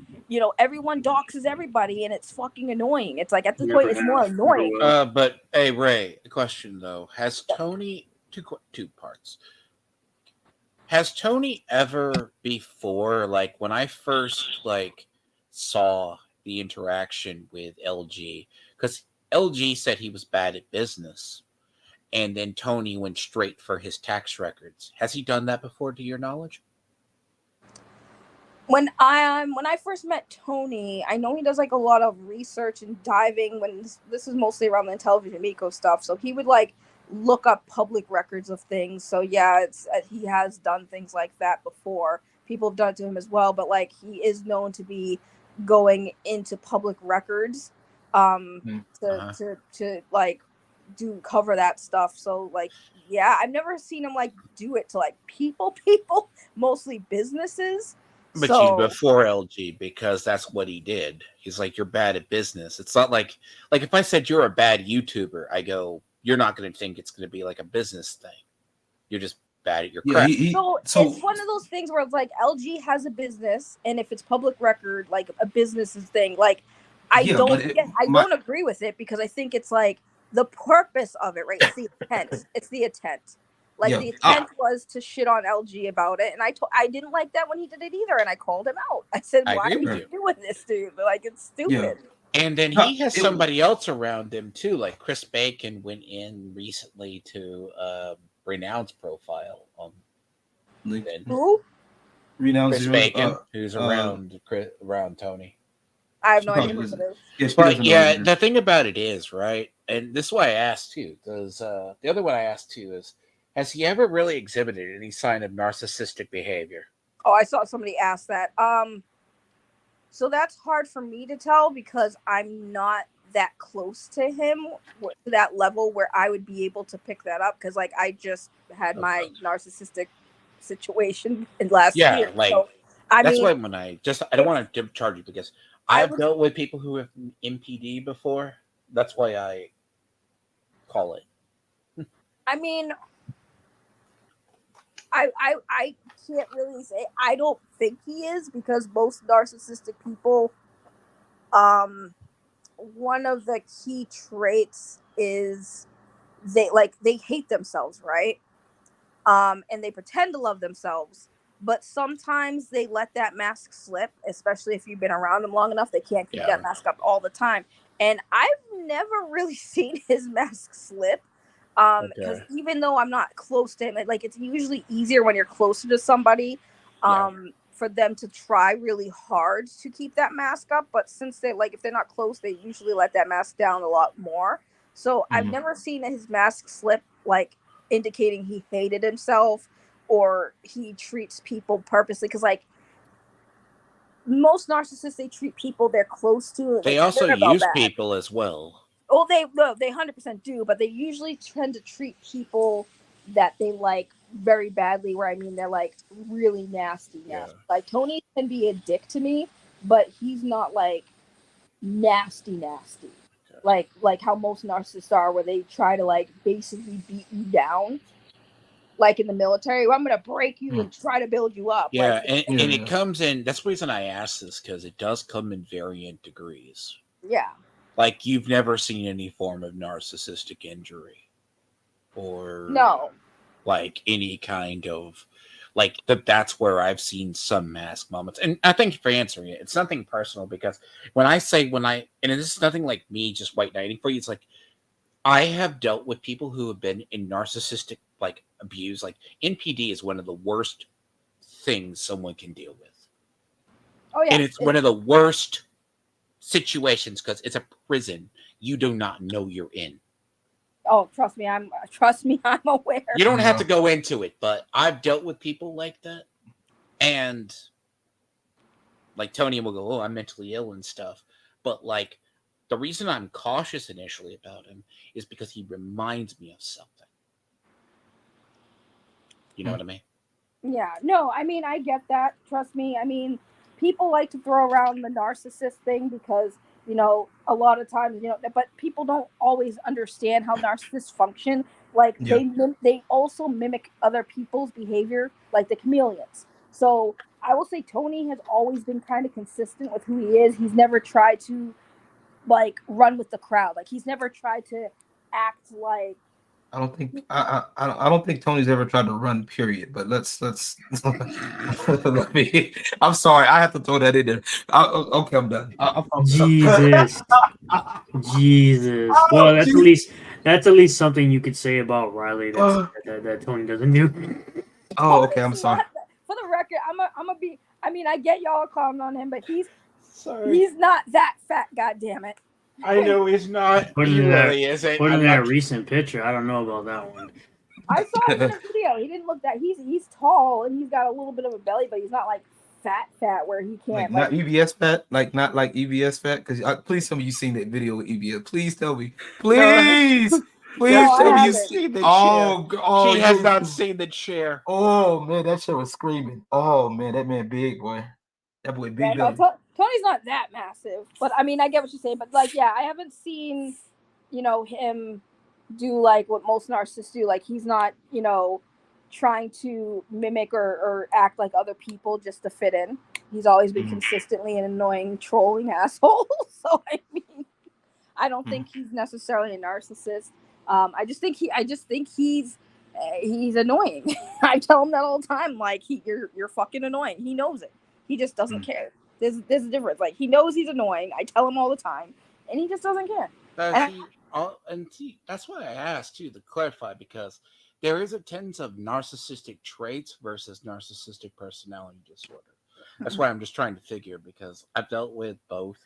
everyone doxes everybody, and it's fucking annoying. It's like, at this point, it's more annoying. But hey, Ray, a question though: has Tony two parts? Has Tony ever before, like when I first saw the interaction with LG, because LG said he was bad at business, and then Tony went straight for his tax records. Has he done that before, to your knowledge? When I first met Tony, I know he does like a lot of research and diving. When this is mostly around the Television Miko stuff, so he would like look up public records of things. So yeah, it's he has done things like that before. People have done it to him as well, but like he is known to be going into public records to like cover that stuff. So like yeah, I've never seen him like do it to like people, mostly businesses. But you before LG, because that's what he did. He's like, you're bad at business. It's not like if I said you're a bad YouTuber, I go, you're not going to think it's going to be like a business thing. You're just bad at your craft. So it's one of those things where it's like LG has a business, and if it's public record, like a business thing, like I don't agree with it, because I think it's like the purpose of it, right? It's the intent. It's the intent. Like the intent was to shit on LG about it, and I didn't like that when he did it either, and I called him out. I said, "Why are you doing this, dude? Like it's stupid." Yeah. And then he has somebody else around him too, like Chris Bacon went in recently to Renown's profile on LinkedIn. Who? Renown's Chris Bacon, who's around Tony. I have no idea who it is. But yeah, the thing about it is, right, and this is why I asked too, because the other one I asked too is, has he ever really exhibited any sign of narcissistic behavior? Oh, I saw somebody ask that. So that's hard for me to tell, because I'm not that close to him, to that level where I would be able to pick that up, because like I just had my narcissistic situation in last year. Like so, that's why when I don't want to charge you, because I've dealt with people who have MPD before. That's why I call it. I mean, I can't really say. I don't think he is, because most narcissistic people, one of the key traits is they hate themselves, right? And they pretend to love themselves, but sometimes they let that mask slip, especially if you've been around them long enough. They can't keep that mask up all the time. And I've never really seen his mask slip. Because even though I'm not close to him, like it's usually easier when you're closer to somebody, for them to try really hard to keep that mask up. But since if they're not close, they usually let that mask down a lot more. So I've never seen his mask slip, like indicating he hated himself or he treats people purposely. Because like most narcissists, they treat people they're close to. They also use people as well. Oh, they 100% do, but they usually tend to treat people that they like very badly. Where I mean, they're like really nasty. Like Tony can be a dick to me, but he's not like nasty. Like how most narcissists are, where they try to like basically beat you down. Like in the military, I'm gonna break you and try to build you up. Yeah, and it comes in. That's the reason I asked this, because it does come in varying degrees. Yeah. Like you've never seen any form of narcissistic injury, or like any kind of like that's where I've seen some mask moments. And I thank you for answering it. It's nothing personal, because and this is nothing like me just white knighting for you. It's like I have dealt with people who have been in narcissistic like abuse. Like NPD is one of the worst things someone can deal with. Oh yeah, and it's one of the worst situations, because it's a prison you do not know you're in. Oh, trust me, I'm aware. You don't have to go into it, but I've dealt with people like that, and like Tony will go, "Oh, I'm mentally ill and stuff," but like the reason I'm cautious initially about him is because he reminds me of something. You know what I mean? Yeah, no, I mean, I get that. Trust me. I mean, people like to throw around the narcissist thing because, a lot of times, but people don't always understand how narcissists function. Like they also mimic other people's behavior, like the chameleons. So I will say Tony has always been kind of consistent with who he is. He's never tried to like run with the crowd. Like he's never tried to act like. I don't think Tony's ever tried to run. Period. But let's. Let me. I'm sorry. I have to throw that in there. Okay, I'm done. Jesus. Jesus. Well, That's at least something you could say about Riley that Tony doesn't do. Oh, okay. I'm sorry. For the record, I'm a be. I mean, I get y'all clowning on him, but he's Sorry. not that fat. God damn it. I know he's not. Put He in really isn't. Put in I'm that not- recent picture. I don't know about that one. I saw him in a video. He didn't look that. He's tall and he's got a little bit of a belly, but he's not like fat where he can't. Not EBS fat, not like EBS fat. Because please tell me you seen that video with EBS. Please tell me. Please, tell me you seen the chair. She has not seen the chair. Oh man, that shit was screaming. Oh man, that man big boy. That boy big belly. Tony's not that massive, but I mean, I get what you're saying. But like, yeah, I haven't seen, him do like what most narcissists do. Like, he's not, trying to mimic or act like other people just to fit in. He's always been consistently an annoying, trolling asshole. So I mean, I don't think he's necessarily a narcissist. I just think he's annoying. I tell him that all the time. Like, you're fucking annoying. He knows it. He just doesn't care. There's a difference. Like, he knows he's annoying. I tell him all the time, and he just doesn't care. That's why I asked too to clarify, because there is a tendency of narcissistic traits versus narcissistic personality disorder. That's why I'm just trying to figure, because I've dealt with both.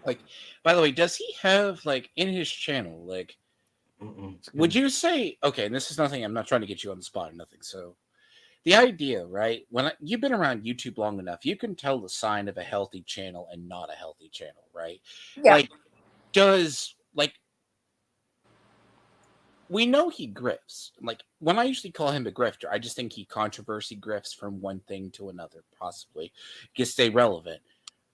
Like, by the way, does he have, like, in his channel, like, would you say, okay, and this is nothing, I'm not trying to get you on the spot or nothing, so the idea, right, you've been around YouTube long enough, you can tell the sign of a healthy channel and not a healthy channel, right? Yeah. Like, we know he grifts. Like, when I usually call him a grifter, I just think he controversy grifts from one thing to another, possibly, to stay relevant.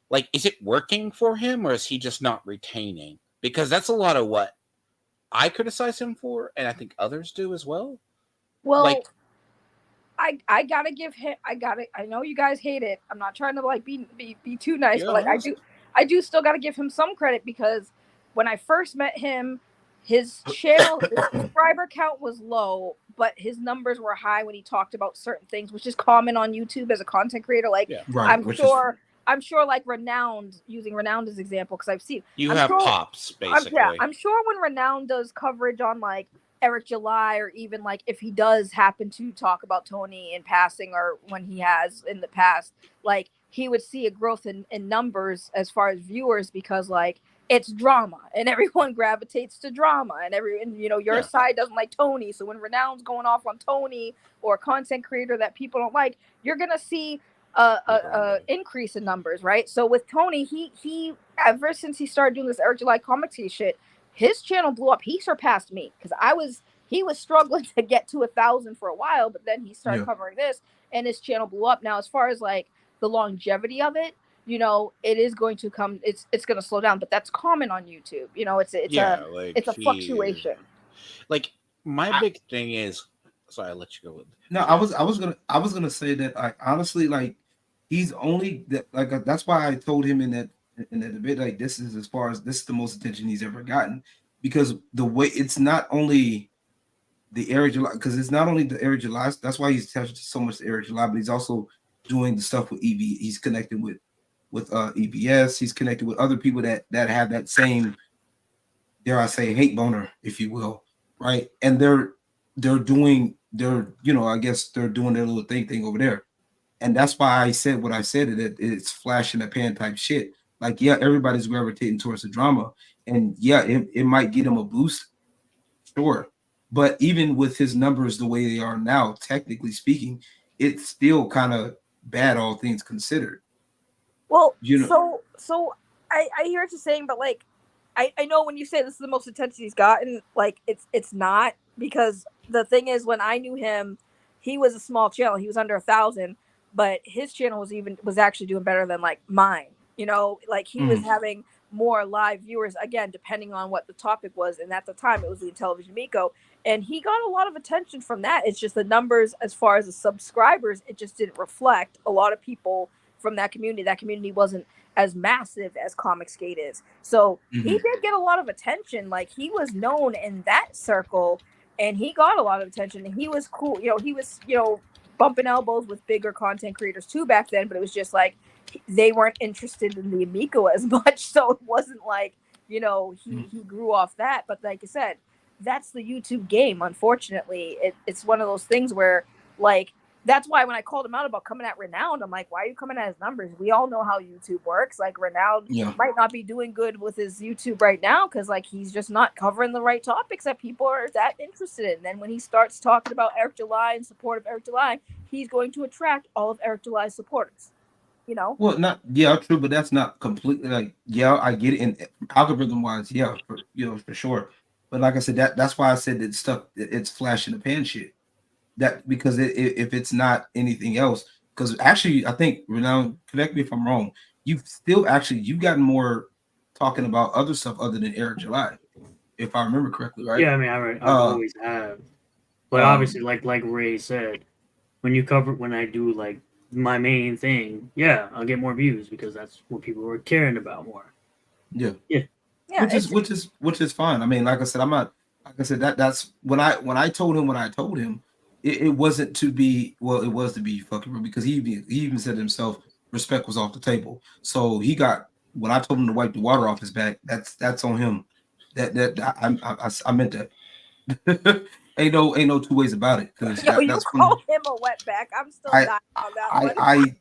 Like, is it working for him, or is he just not retaining? Because that's a lot of what I criticize him for, and I think others do as well. Well, like, I gotta give him. I know you guys hate it. I'm not trying to like be too nice, but like I do still gotta give him some credit, because when I first met him, his channel, his subscriber count was low, but his numbers were high when he talked about certain things, which is common on YouTube as a content creator. Like, I'm sure, like using Renowned as example, because I've seen pops basically. I'm sure when Renowned does coverage on like Eric July, or even like if he does happen to talk about Tony in passing, or when he has in the past, like he would see a growth in numbers as far as viewers, because like it's drama and everyone gravitates to drama, and your side doesn't like Tony. So when Renowned's going off on Tony or a content creator that people don't like, you're going to see a increase in numbers, right? So with Tony, he ever since he started doing this Eric July comics shit, his channel blew up. He surpassed me, because he was struggling to get to 1,000 for a while, but then he started covering this and his channel blew up. Now, as far as like the longevity of it, it is going to come. It's going to slow down, but that's common on YouTube. It's a fluctuation. Like, my big thing is, sorry, I'll let you go with. No, I was gonna say that I honestly, like, he's only that, like, that's why I told him in that debate, like, this is the most attention he's ever gotten, because the way it's not only the Eric July, because it's not only the Eric July. That's why he's attached to so much to Eric July, but he's also doing the stuff with EB. He's connected with EBS. He's connected with other people that have that same, dare I say, hate boner, if you will, right? And I guess they're doing their little thing over there. And that's why I said what I said, that it's flash in the pan type shit. Like, yeah, everybody's gravitating towards the drama, and yeah, it might get him a boost, sure. But even with his numbers the way they are now, technically speaking, it's still kind of bad, all things considered. Well, so I hear what you're saying, but like, I know when you say this is the most attention he's gotten, like it's not, because the thing is, when I knew him, he was a small channel. He was under 1,000, but his channel was actually doing better than like mine. Like he was having more live viewers, again, depending on what the topic was. And at the time it was the Television Miko, and he got a lot of attention from that. It's just the numbers as far as the subscribers, it just didn't reflect a lot of people from that community. That community wasn't as massive as Comicsgate is. So he did get a lot of attention. Like, he was known in that circle, and he got a lot of attention, and he was cool. He was, bumping elbows with bigger content creators too back then, but it was just like they weren't interested in the Amico as much. So it wasn't like, he grew off that. But like I said, that's the YouTube game. Unfortunately, it's one of those things where, like, that's why when I called him out about coming at Renowned, I'm like, why are you coming at his numbers? We all know how YouTube works. Like, Renowned might not be doing good with his YouTube right now because, like, he's just not covering the right topics that people are that interested in. And then when he starts talking about Eric July and support of Eric July, he's going to attract all of Eric July's supporters. You know? Well, not true, but that's not completely like I get it. And algorithm wise, for sure. But like I said, that's why I said that stuff. It's flash in the pan shit. That because if it's not anything else, because actually I think Renown, correct me if I'm wrong, you've gotten more talking about other stuff other than Eric July, if I remember correctly, right? Yeah, I mean, I always have, but obviously, like Ray said, when I do like my main thing, yeah, I'll get more views because that's what people are caring about more. Yeah. Yeah, which is fine. I mean, like I said, I'm not like I said that's when I told him it wasn't to be it was to be fucking rude because he even said himself respect was off the table. So he got when I told him to wipe the water off his back, that's on him. I meant that. ain't no two ways about it because you call him a wetback. I'm still dying on that one.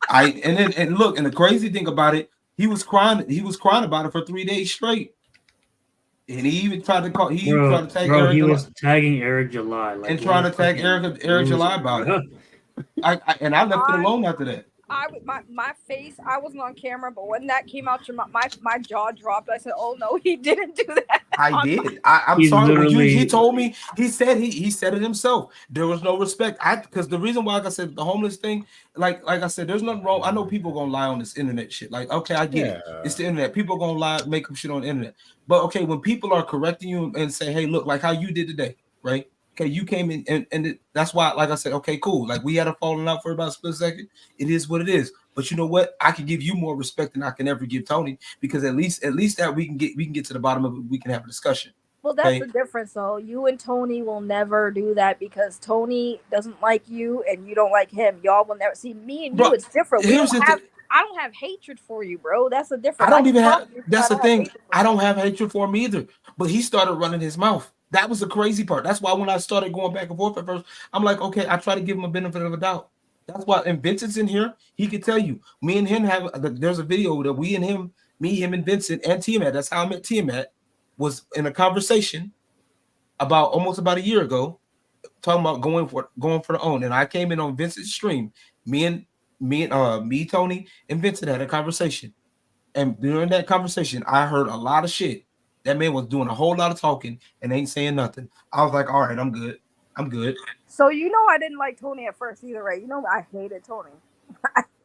And look, and the crazy thing about it, he was crying about it for 3 days straight. And he even tried to call. He tried to tag Eric. He was tagging Eric July, like, and trying to tag Eric July about it. I left it alone after that. My face, I wasn't on camera, but when that came out, my jaw dropped. I said, "Oh no, he didn't do that." I did. I'm sorry. He told me. He said it himself. There was no respect. Because the reason why, like I said, the homeless thing, like I said, there's nothing wrong. I know people gonna lie on this internet shit. Like, okay, I get it. It's the internet. People gonna lie, make up shit on the internet. But okay, when people are correcting you and say, "Hey, look, like how you did today," right? Okay, you came in and that's why, like I said, okay, cool. Like we had a falling out for about a split second. It is what it is. But you know what? I can give you more respect than I can ever give Tony because at least that we can get to the bottom of it. We can have a discussion. Well, that's the difference, though. You and Tony will never do that because Tony doesn't like you and you don't like him. Y'all will never see me and you. It's different. I don't have hatred for you, bro. That's the difference. I don't even have. That's the thing. I don't have hatred for him either. But he started running his mouth. That was the crazy part. That's why when I started going back and forth at first, I'm like, okay, I try to give him a benefit of a doubt. That's why, and Vincent's in here. He could tell you. Me and him there's a video that we and him, me, him, and Vincent and Tiamat. That's how I met Tiamat. Was in a conversation almost about a year ago, talking about going for the own. And I came in on Vincent's stream. Me, Tony, and Vincent had a conversation. And during that conversation, I heard a lot of shit. That man was doing a whole lot of talking and ain't saying nothing. I was like, all right, I'm good. So I didn't like Tony at first either, right? I hated Tony.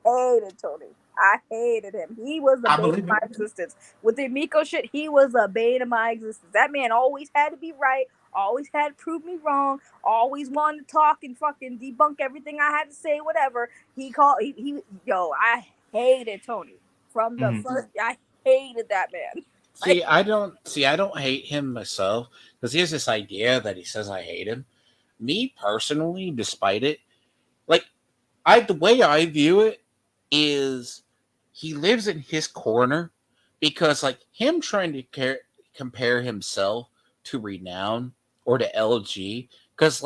I hated him. He was the bane of my existence. With the Miko shit, he was the bane of my existence. That man always had to be right, always had to prove me wrong, always wanted to talk and fucking debunk everything I had to say, whatever. I hated Tony. From the first, I hated that man. I don't hate him myself because he has this idea that he says I hate him. Me personally, despite it, the way I view it is he lives in his corner because him trying to compare himself to Renown or to LG because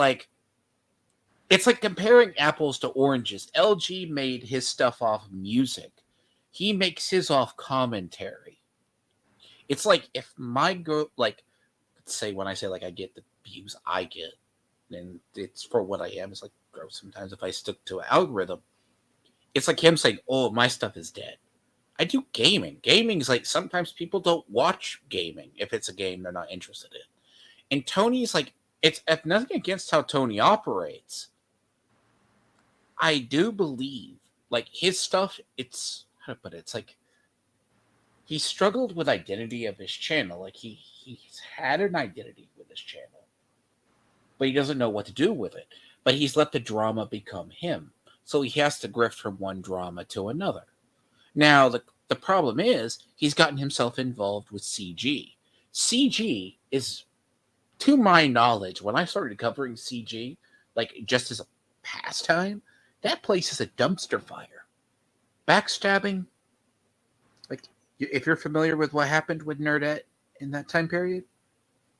it's like comparing apples to oranges. LG made his stuff off music. He makes his off commentary. It's like if my girl, let's say when I say I get the views I get, and it's for what I am. It's gross sometimes if I stick to an algorithm. It's like him saying, "Oh, my stuff is dead." I do gaming. Gaming is sometimes people don't watch gaming if it's a game they're not interested in. And Tony's it's nothing against how Tony operates. I do believe his stuff. It's how to put it. It's he struggled with identity of his channel. He's had an identity with his channel, but he doesn't know what to do with it. But he's let the drama become him. So he has to grift from one drama to another. Now, the problem is he's gotten himself involved with CG. CG is, to my knowledge, when I started covering CG, just as a pastime, that place is a dumpster fire. Backstabbing, if you're familiar with what happened with Nerdette in that time period,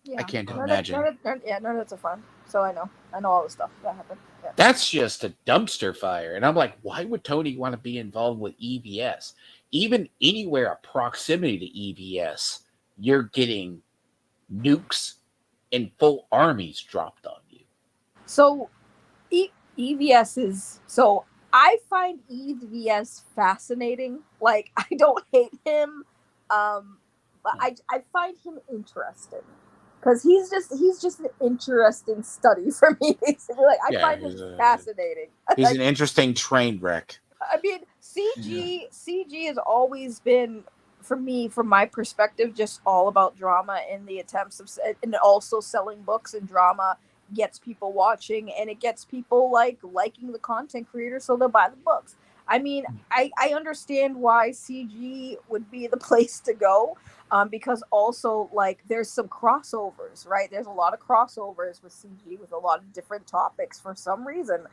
Yeah. I can't None of- imagine. none of that's a fun. So I know all the stuff that happened. Yeah. That's just a dumpster fire. And I'm like, why would Tony want to be involved with EVS? Even anywhere a proximity to EVS, you're getting nukes and full armies dropped on you. So EVS is so I find EVS fascinating. Like I don't hate him, but I find him interesting because he's just an interesting study for me. Basically, like I find him fascinating. He's Like, an interesting train wreck. I mean, CG has always been, for me, from my perspective, just all about drama and the attempts of, and also selling books and drama gets people watching and it gets people liking the content creator, so they'll buy the books. I mean, I understand why CG would be the place to go, because also like there's some crossovers, right? There's a lot of crossovers with CG with a lot of different topics for some reason.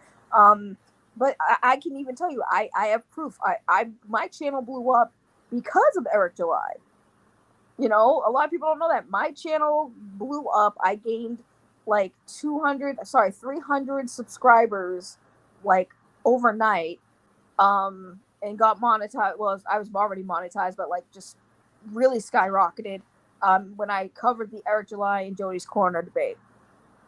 But I can even tell you, I have proof. My channel blew up because of Eric July. You know, a lot of people don't know that my channel blew up. I gained like 300 subscribers like overnight, and got monetized. Well, I was already monetized, but like just really skyrocketed when I covered the Eric July and Jody's Corner debate.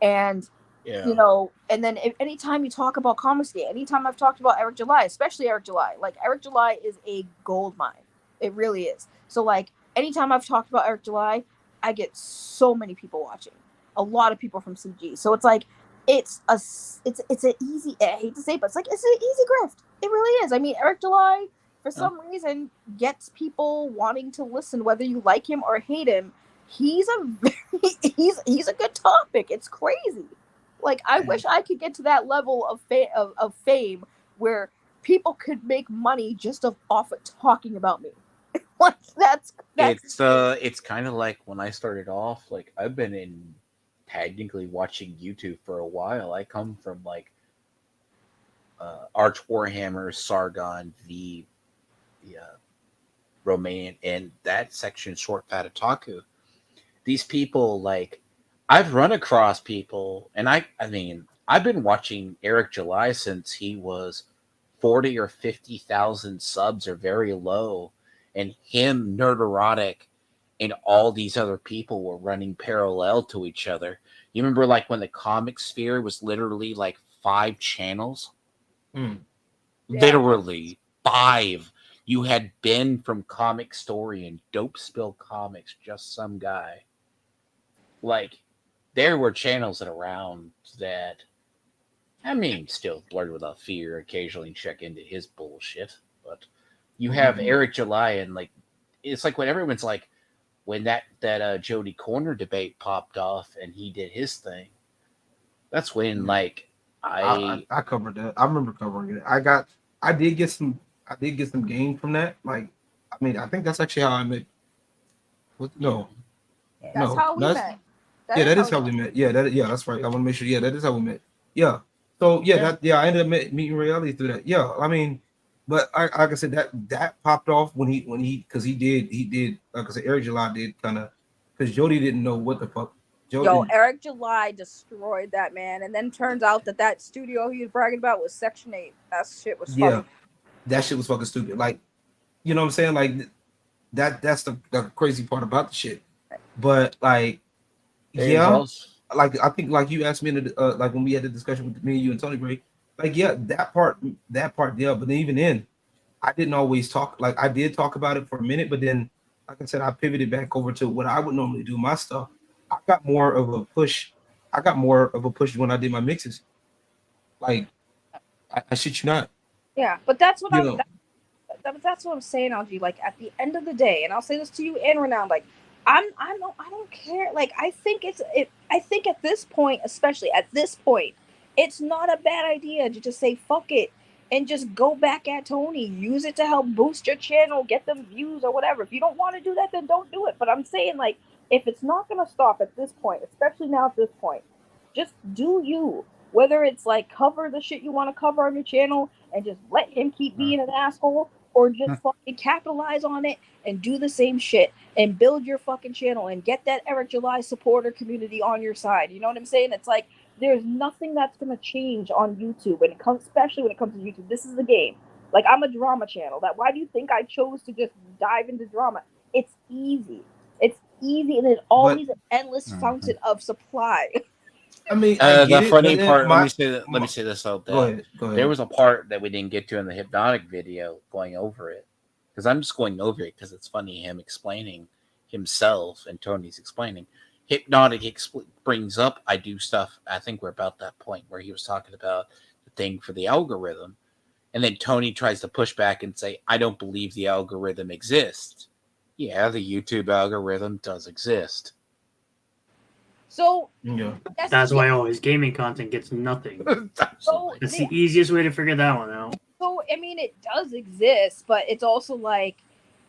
And you know, and then anytime you talk about Comicsgate, anytime I've talked about Eric July, especially Eric July, like Eric July is a gold mine. It really is. So like anytime I've talked about Eric July, I get so many people watching. A lot of people from CG. So it's like it's an easy, I hate to say it, but it's an easy grift. It really is. I mean, Eric July for some reason gets people wanting to listen, whether you like him or hate him. He's a good topic. It's crazy. Like I wish I could get to that level of fame where people could make money just off of talking about me. Like that's it's kind of like when I started off. Like I've been technically watching YouTube for a while. I come from like Arch Warhammer, Sargon, the Romanian, and that section, Short Fat Otaku. These people, like, I've run across people, and I mean, I've been watching Eric July since he was 40 or 50,000 subs or very low, and him, Nerderotic, and all these other people were running parallel to each other. You remember, like, when the Comic Sphere was literally like 5 channels? Literally 5. You had Ben from Comic Story and Dope Spill Comics, just some guy. Like, there were channels around that, I mean, still Blurred Without Fear occasionally check into his bullshit, but you have Eric July, and like, it's like when everyone's like, when that Jody Corner debate popped off and he did his thing, that's when like I covered that. I remember covering it. I did get some gain from that. Like, I mean, I think that's actually how I met. That's how we met. That is how we met. Yeah, that's right. I want to make sure. Yeah, that is how we met. Yeah. So I ended up meeting reality through that. Yeah, I mean, but like I said, that popped off when he did like I said, Eric July did kind of, because Jody didn't know what the fuck. Eric July destroyed that man, and then turns out that studio he was bragging about was Section 8. That shit was funny. Yeah, that shit was fucking stupid. Like, you know what I'm saying? Like that's the crazy part about the shit. But like, like I think like you asked me like when we had the discussion with me, you and Tony Gray, like that part, yeah. But then even then, I didn't always talk. Like I did talk about it for a minute, but then, like I said, I pivoted back over to what I would normally do my stuff. I got more of a push when I did my mixes. Like, I shit you not. Yeah, but that's what that's what I'm saying, LG. Like at the end of the day, and I'll say this to you and Renown, like I don't care. Like I think at this point, especially at this point, it's not a bad idea to just say fuck it and just go back at Tony. Use it to help boost your channel, get them views or whatever. If you don't want to do that, then don't do it. But I'm saying, like, if it's not going to stop at this point, especially now at this point, just do you. Whether it's like cover the shit you want to cover on your channel and just let him keep being an asshole, or just fucking capitalize on it and do the same shit and build your fucking channel and get that Eric July supporter community on your side. You know what I'm saying? It's like there's nothing that's gonna change on YouTube when it comes, especially when it comes to YouTube. This is the game. Like, I'm a drama channel. That why do you think I chose to just dive into drama? It's easy. It's easy, and it's always an endless fountain of supply. I mean, I get the it, funny but then part. Let me say this out there. Go ahead. Go ahead. There was a part that we didn't get to in the hypnotic video going over it, because I'm just going over it because it's funny him explaining himself and Tony's explaining. Hypnotic brings up, I do stuff. I think we're about that point where he was talking about the thing for the algorithm, and then Tony tries to push back and say, I don't believe the algorithm exists. Yeah, the YouTube algorithm does exist. So yeah, that's why all his gaming content gets nothing. So That's the easiest way to figure that one out. So I mean, it does exist, but it's also like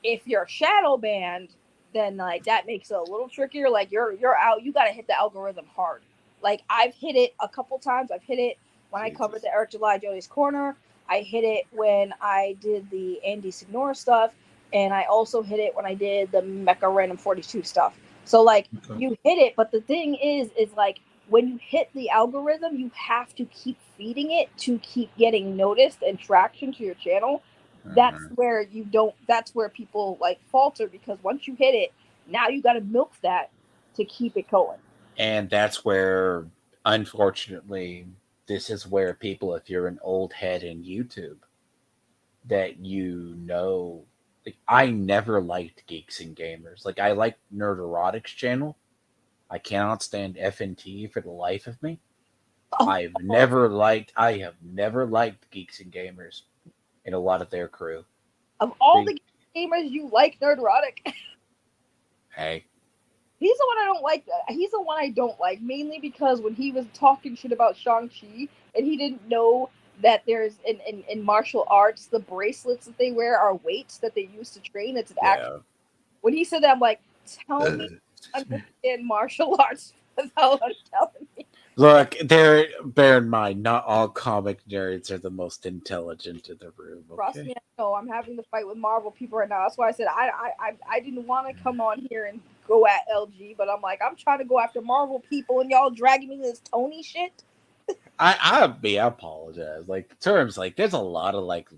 if you're shadow banned, then like that makes it a little trickier. Like you're out, you got to hit the algorithm hard. Like I've hit it a couple times. I've hit it when I covered the Eric July Jody's Corner. I hit it when I did the Andy Signora stuff, and I also hit it when I did the Mecha Random 42 stuff. So like you hit it, but the thing is like when you hit the algorithm, you have to keep feeding it to keep getting noticed and traction to your channel. That's where you don't. That's where people like falter, because once you hit it, now you got to milk that to keep it going. And that's where, unfortunately, this is where people, if you're an old head in YouTube, that like, I never liked Geeks and Gamers. Like, I like Nerd Erotics channel. I cannot stand FNT for the life of me. I have never liked Geeks and Gamers and a lot of their crew. Of all the gamers, you like Nerd Erotic. Hey. He's the one I don't like. He's the one I don't like, mainly because when he was talking shit about Shang-Chi and he didn't know that there's in martial arts, the bracelets that they wear are weights that they use to train. It's an actual. When he said that, I'm like, tell me understand martial arts without telling me. Look, bear in mind, not all comic nerds are the most intelligent in the room. Okay? Trust me, I know. I'm having the fight with Marvel people right now. That's why I said I didn't want to come on here and go at LG, but I'm like, I'm trying to go after Marvel people, and y'all dragging me to this Tony shit. I apologize. Like the terms, like there's a lot of like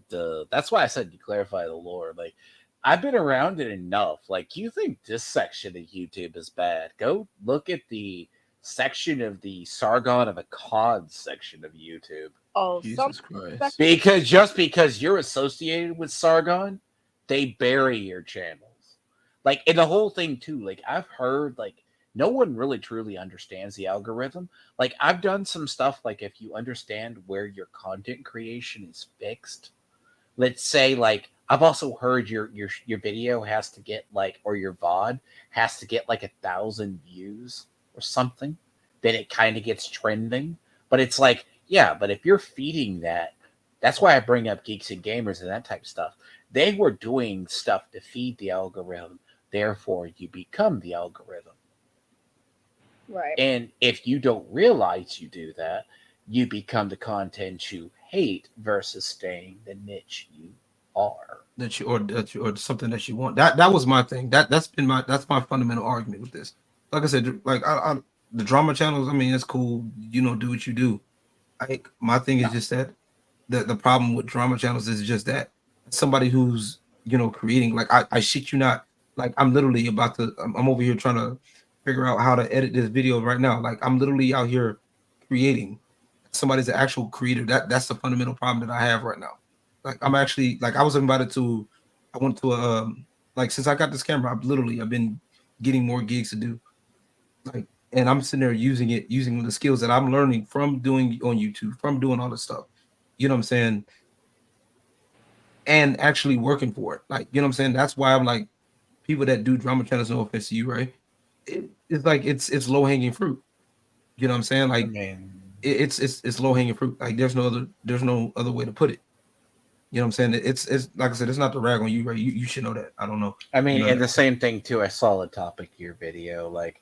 that's why I said you clarify the lore. Like I've been around it enough. Like you think this section of YouTube is bad? Go look at the section of the Sargon of Akkad section of YouTube. Oh, Jesus Christ! Because you're associated with Sargon, they bury your channels. Like, and the whole thing too. Like I've heard like. No one really truly understands the algorithm. Like I've done some stuff like if you understand where your content creation is fixed. Let's say like I've also heard your video has to get like, or your VOD has to get like 1,000 views or something. Then it kind of gets trending. But it's like, yeah, but if you're feeding that, that's why I bring up Geeks and Gamers and that type of stuff. They were doing stuff to feed the algorithm. Therefore, you become the algorithm. Right. And if you don't realize you do that, you become the content you hate versus staying the niche you are. Or something that you want. That was my thing. That's my fundamental argument with this. Like I said, like I the drama channels. I mean, it's cool. You know, do what you do. Like my thing is just that the problem with drama channels is just that somebody who's creating, like I shit you not, like I'm literally about to. I'm over here trying to figure out how to edit this video right now. Like I'm literally out here creating. Somebody's an actual creator. That's the fundamental problem that I have right now. Like I'm actually like I was invited to. I went to a like since I got this camera, I've been getting more gigs to do. Like and I'm sitting there using the skills that I'm learning from doing on YouTube, from doing all this stuff. You know what I'm saying? And actually working for it. Like, you know what I'm saying? That's why I'm like people that do drama channels, no offense to you, right? It's like it's low hanging fruit. You know what I'm saying? Like it's low hanging fruit. Like there's no other way to put it. You know what I'm saying? It's like I said, it's not to rag on you, right? You should know that. I don't know. I mean, and the same thing too. I saw the topic of your video. Like,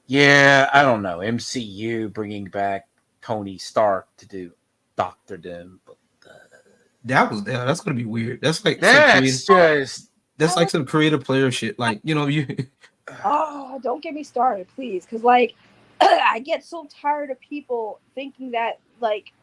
yeah, I don't know. MCU bringing back Tony Stark to do Doctor Doom. But, That's gonna be weird. That's like that's like some creative player shit. Like, you Oh, don't get me started, please, because like I get so tired of people thinking that like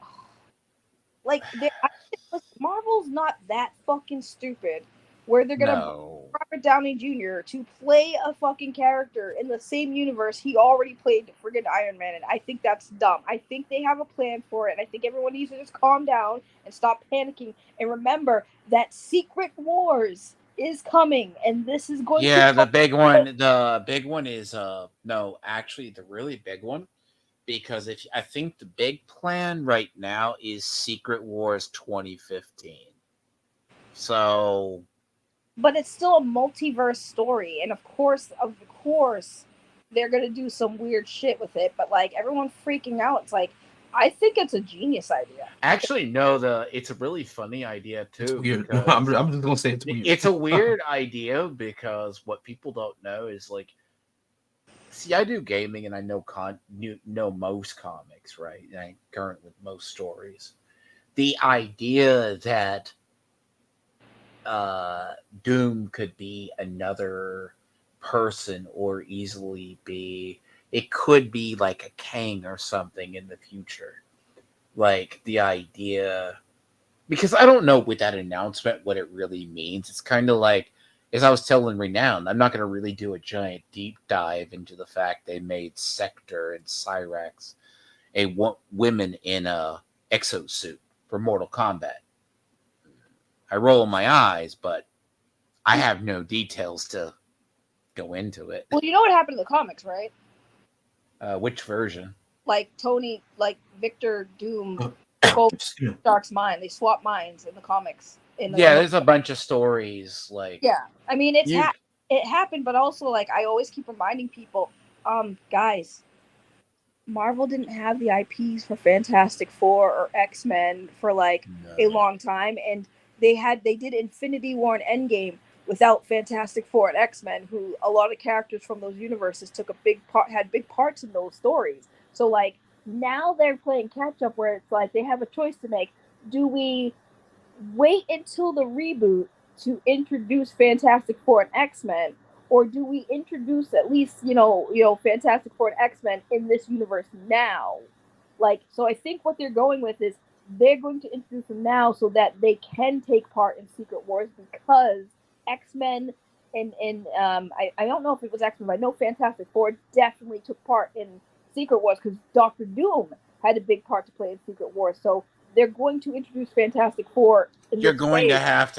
Marvel's not that fucking stupid where they're gonna no. Robert Downey Jr. to play a fucking character in the same universe he already played friggin' Iron Man, and I think that's dumb. I think they have a plan for it, and I think everyone needs to just calm down and stop panicking and remember that Secret Wars is coming, and this is going Yeah, to the big one is no, actually the really big one, because if I think the big plan right now is Secret Wars 2015. So, but it's still a multiverse story, and of course, they're gonna do some weird shit with it. But like everyone's freaking out. It's like I think it's a genius idea. actually, no, it's a really funny idea too. weird. Because I'm just gonna say it's weird. it's a weird idea because what people don't know is like, see, I do gaming and I know know most comics, right? And I'm current with most stories. The idea that Doom could be another person or easily be, it could be like a Kang or something in the future. Like the idea, because I don't know with that announcement what it really means. It's kind of like, as I was telling Renown, I'm not going to really do a giant deep dive into the fact they made Sector and Cyrax women in a exosuit for Mortal Kombat. I roll my eyes, but I have no details to go into it. Well, you know what happened in the comics, right? Which version? Like Tony, like Victor Doom, both Stark's mind. They swap minds in the comics. There's a bunch of stories like. Yeah, I mean it happened, but also like I always keep reminding people, guys, Marvel didn't have the IPs for Fantastic Four or X-Men for like a long time, and they did Infinity War and Endgame without Fantastic Four and X-Men, who a lot of characters from those universes had big parts in those stories. So like now they're playing catch up where it's like they have a choice to make. Do we wait until the reboot to introduce Fantastic Four and X-Men, or do we introduce at least Fantastic Four and X-Men in this universe now? Like, so I think what they're going with is they're going to introduce them now so that they can take part in Secret Wars, because X-Men and I don't know if it was X-Men, but I know Fantastic Four definitely took part in Secret Wars because Doctor Doom had a big part to play in Secret Wars. So they're going to introduce Fantastic Four. You're going to have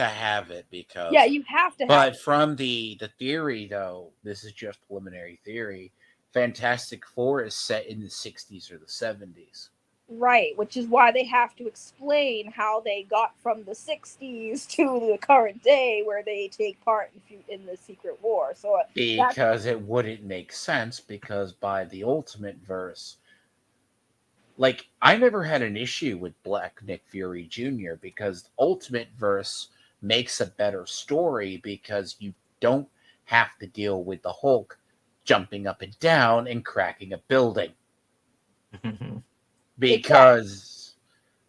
it because you have to. But from the theory, though, this is just preliminary theory. Fantastic Four is set in the 60s or the 70s. Right, which is why they have to explain how they got from the 60s to the current day where they take part in the Secret War. So because it wouldn't make sense, because by the Ultimate Verse, like, I never had an issue with Black Nick Fury Jr. because Ultimate Verse makes a better story because you don't have to deal with the Hulk jumping up and down and cracking a building. Because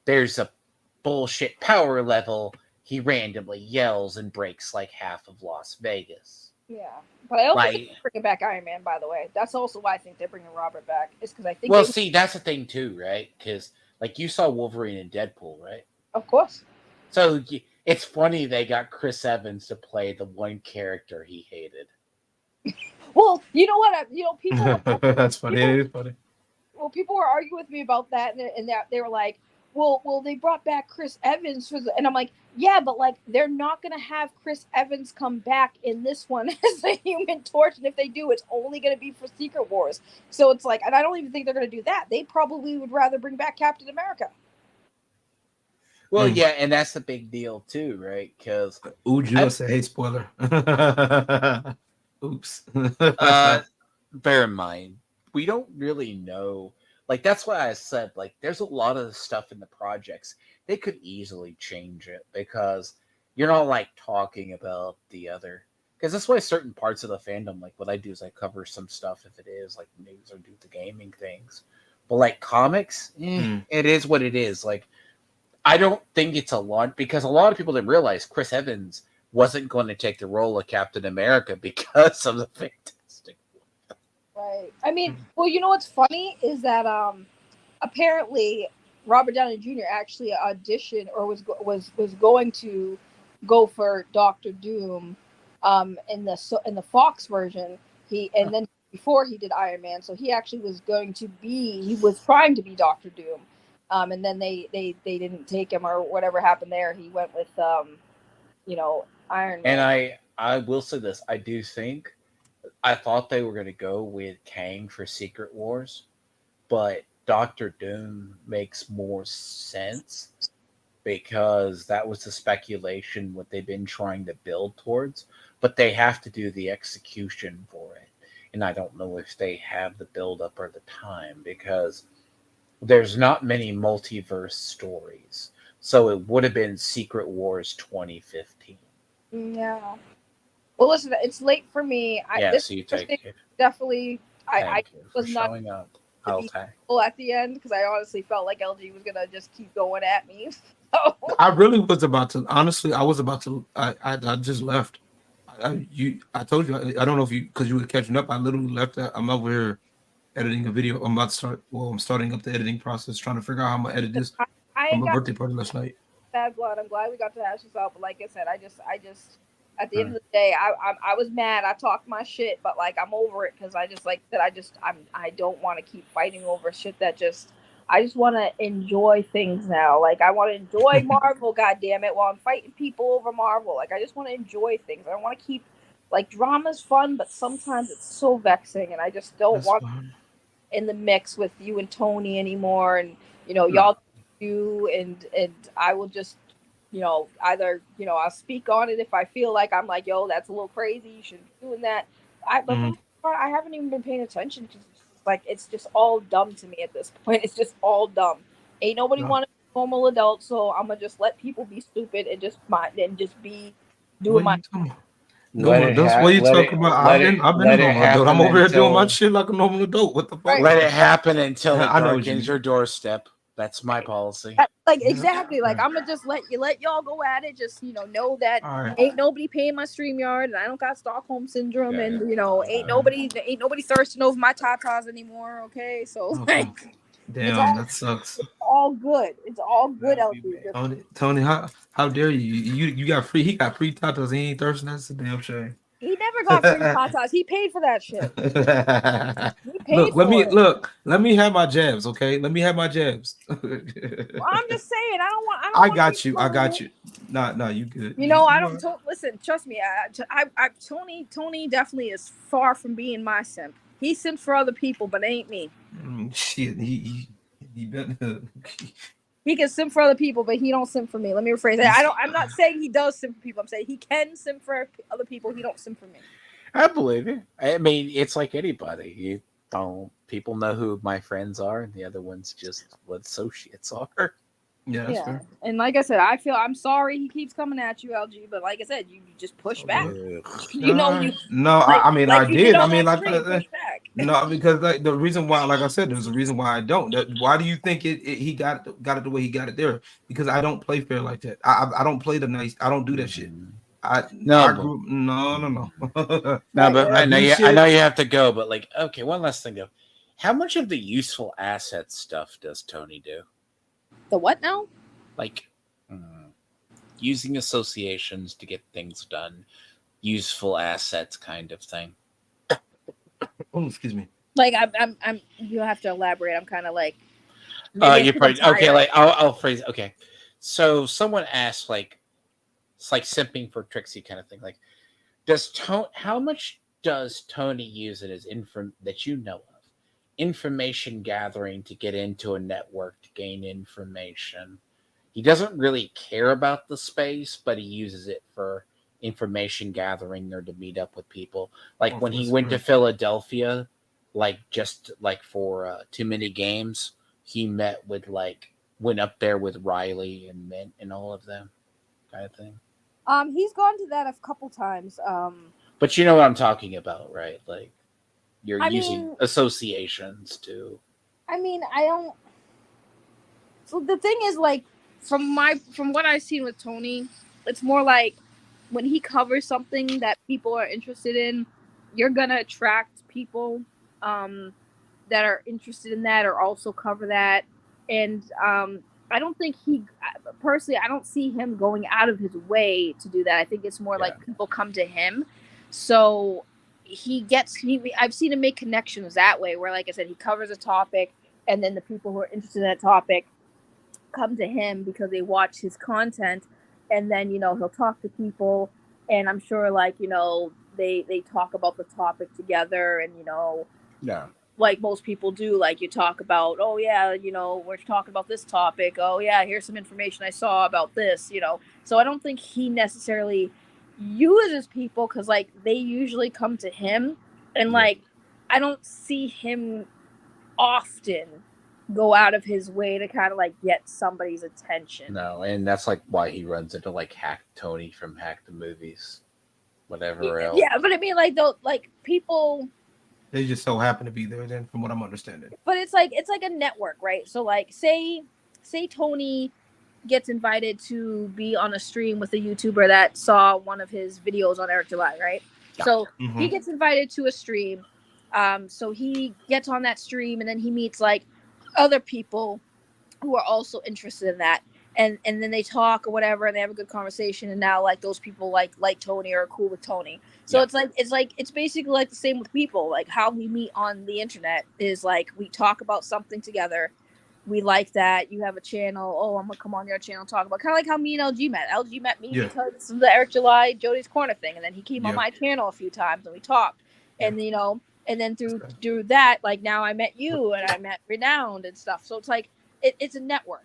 there's a bullshit power level, he randomly yells and breaks like half of Las Vegas. Yeah, but I also think they're bringing back Iron Man, by the way. That's also why I think they're bringing Robert back, is because I think... Well, see, that's the thing too, right? Because, like, you saw Wolverine and Deadpool, right? Of course. So, it's funny they got Chris Evans to play the one character he hated. Well, you know what? People... That's funny. It is funny. Well, people were arguing with me about that, and that they were like, well, they brought back Chris Evans and I'm like, yeah, but like they're not gonna have Chris Evans come back in this one as a Human Torch, and if they do, it's only gonna be for Secret Wars. So it's like, and I don't even think they're gonna do that. They probably would rather bring back Captain America. Well, yeah, and that's the big deal too, right? Because hey, spoiler. Oops. Bear in mind, we don't really know. Like, that's why I said, like, there's a lot of stuff in the projects. They could easily change it because you're not, like, talking about the other. Because that's why certain parts of the fandom, like, what I do is I cover some stuff if it is, like, news or do the gaming things. But, like, comics, it is what it is. Like, I don't think it's a lot because a lot of people didn't realize Chris Evans wasn't going to take the role of Captain America because of the Fantastic. Right. I mean, well, you know what's funny is that apparently Robert Downey Jr. actually auditioned or was going to go for Doctor Doom in the Fox version. Then before he did Iron Man, so he actually was trying to be Doctor Doom. And then they didn't take him or whatever happened there. He went with Iron Man. And I will say this, I thought they were going to go with Kang for Secret Wars, but Doctor Doom makes more sense because that was the speculation what they've been trying to build towards, but they have to do the execution for it. And I don't know if they have the build up or the time because there's not many multiverse stories. So it would have been Secret Wars 2015. Yeah. Well, listen, it's late for me. So you take it. Definitely. I was not showing up. At the end because I honestly felt like LG was gonna just keep going at me. So. I really was about to. Honestly, I was about to. I just left. I told you. I don't know if because you were catching up. I literally left. I'm over here editing a video. I'm about to start. Well, I'm starting up the editing process, trying to figure out how I'm gonna edit this. I my birthday party last night. Bad blood. I'm glad we got to hash this out. But like I said, I just at the end of the day, I was mad. I talked my shit, but like I'm over it because I don't want to keep fighting over shit that I just want to enjoy things now. Like I want to enjoy Marvel, goddammit, while I'm fighting people over Marvel. Like I just want to enjoy things. I don't want to keep like drama's fun, but sometimes it's so vexing, and I just don't want in the mix with you and Tony anymore. And y'all do, and I will just. Either I'll speak on it if I feel like I'm like, yo, that's a little crazy. You shouldn't be doing that. But for the most part, I haven't even been paying attention because it's just all dumb to me at this point. It's just all dumb. Ain't nobody want to be a normal adult, so I'm gonna just let people be stupid and just be doing my. No, that's what you talking about. I've been a normal adult. I'm over here doing my shit like a normal adult. What the fuck? Let it happen until it darkens your doorstep. That's my policy. Exactly. Like I'm gonna just let y'all go at it. Just know that ain't nobody paying my StreamYard, and I don't got Stockholm syndrome, and ain't nobody thirsting over my tatas anymore. Okay, so damn, that sucks. It's all good. It's all good, LP. Tony, how dare you? You got free. He got free tatas. He ain't thirsting. That's a damn shame. He never got free tatas. He paid for that shit. Let me have my jabs, okay? Let me have my jabs. Well, I'm just saying, I got you. No, you good. Listen, trust me. Tony definitely is far from being my simp. He simps for other people, but ain't me. Shit, he better. He can simp for other people, but he don't simp for me. Let me rephrase that. I'm not saying he does simp for people. I'm saying he can simp for other people. He don't simp for me. I believe it. I mean, it's like anybody. People know who my friends are, and the other ones just what associates are. Yeah. And like I said, I'm sorry he keeps coming at you, LG. But like I said, you just push back. I did. No, because the reason why, like I said, there's a reason why I don't. Why do you think he got it the way he got it there? Because I don't play fair like that. I don't play the nice. I don't do that shit. No. But I know you have to go. But okay, one last thing though. How much of the useful asset stuff does Tony do? The what now? Using associations to get things done, useful assets kind of thing. Oh, excuse me. I'm. You have to elaborate. I'm kind of like. You're probably okay. I'll phrase. Okay, so someone asked, it's like simping for Trixie kind of thing. How much does Tony use it as that you know of? Information gathering to get into a network to gain information. He doesn't really care about the space, but he uses it for information gathering or to meet up with people. When he went to Philadelphia, for too many games, he went up there with Riley and Mint and all of them, kind of thing. He's gone to that a couple times. But you know what I'm talking about, right? You're using associations to. I mean, I don't. So the thing is, from what I've seen with Tony, it's more like when he covers something that people are interested in, you're gonna attract people that are interested in that or also cover that. And I don't think personally, I don't see him going out of his way to do that. I think it's more like people come to him. So I've seen him make connections that way where, like I said, he covers a topic and then the people who are interested in that topic come to him because they watch his content, and then he'll talk to people, and I'm sure they talk about the topic together, and Yeah. like most people do, like you talk about, oh yeah, we're talking about this topic, oh yeah, here's some information I saw about this. So I don't think he necessarily uses people because like they usually come to him, and like I don't see him often go out of his way to kind of like get somebody's attention. No, and that's like why he runs into like Hack Tony from Hack the Movies, whatever else. Yeah, but I mean, like people. They just so happen to be there. Then, from what I'm understanding. But it's like a network, right? So like, say Tony gets invited to be on a stream with a YouTuber that saw one of his videos on Eric July, right? Yeah. So he gets invited to a stream. So he gets on that stream, and then he meets like other people who are also interested in that, and then they talk or whatever, and they have a good conversation, and now like those people like Tony or are cool with Tony. So it's basically like the same with people. Like how we meet on the internet is like we talk about something together. We like that. You have a channel. Oh, I'm gonna come on your channel and talk about, kind of like how me and LG met. LG met me because of the Eric July Jody's Corner thing, and then he came on my channel a few times and we talked, and and then through that, like now I met you and I met Renowned and stuff. So it's like it's a network,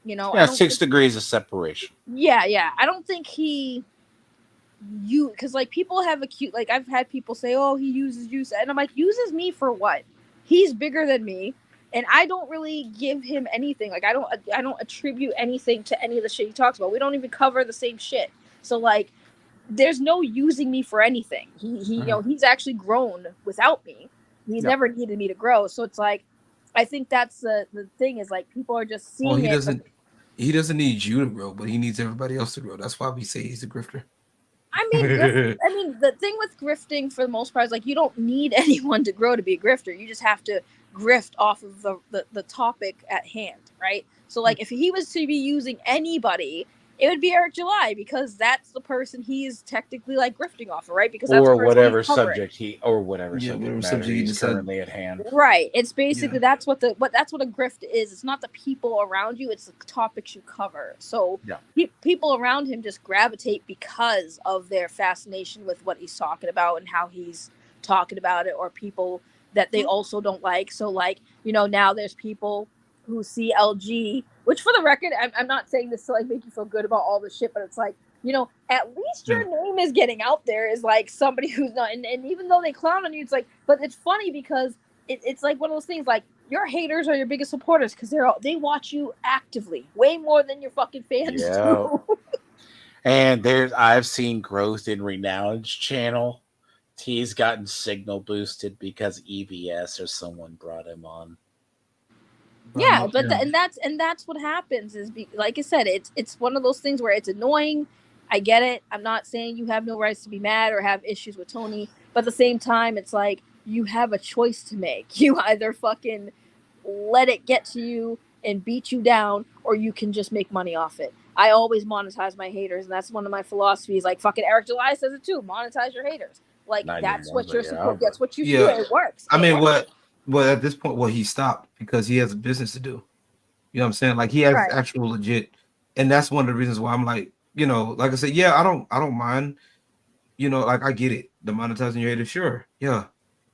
Yeah, 6 degrees of separation. Yeah. I don't think because like people have like I've had people say, oh, he uses you, and I'm like, uses me for what? He's bigger than me, and I don't really give him anything. Like I don't attribute anything to any of the shit he talks about. We don't even cover the same shit. So like, there's no using me for anything. He he's actually grown without me. He's never needed me to grow. So it's like, I think that's the thing is like people are just seeing. Well, he doesn't need you to grow, but he needs everybody else to grow. That's why we say he's a grifter. I mean, the thing with grifting for the most part is like you don't need anyone to grow to be a grifter. You just have to grift off of the topic at hand, right? So like if he was to be using anybody, it would be Eric July because that's the person he's technically like grifting off of, right? Because that's whatever subject he's currently at hand. Right. It's basically that's what a grift is. It's not the people around you; it's the topics you cover. So people around him just gravitate because of their fascination with what he's talking about and how he's talking about it, or people that they also don't like. So like now there's people who see LG, which for the record, I'm not saying this to like make you feel good about all the shit, but it's like, at least your name is getting out there as like somebody who's not, and even though they clown on you, it's like, but it's funny because it's like one of those things like your haters are your biggest supporters because they watch you actively way more than your fucking fans do. And I've seen growth in Renowned's channel. He's gotten signal boosted because EVS or someone brought him on. Yeah, but that's what happens is like I said, it's one of those things where it's annoying. I get it. I'm not saying you have no rights to be mad or have issues with Tony, but at the same time, it's like you have a choice to make. You either fucking let it get to you and beat you down, or you can just make money off it. I always monetize my haters, and that's one of my philosophies. Like fucking Eric July says it too. Monetize your haters. Like that's what you're supposed. That's what you do. It works. I mean, well, at this point, he stopped because he has a business to do. You know what I'm saying? Like he has actual legit, and that's one of the reasons why I'm like, like I said, yeah, I don't mind. Like I get it, the monetizing your haters, sure, yeah,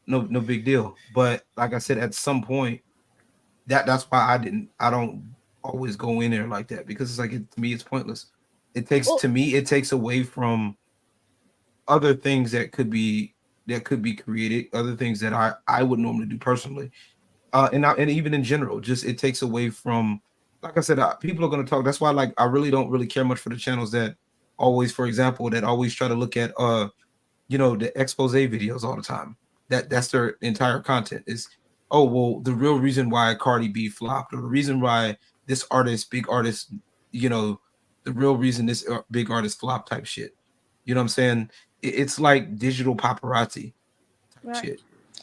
no big deal. But like I said, at some point, that's why I don't always go in there like that because it's like to me it's pointless. It takes away from other things that could be created, other things that I would normally do personally, and even in general, just it takes away from, like I said, people are going to talk. That's why I really don't care much for the channels that always, for example, that always try to look at the expose videos all the time. That's their entire content is, oh well, the real reason why Cardi B flopped, or the reason why this big artist the real reason this big artist flop type shit. You know what I'm saying? It's like digital paparazzi type shit.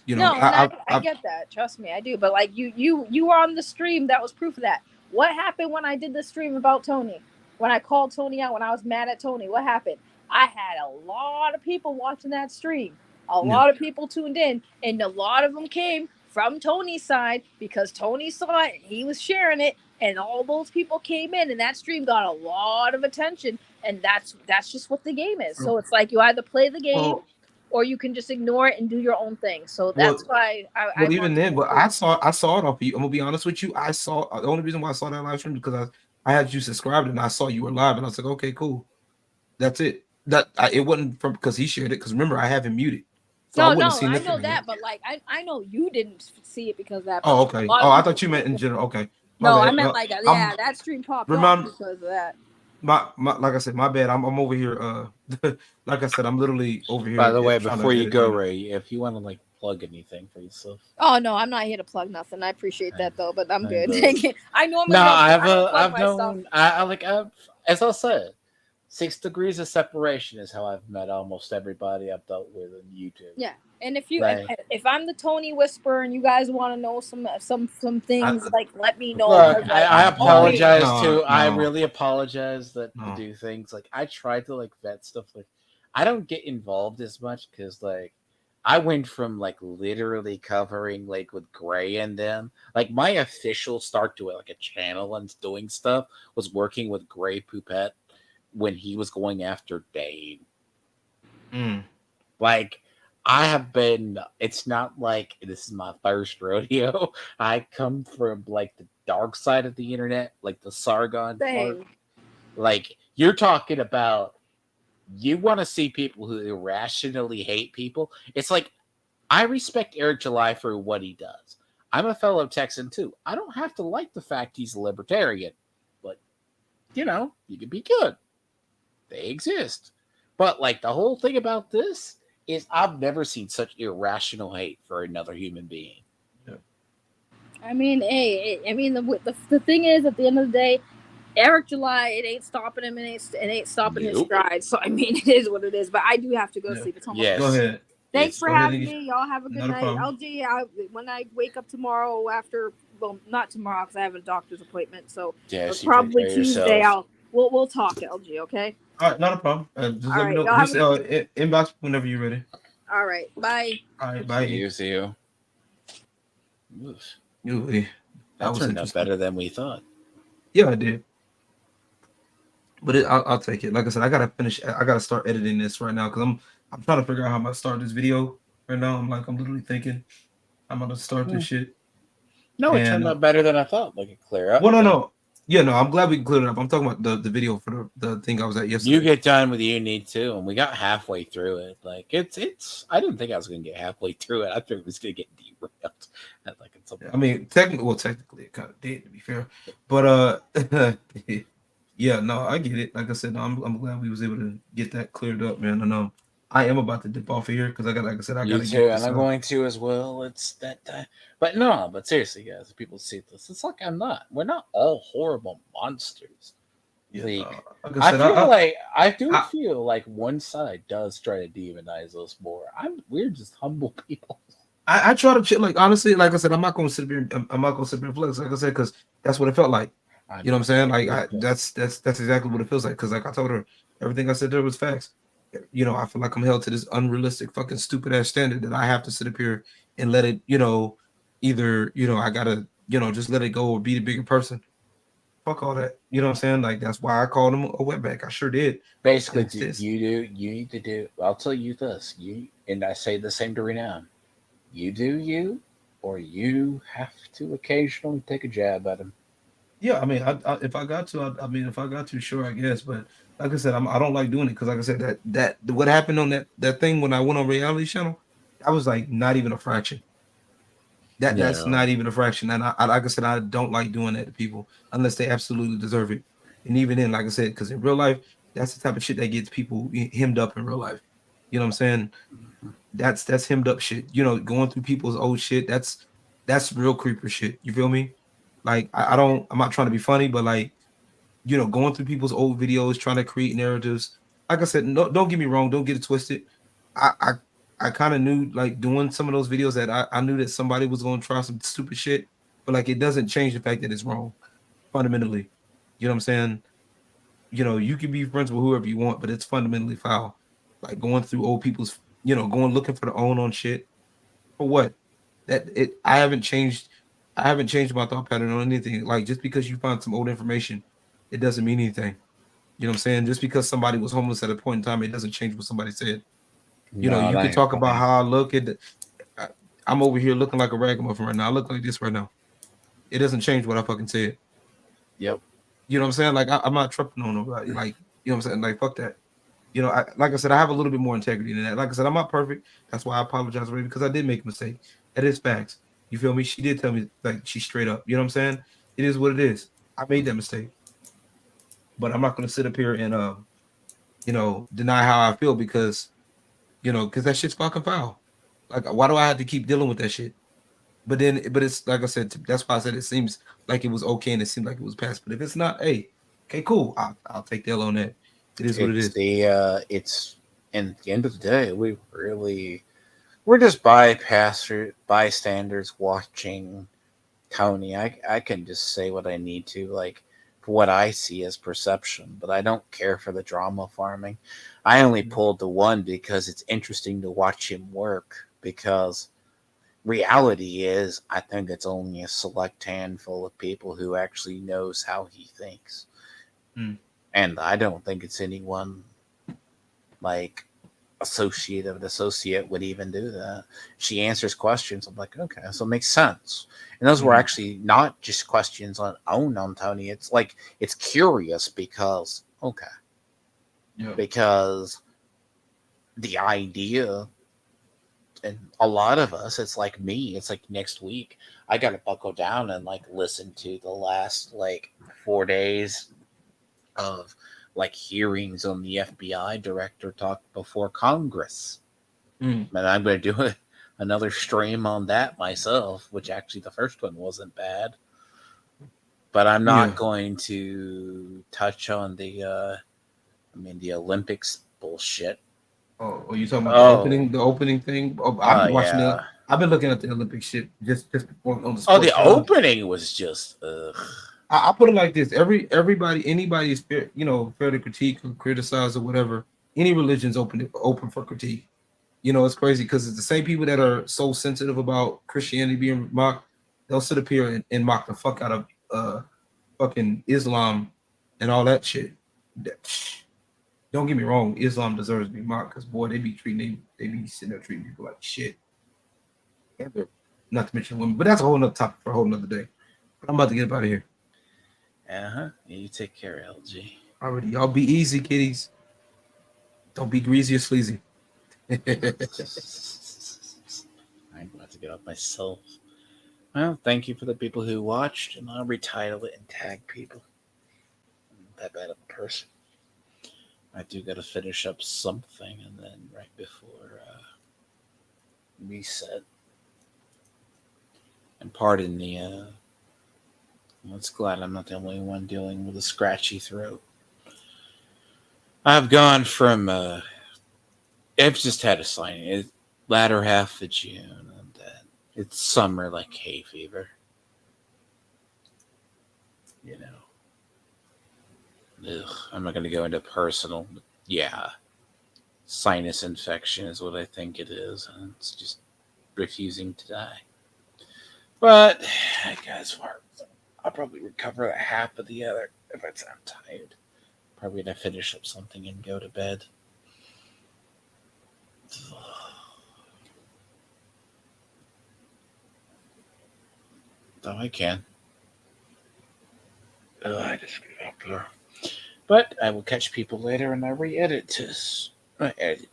No, and I get that. Trust me, I do. But like you were on the stream. That was proof of that. What happened when I did the stream about Tony? When I called Tony out, when I was mad at Tony, what happened? I had a lot of people watching that stream. A lot of people tuned in, and a lot of them came from Tony's side because Tony saw it. He was sharing it, and all those people came in, and that stream got a lot of attention. And that's just what the game is. So it's like you either play the game, or you can just ignore it and do your own thing. So that's why I even then, but I saw it off of you. I'm gonna be honest with you. I saw the only reason why I saw that live stream because I had you subscribed and I saw you were live, and I was like, okay, cool. That's it. It wasn't from because he shared it. Because remember, I have him muted. So I know that, but like I know you didn't see it because of that. Oh, okay. Oh, I thought you meant in general. Okay. I meant like that stream popped off because of that. My like I said, my bad. I'm over here. Like I said, I'm literally over here. By the way, before you go, Ray, if you want to like plug anything for yourself. Oh no, I'm not here to plug nothing. I appreciate that though, but I'm good. I normally I've known. As I said, 6 degrees of separation is how I've met almost everybody I've dealt with on YouTube. Yeah, and if I'm the Tony Whisperer and you guys want to know some things, like let me know. Look, I apologize too. I really apologize that to do things like I tried to like vet stuff. Like I don't get involved as much because like I went from like literally covering like with Gray and them. Like my official start to like a channel and doing stuff was working with Gray Poupette when he was going after Dane. Like I have been, it's not like this is my first rodeo. I come from like the dark side of the internet, like the Sargon part. Like you're talking about, you want to see people who irrationally hate people. It's like, I respect Eric July for what he does. I'm a fellow Texan too. I don't have to like the fact he's a libertarian, but you know, you can be good. They exist. But like the whole thing about this is I've never seen such irrational hate for another human being. Yeah. I mean, the thing is, at the end of the day, Eric July, it ain't stopping him, it ain't stopping his stride. So I mean, it is what it is. But I do have to go sleep. It's almost Go ahead. Thanks for having me. Y'all have a good night. LG, when I wake up tomorrow not tomorrow because I have a doctor's appointment. So probably Tuesday. We'll talk, LG. Okay. All right, not a problem. Just let me know. Just inbox whenever you're ready. All right. Bye. All right. Bye. See you. That turned out better than we thought. Yeah, I did. But I'll take it. Like I said, I gotta start editing this right now because I'm trying to figure out how I'm gonna start this video right now. I'm literally thinking I'm gonna start this shit. No, it turned out better than I thought. Like it clear up. Well, no. Yeah, no, I'm glad we cleared it up. I'm talking about the video for the thing I was at yesterday. You get done with You Need To, and we got halfway through it. Like it's I didn't think I was gonna get halfway through it. I thought it was gonna get derailed. I mean, technically it kind of did, to be fair. But yeah, no, I get it. Like I said, no, I'm glad we was able to get that cleared up, man. And I am about to dip off of here because I got, like I said, I got to get this. And I'm going to as well. It's that time. But seriously, guys, if people see this, it's like we're not all horrible monsters. Yeah, I feel like one side does try to demonize us more. We're just humble people. I try to chill. Like honestly, like I said, I'm not going to sit here. I'm not going to sit here and flex. Like I said, because that's what it felt like. You know what I'm saying? Like that's exactly what it feels like. Because like I told her, everything I said there was facts. You know, I feel like I'm held to this unrealistic, fucking stupid ass standard that I have to sit up here and let it, either, I gotta, just let it go or be the bigger person. Fuck all that. You know what I'm saying? Like, that's why I called him a wetback. I sure did. Basically, you need to do, I'll tell you this, and I say the same to Renown. You do you, or you have to occasionally take a jab at him. Yeah, I mean, if I got to, sure, I guess. But like I said, I don't like doing it because, like I said, that what happened on that thing when I went on reality channel, I was like not even a fraction. That's not even a fraction. And I like I said, I don't like doing that to people unless they absolutely deserve it. And even then, like I said, because in real life, that's the type of shit that gets people hemmed up in real life. You know what I'm saying? That's hemmed up shit. Going through people's old shit. That's real creeper shit. You feel me? Like I'm not trying to be funny, but like going through people's old videos, trying to create narratives. Like I said, no, don't get me wrong, don't get it twisted. I kind of knew, like, doing some of those videos, that I knew that somebody was going to try some stupid shit, but like it doesn't change the fact that it's wrong fundamentally. You know what I'm saying? You can be friends with whoever you want, but it's fundamentally foul. Like going through old people's, going looking for the own on shit for what? I haven't changed. I haven't changed my thought pattern on anything. Like, just because you find some old information, it doesn't mean anything. You know what I'm saying? Just because somebody was homeless at a point in time, it doesn't change what somebody said. No, You that could ain't talk about funny. how I look. I'm over here looking like a ragamuffin right now. I look like this right now. It doesn't change what I fucking said. Yep. You know what I'm saying? Like, I'm not tripping on nobody. Like, you know what I'm saying? Like, fuck that. Like I said, I have a little bit more integrity than that. Like I said, I'm not perfect. That's why I apologize for it, because I did make a mistake. That is facts. You feel me? She did tell me, like, she's straight up. You know what I'm saying? It is what it is. I made that mistake. But I'm not going to sit up here and, deny how I feel, because that shit's fucking foul. Like, why do I have to keep dealing with that shit? But it's like I said, that's why I said it seems like it was okay and it seemed like it was past. But if it's not, hey, okay, cool. I'll take the L on that. It is what it is. It's and at the end of the day, we're just bystanders watching Tony. I can just say what I need to, like, for what I see as perception, but I don't care for the drama farming. I only pulled the one because it's interesting to watch him work, because reality is, I think it's only a select handful of people who actually knows how he thinks. And I don't think it's anyone like associate would even do that. She answers questions. I'm like, okay, so it makes sense. And those were actually not just questions on Tony. It's like, it's curious because, okay. Yeah. Because the idea, and a lot of us, it's like me, it's like next week, I got to buckle down and like listen to the last like 4 days of like hearings on the FBI director talk before Congress. And I'm going to do another stream on that myself, which actually the first one wasn't bad. But I'm not going to touch on the Olympics bullshit. Oh, you talking about the opening thing? I've been watching yeah. I've been looking at the Olympic shit just on the sports. Oh, the opening was just. I put it like this: anybody is fair, fair to critique or criticize or whatever. Any religion's open for critique. It's crazy because it's the same people that are so sensitive about Christianity being mocked. They'll sit up here and mock the fuck out of fucking Islam and all that shit. Don't get me wrong, Islam deserves to be mocked, because boy, they be sitting there treating people like shit. Not to mention women, but that's a whole nother topic for a whole nother day. But I'm about to get up out of here. You take care, LG. Already, y'all be easy, kiddies. Don't be greasy or sleazy. I'm about to get up myself. Well, thank you for the people who watched, and I'll retitle it and tag people. I'm not that bad of a person. I do got to finish up something, and then right before reset. And pardon the. It's glad I'm not the only one dealing with a scratchy throat. I've gone from. I've just had a sign. It's latter half of June, and then it's summer like hay fever. I'm not going to go into personal. But yeah, sinus infection is what I think it is, and it's just refusing to die. But guys, I'll probably recover half of the other if I sound tired. Probably gonna finish up something and go to bed. Though I can. I just get up there. But I will catch people later, and I re-edit this. I'll edit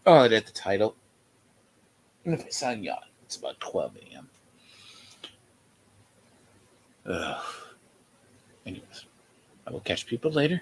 the title. And if I sound young, it's about 12 a.m. Anyways, I will catch people later.